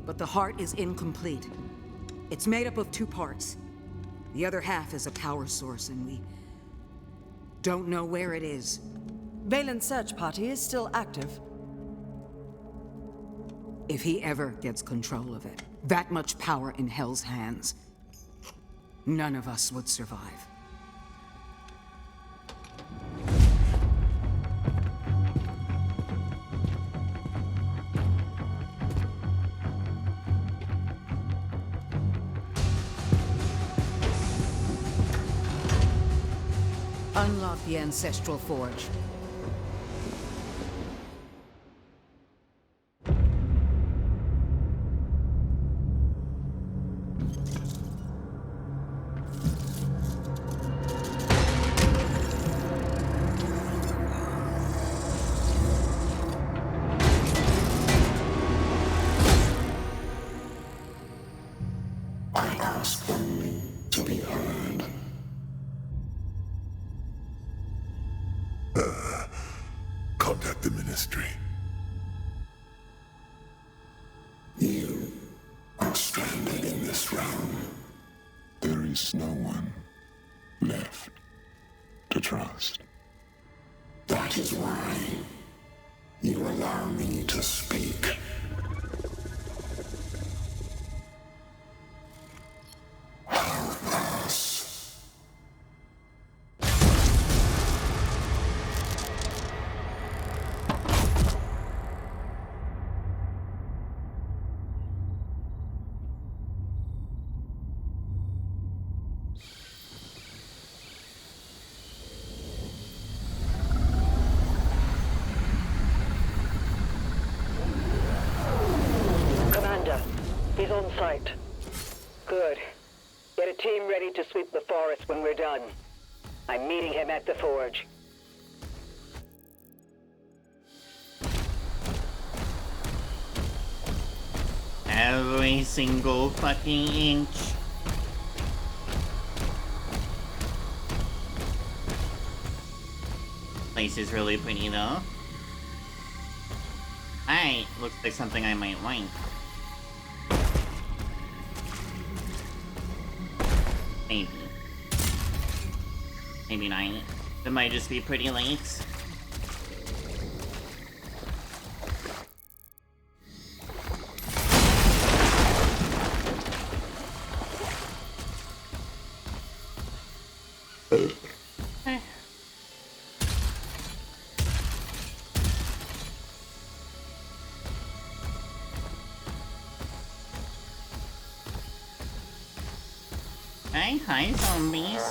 But the heart is incomplete. It's made up of 2 parts. The other half is a power source, and we don't know where it is. Valen's search party is still active. If he ever gets control of it, that much power in Hell's hands, none of us would survive. Unlock the Ancestral Forge. Contact the Ministry. You are stranded in this realm. There is no one left to trust. That is why you allow me to speak. Help us. Commander, he's on site. Good. Get a team ready to sweep the forest when we're done. I'm meeting him at the forge. Every single fucking inch. Place is really pretty though. Alright, looks like something I might like. Maybe. Maybe not. It might just be pretty late. Hi, zombies.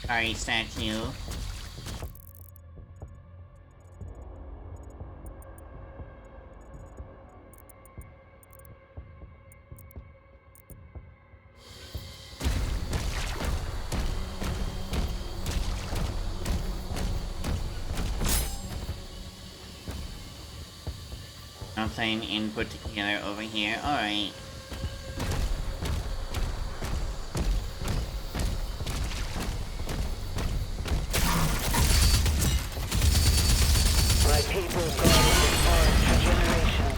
Sorry, statue. Nothing in particular over here. Alright. My people guarded this forest for generations.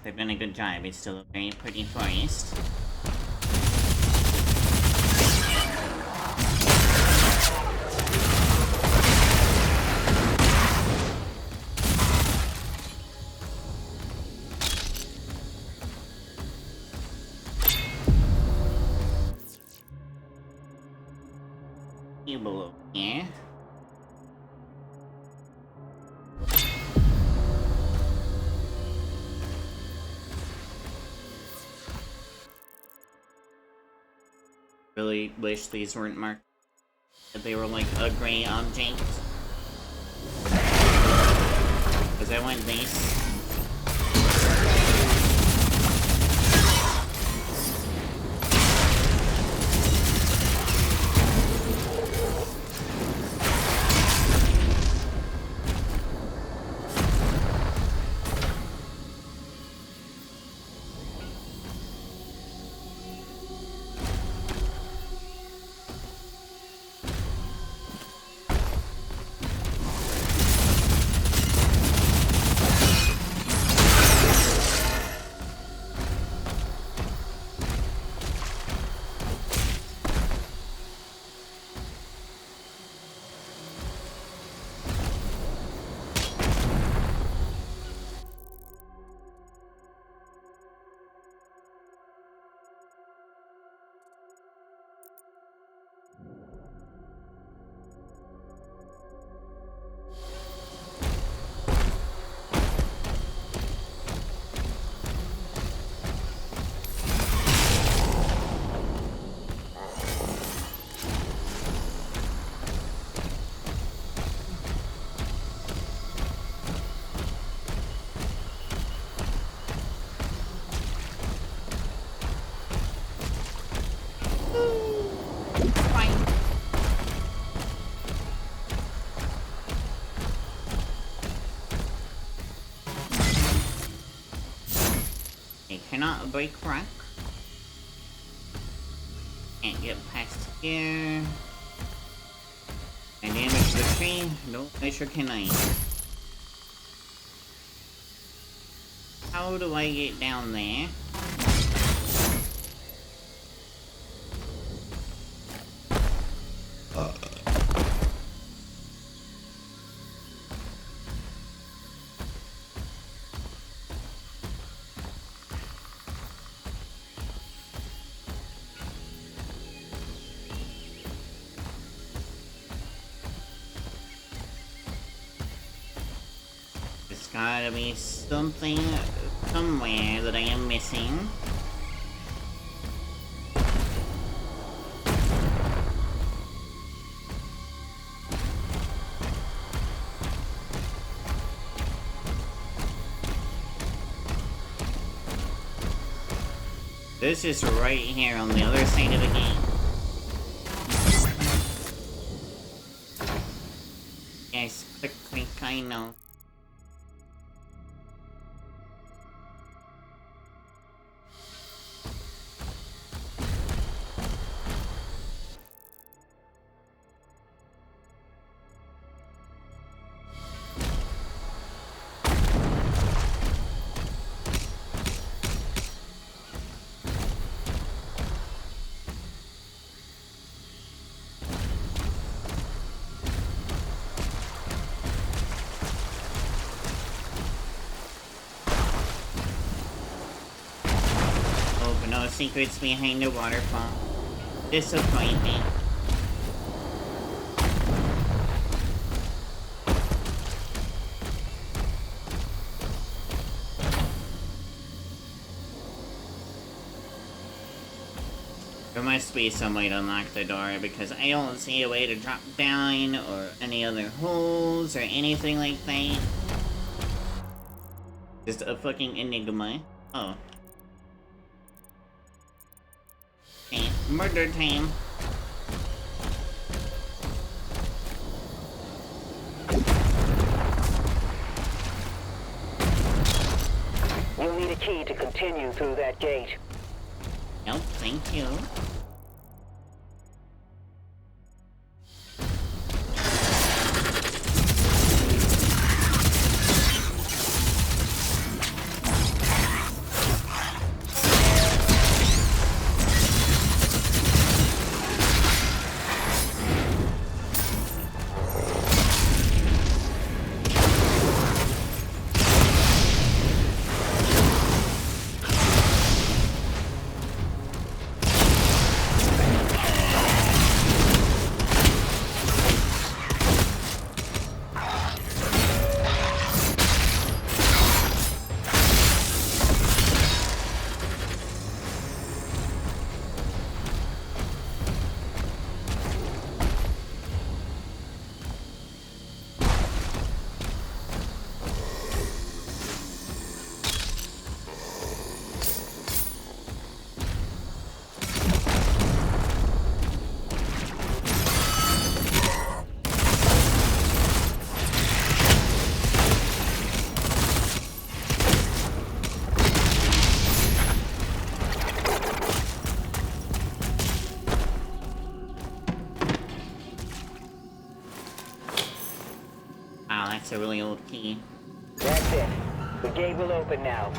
They've done a good job. It's still a very pretty forest. Below here. Really wish these weren't marked. That they were like a gray object. Because I want these. cannot break rock. Can't get past here. And damage to the tree? No, I sure can I. How do I get down there? There's gotta be something somewhere that I am missing. This is right here on the other side of the game. Yes, click, I know. No secrets behind the waterfall. Disappointing. There must be some way to unlock the door because I don't see a way to drop down or any other holes or anything like that. Just a fucking enigma. Oh. Okay, murder time. You'll need a key to continue through that gate. Nope, thank you. That's a really old key. That's it. The gate will open now.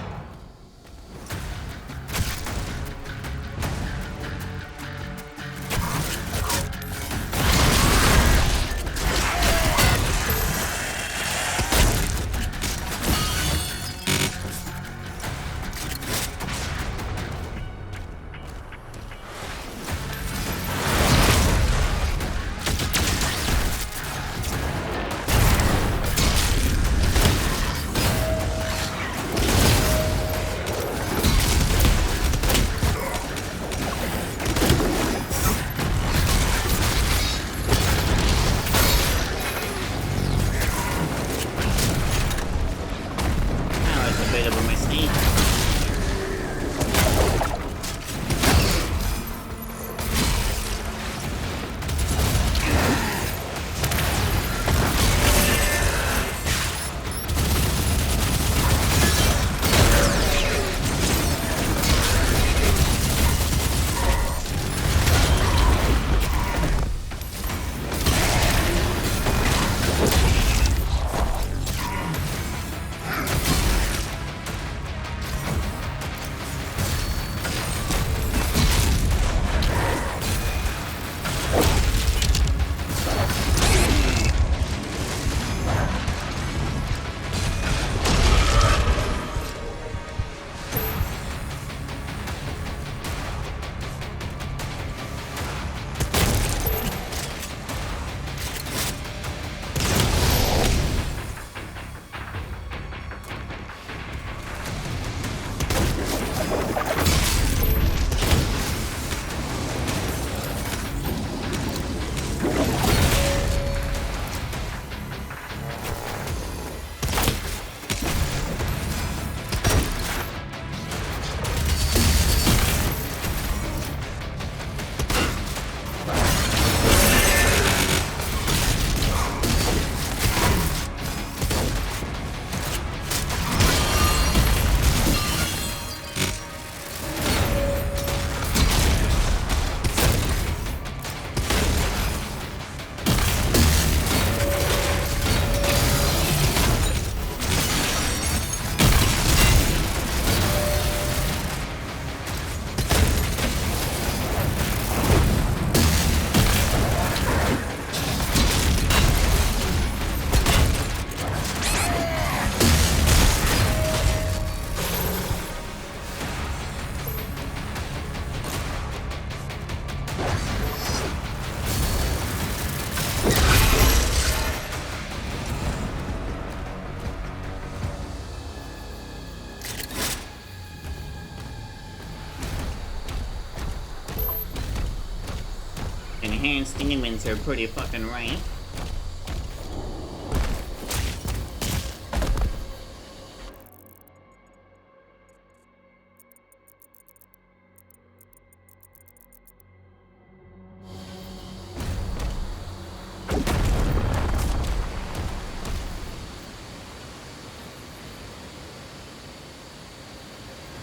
Enhanced demons are pretty fucking right.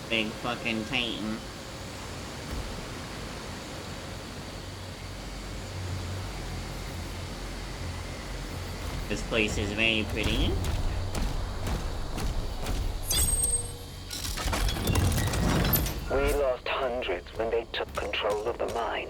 Big fucking Titan. This place is very pretty. We lost hundreds when they took control of the mine.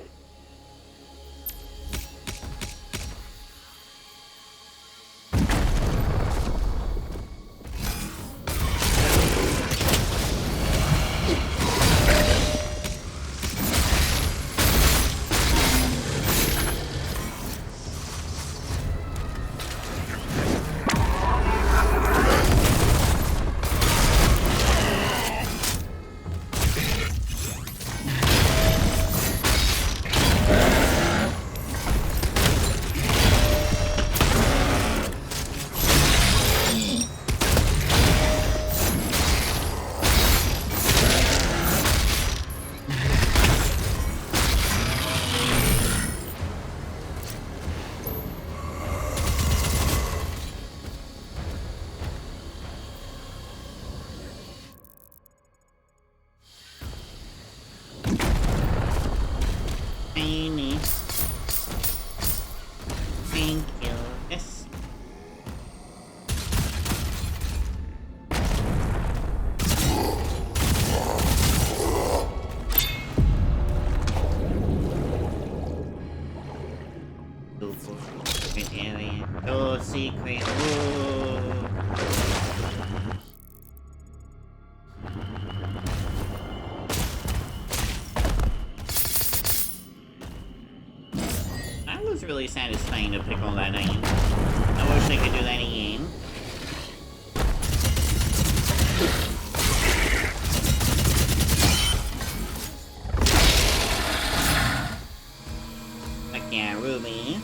Tiny. Thank you. Yes. Secret area. Oh, secret. Whoa. That was really satisfying to pick all that in. I wish I could do that again. Heck yeah, Ruby.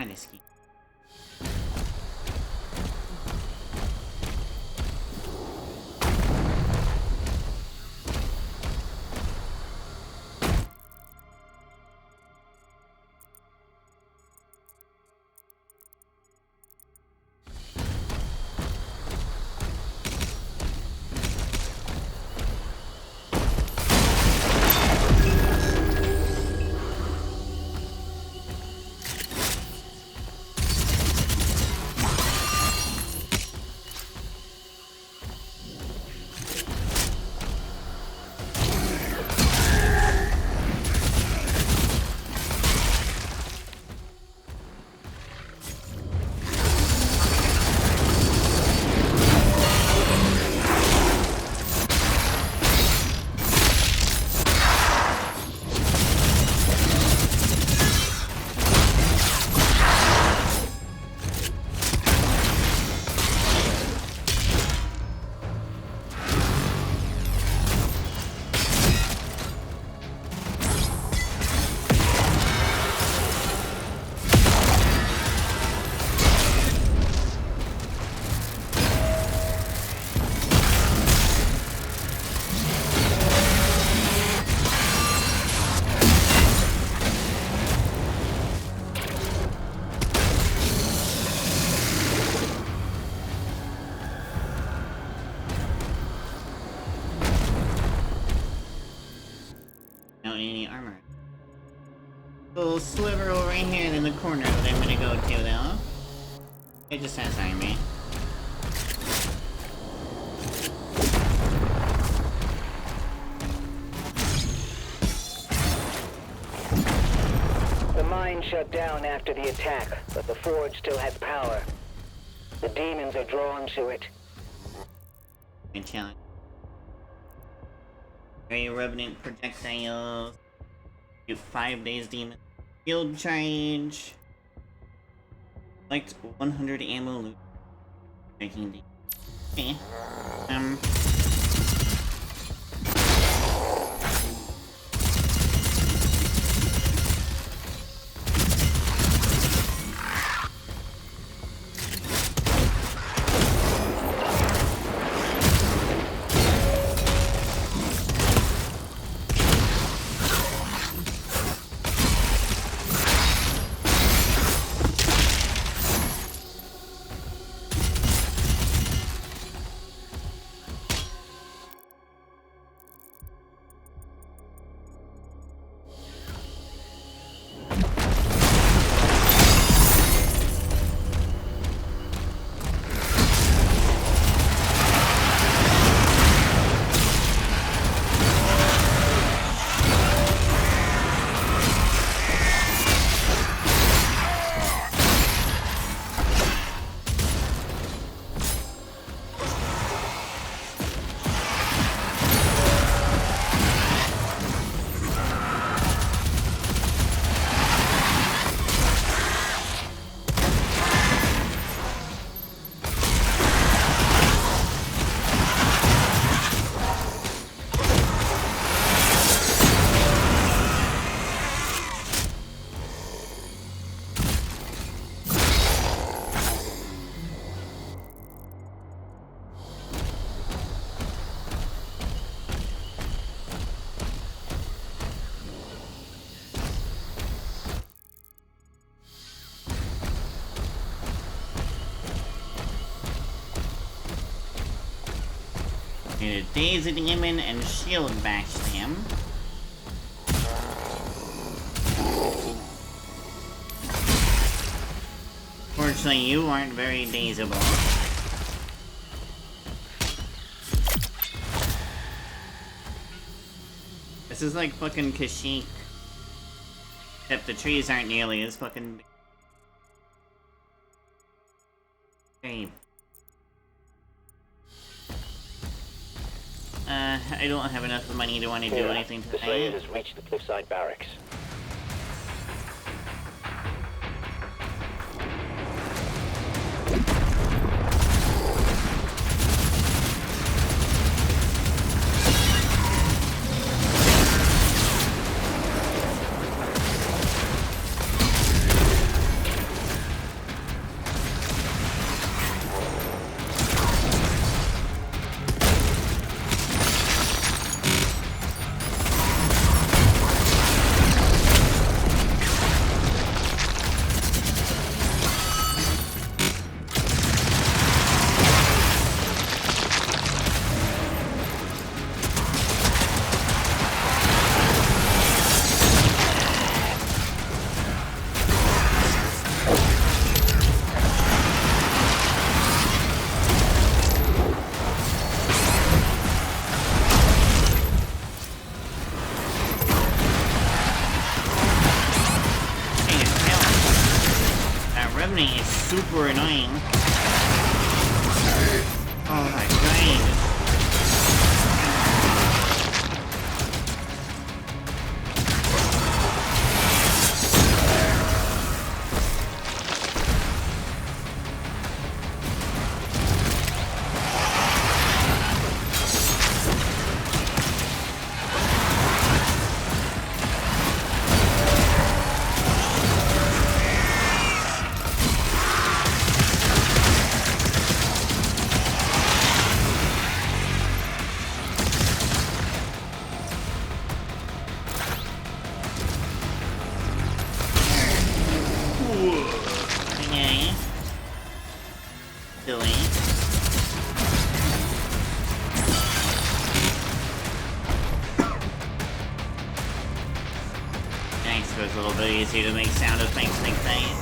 Risky. don't need any armor. Little sliver over here in the corner that I'm gonna go to though. It just has army. The mine shut down after the attack, but the forge still has power. The demons are drawn to it. Good challenge. Very revenant projectiles. Do 5 days demon. Field charge. Like 100 ammo loot. Making the. Okay. Daisy Demon and Shield Bash them. Fortunately, you aren't very dazeable. This is like fucking Kashyyyk. Except the trees aren't nearly as fucking big. Hey. I don't have enough money to want to do anything The Slayer today. has reached the cliffside barracks. Revenant is super annoying. Oh my god. bit easier to make sound effects like that.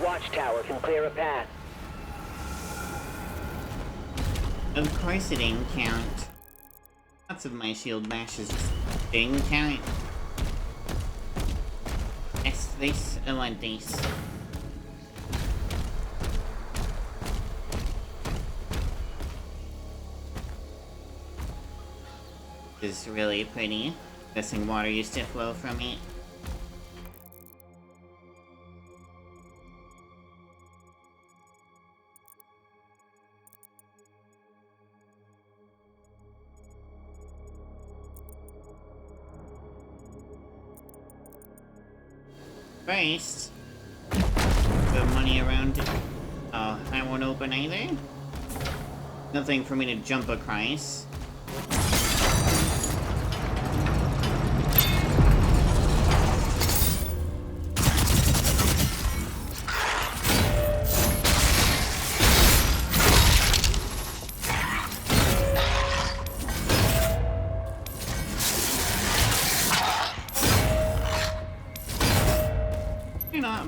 Watchtower can clear a path. Of course it didn't count. Lots of my shield bashes didn't count. Yes, this, I want this. This is really pretty. Guessing water used to flow from it. First, the money around. Oh, I won't open either. Nothing for me to jump across.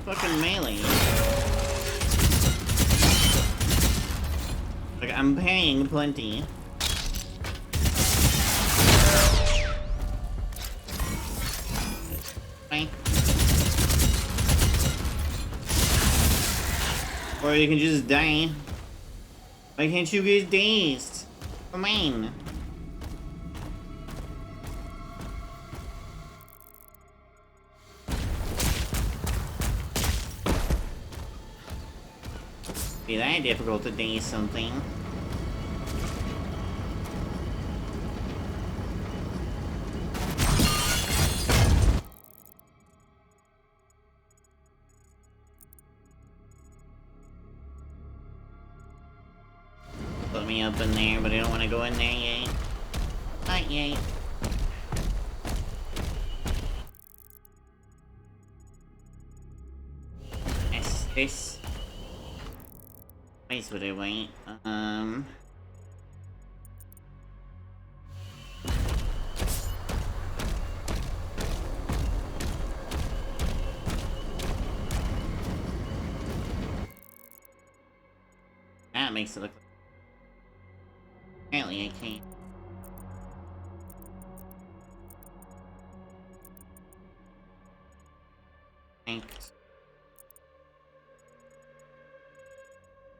Fucking melee. Like, I'm paying plenty. Okay. Or you can just die. Why can't you get dazed? Come on. Be that difficult to do something. Put me up in there, but I don't want to go in there yet. Not yet. This. Place would I wait? That makes it look like... Apparently I can't.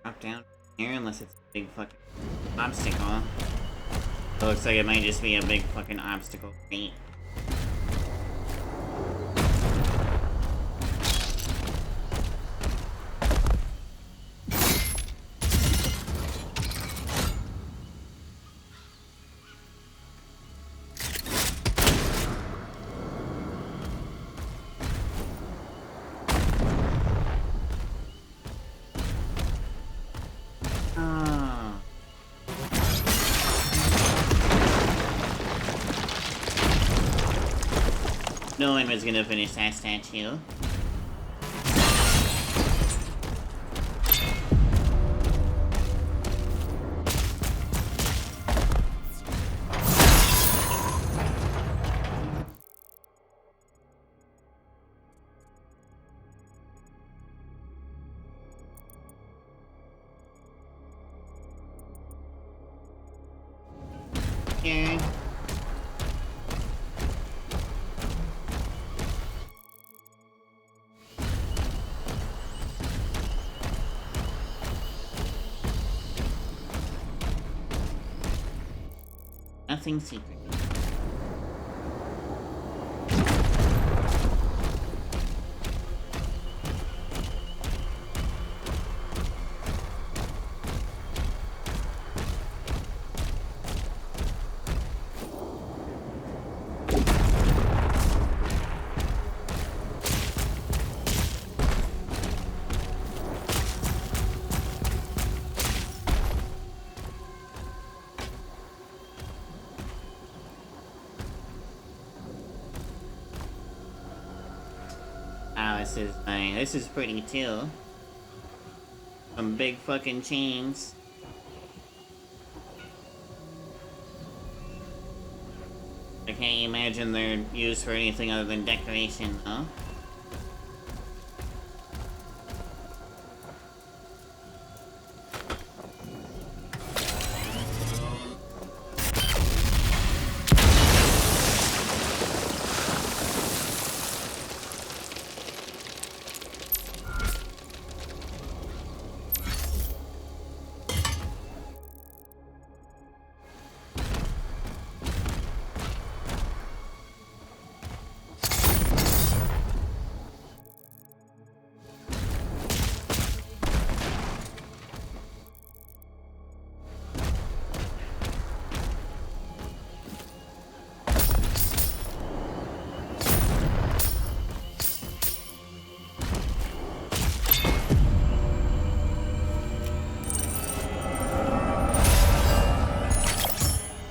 Drop down here unless it's a big fucking obstacle. It looks like it might just be a big fucking obstacle. Great. No one was gonna finish that statue. Here. Nothing secret. This is pretty too. Some big fucking chains. I can't imagine they're used for anything other than decoration, though.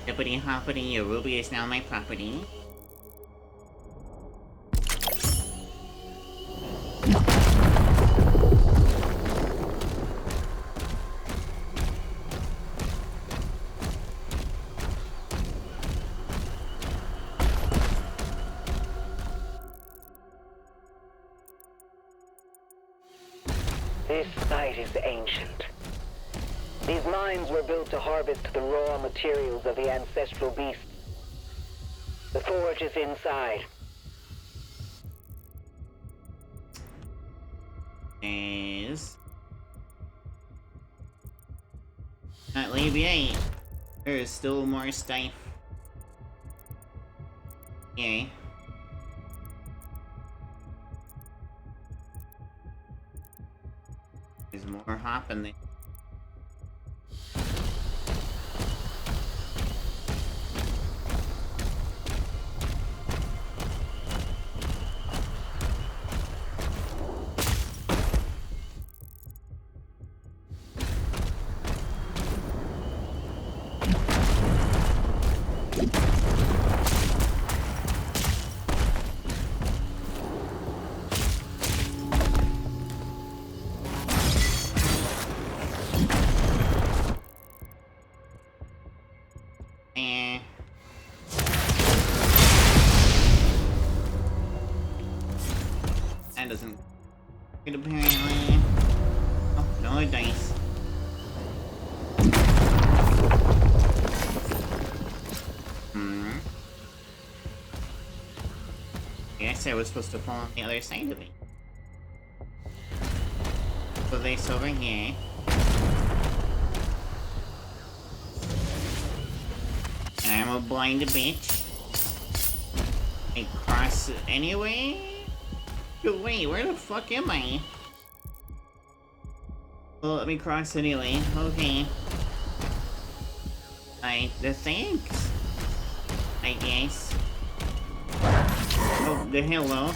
Hippity hoppity, your ruby is now my property. This site is ancient. These mines were built to harvest the raw materials of the ancestral beasts. The forge is inside. Is at Levy 8, there is still more stuff. Yay. There's more hopping there. That doesn't good apparently. Oh, no dice. I guess I was supposed to fall on the other side of it. place over here. And I'm a blind bitch. And cross it anyway? Wait, where the fuck am I? Well, let me cross anyway. Okay. The thanks. I guess. Oh, the hello.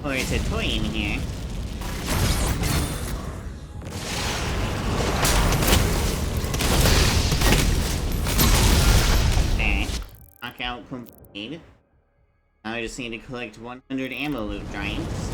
Oh, there's a toy in here. Okay. Knockout complete. Now I just need to collect 100 ammo loot giants.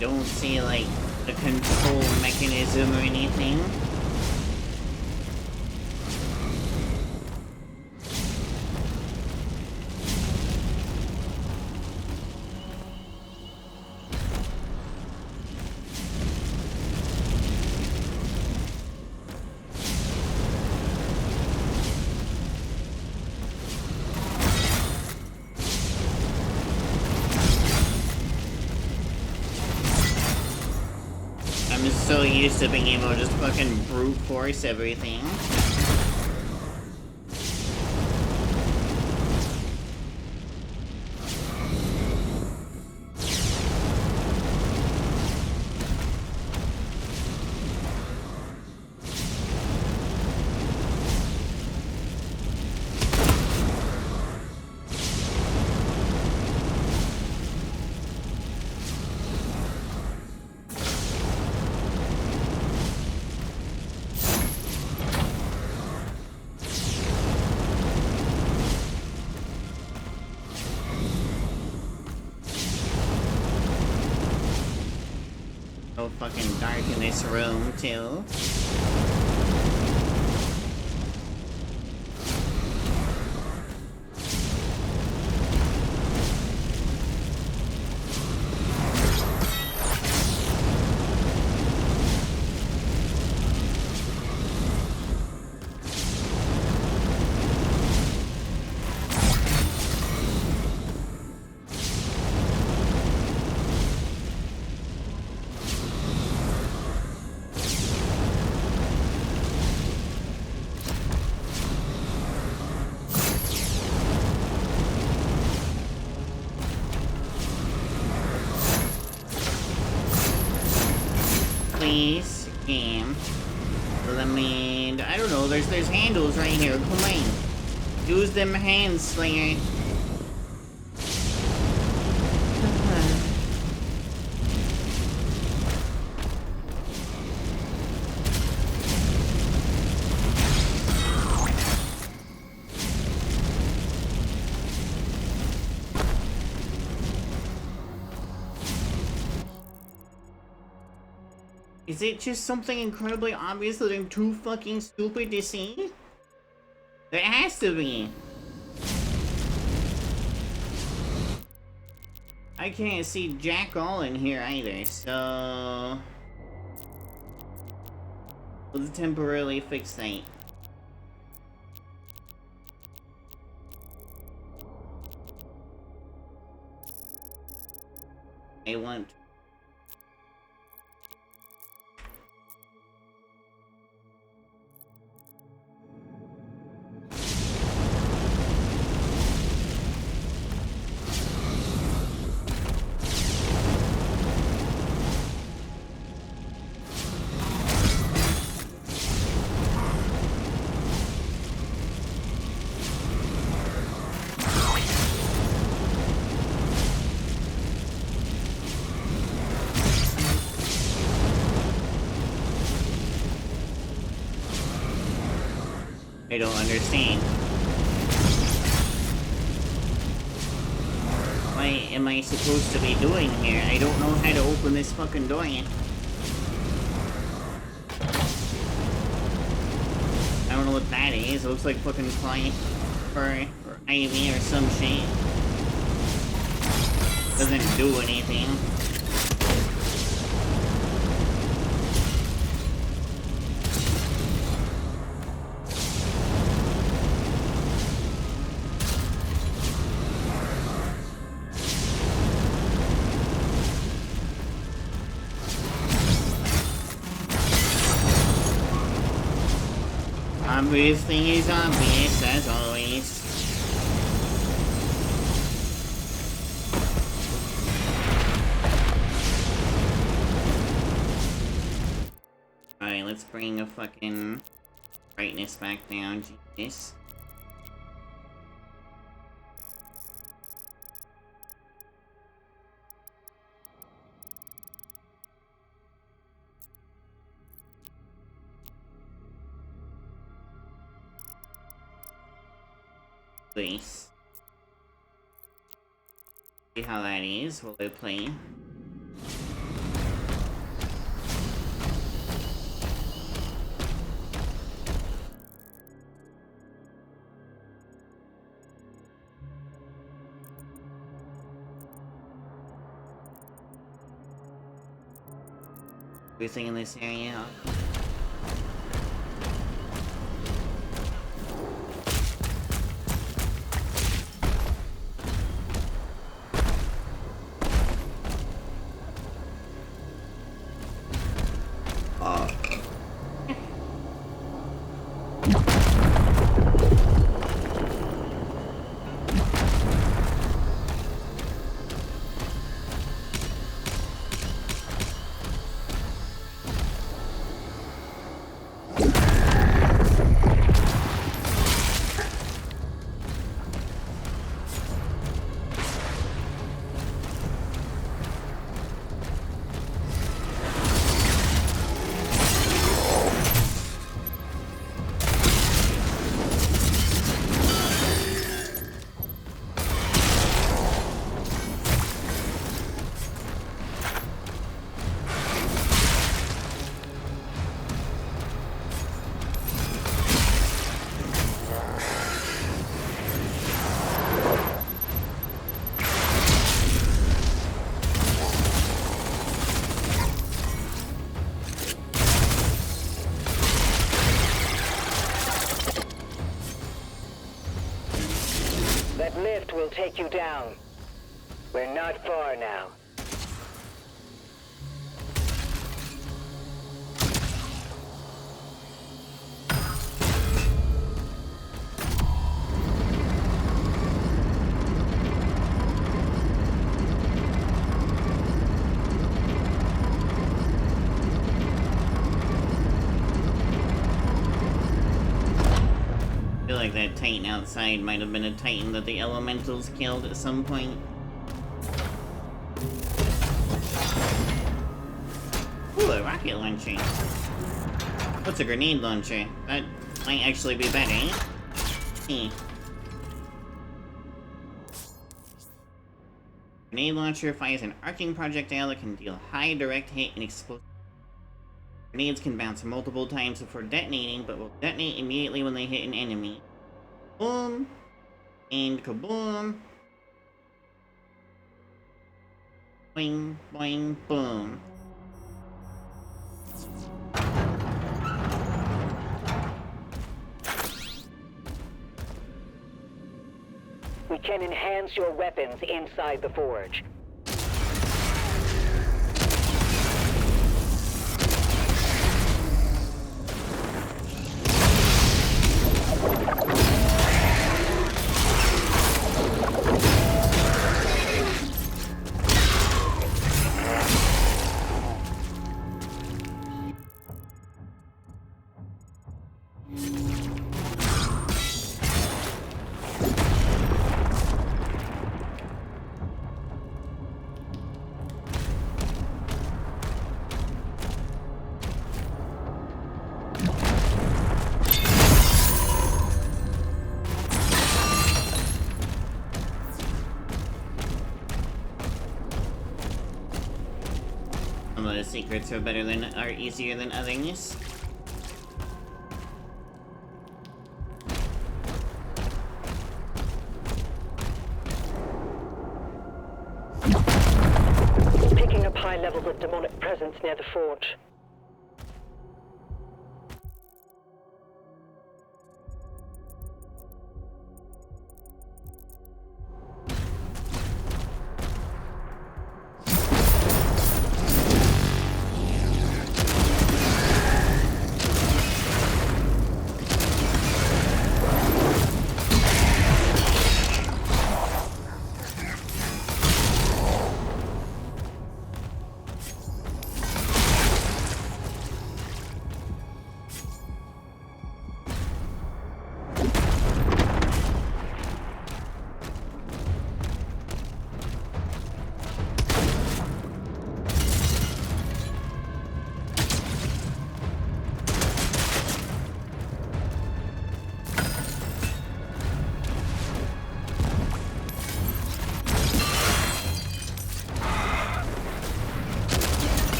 Don't see, like, the control mechanism or anything. So used to being able to just fucking brute force everything. Fucking dark in this room, too. Please, game. Let me... I don't know, there's handles right here. Come on. Use them hands, Slinger. Is it just something incredibly obvious that I'm too fucking stupid to see? There has to be. I can't see jack all in here either, so... let's temporarily fixate. I want... I don't understand. What am I supposed to be doing here? I don't know how to open this fucking door yet. I don't know what that is. It looks like fucking client or Ivy or some shit. Doesn't do anything. Obvious thing is obvious, as always. Alright, let's bring a fucking brightness back down, Jesus. Place. See how that is while I play. Everything in this area. That lift will take you down. We're not far now. I feel like that Titan outside might have been a Titan that the Elementals killed at some point. Ooh, a rocket launcher. What's a grenade launcher? That might actually be better, eh? Grenade launcher fires an arcing projectile that can deal high direct hit and explosive. Grenades can bounce multiple times before detonating, but will detonate immediately when they hit an enemy. Boom! And kaboom! Boing, boing, boom. We can enhance your weapons inside the forge. Some of the secrets are easier than others. Picking up high levels of demonic presence near the forge.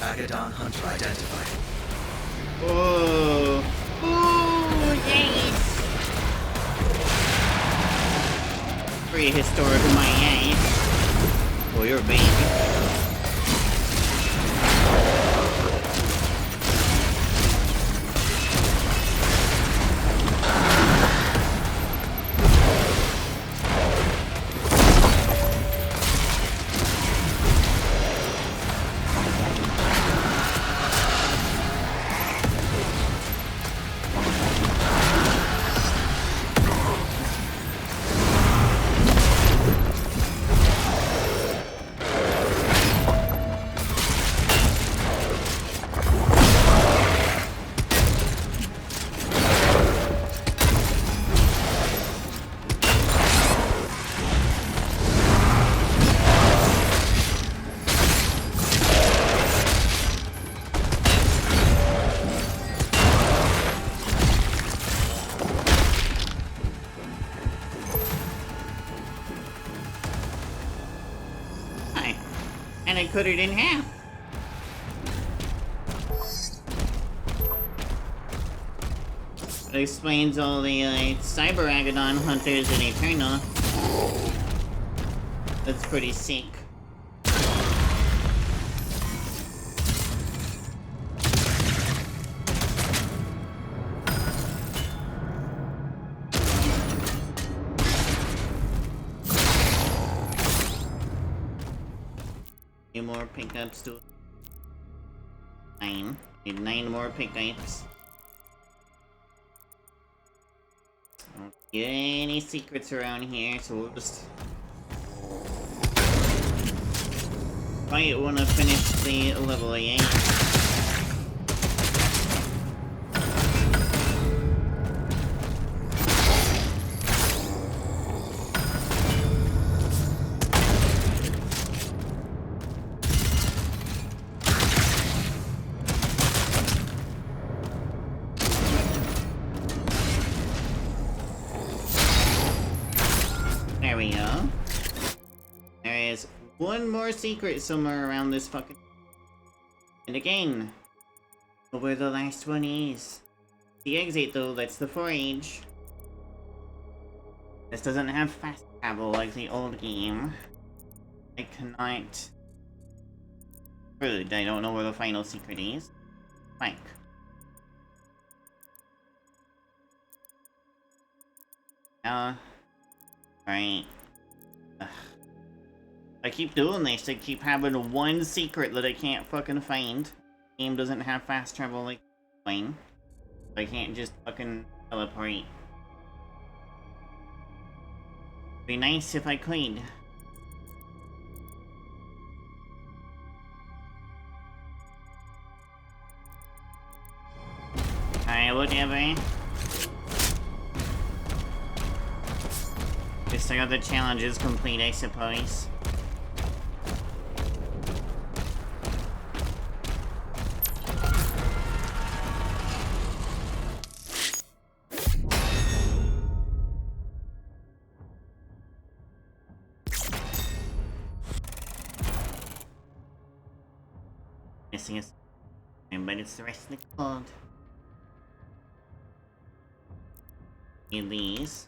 Agadon Hunter identified. Oh. Ooh, yes. Prehistoric in my ass. Oh, you're a baby. And I cut it in half. It explains all the Cyber Agadon hunters in Eterna. That's pretty sick. Few more pickups to 9. Need 9 more pickups. Don't get any secrets around here, so we'll just might want to finish the level 8. There we go. There is one more secret somewhere around this fucking... And again, where the last one is. The exit though, that's the forage. This doesn't have fast travel like the old game. I cannot... Rude, I don't know where the final secret is. Flank. Right. Ugh. I keep doing this, I keep having one secret that I can't fucking find. The game doesn't have fast travel like plane. So I can't just fucking teleport. Be nice if I could. Alright, whatever. Just I got the challenges complete, I suppose. Missing us, but it's the rest of the code. Need these.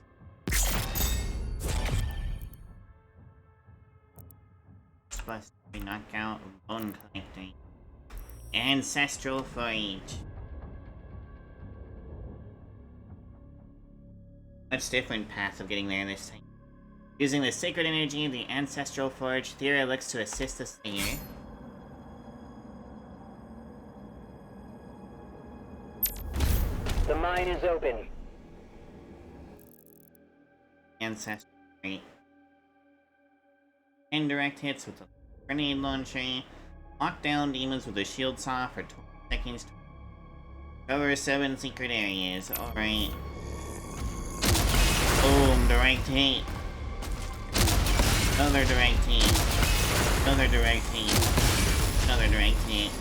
Plus, we knock out bone collecting. Ancestral forage. Much different path of getting there this time. Using the sacred energy of the ancestral forge, Thera looks to assist the Slayer. The mine is open. Ancestral forage. Indirect hits with a grenade launcher. Lock down demons with a shield saw for 20 seconds. Cover 7 secret areas. Alright. Boom, direct hit. Another direct hit. Another direct hit. Another direct hit.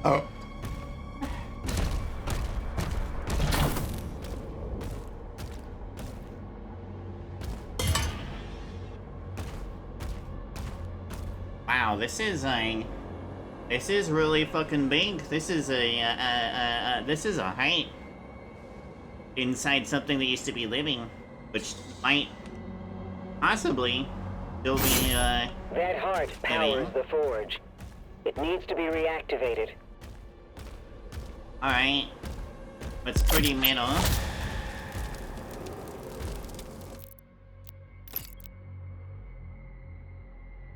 Oh. Wow, this is really fucking big. This is a height inside something that used to be living, which might possibly still be That heart powers living. the forge. It needs to be reactivated. Alright. That's pretty middle.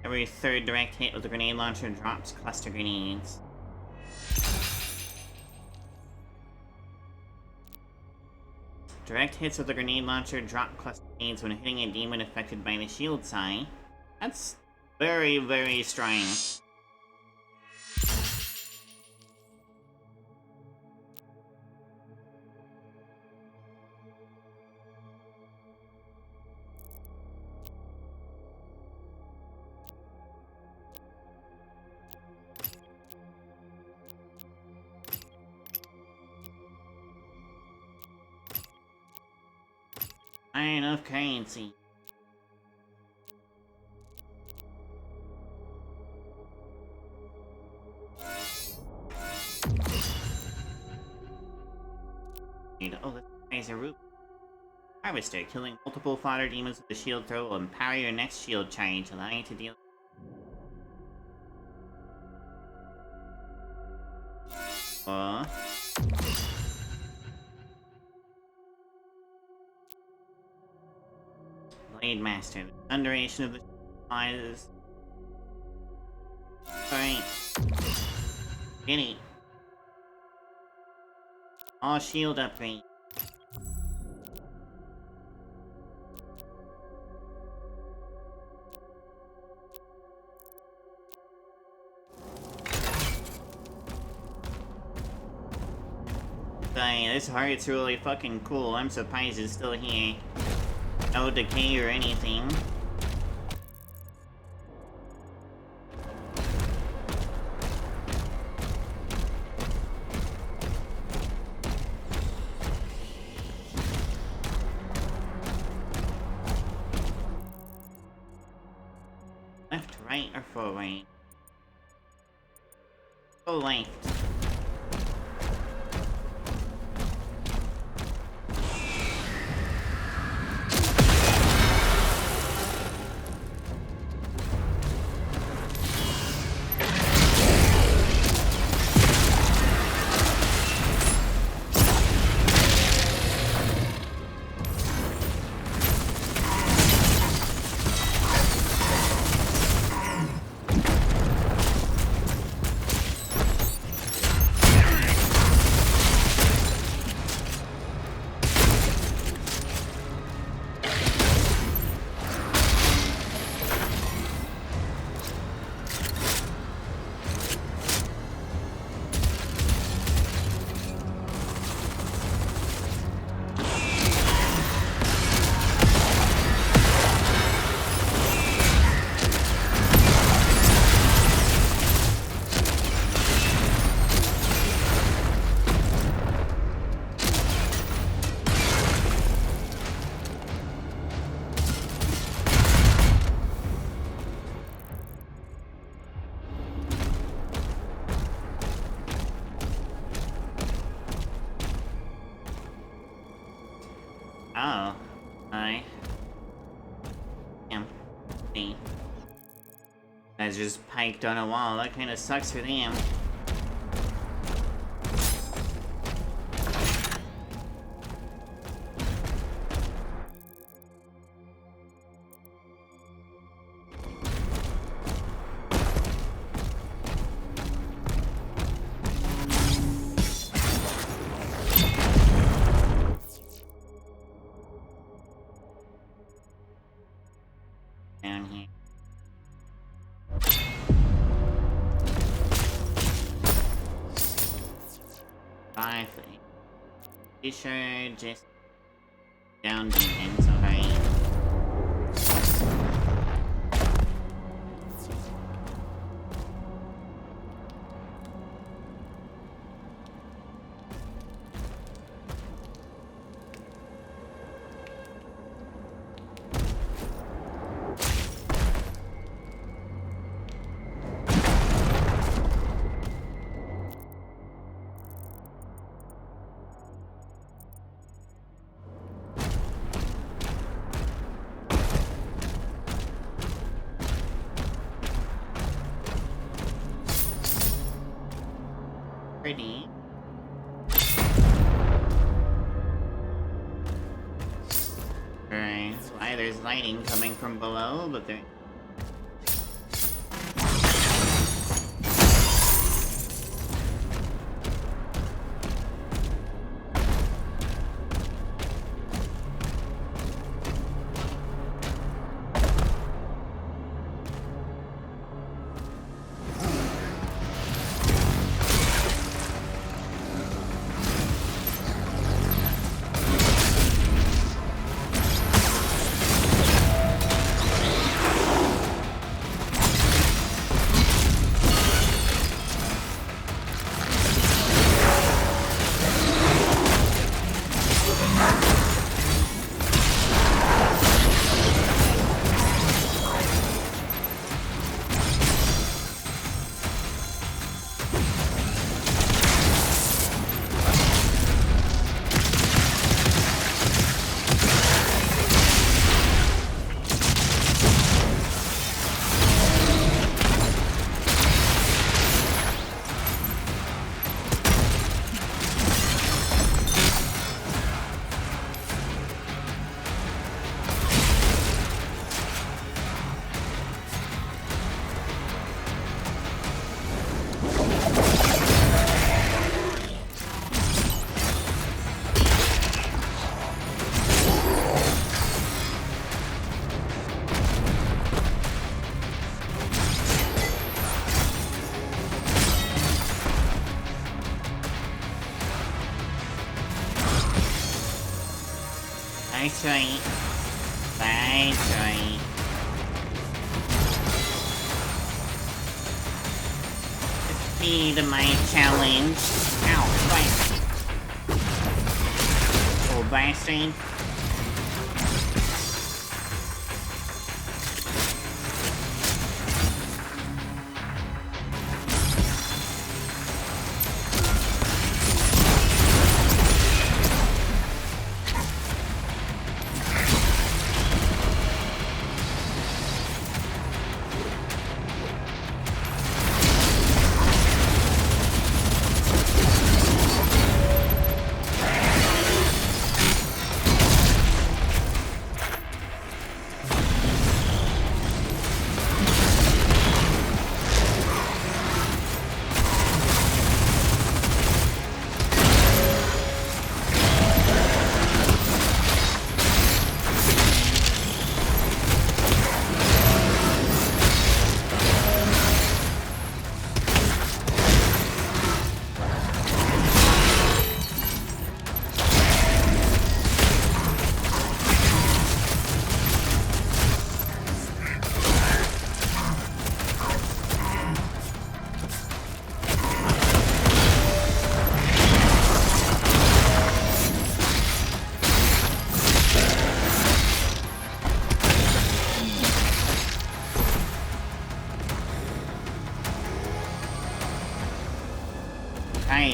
Every third direct hit with a grenade launcher drops cluster grenades. Direct hits with a grenade launcher drop cluster grenades when hitting a demon affected by the shield sign. That's very, very strong. Iron of currency. Oh, this is a root. Harvester, killing multiple fodder demons with a shield throw will empower your next shield charge, allowing you to deal. Blade Master, the duration of the sizes. Alright. Get it. All shield upgrade. This heart's really fucking cool. I'm surprised it's still here. No decay or anything. Left, right, or forward? Go left. Oh. Damn. See. Guys just piked on a wall. That kinda sucks for them. Down here. Five. Be sure just down demons, alright? Pretty. Alright, so there's lighting coming from below, but there. That's right. That's right. Defeat my challenge. Ow, right. Oh, bastard.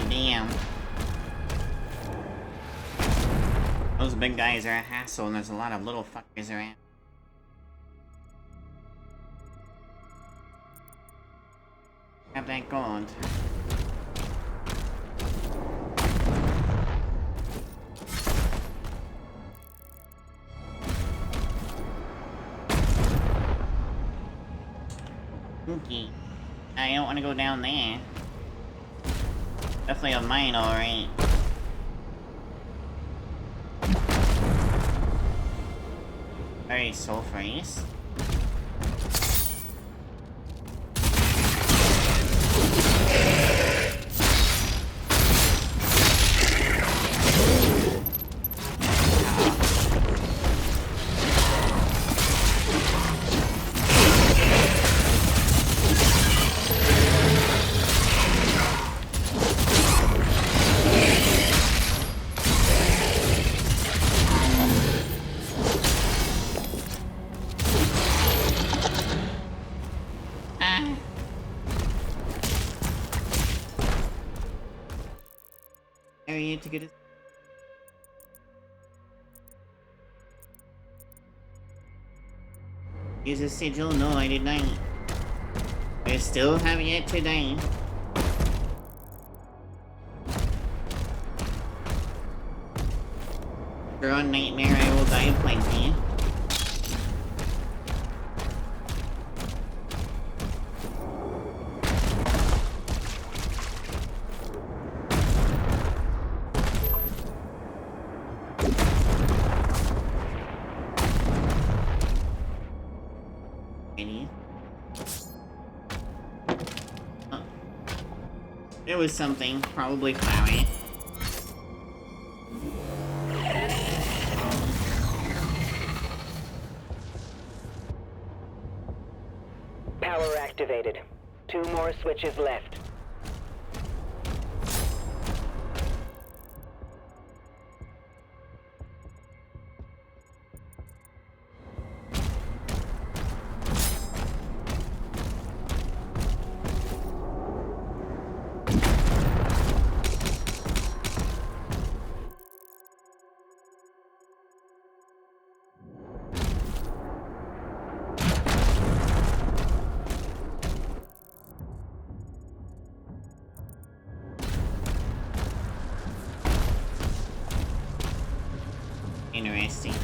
Damn. Those big guys are a hassle, and there's a lot of little fuckers around. Have that gold. Okay. I don't want to go down there. Definitely a mine, alright. Very sulfurous. To get it. Use a sigil? No, I did not. I still have yet to die. For a nightmare, I will die plenty. It was something, probably cloudy. Power activated. 2 more switches left. Interesting.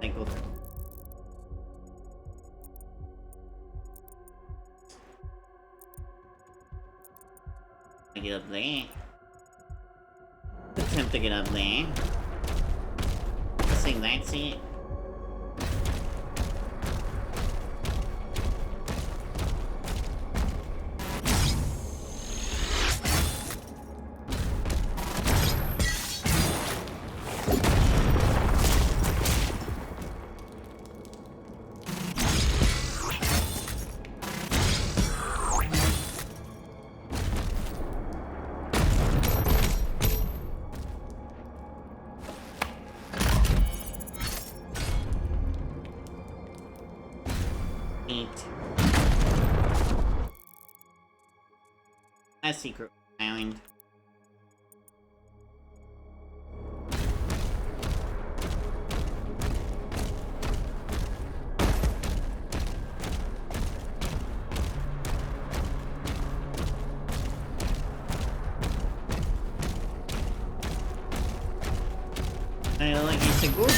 I go through. I get up there. Attempt to get up there. I think that's it. A secret island. I like it's a good.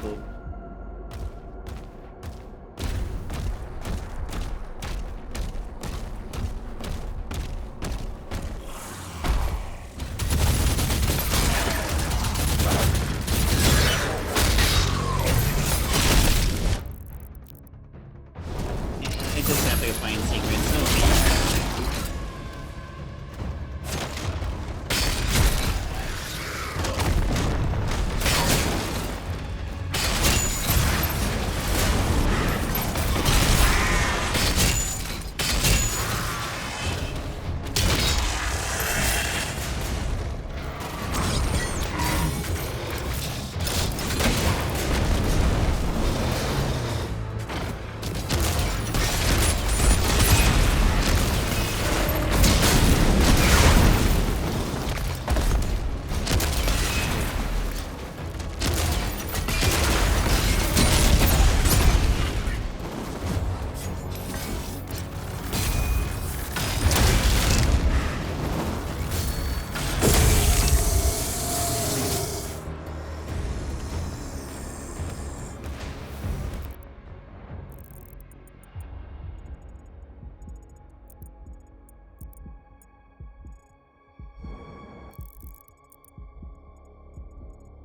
Go. I just have to find secrets.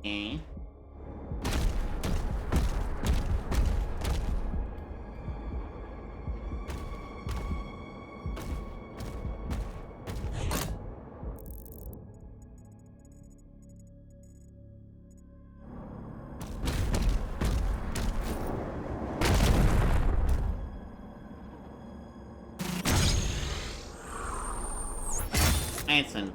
Okay. That's an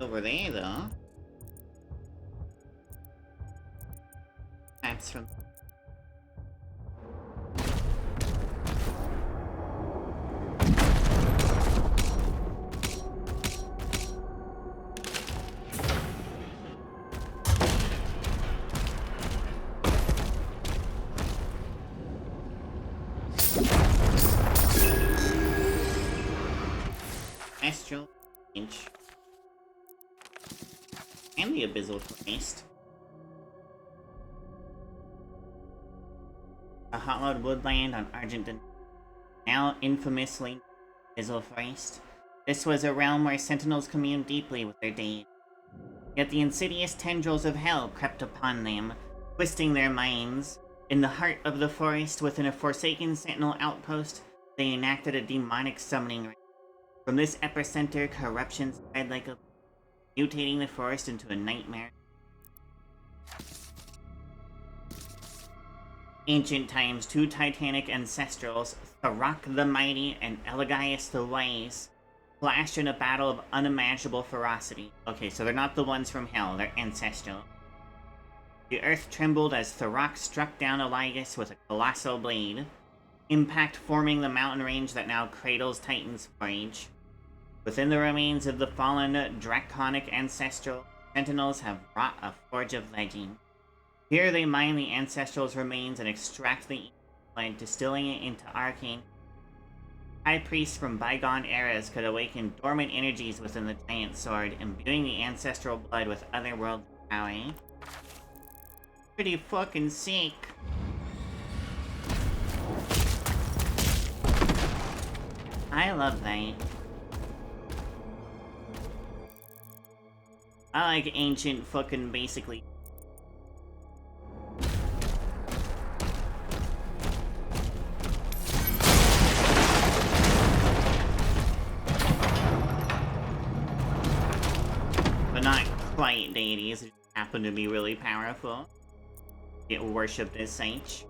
over there, though. Perhaps from... Astral Inch. And the Abyssal Forest. A hollowed woodland on Argent, now infamously Abyssal Forest. This was a realm where sentinels communed deeply with their dead. Yet the insidious tendrils of hell crept upon them, twisting their minds. In the heart of the forest, within a forsaken sentinel outpost, they enacted a demonic summoning rite. From this epicenter, corruption spread like a... mutating the forest into a nightmare. ancient times, two titanic ancestrals, Tharak the Mighty and Elegias the Wise, clashed in a battle of unimaginable ferocity. Okay, so they're not the ones from hell, they're ancestral. The earth trembled as Tharak struck down Elegias with a colossal blade, impact forming the mountain range that now cradles Titan's Forge. Within the remains of the fallen draconic ancestral, sentinels have wrought a Forge of Legend. Here they mine the ancestral's remains and extract the blood, distilling it into arcane. High priests from bygone eras could awaken dormant energies within the giant sword, imbuing the ancestral blood with otherworldly power. Pretty fucking sick. I love that. I like ancient fucking basically. But not quite deities, who happen to be really powerful. Get worshipped as such.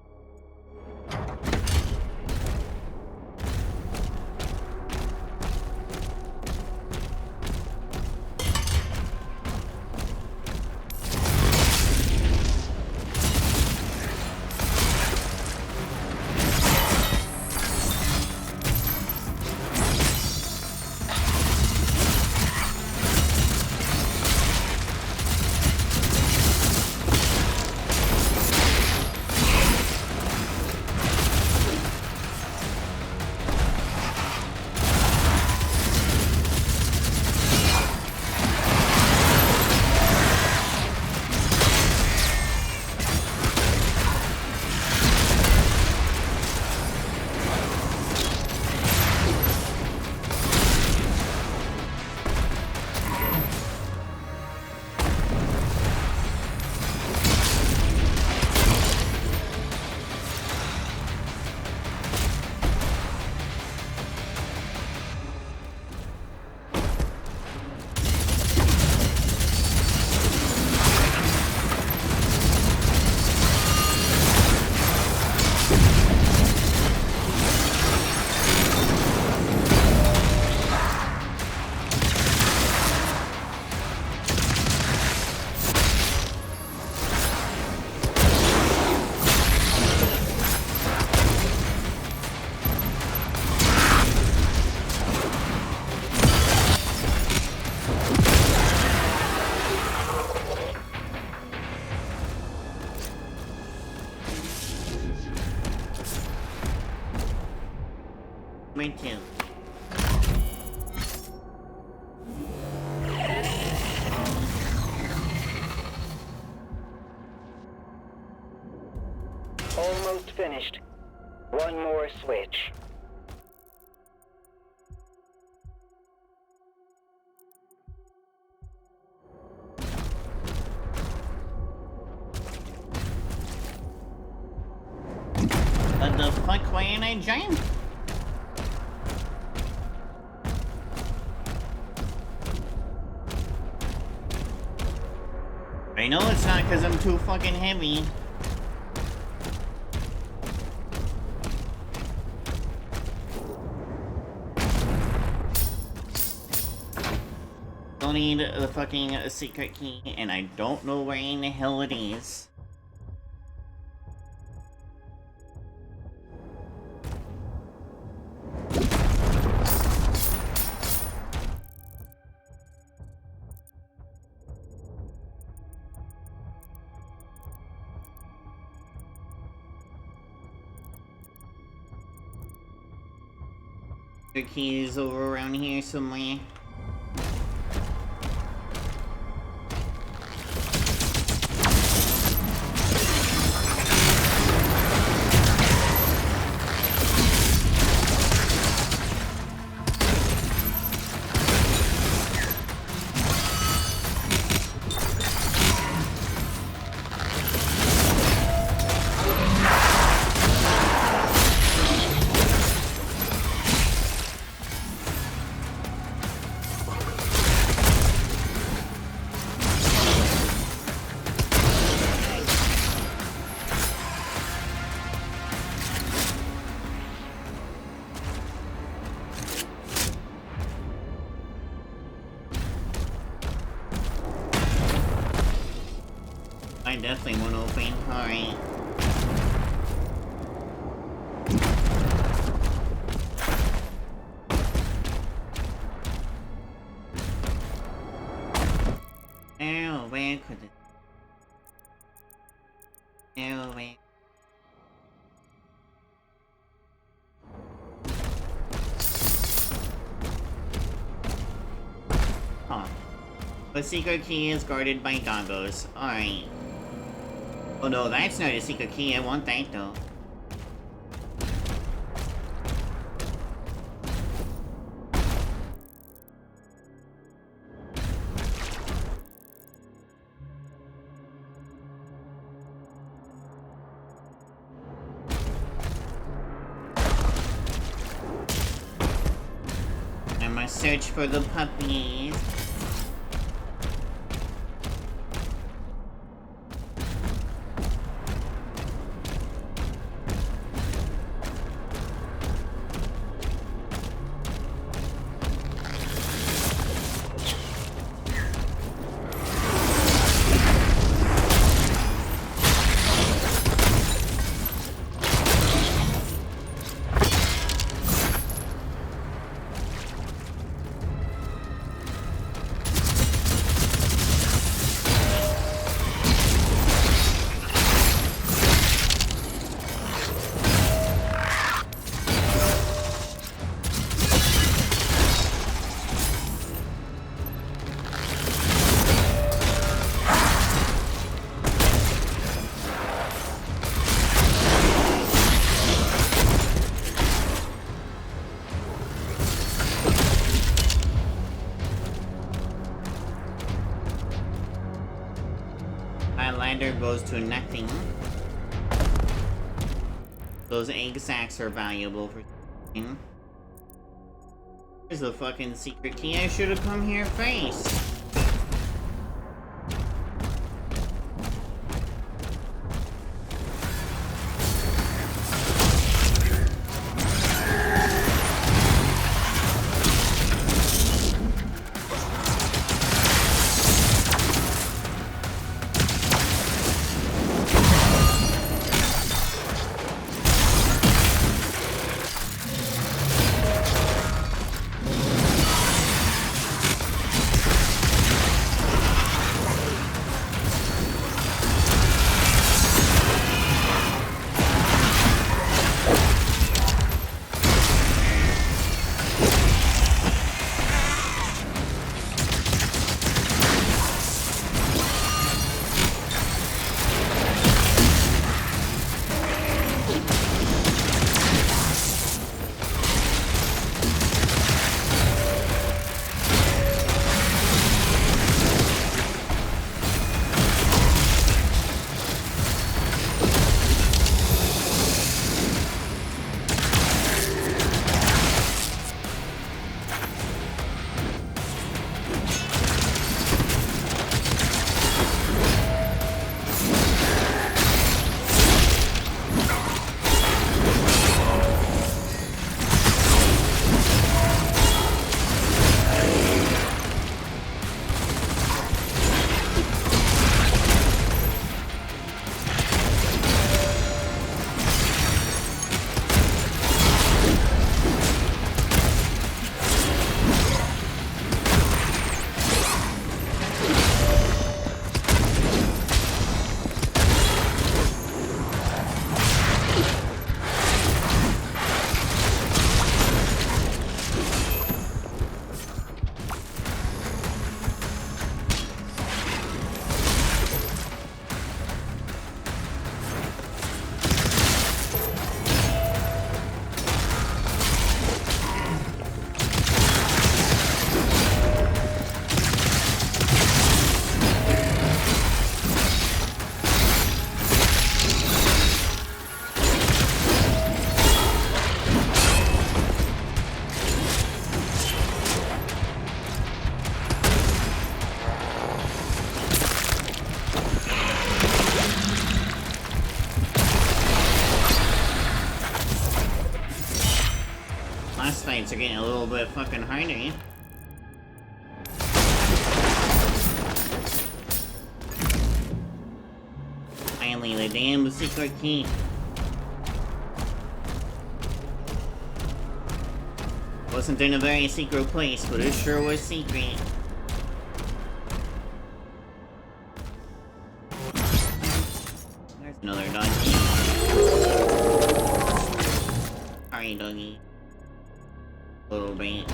Me too. Almost finished. One more switch. What the fuck, why ain't I giant? I know it's not because I'm too fucking heavy. Don't need the fucking secret key, and I don't know where in the hell it is. The key is over around here somewhere. I definitely won't open. Alright. Oh, where could it? Oh, where? Huh. The secret key is guarded by doggos. Alright. Oh no, that's not a secret key. I want that though. I must search for the puppies. Goes to nothing. Those egg sacs are valuable for something. Here's the fucking secret key. I should have come here first. Fights are getting a little bit fucking harder. Finally, the damn secret key. Wasn't in a very secret place, but it sure was secret. There's another doggy. Sorry, doggy. Little bit.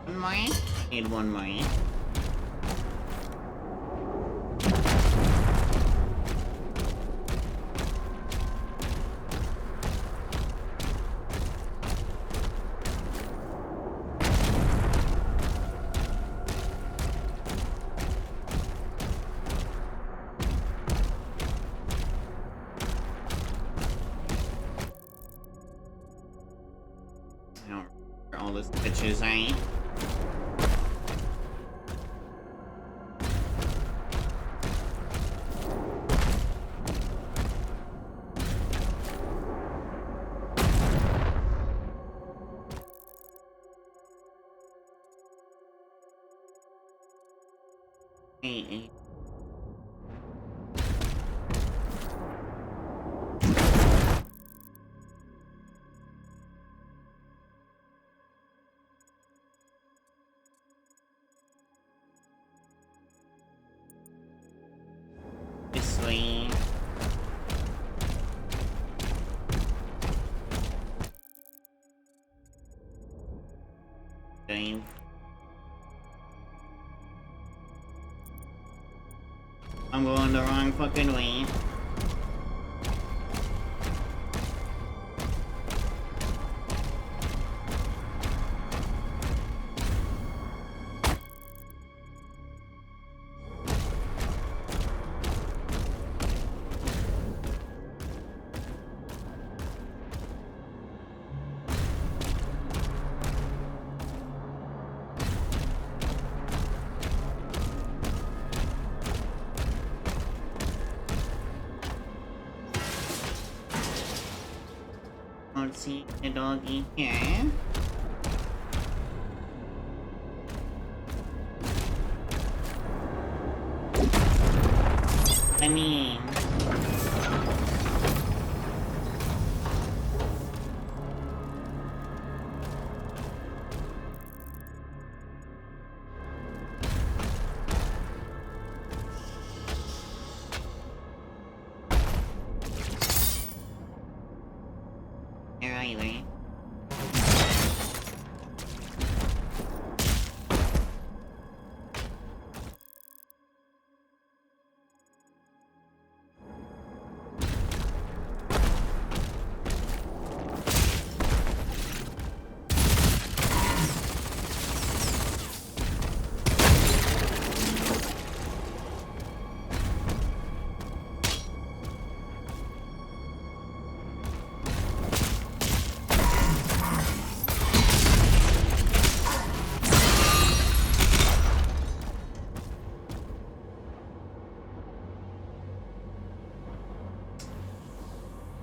One more? Need one more. All the bitches, eh? Hey. This way. Dave. I'm going the wrong fucking way. Let's see the doggy here. I mean... Either.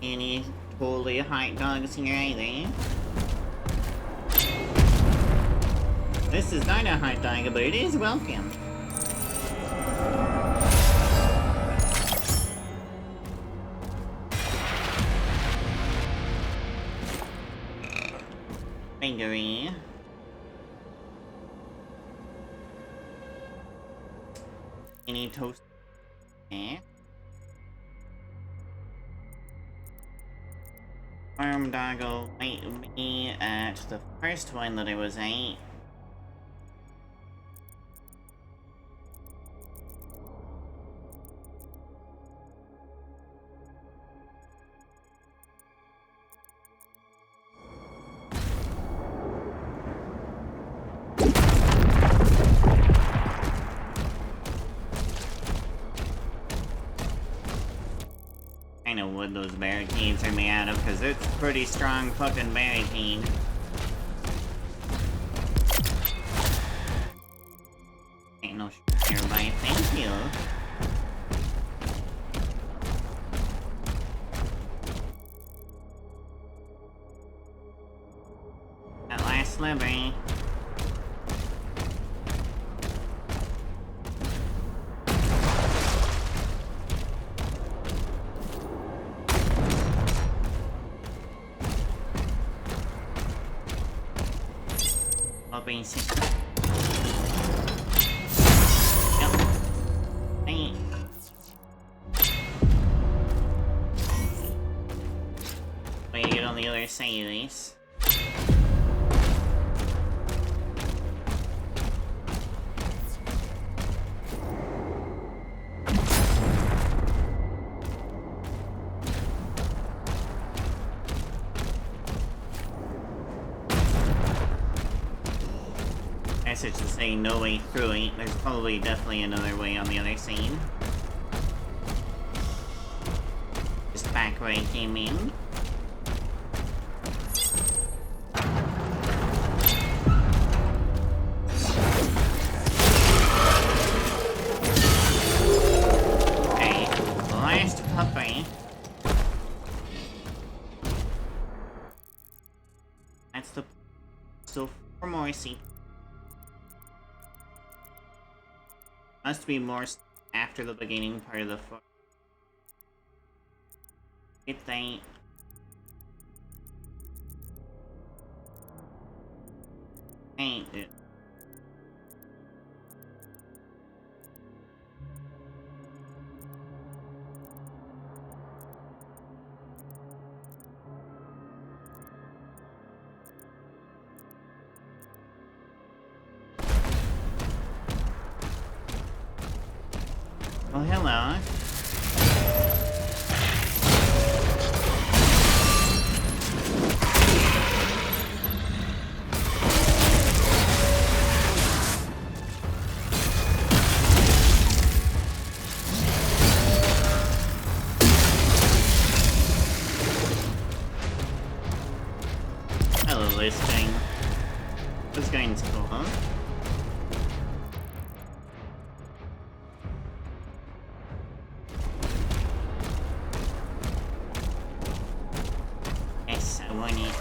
Any totally hot dogs here either. This is not a hot dog, but it is welcome. Bakery. Any toast? Eh? Farm doggo might be at the first one that I was at. I know what those barricades are made out of, because it's a pretty strong fucking barricade. Ain't no shit nearby, thank you. slippery. Basic. Yep. Hey. Wait to get on the other side of this. Message to say no way through it. There's probably definitely another way on the other side. Just back where I came in. Okay, last puppy. That's the... Still 4 more seats. Must be more after the beginning part of the forest. It ain't. Ain't it? Oh, hello. Hello, this thing. What's going to go on? Yes, I want it.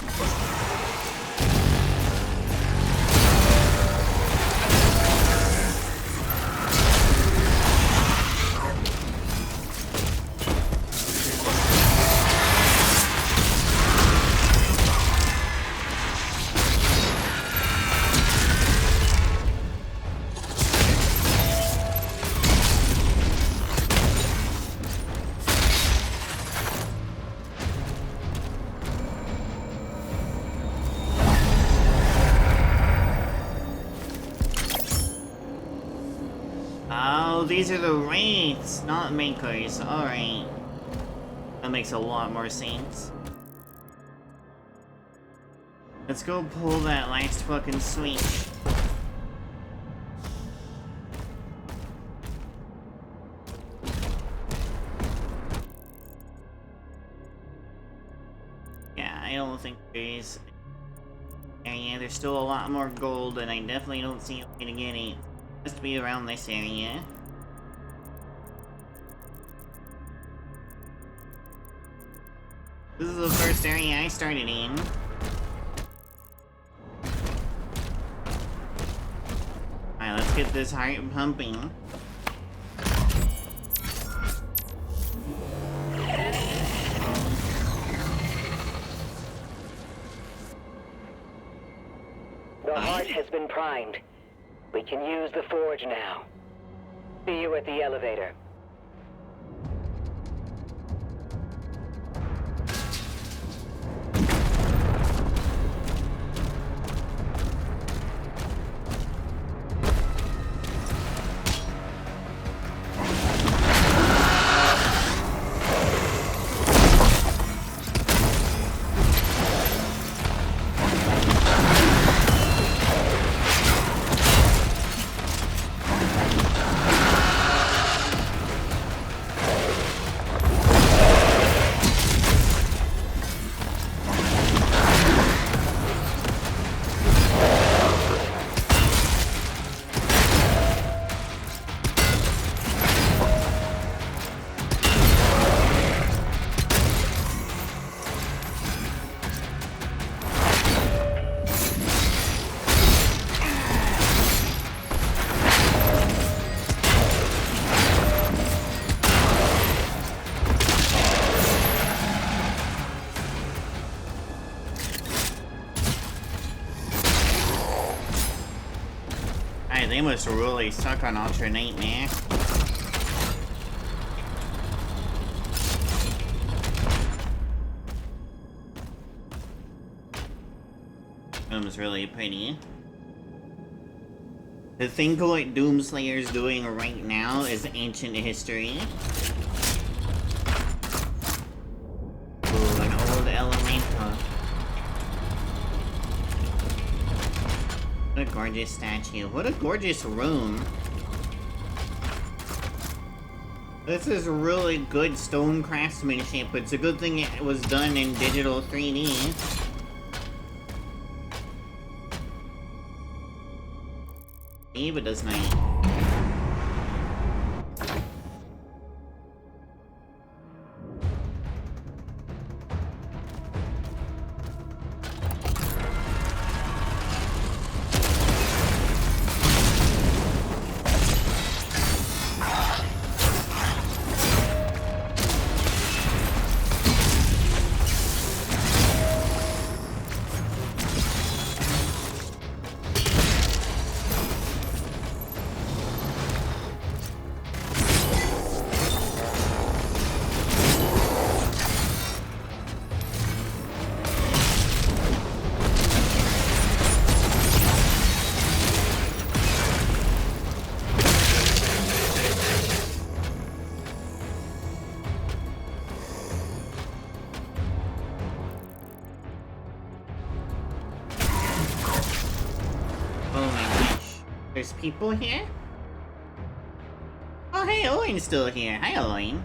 Oh, these are the wraiths, not makers. Alright. That makes a lot more sense. Let's go pull that last fucking switch. Yeah, I don't think there's... Yeah, there's still a lot more gold, and I definitely don't see a way to get it. Just to be around this area. This is the first area I started in. Alright, let's get this heart pumping. The heart has been primed. We can use the forge now. See you at the elevator. Man, they must really suck on Ultra Nightmare. Doom's really pretty. To think of what Doomslayer's doing right now is ancient history. Ooh, an old elemental. What a gorgeous statue. What a gorgeous room. This is really good stone craftsmanship. It's a good thing it was done in digital 3D. Eva does not. There's people here? Oh, hey, Owen's still here. Hi, Owen.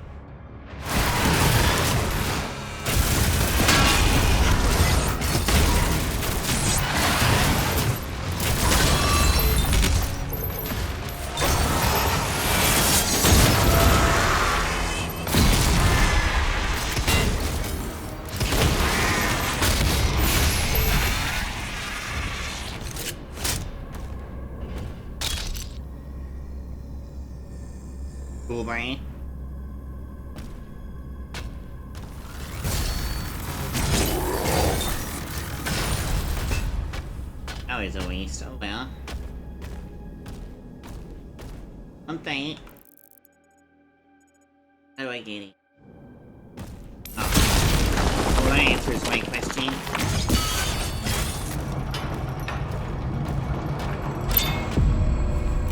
Cool, Brian. That was a waste. Oh well. Something. How do I get it? Oh. Well, that answers my question.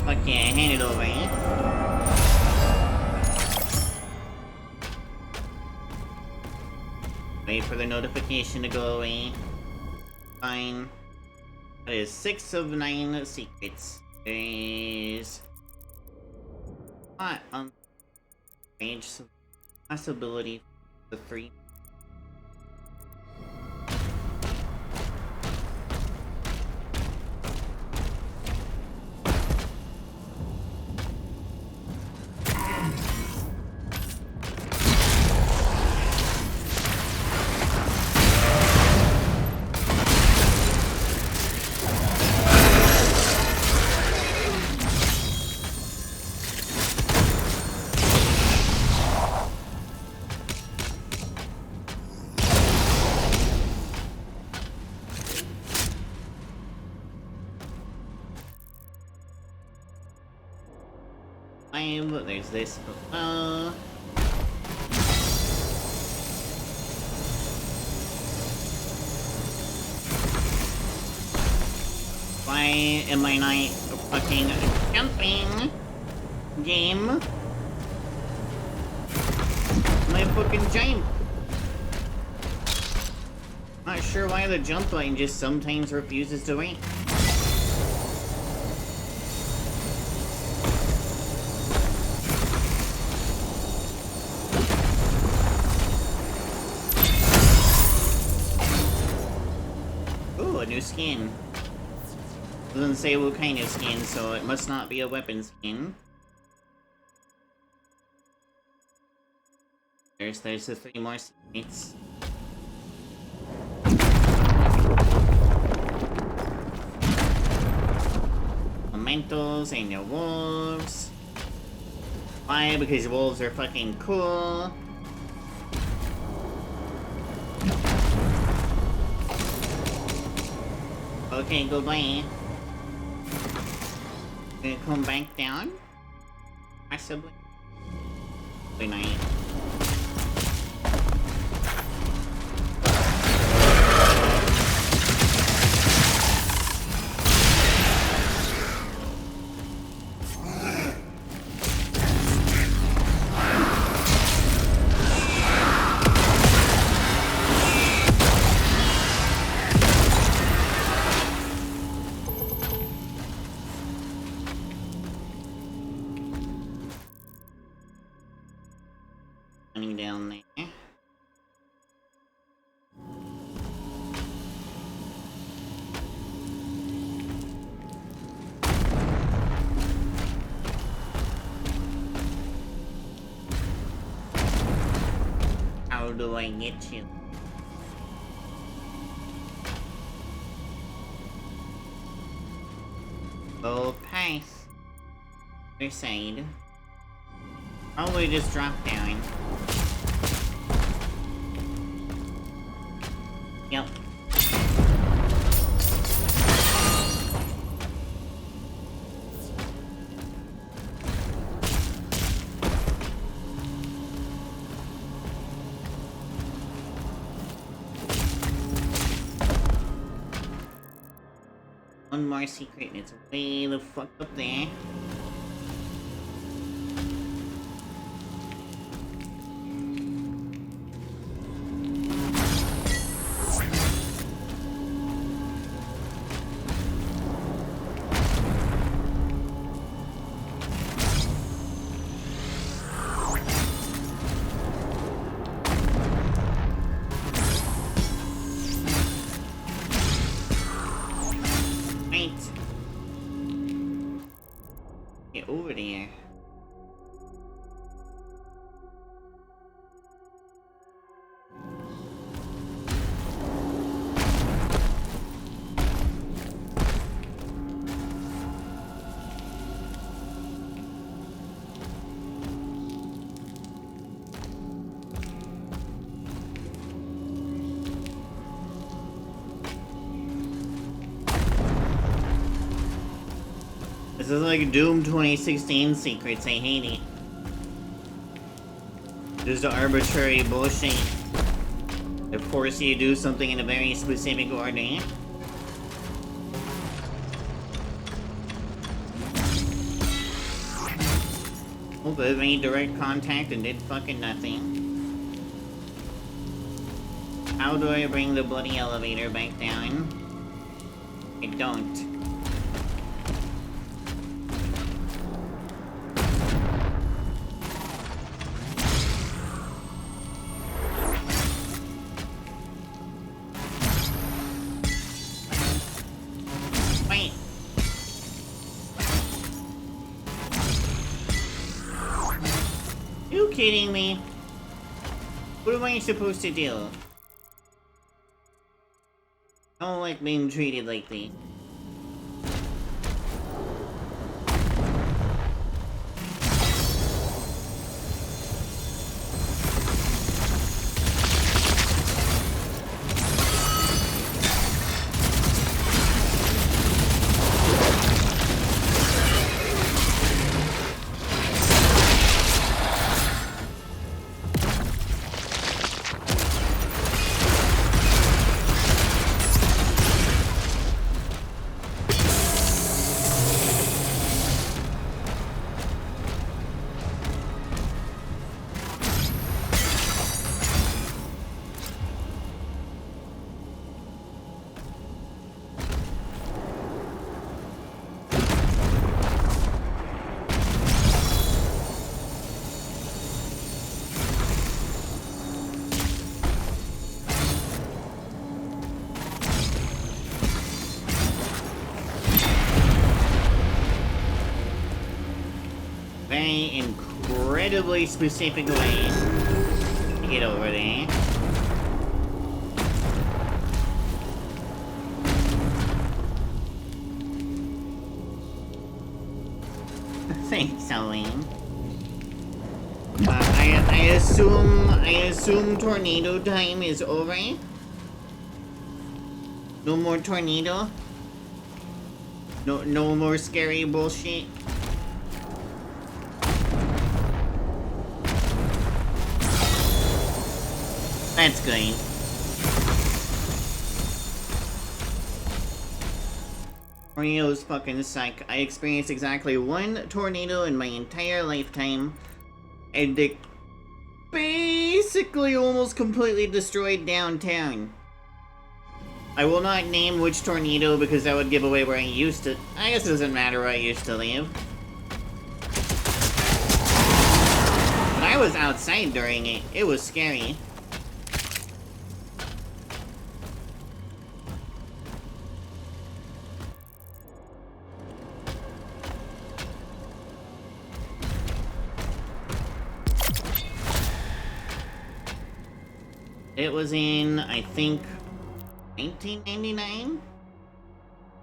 Fuck yeah, hand it over, eh? Wait for the notification to go away. Fine. That is 6 of 9 secrets. There's not range possibility for the 3. There's this. Why am I not fucking jumping? Game? My fucking jump. Not sure why the jump button just sometimes refuses to wait. New skin. Doesn't say what kind of skin, so it must not be a weapon skin. There's the 3 more secrets. Elementals and your wolves. Why? Because wolves are fucking cool. Okay, goodbye. Gonna come back down? Possibly. Very nice. Down there. How do I get you? Go past. Other side. Probably just drop down. Yep. One more secret, and it's way the fuck up there. Get over there. This is like Doom 2016 secrets, I hate it. Just arbitrary bullshit that force you to do something in a very specific order. Oh, but it made direct contact and did fucking nothing. How do I bring the bloody elevator back down? I don't. Kidding me? What am I supposed to do? I don't like being treated like this. Very incredibly specific way to get over there. Thanks, Aline. I assume tornado time is over. No more tornado. No more scary bullshit. That's good. Tornadoes fucking suck. I experienced exactly one tornado in my entire lifetime, and it basically almost completely destroyed downtown. I will not name which tornado because that would give away where I used to. I guess it doesn't matter where I used to live. But I was outside during it. It was scary. It was in, I think, 1999?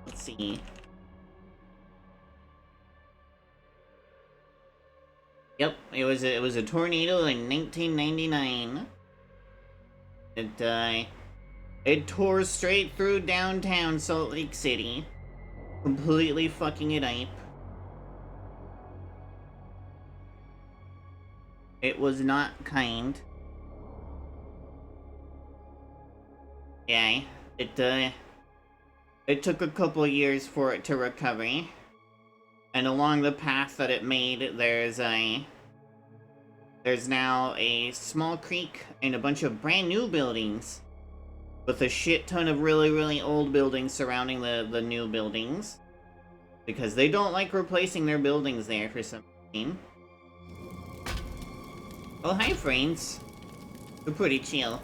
Let's see. Yep, it was a tornado in 1999. It tore straight through downtown Salt Lake City, completely fucking it up. It was not kind. Yeah, it took a couple years for it to recover, and along the path that it made, there's now a small creek and a bunch of brand new buildings, with a shit ton of really old buildings surrounding the new buildings, because they don't like replacing their buildings there for some reason. Oh, hi friends. We're pretty chill.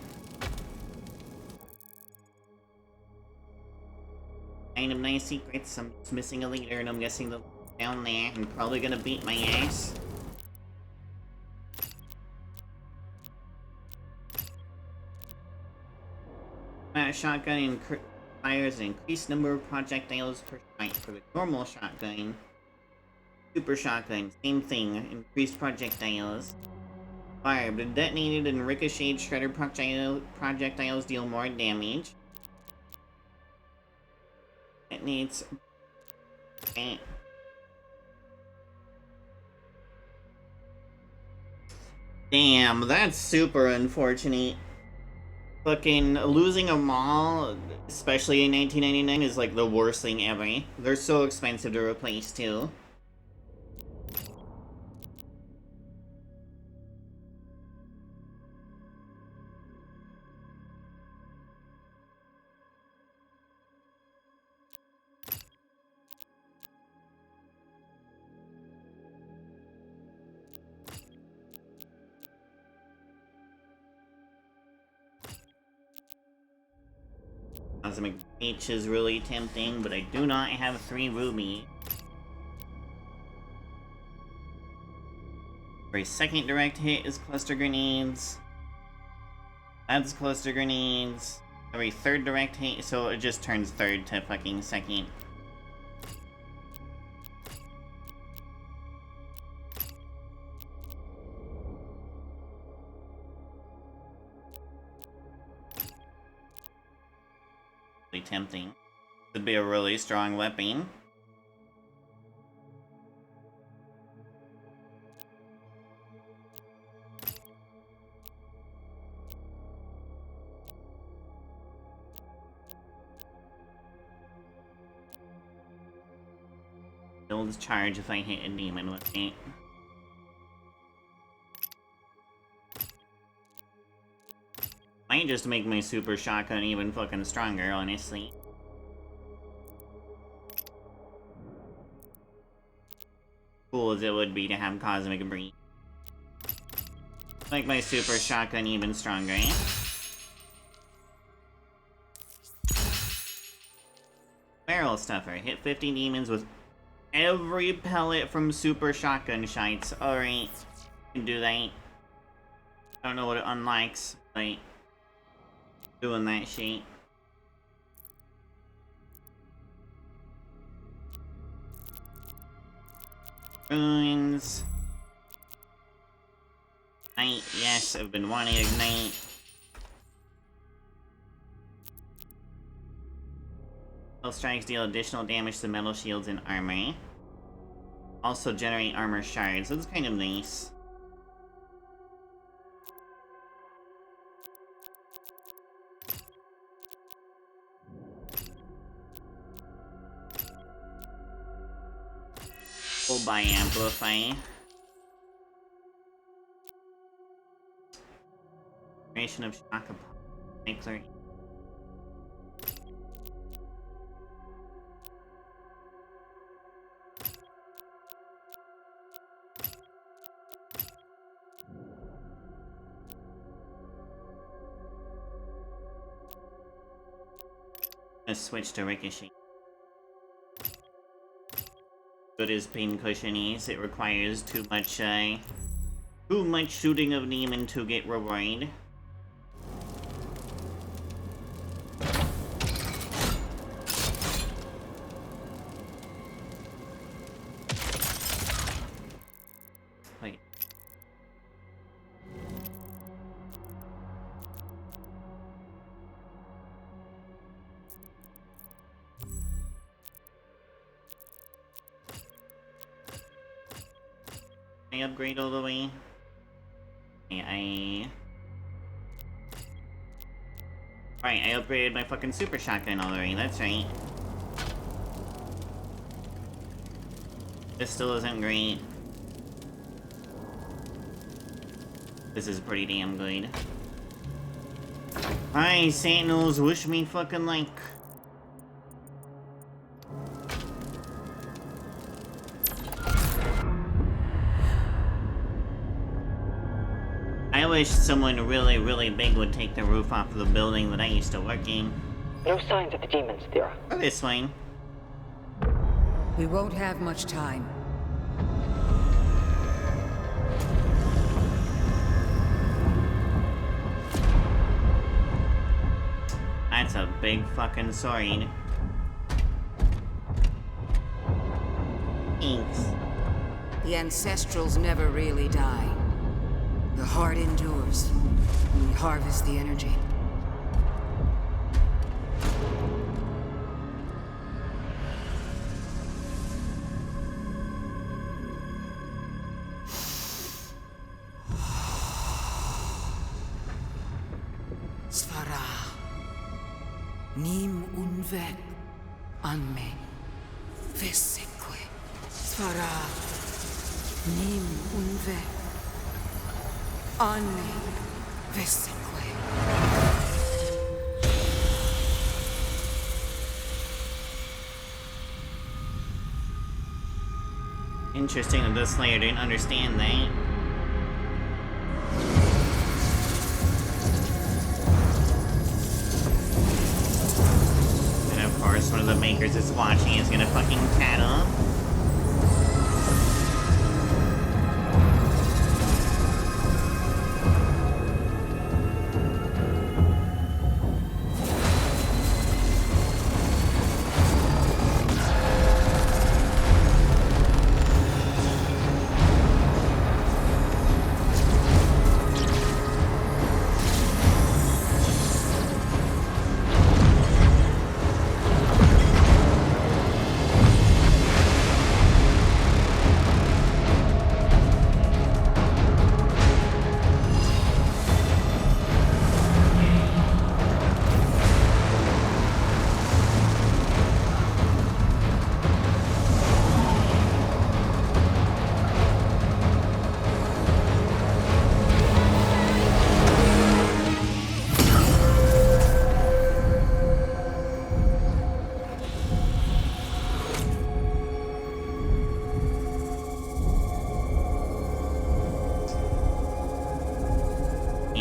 Kind of nice secrets. I'm just missing a leader, and I'm guessing the down there, and probably gonna beat my ass. Shotgun fires an increased number of projectiles per shot. For the normal shotgun, super shotgun, same thing. Increased projectiles. Fire, but detonated and ricocheted shredder projectiles deal more damage. It needs... Damn, that's super unfortunate. Fucking losing a mall, especially in 1999, is like the worst thing ever. They're so expensive to replace too. Cosmic Breach is really tempting, but I do not have 3 ruby. Every second direct hit is cluster grenades. That's cluster grenades. Every third direct hit, so it just turns third to fucking second. Tempting. Could be a really strong weapon. Builds charge if I hit a demon with it. Might just make my super shotgun even fucking stronger, honestly. Cool as it would be to have Cosmic Breach. Make my super shotgun even stronger, eh? Barrel Stuffer. Hit 50 demons with every pellet from super shotgun shots. Alright. Can do that. I don't know what it unlocks, but... doing that shit. Ruins. Ignite, yes, I've been wanting to ignite. Spell strikes deal additional damage to metal shields and armor. Also generate armor shards. That's kind of nice. Full by amplify. Creation of shock upon nuclear. Let's switch to Ricochet. Good as pain cushionies. It requires too much shooting of demon to get reward. Wait. I upgrade all the way. Alright, I upgraded my fucking super shotgun all the way, that's right. This still isn't great. This is pretty damn good. Hi, Sentinels, wish me fucking luck. I wish someone really big would take the roof off of the building that I used to work in. No signs of the demons, Thera. Oh, this fine. We won't have much time. That's a big fucking sword. Thanks. The Ancestrals never really die. The heart endures. We harvest the energy. Svara. Nim unve anme. Veseque. Svara. Nim unve. Anne Veseque. Interesting that this Slayer didn't understand that. And of course, one of the makers is watching is gonna fucking tattle.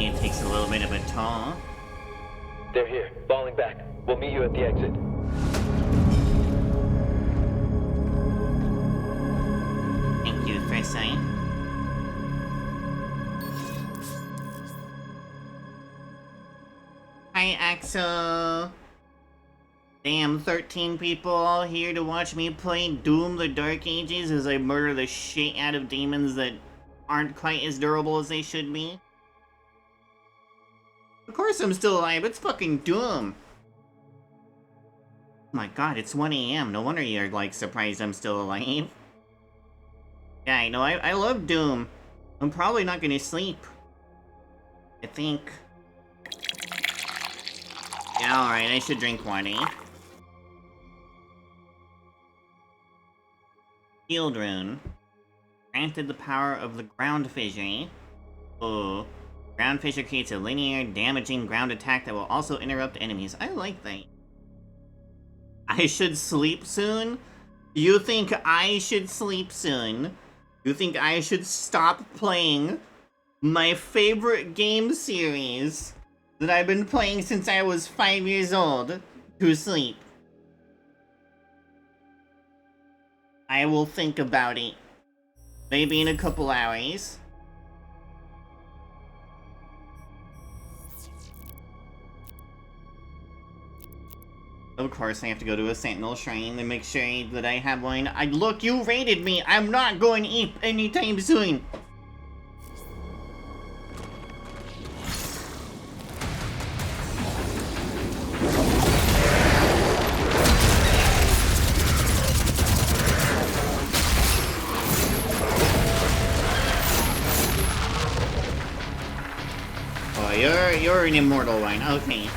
It takes a little bit of a toll. They're here, falling back. We'll meet you at the exit. Thank you, Freysight. Hi, Axel. Damn, 13 people all here to watch me play Doom the Dark Ages as I murder the shit out of demons that aren't quite as durable as they should be. Of course I'm still alive, it's fucking Doom. My god, it's 1 AM. No wonder you're, like, surprised I'm still alive. Yeah, I know. I love Doom. I'm probably not gonna sleep. I think. Yeah, alright, I should drink water. Shield rune. Granted the power of the ground fissure. Oh. Ground fissure creates a linear, damaging ground attack that will also interrupt enemies. I like that. I should sleep soon? You think I should sleep soon? You think I should stop playing my favorite game series that I've been playing since I was 5 years old to sleep? I will think about it. Maybe in a couple hours. Of course, I have to go to a Sentinel Shrine to make sure that I have one. Look, you raided me! I'm not going to eat anytime soon! Oh, you're an immortal one. Okay.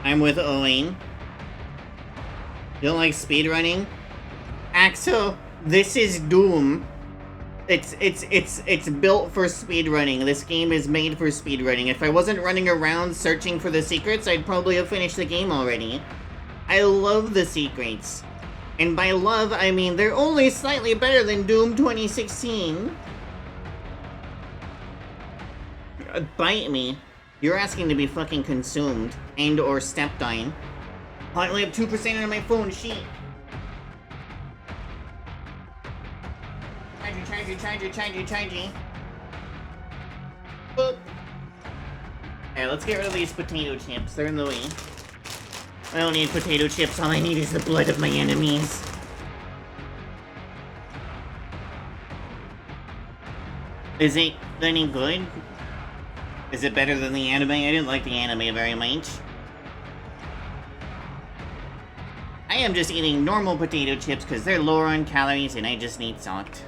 I'm with Owen. You don't like speedrunning? Axel, this is Doom. It's built for speedrunning. This game is made for speedrunning. If I wasn't running around searching for the secrets, I'd probably have finished the game already. I love the secrets. And by love, I mean they're only slightly better than Doom 2016. Bite me. You're asking to be fucking consumed and or stepped on. I only have 2% on my phone, shit. Charger. Boop. Alright, let's get rid of these potato chips. They're in the way. I don't need potato chips. All I need is the blood of my enemies. Is it any good? Is it better than the anime? I didn't like the anime very much. I am just eating normal potato chips because they're lower on calories and I just need salt.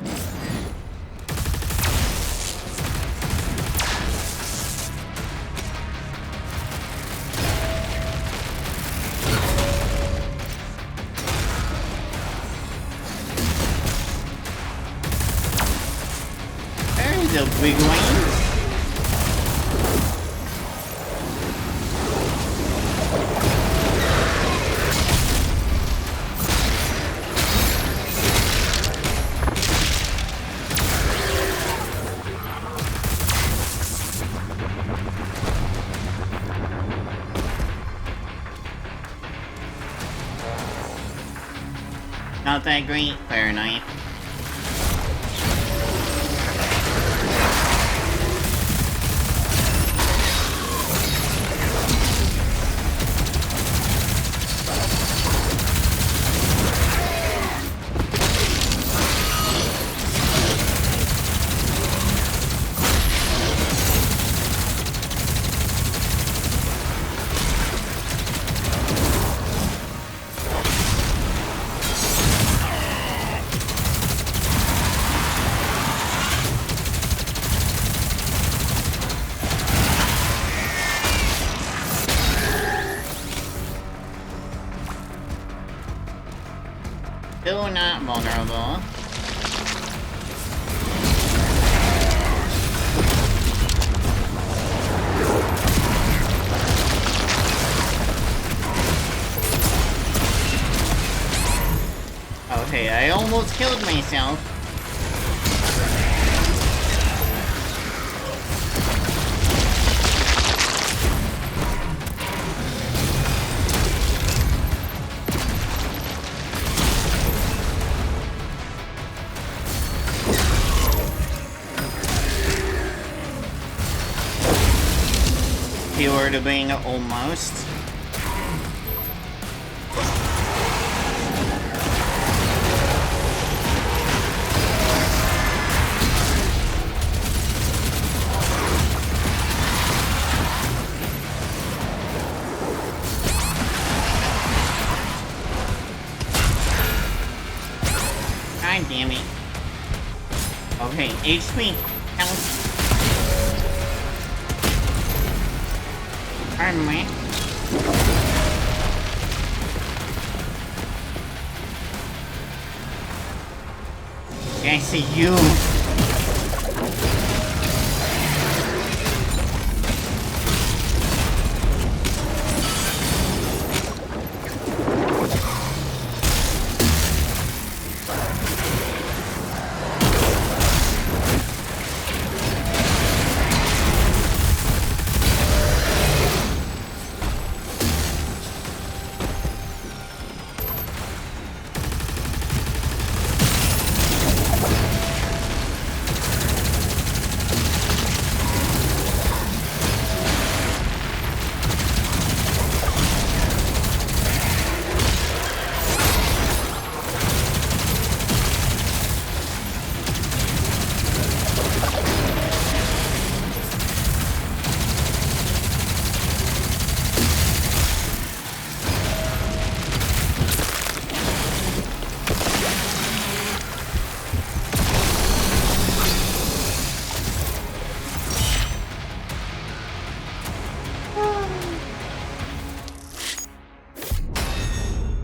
There's a big one. Not that great, fair enough. Still not vulnerable. Okay, I almost killed myself. you were to bring almost. God damn it. Okay, HP. Health. Pardon me. I see you.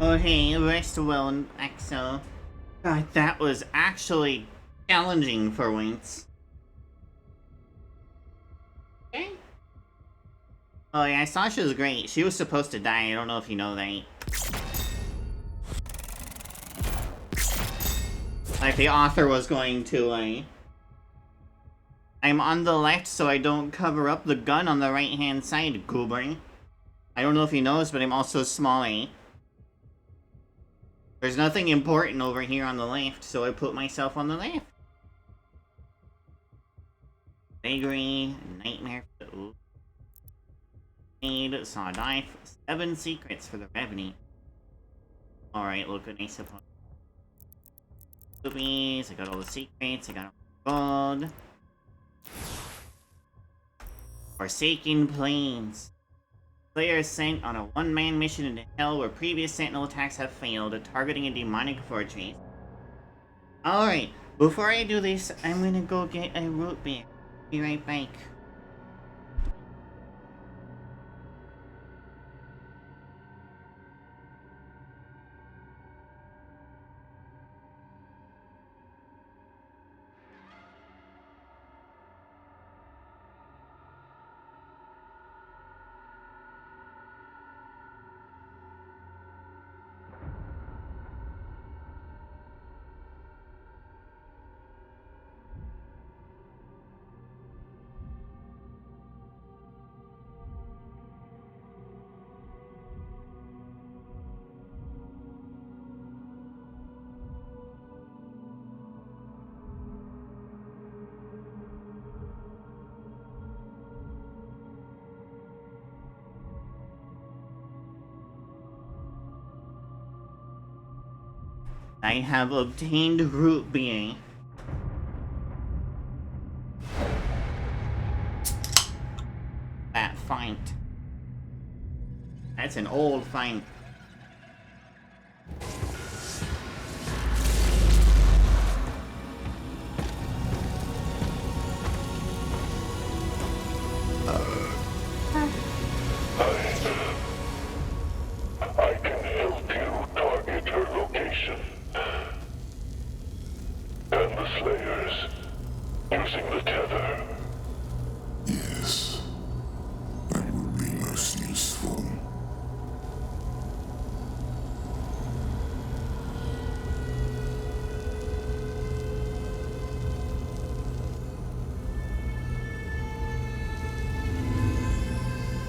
Okay, rest well, Axel. God, that was actually challenging for once. Okay. Oh yeah, Sasha was great. She was supposed to die. I don't know if you know that. Like, the author was going to, like... I'm on the left so I don't cover up the gun on the right-hand side, goober. I don't know if you noticed, but I'm also small, eh? There's nothing important over here on the left, so I put myself on the left. Vagary, Nightmare, Aid, Saw Dive, 7 secrets for the Revenue. Alright, look what I suppose. Boobies, I got all the secrets, I got all the gold. Forsaken Plains. Slayer is sent on a one-man mission into Hell where previous Sentinel attacks have failed, targeting a demonic fortress. Alright, before I do this, I'm gonna go get a root beer. Be right back. I have obtained root beer. That fight. That's an old fight. I can help you target her location. And the Slayers, using the tether. Yes. That would be most useful.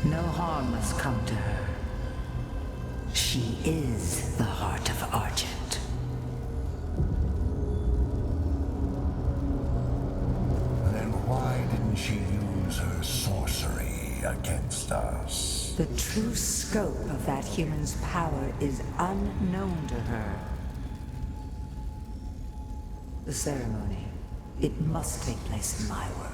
No harm must come to her. She is the heart of Argent. Then why didn't she use her sorcery? against us. The true scope of that human's power is unknown to her. The ceremony, it must take place in my world.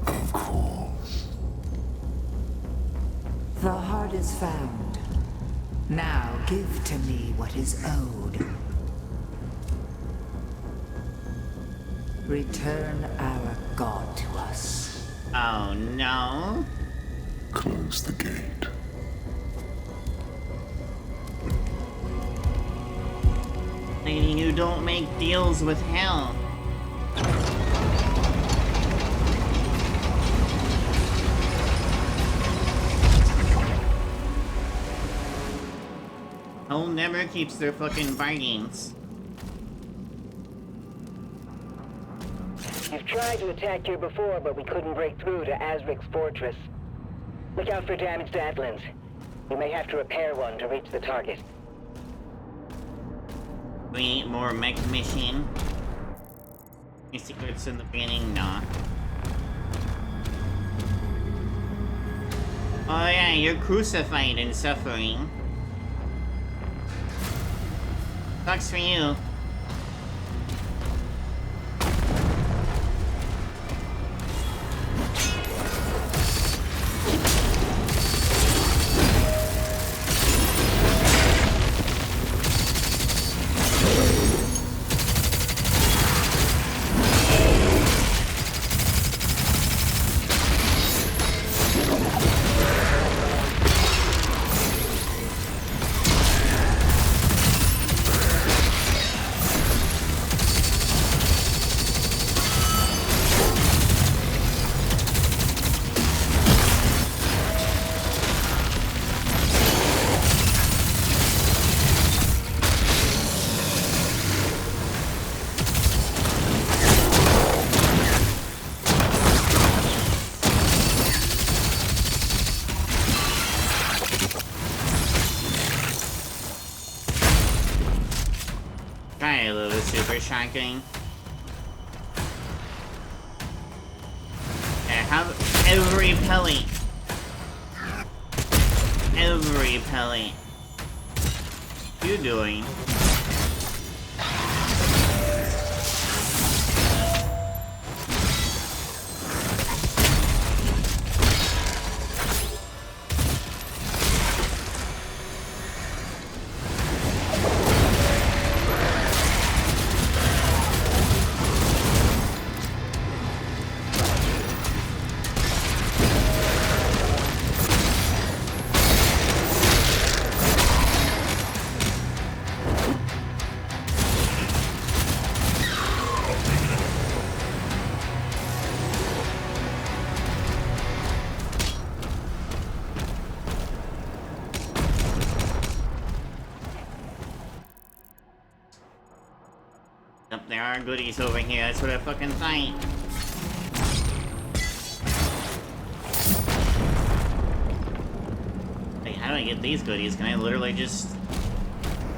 Of course. The heart is found. Now give to me what is owed. Return our god to us. Oh no. Close the gate. Lady, you don't make deals with hell. Hell never keeps their fucking bargains. You've tried to attack here before, but we couldn't break through to Azric's fortress. Look out for damaged Atlands. You may have to repair one to reach the target. We need more mech machine. Any secrets in the beginning? Nah. Oh yeah, you're crucified and suffering. Sucks for you. Try a little super shocking. Yeah, have every pelly. Every pelly. What you doing? Yep, there are goodies over here, that's what I fucking think. Wait, how do I get these goodies? Can I literally just...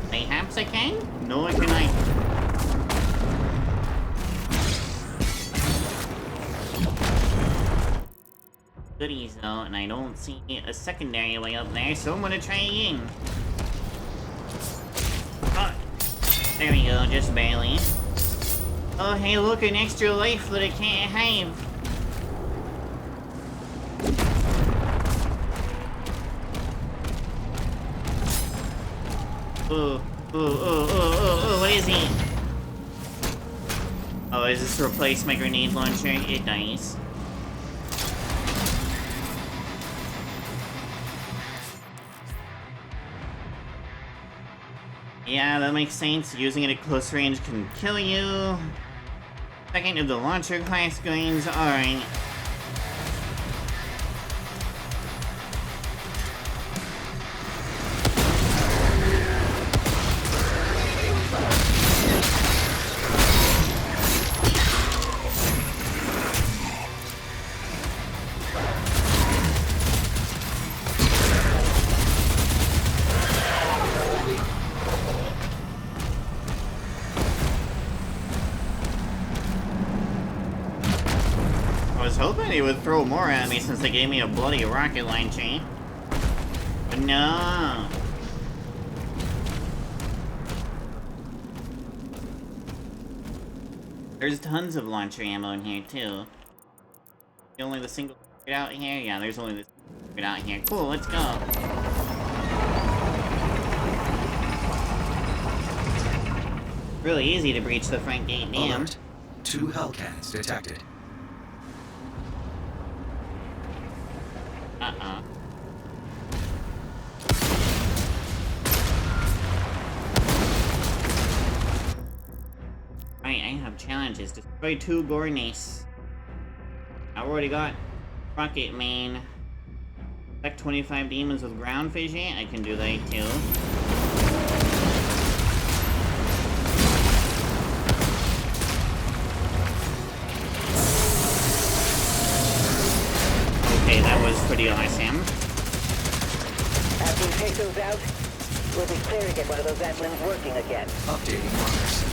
Mayhaps I can? No, I cannot. Goodies though, and I don't see a secondary way up there, so I'm gonna try again. Oh, there we go, just barely. Oh, hey, look, an extra life that I can't have. What is he? Oh, is this to replace my grenade launcher? It does. Yeah, that makes sense. Using it at close range can kill you. Second of the launcher class gains. Alright. thought he would throw more at me since they gave me a bloody rocket launcher. But no. There's tons of launcher ammo in here too. Only the single out here? Yeah, there's only the out here. Cool, let's go. Really easy to breach the front gate, damn. Alert. 2 Hellcats detected. Uh-uh. Right, I have challenges. Destroy 2 Gornies. I already got Rocket Main. Affect 25 demons with ground fission. I can do that too. Okay, that was pretty awesome. After we take those out, we'll be clear to get one of those Atlan's working again. Updating markers.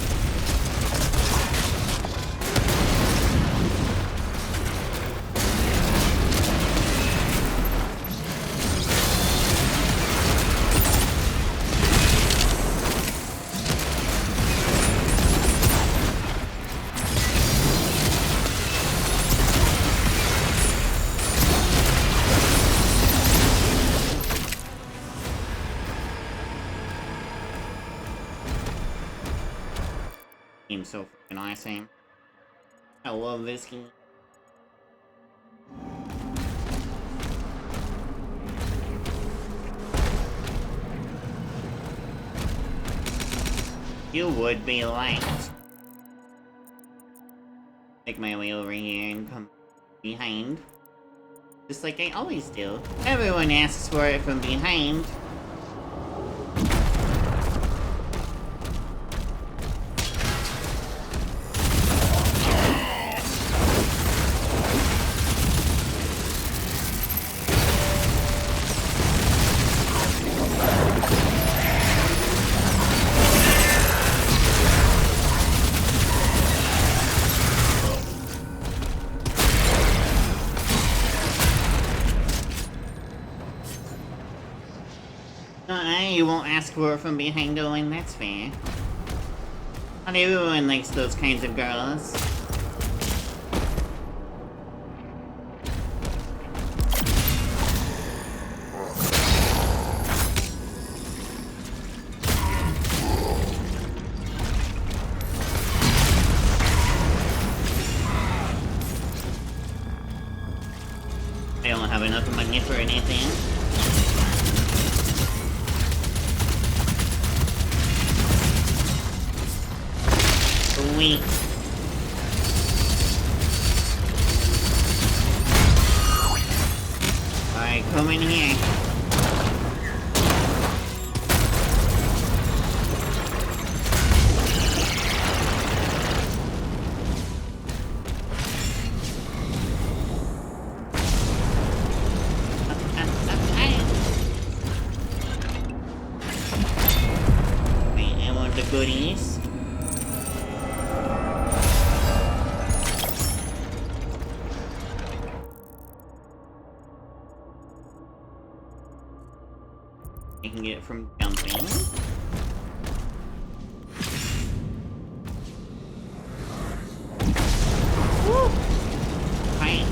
Game's so freaking awesome. I love this game. You would be liked. Make my way over here and come behind. Just like I always do. Everyone asks for it from behind. You won't ask for it from behind, Owen, that's fair. Not everyone likes those kinds of girls. I don't have enough money for anything. Sweet. Alright, come in here. Wait, I want the goodies. You can get it from jumping. Woo! Hi.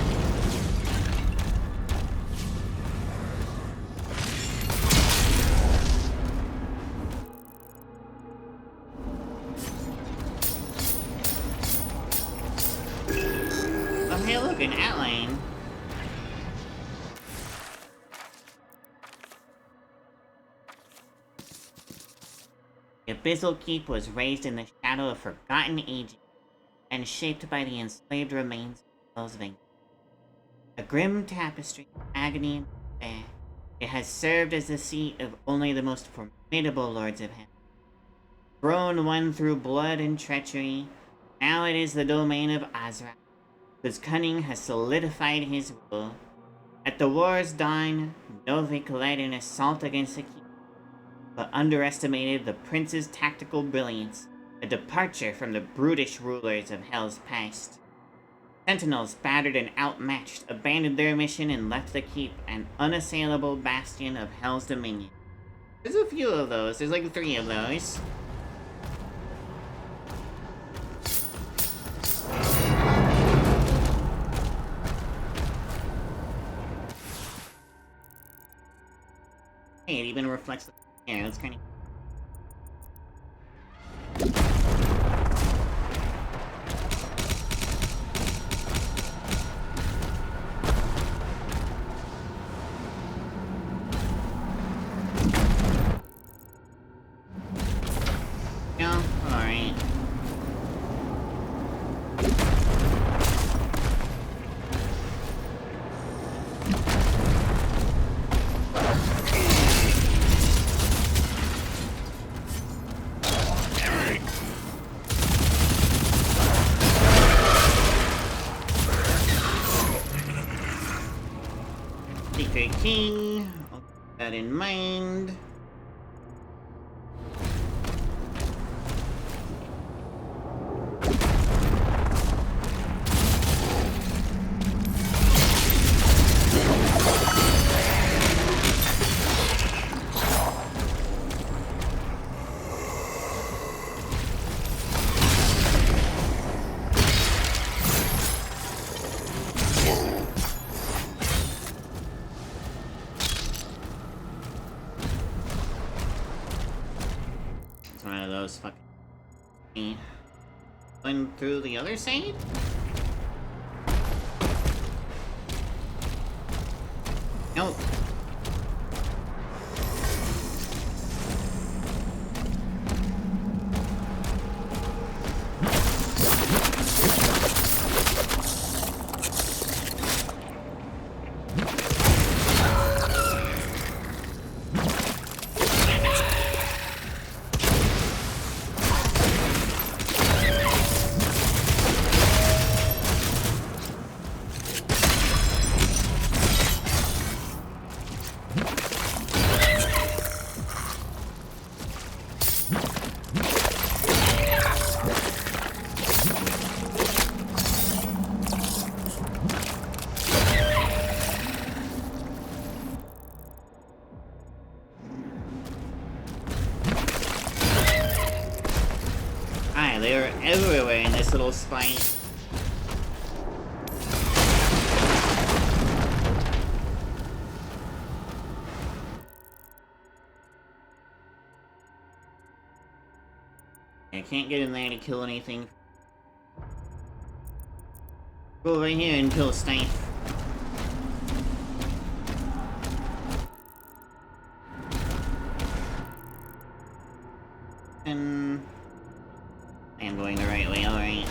Oh, hey, look, an outline. The Abyssal Keep was raised in the shadow of forgotten ages and shaped by the enslaved remains of Elsving. A grim tapestry of agony and despair, it has served as the seat of only the most formidable lords of heaven. Throne won through blood and treachery, now it is the domain of Azra, whose cunning has solidified his rule. At the war's dawn, Novik led an assault against the keep, but underestimated the prince's tactical brilliance, a departure from the brutish rulers of Hell's past. Sentinels, battered and outmatched, abandoned their mission and left the keep, an unassailable bastion of Hell's Dominion. There's a few of those. There's like 3 of those. Hey, it even reflects the air. That's kind of... Yeah, alright. Secret key. I'll keep that in mind. Fucking going through the other side? Nope. They are everywhere in this little spite. I can't get in there to kill anything. Go over here and kill Stife. And I am going the right way, alright.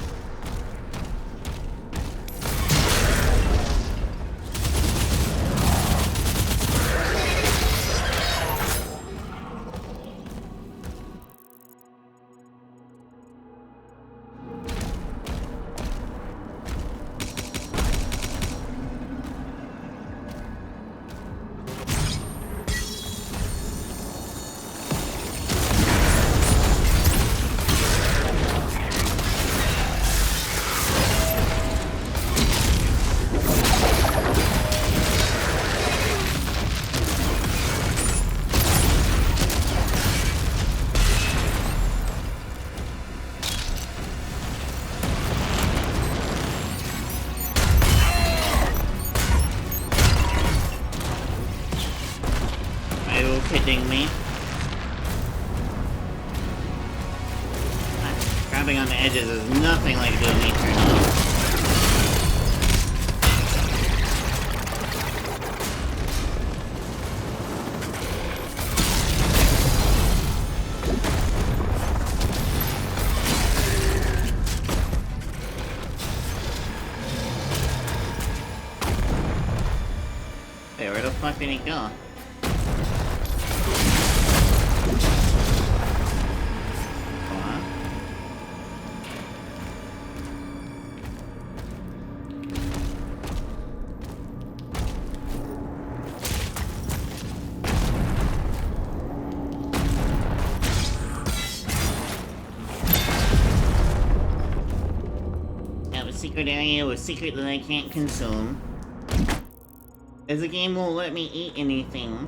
Kidding me? Grabbing on the edges is nothing like doing Eternal. Hey, where the fuck did he go? secret area with secret that I can't consume. As the game won't let me eat anything.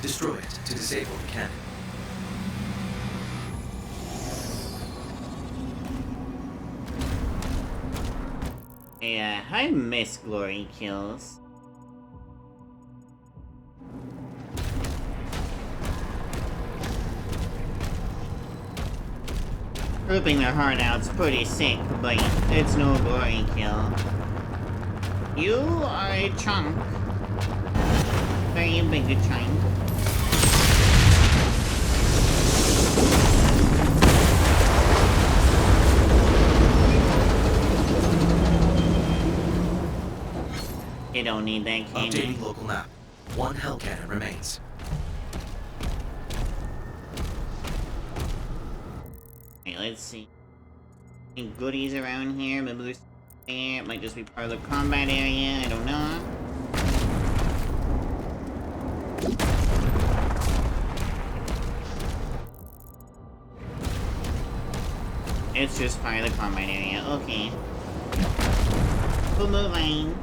Destroy it to disable the cannon. Yeah, I miss glory kills. Ripping their heart out's pretty sick, but it's no glory kill. You are a chunk. Very big a chunk. You don't need that cannon. Updating local map. One hell cannon remains. Okay, let's see. Any goodies around here? Maybe there's there. It might just be part of the combat area. I don't know. It's just part of the combat area. Okay. We'll move on.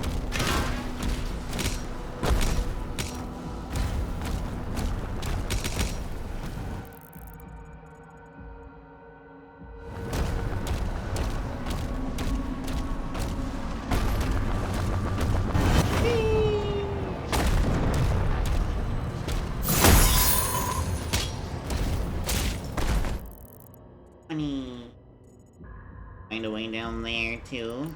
Find a way down there too.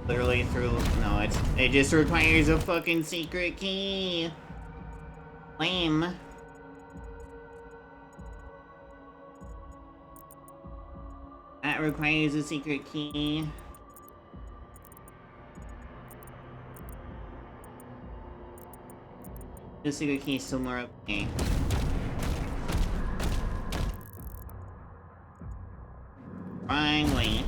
Literally through. No, it just requires a fucking secret key. Lame. That requires a secret key. The secret key is somewhere up there. Finally.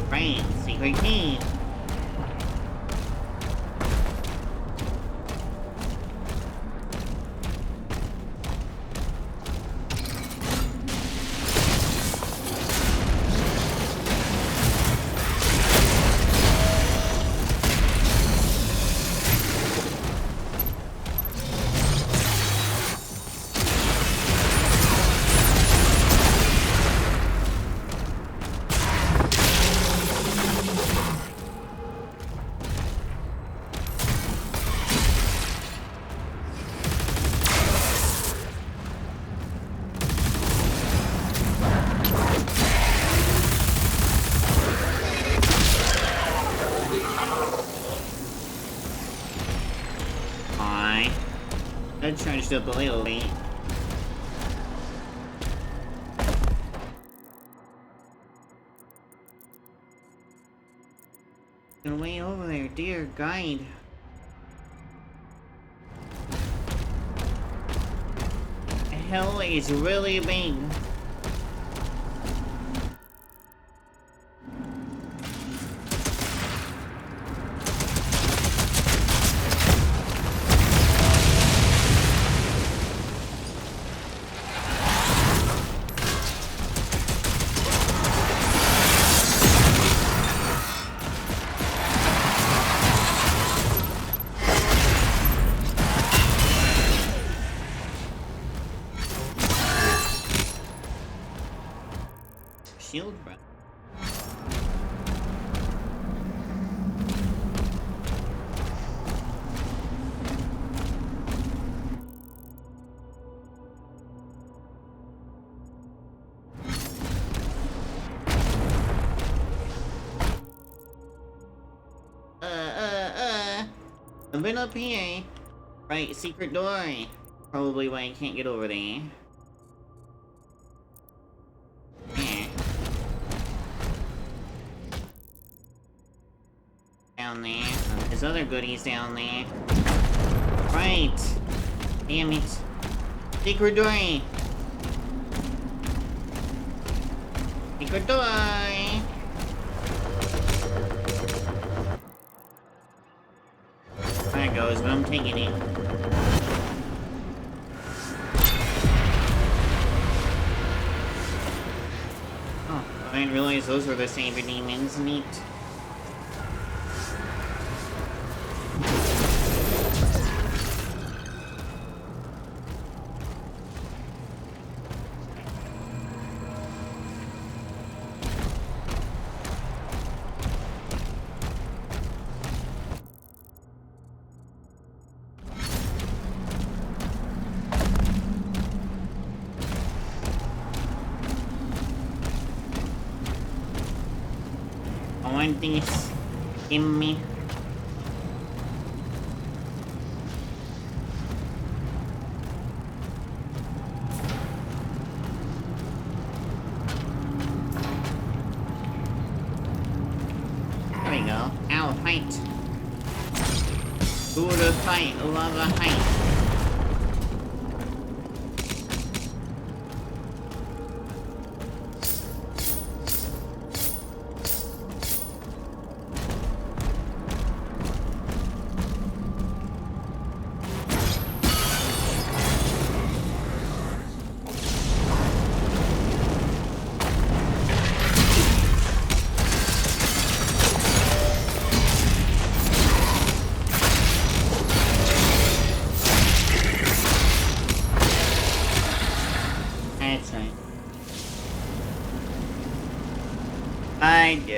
Right, secret key. That charged up a little bit. Get way over there, dear guide. The hell is really big. Shield breath. I've been up here. Right, secret door. Probably why I can't get over there. Down there. There's other goodies down there. Right. Damn it. Secret door. Secret door. There it goes, but I'm taking it. Oh, I didn't realize those were the Saber Demons. Neat. I want this. Give me. There we go. Ow, fight. Who would have fight? Lava height.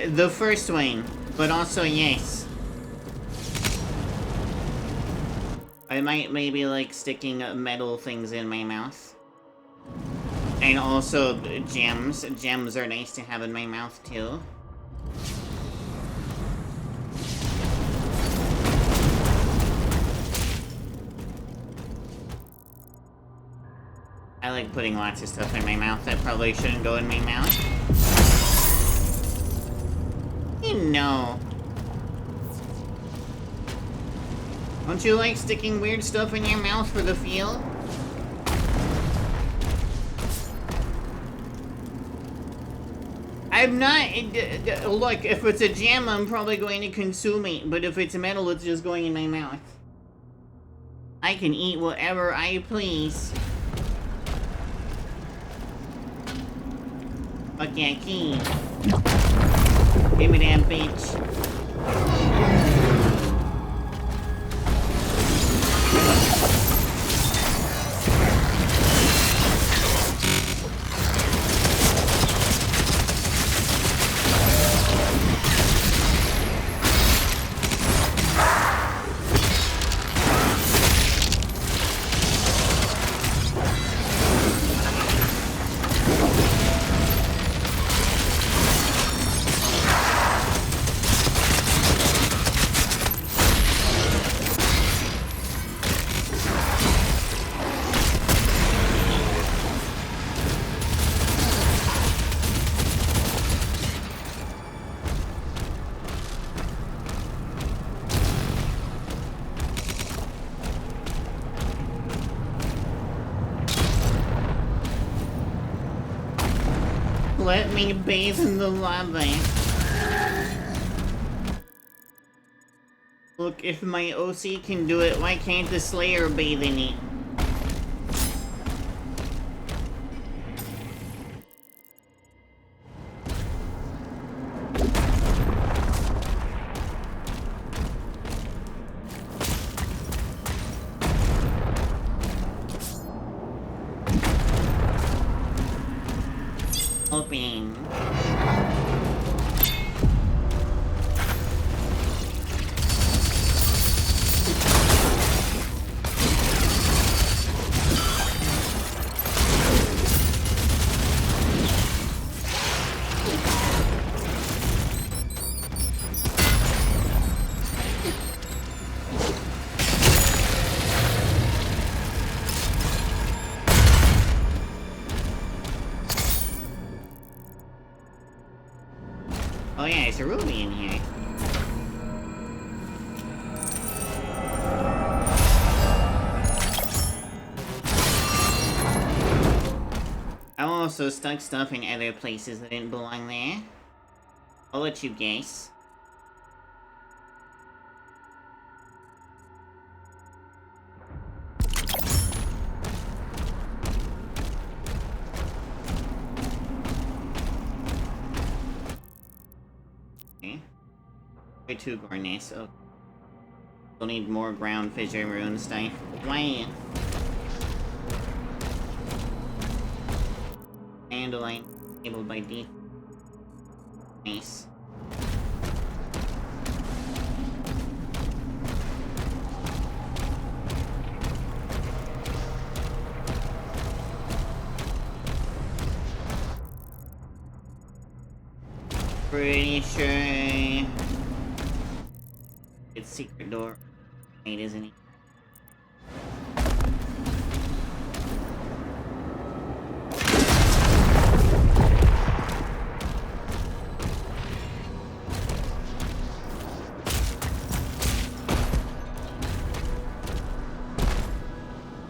The first one, but also yes. I might maybe like sticking metal things in my mouth. And also gems. Gems are nice to have in my mouth too. I like putting lots of stuff in my mouth that probably shouldn't go in my mouth. You know. Don't you like sticking weird stuff in your mouth for the feel? I'm not... Look, if it's a gem, I'm probably going to consume it. But if it's metal, it's just going in my mouth. I can eat whatever I please. Fuck yeah, key. Give me that bitch. Let me bathe in the lava. Look, if my OC can do it, why can't the Slayer bathe in it? Open. Oh yeah, it's a ruby in here. I also stuck stuff in other places that didn't belong there. I'll let you guess. Two Gorness. Oh. We'll need more ground fissure rune stuff. Why? Dandelion enabled by D. Nice. Pretty sure it's secret door, right, isn't it?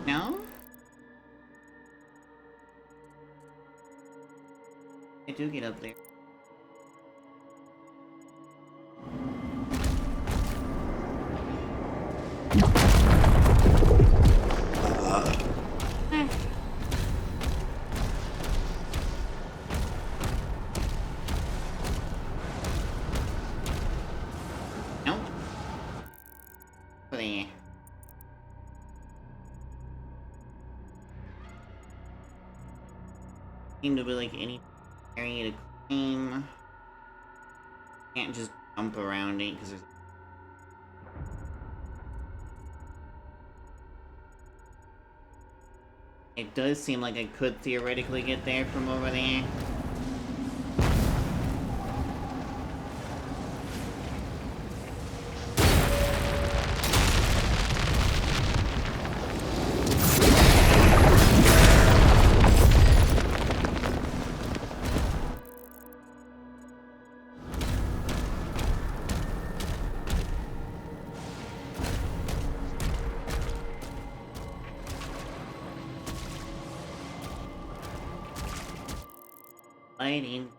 No? I do get up there. Seem to be like any area to claim. Can't just jump around it because there's. It does seem like I could theoretically get there from over there. Lighting.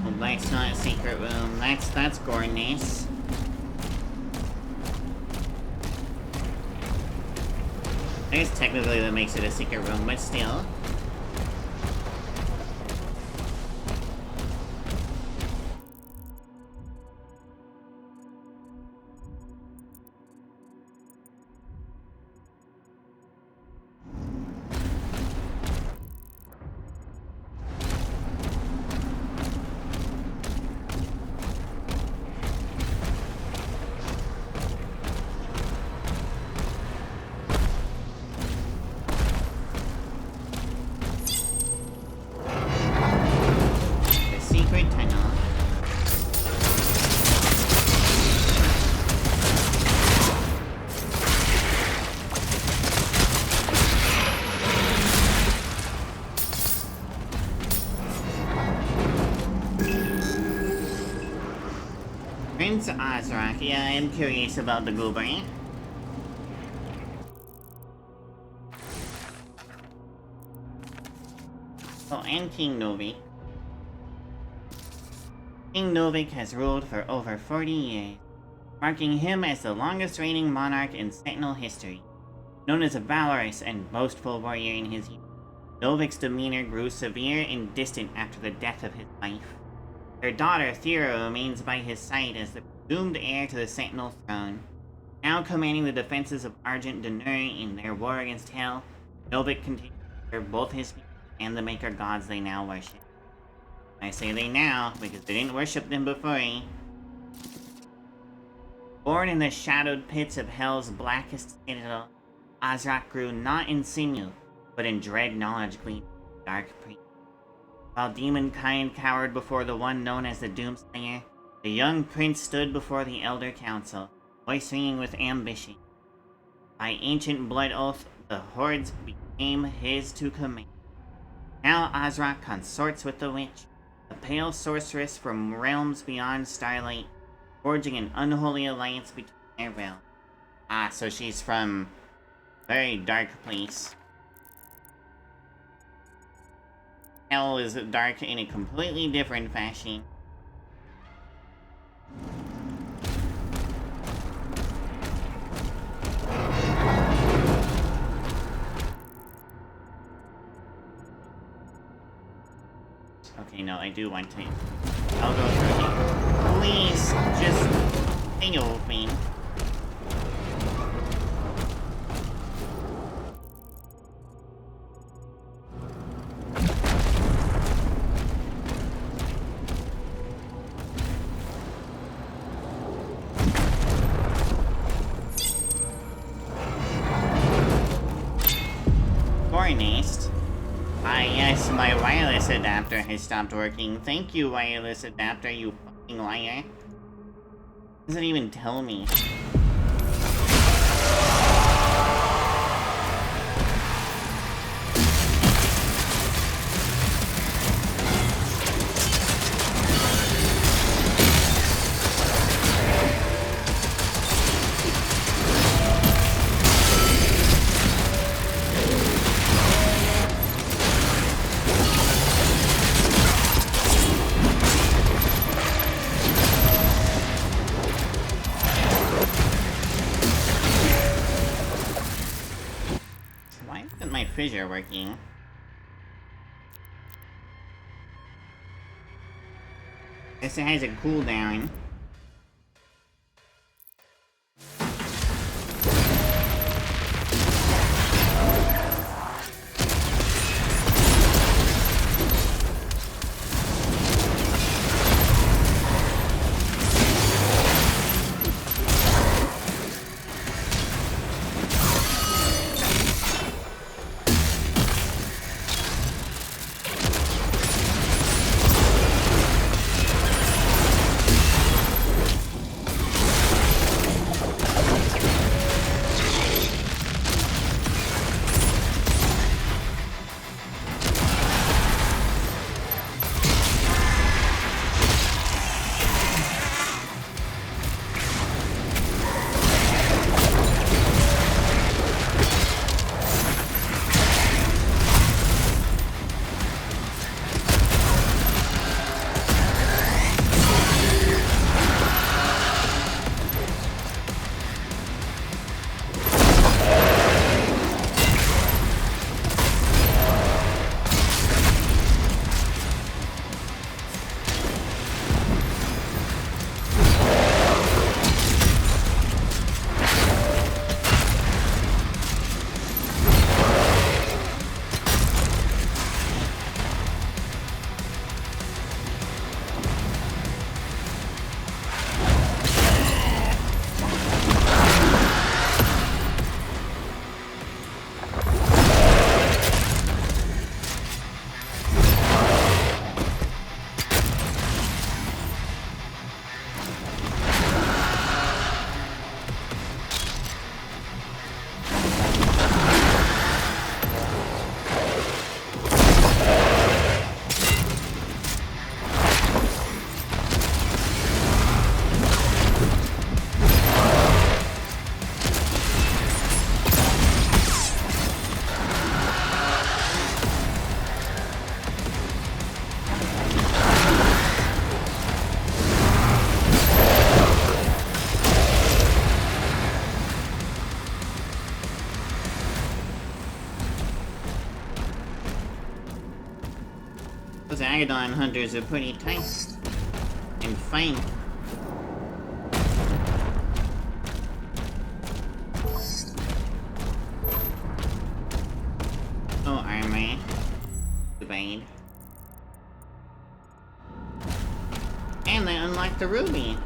Well, that's not a secret room. That's gorgeous. I guess technically that makes it a secret room, but still. Prince Azrak, yeah, I'm curious about the goober. Oh, and King Novik. King Novik has ruled for over 40 years, marking him as the longest reigning monarch in Sentinel history. Known as a valorous and boastful warrior in his youth, Novik's demeanor grew severe and distant after the death of his wife. Their daughter, Thera, remains by his side as the presumed heir to the Sentinel throne. Now commanding the defenses of Argent D'Nur in their war against Hell, Novik continues to serve both his people and the Maker gods they now worship. I say they now, because they didn't worship them before. Born in the shadowed pits of Hell's blackest citadel, Azrak grew not in sinew, but in dread knowledge gleaned from dark priest. While demonkind cowered before the one known as the Doomslayer, the young prince stood before the Elder Council, voice ringing with ambition. By ancient blood oath, the hordes became his to command. Now Azrak consorts with the witch, a pale sorceress from realms beyond starlight, forging an unholy alliance between their realms. Ah, so she's from a very dark place. Hell is dark in a completely different fashion. Okay, no, I do want to. I'll go through here. Please, just stay open. Gornest. Ah yes, my wireless adapter has stopped working. Thank you, wireless adapter, you fucking liar. Doesn't even tell me. Fissure working. Guess it has a cooldown. Those Agadon hunters are pretty tight and fine. Oh, armor. Too bad. And they unlocked the ruby.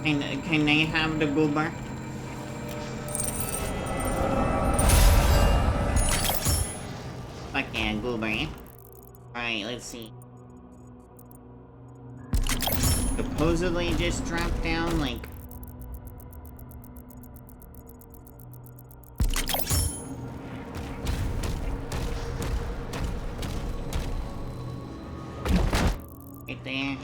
Can they have the goober? Fuck yeah, goober. Alright, let's see. Supposedly just dropped down, like... right there.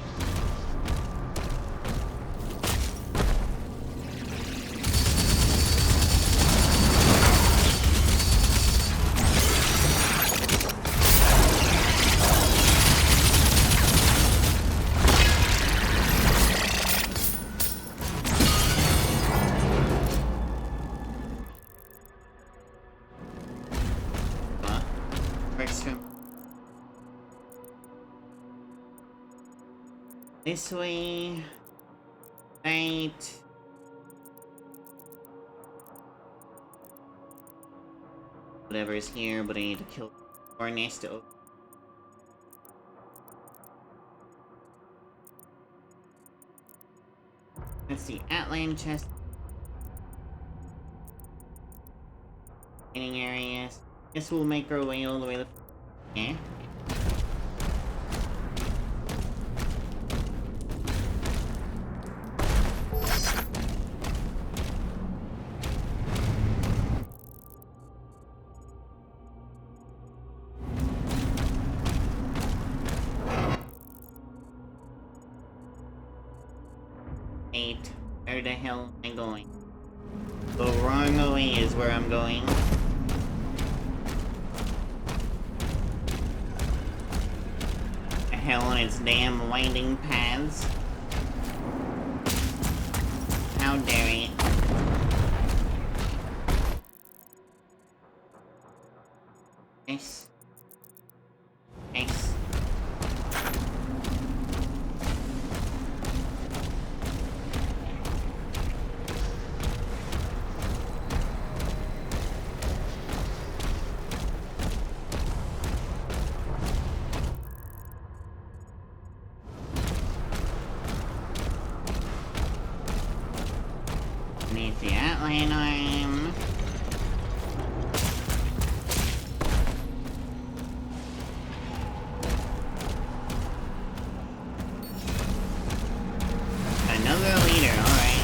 This way. Right. Whatever is here, but I need to kill Ornest to open. Let's see, Atlan chest. Mining areas. Guess we'll make our way all the way to yeah. Where the hell am I going? The wrong way is where I'm going. The hell on its damn winding paths. How dare it? Yes. Yes. Beneath the Atlan arm. Another leader, alright.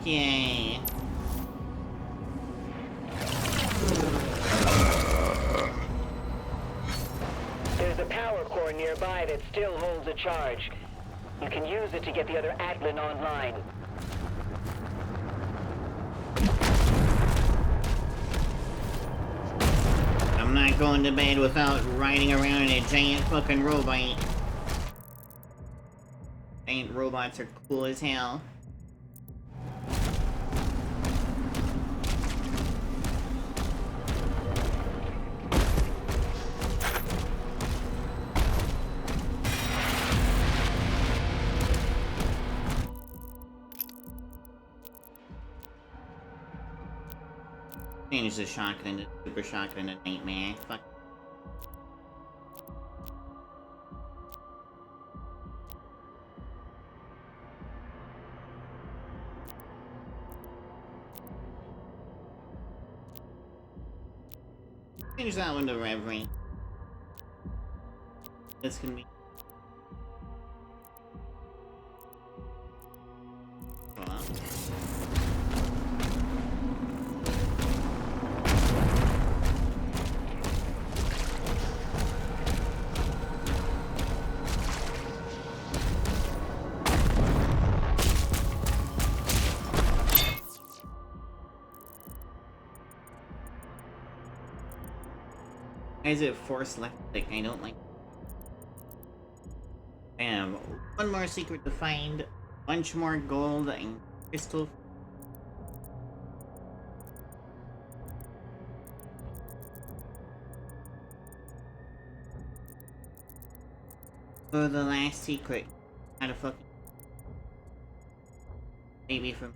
Yay. There's a power core nearby that still holds a charge. You can use it to get the other Atlan online. I'm not going to bed without riding around in a giant fucking robot. Giant robots are cool as hell. Change the shotgun to super shotgun to nightmare. Fuck. Change that one to Reverie. This can be. Hold on. Why is it force left click? I don't like. I have one more secret to find, bunch more gold and crystal. For the last secret, how to fucking maybe from.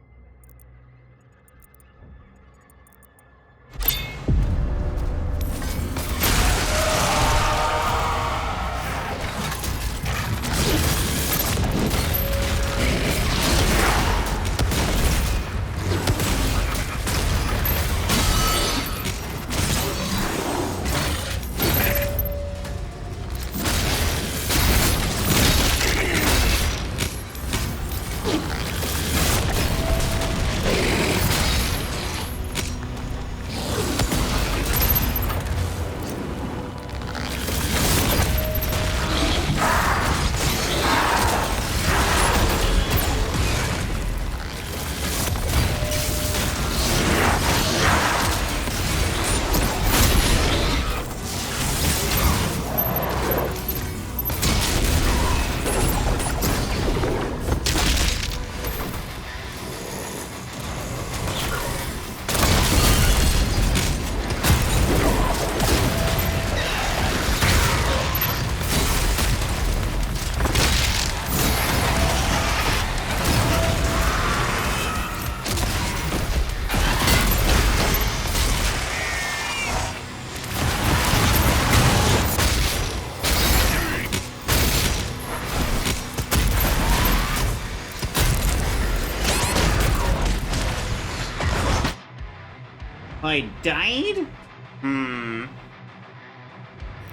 I died?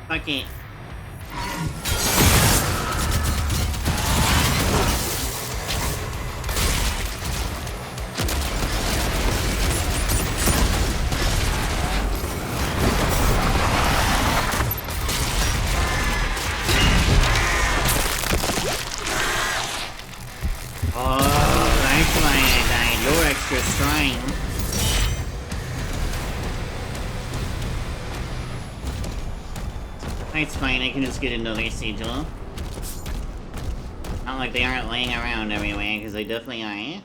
Fuck it. Oh, that's why I died. You're extra strong. It's fine, I can just get another sigil. Not like they aren't laying around everywhere, because they definitely are.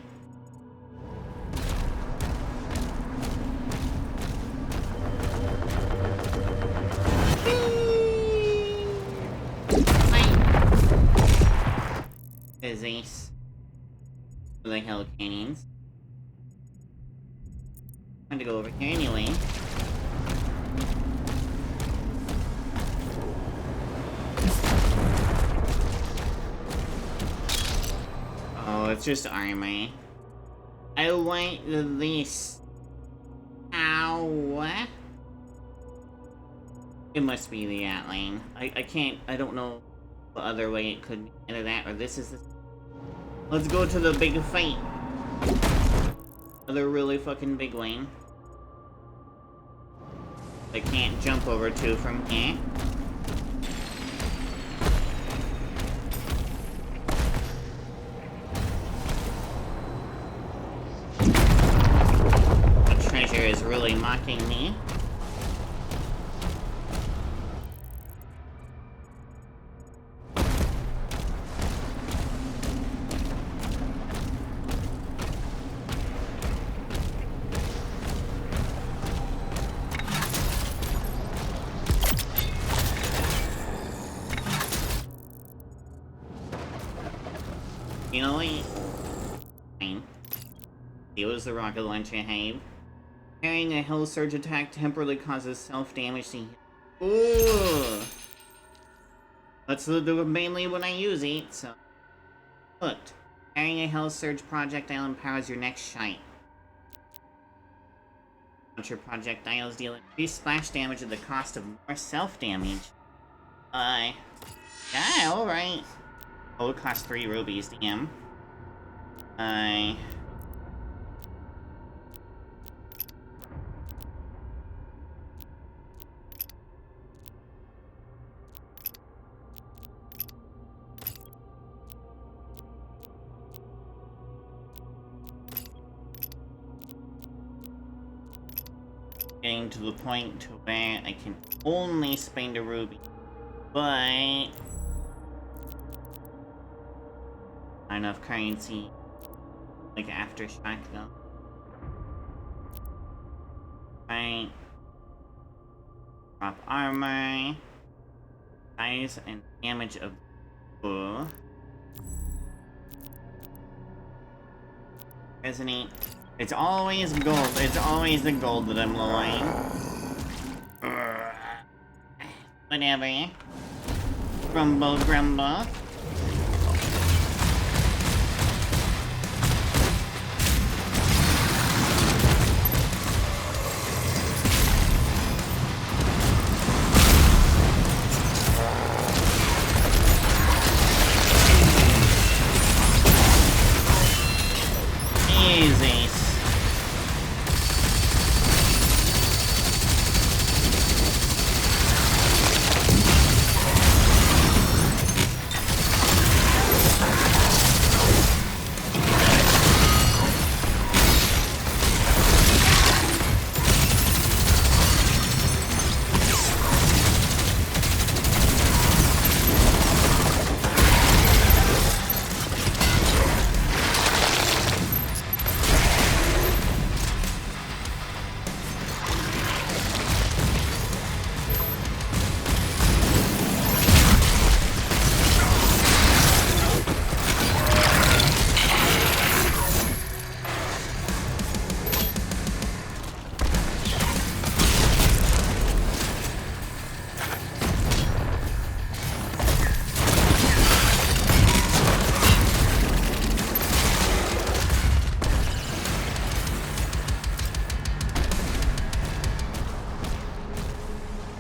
There's Ace. For the Hell Canyons. I'm to go over here anyway. Oh, it's just armor. I want this. Ow. It must be the Atlan. I can't, I don't know what other way it could be. Either that or this is the... Let's go to the big fight. Another really fucking big lane. I can't jump over to from here. The treasure is really mocking me. You know what? Fine. It was the rocket launcher have. Carrying a Hell Surge attack temporarily causes self-damage to heal. Ooh! That's mainly when I use it, so... Look. Carrying a Hell Surge projectile empowers your next shite. Launcher projectiles deal increased splash damage at the cost of more self-damage. Yeah, alright. Oh, it costs 3 rubies, damn. Getting to the point to where I can only spend a ruby. But... not enough currency, like aftershock though. Right. Drop armor. Size and damage of ooh. Resonate. It's always gold. It's always the gold that I'm low on. Whatever. Grumble, grumble.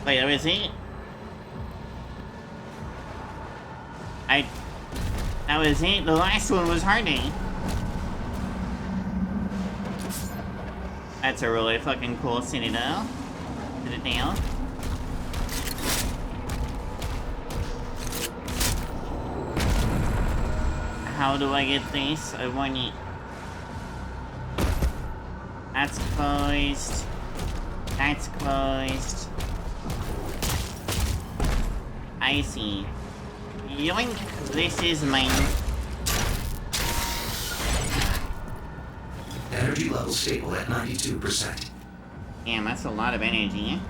Wait, that was it? That was it? The last one was harder. That's a really fucking cool citadel. Citadel. How do I get this? I want it. That's closed. That's closed. I see. Yoink! This is mine. Energy level stable at 92%. Damn, that's a lot of energy.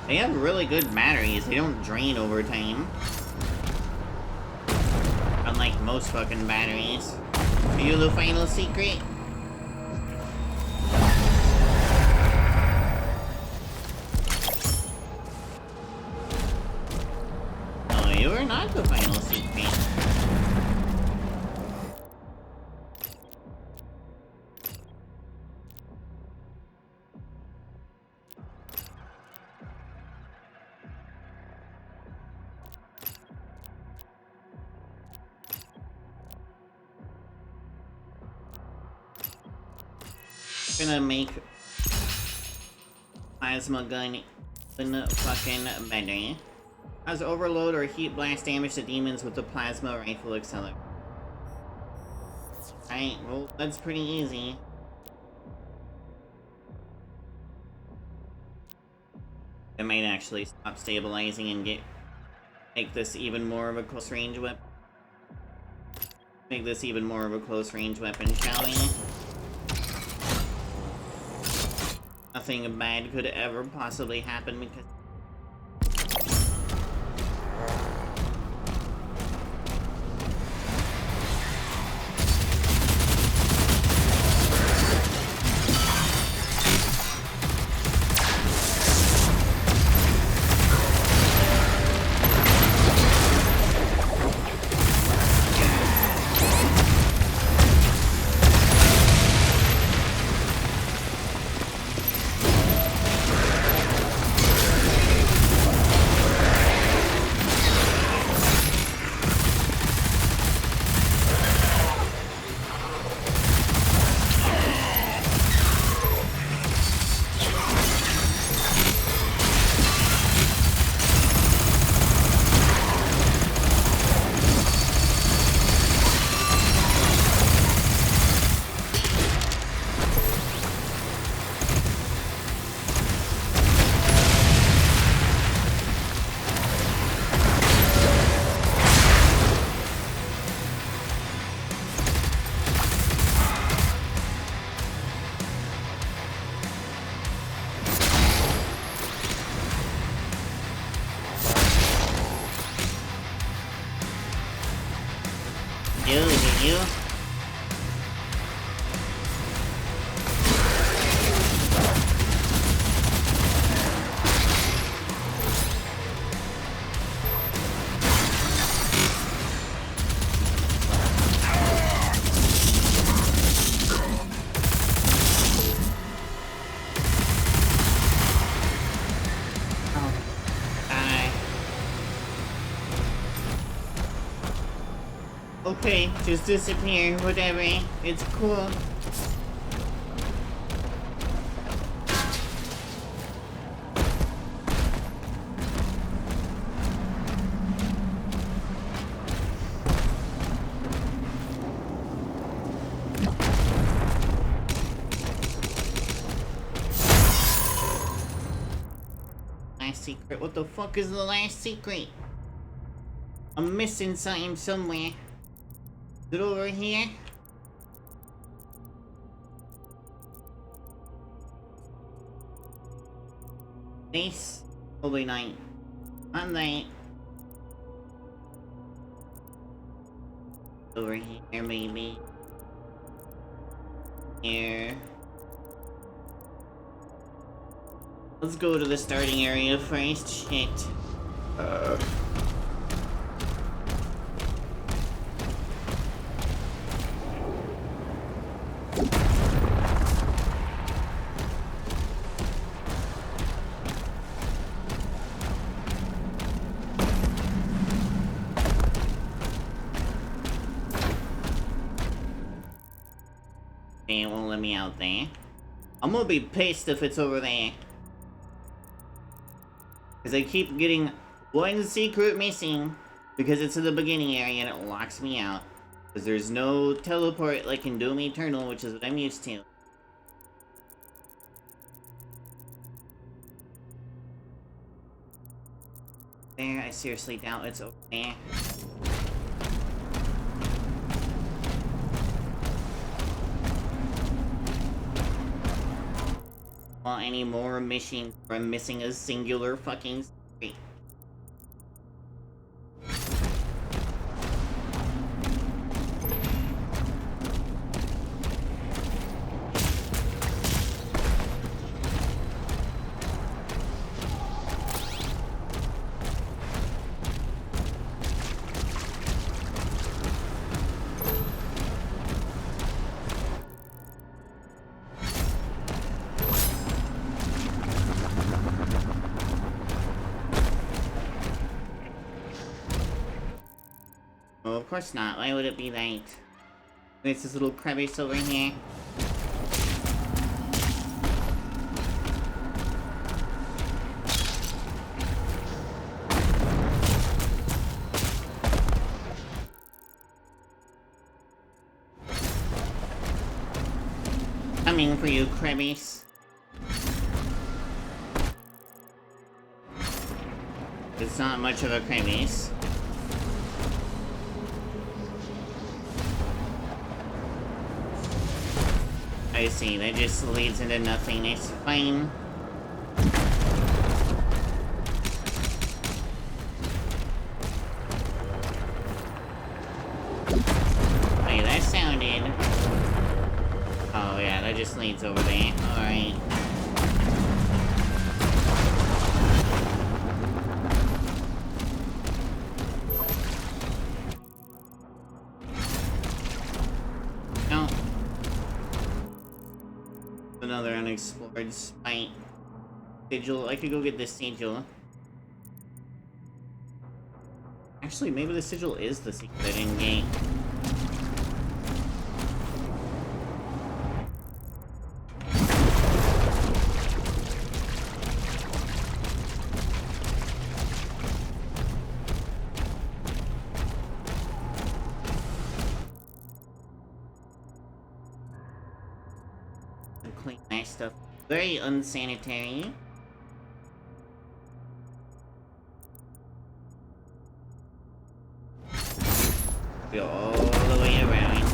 They have really good batteries. They don't drain over time. Unlike most fucking batteries. Are you the final secret? No, you are not the final secret. gonna make plasma gun fucking better. As overload or heat blast damage to demons with the plasma rifle accelerator. Alright, well, that's pretty easy. It might actually stop stabilizing and make this even more of a close range weapon. Make this even more of a close range weapon, shall we? Nothing bad could ever possibly happen because okay, just disappear, whatever. It's cool. Last secret? What the fuck is the last secret? I'm missing something somewhere. Is it over here? This? Probably not. On that. Over here, maybe. Here. Let's go to the starting area first. Shit. It won't let me out there. I'm gonna be pissed if it's over there. Because I keep getting one secret missing because it's in the beginning area and it locks me out. Because there's no teleport like in Doom Eternal, which is what I'm used to. There, I seriously doubt it's over there. Any more missions where I'm missing a singular fucking street. Of course not. Why would it be that? There's this little crevice over here. coming for you, Krabbies. It's not much of a Krabbies. I see, that just leads into nothing. It's fine. Wait, that sounded... Oh yeah, that just leads over there. Alright. No. Another unexplored spite. Sigil. I could go get this sigil. Actually, maybe the sigil is the secret in-game. Clean that stuff. Very unsanitary. Go all the way around.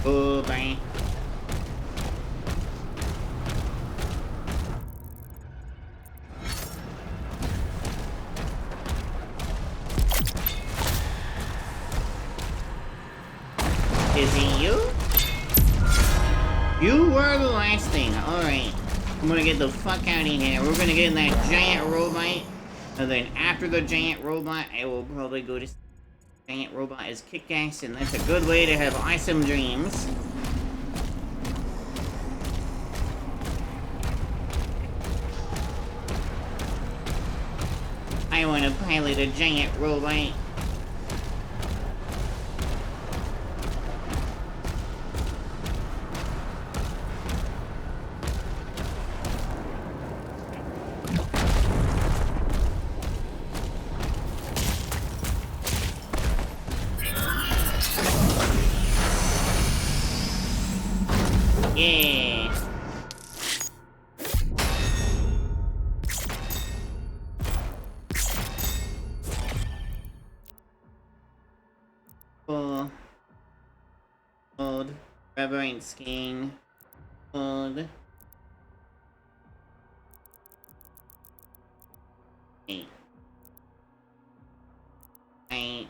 Oh, bye. Is it you? You were the last thing. Alright. I'm gonna get the fuck out of here. We're gonna get in that giant robot. And then after the giant robot, I will probably go to... Giant robot is kick-ass, and that's a good way to have awesome dreams. I want to pilot a giant robot. Yeah. Cool. Hold. Reverent skiing. Hold. 8. 8.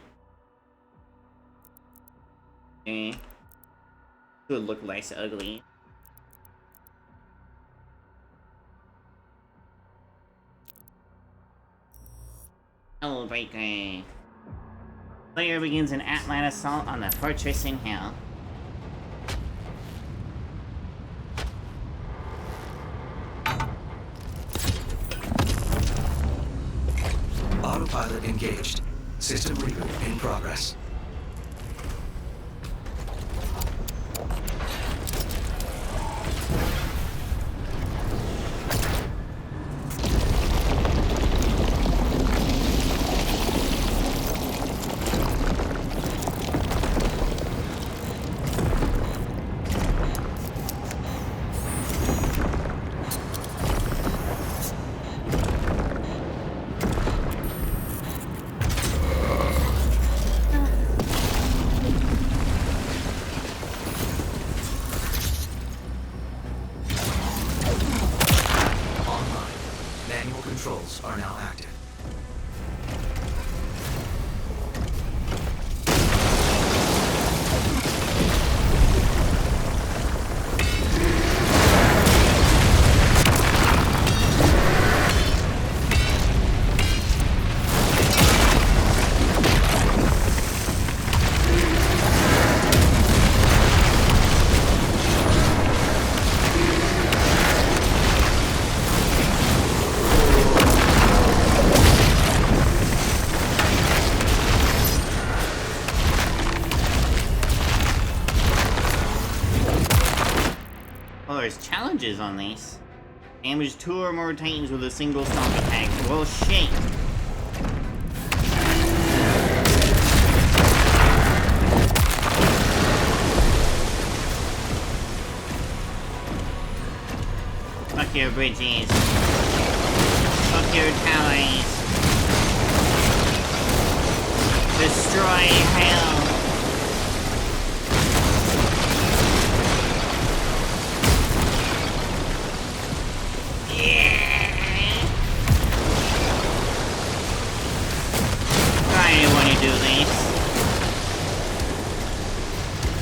Okay. Could look less ugly. Hellbreaker. Player begins an Atlan assault on the fortress in hell. Autopilot engaged. System reboot in progress. Controls are now active. Oh, there's challenges on these. Damage 2 or more Titans with a single stomp attack. Well, shit. Fuck your bridges. Fuck your towers. Destroy hell.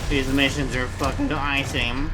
These missions are fucking awesome.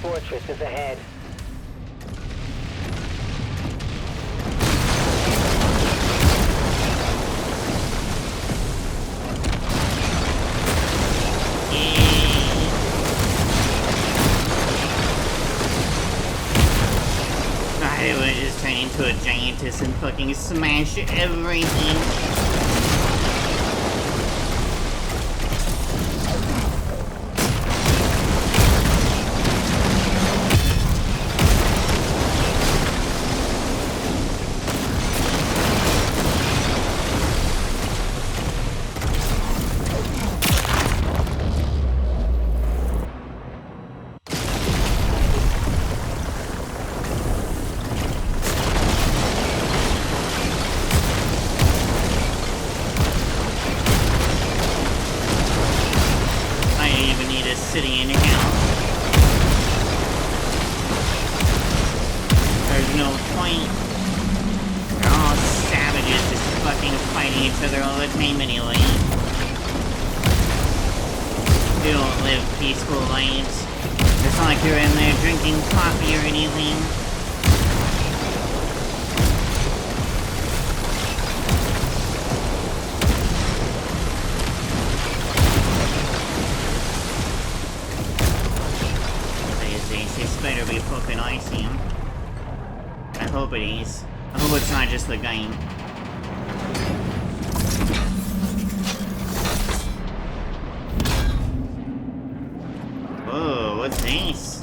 Fortress is ahead. I would just turn into a giantess and fucking smash everything. City in hell. There's no point. They're all savages just fucking fighting each other all the time anyway. You don't live peaceful lives. It's not like you're in there drinking coffee or anything. This better be fucking icy. I hope it is. I hope it's not just the game. Whoa, what's this?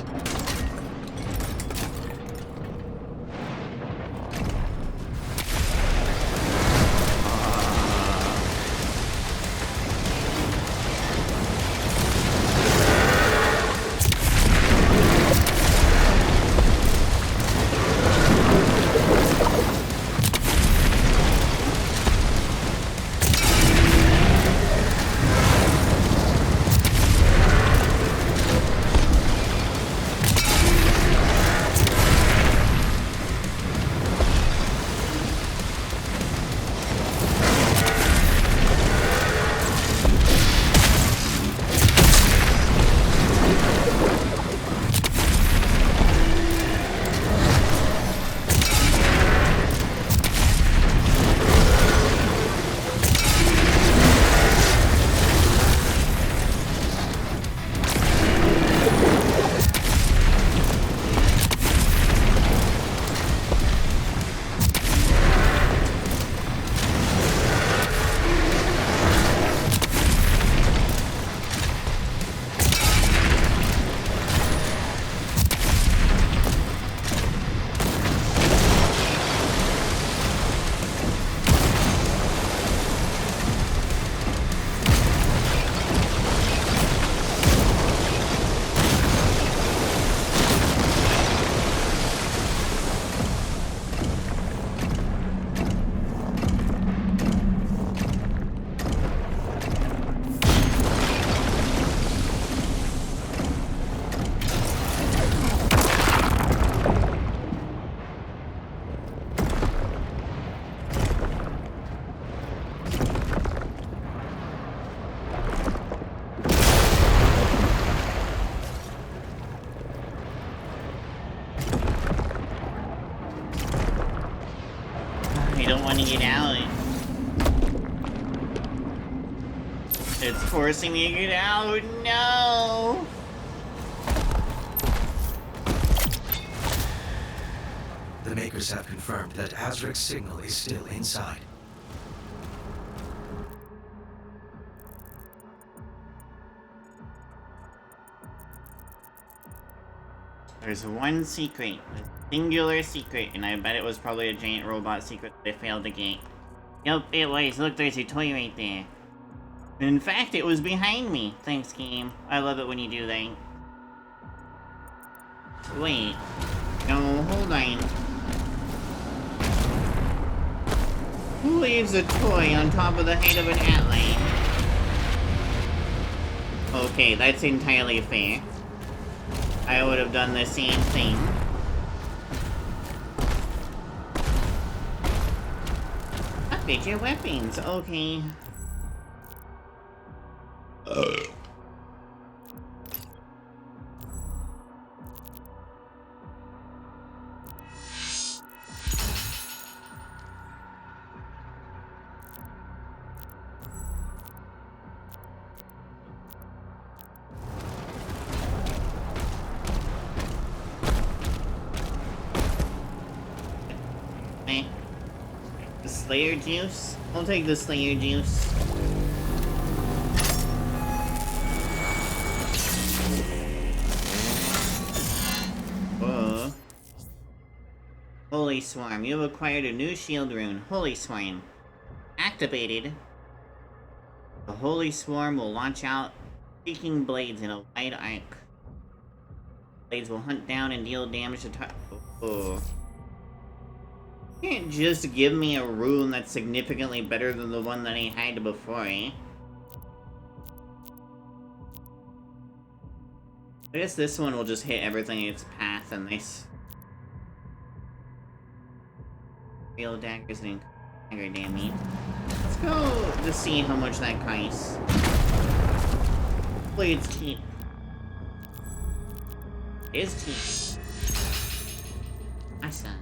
me to get out. It's forcing me to get out. No! The Makers have confirmed that Azric's signal is still inside. There's one secret, a singular secret, and I bet it was probably a giant robot secret they failed to get. Yup, it was. Look, there's a toy right there. In fact, it was behind me. Thanks, game. I love it when you do that. Wait. No, hold on. Who leaves a toy on top of the head of an Atlan? Okay, that's entirely fair. I would have done the same thing. Upgrade your weapons, okay. The Slayer juice? I'll take the Slayer juice. Whoa. Holy Swarm. You have acquired a new shield rune. Holy Swarm. Activated. The Holy Swarm will launch out speaking blades in a wide arc. Blades will hunt down and deal damage to You can't just give me a rune that's significantly better than the one that I had before, eh? I guess this one will just hit everything in its path and this. Real daggers and dagger damage. Let's go to see how much that costs. Hopefully it's cheap. It is cheap. Awesome.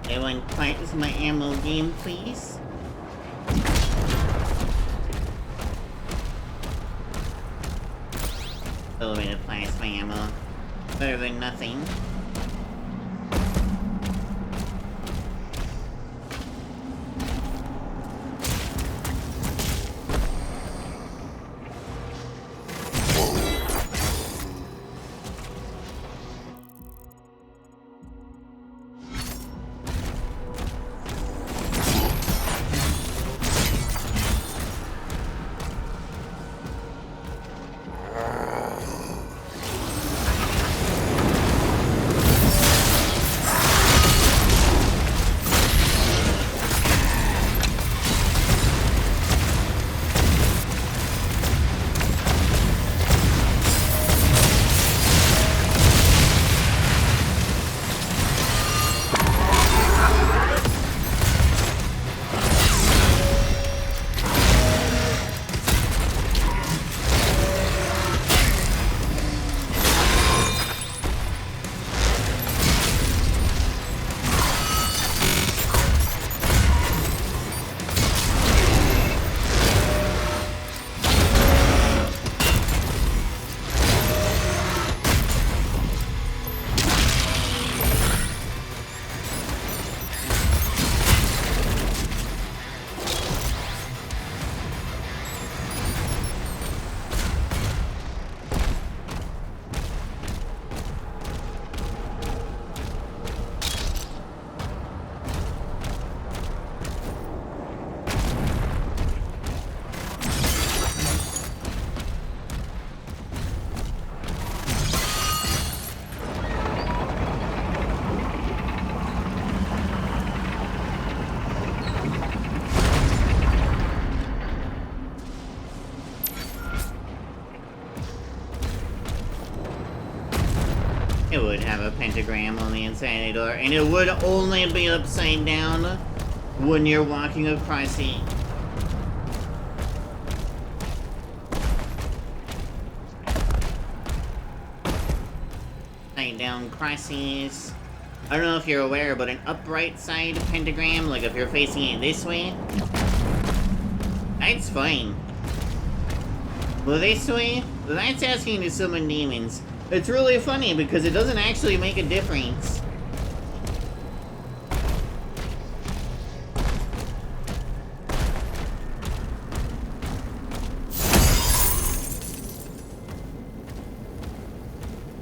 Anyone plant my ammo game, please? Elevated plasma ammo. Better than nothing. have a pentagram on the inside of the door, and it would only be upside down when you're walking across it. Upside down crosses. I don't know if you're aware, but an upright side pentagram, like if you're facing it this way, that's fine. Well, this way, that's asking to summon demons. It's really funny because it doesn't actually make a difference.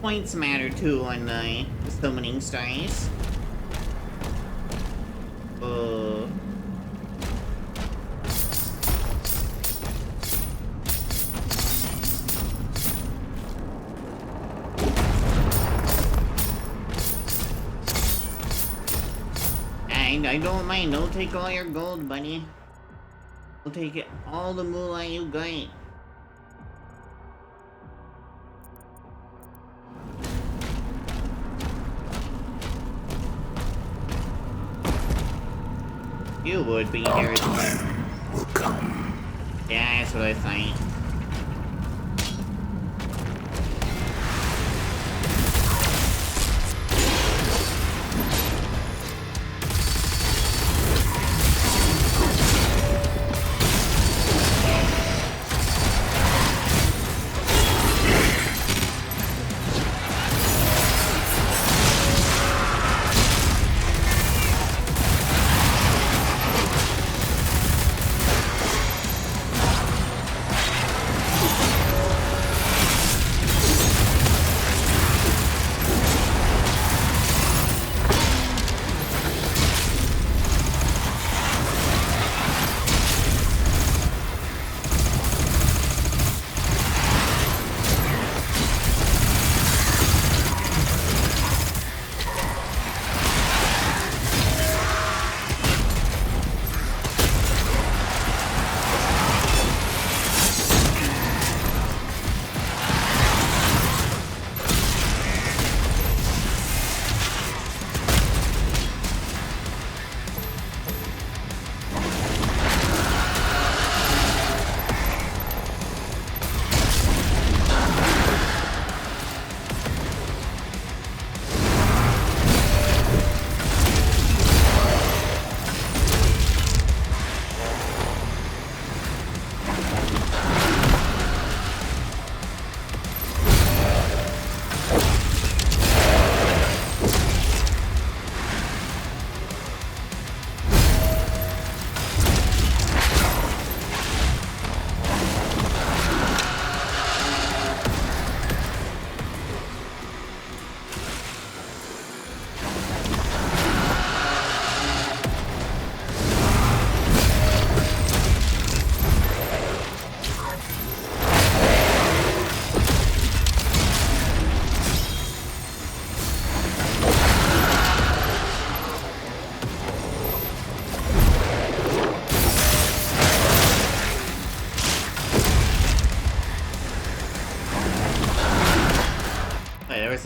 Points matter too on the summoning stars. I don't mind. Don't take all your gold, buddy. We'll take it all the moolah you got. You would be here. Will come. Yeah, that's what I think.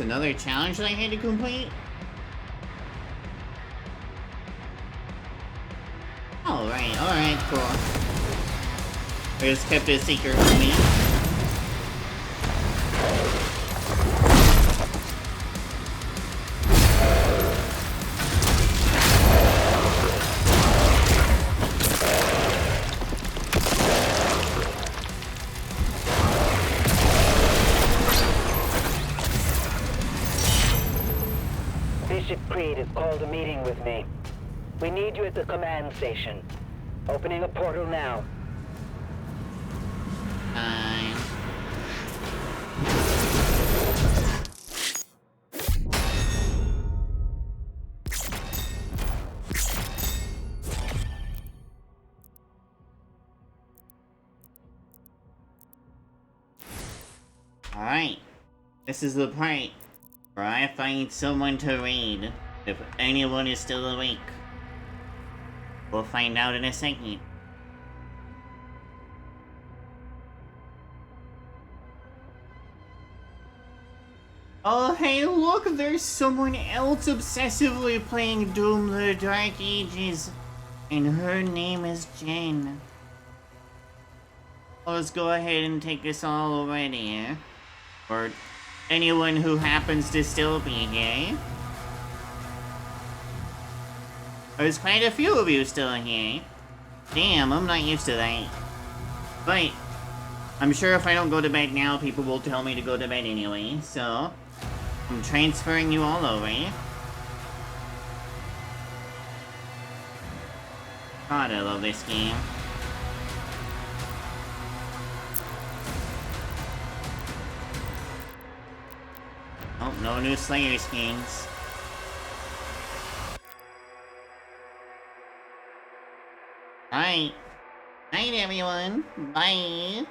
Another challenge that I had to complete? Alright, cool. I just kept it a secret from me. Creed has called a meeting with me. We need you at the command station. Opening a portal now. Alright. This is the part where I find someone to raid. If anyone is still awake. We'll find out in a second. Oh, hey, look, there's someone else obsessively playing Doom the Dark Ages, and her name is Jen. Let's go ahead and take us all already, eh? Or anyone who happens to still be here. There's quite a few of you still here. Damn, I'm not used to that. But I'm sure if I don't go to bed now, people will tell me to go to bed anyway, so I'm transferring you all over. God, I love this game. Oh, no new Slayer skins. Alright. Night, everyone. Bye.